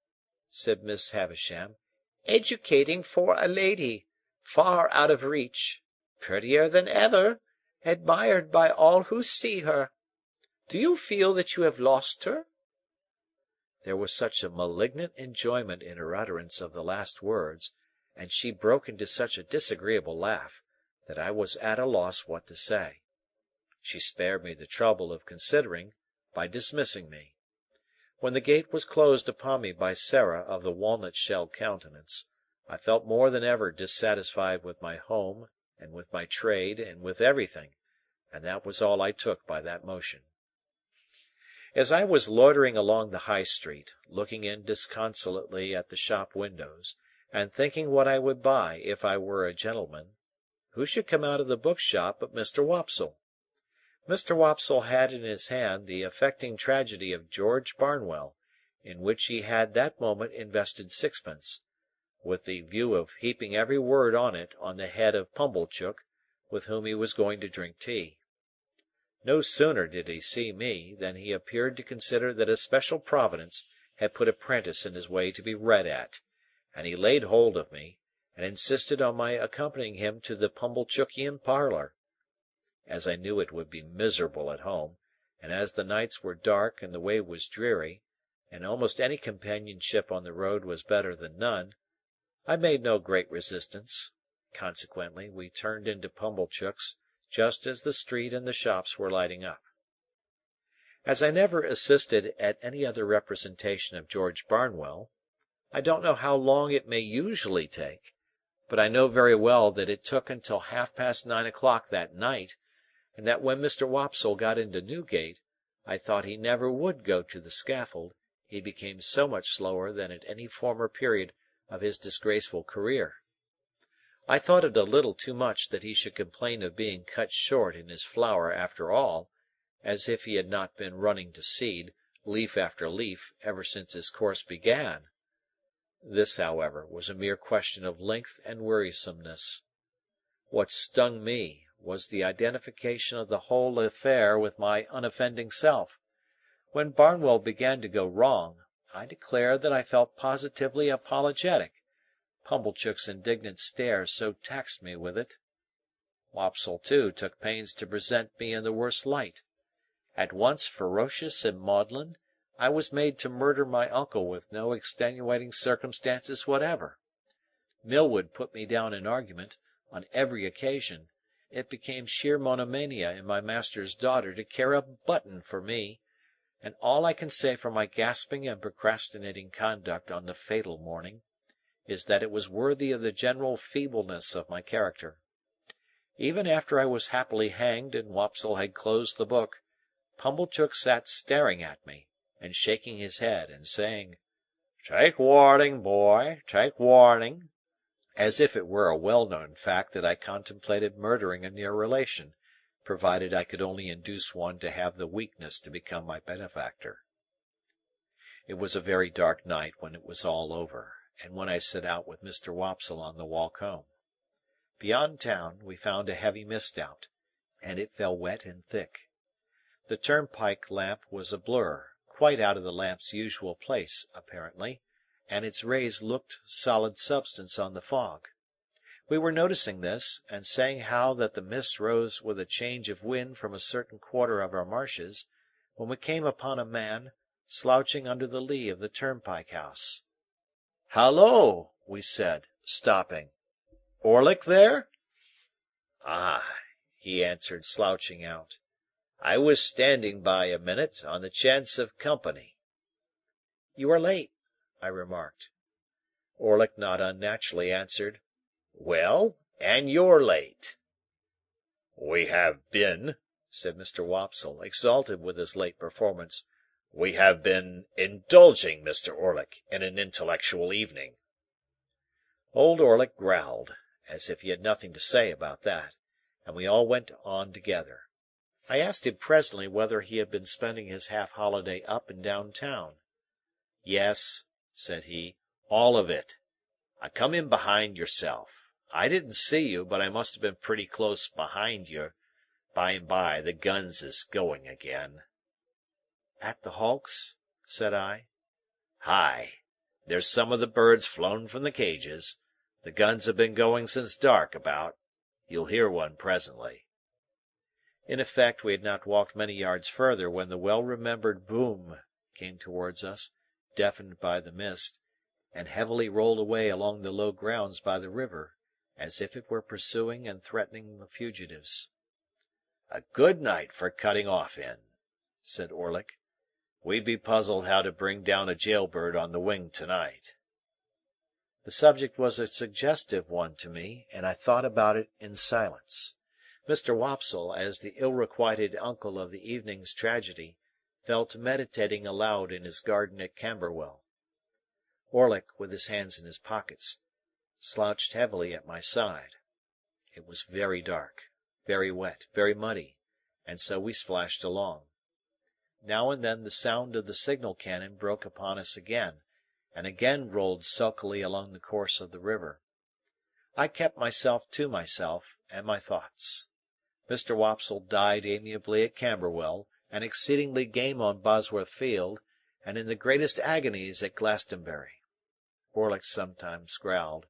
said Miss Havisham, "educating for a lady, far out of reach, prettier than ever, admired by all who see her. Do you feel that you have lost her?" There was such a malignant enjoyment in her utterance of the last words, and she broke into such a disagreeable laugh, that I was at a loss what to say. She spared me the trouble of considering, by dismissing me. When the gate was closed upon me by Sarah of the walnut-shell countenance, I felt more than ever dissatisfied with my home, and with my trade, and with everything, and that was all I took by that motion. As I was loitering along the High Street, looking in disconsolately at the shop windows, and thinking what I would buy if I were a gentleman, who should come out of the book-shop but Mr. Wopsle. Mr. Wopsle had in his hand the affecting tragedy of George Barnwell, in which he had that moment invested sixpence, with the view of heaping every word on it on the head of Pumblechook, with whom he was going to drink tea. No sooner did he see me, than he appeared to consider that a special providence had put a 'prentice in his way to be read at, and he laid hold of me, and insisted on my accompanying him to the Pumblechookian parlour. As I knew it would be miserable at home, and as the nights were dark and the way was dreary, and almost any companionship on the road was better than none, I made no great resistance. Consequently, we turned into Pumblechook's just as the street and the shops were lighting up. As I never assisted at any other representation of George Barnwell, I don't know how long it may usually take, but I know very well that it took until 9:30 that night, and that when Mr. Wopsle got into Newgate, I thought he never would go to the scaffold, he became so much slower than at any former period of his disgraceful career. I thought it a little too much that he should complain of being cut short in his flower after all, as if he had not been running to seed, leaf after leaf, ever since his course began. This, however, was a mere question of length and wearisomeness. What stung me was the identification of the whole affair with my unoffending self. When Barnwell began to go wrong, I declare that I felt positively apologetic. Pumblechook's indignant stare so taxed me with it. Wopsle, too, took pains to present me in the worst light. At once ferocious and maudlin, I was made to murder my uncle with no extenuating circumstances whatever. Millwood put me down in argument, on every occasion. It became sheer monomania in my master's daughter to care a button for me, and all I can say for my gasping and procrastinating conduct on the fatal morning is that it was worthy of the general feebleness of my character. Even after I was happily hanged and Wopsle had closed the book, Pumblechook sat staring at me, and shaking his head, and saying, "Take warning, boy, take warning," as if it were a well-known fact that I contemplated murdering a near relation, provided I could only induce one to have the weakness to become my benefactor. It was a very dark night when it was all over, and when I set out with Mr. Wopsle on the walk home. Beyond town, we found a heavy mist out, and it fell wet and thick. The turnpike lamp was a blur, quite out of the lamp's usual place, apparently, and its rays looked solid substance on the fog. We were noticing this, and saying how that the mist rose with a change of wind from a certain quarter of our marshes, when we came upon a man slouching under the lee of the turnpike house. "Halloa!" we said, stopping. "Orlick there?" "Ah!" he answered, slouching out. "I was standing by a minute, on the chance of company." "You are late," I remarked. Orlick not unnaturally answered, "Well, and you're late." We have been, said Mr. Wopsle, exalted with his late performance, we have been indulging, Mr. Orlick, in an intellectual evening. Old Orlick growled, as if he had nothing to say about that, and we all went on together. I asked him presently whether he had been spending his half-holiday up and down town. "Yes," said he, "all of it. I come in behind yourself. I didn't see you, but I must have been pretty close behind you. By and by the guns is going again." "At the hulks?" said I. "Hi! There's some of the birds flown from the cages. The guns have been going since dark about. You'll hear one presently." In effect, we had not walked many yards further when the well-remembered boom came towards us, deafened by the mist, and heavily rolled away along the low grounds by the river, as if it were pursuing and threatening the fugitives. "A good night for cutting off in," said Orlick. "We'd be puzzled how to bring down a jail-bird on the wing to-night." The subject was a suggestive one to me, and I thought about it in silence. Mr. Wopsle, as the ill-requited uncle of the evening's tragedy, fell to meditating aloud in his garden at Camberwell. Orlick, with his hands in his pockets, slouched heavily at my side. It was very dark, very wet, very muddy, and so we splashed along. Now and then the sound of the signal cannon broke upon us again, and again rolled sulkily along the course of the river. I kept myself to myself and my thoughts. Mr. Wopsle died amiably at Camberwell, and exceedingly game on Bosworth Field, and in the greatest agonies at Glastonbury. Orlick sometimes growled,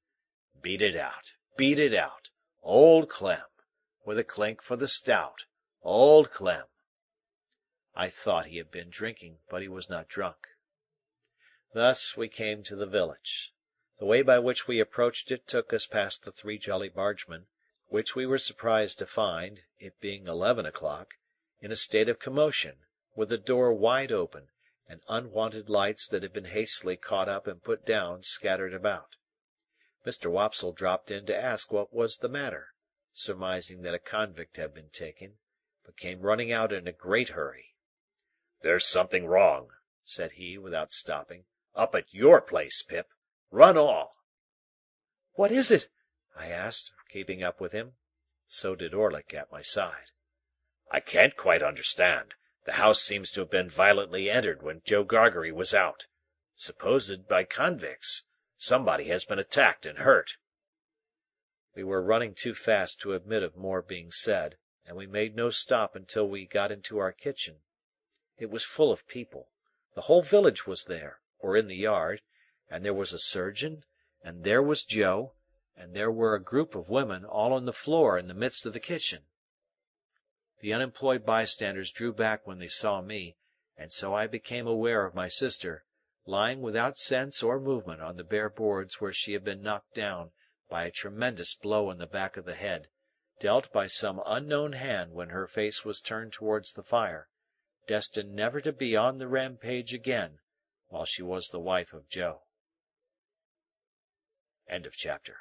"Beat it out, beat it out, Old Clem, with a clink for the stout, Old Clem." I thought he had been drinking, but he was not drunk. Thus we came to the village. The way by which we approached it took us past the Three Jolly Bargemen, which we were surprised to find, it being 11 o'clock, in a state of commotion, with the door wide open, and unwonted lights that had been hastily caught up and put down scattered about. Mr. Wopsle dropped in to ask what was the matter, surmising that a convict had been taken, but came running out in a great hurry. "There's something wrong," said he, without stopping. "Up at your place, Pip. Run all." "What is it?" I asked, keeping up with him. So did Orlick at my side. "I can't quite understand. The house seems to have been violently entered when Joe Gargery was out. Supposed by convicts. Somebody has been attacked and hurt." We were running too fast to admit of more being said, and we made no stop until we got into our kitchen. It was full of people. The whole village was there, or in the yard, and there was a surgeon, and there was Joe, and there were a group of women, all on the floor in the midst of the kitchen. The unemployed bystanders drew back when they saw me, and so I became aware of my sister, lying without sense or movement on the bare boards where she had been knocked down by a tremendous blow on the back of the head, dealt by some unknown hand when her face was turned towards the fire, destined never to be on the rampage again while she was the wife of Joe. Chapter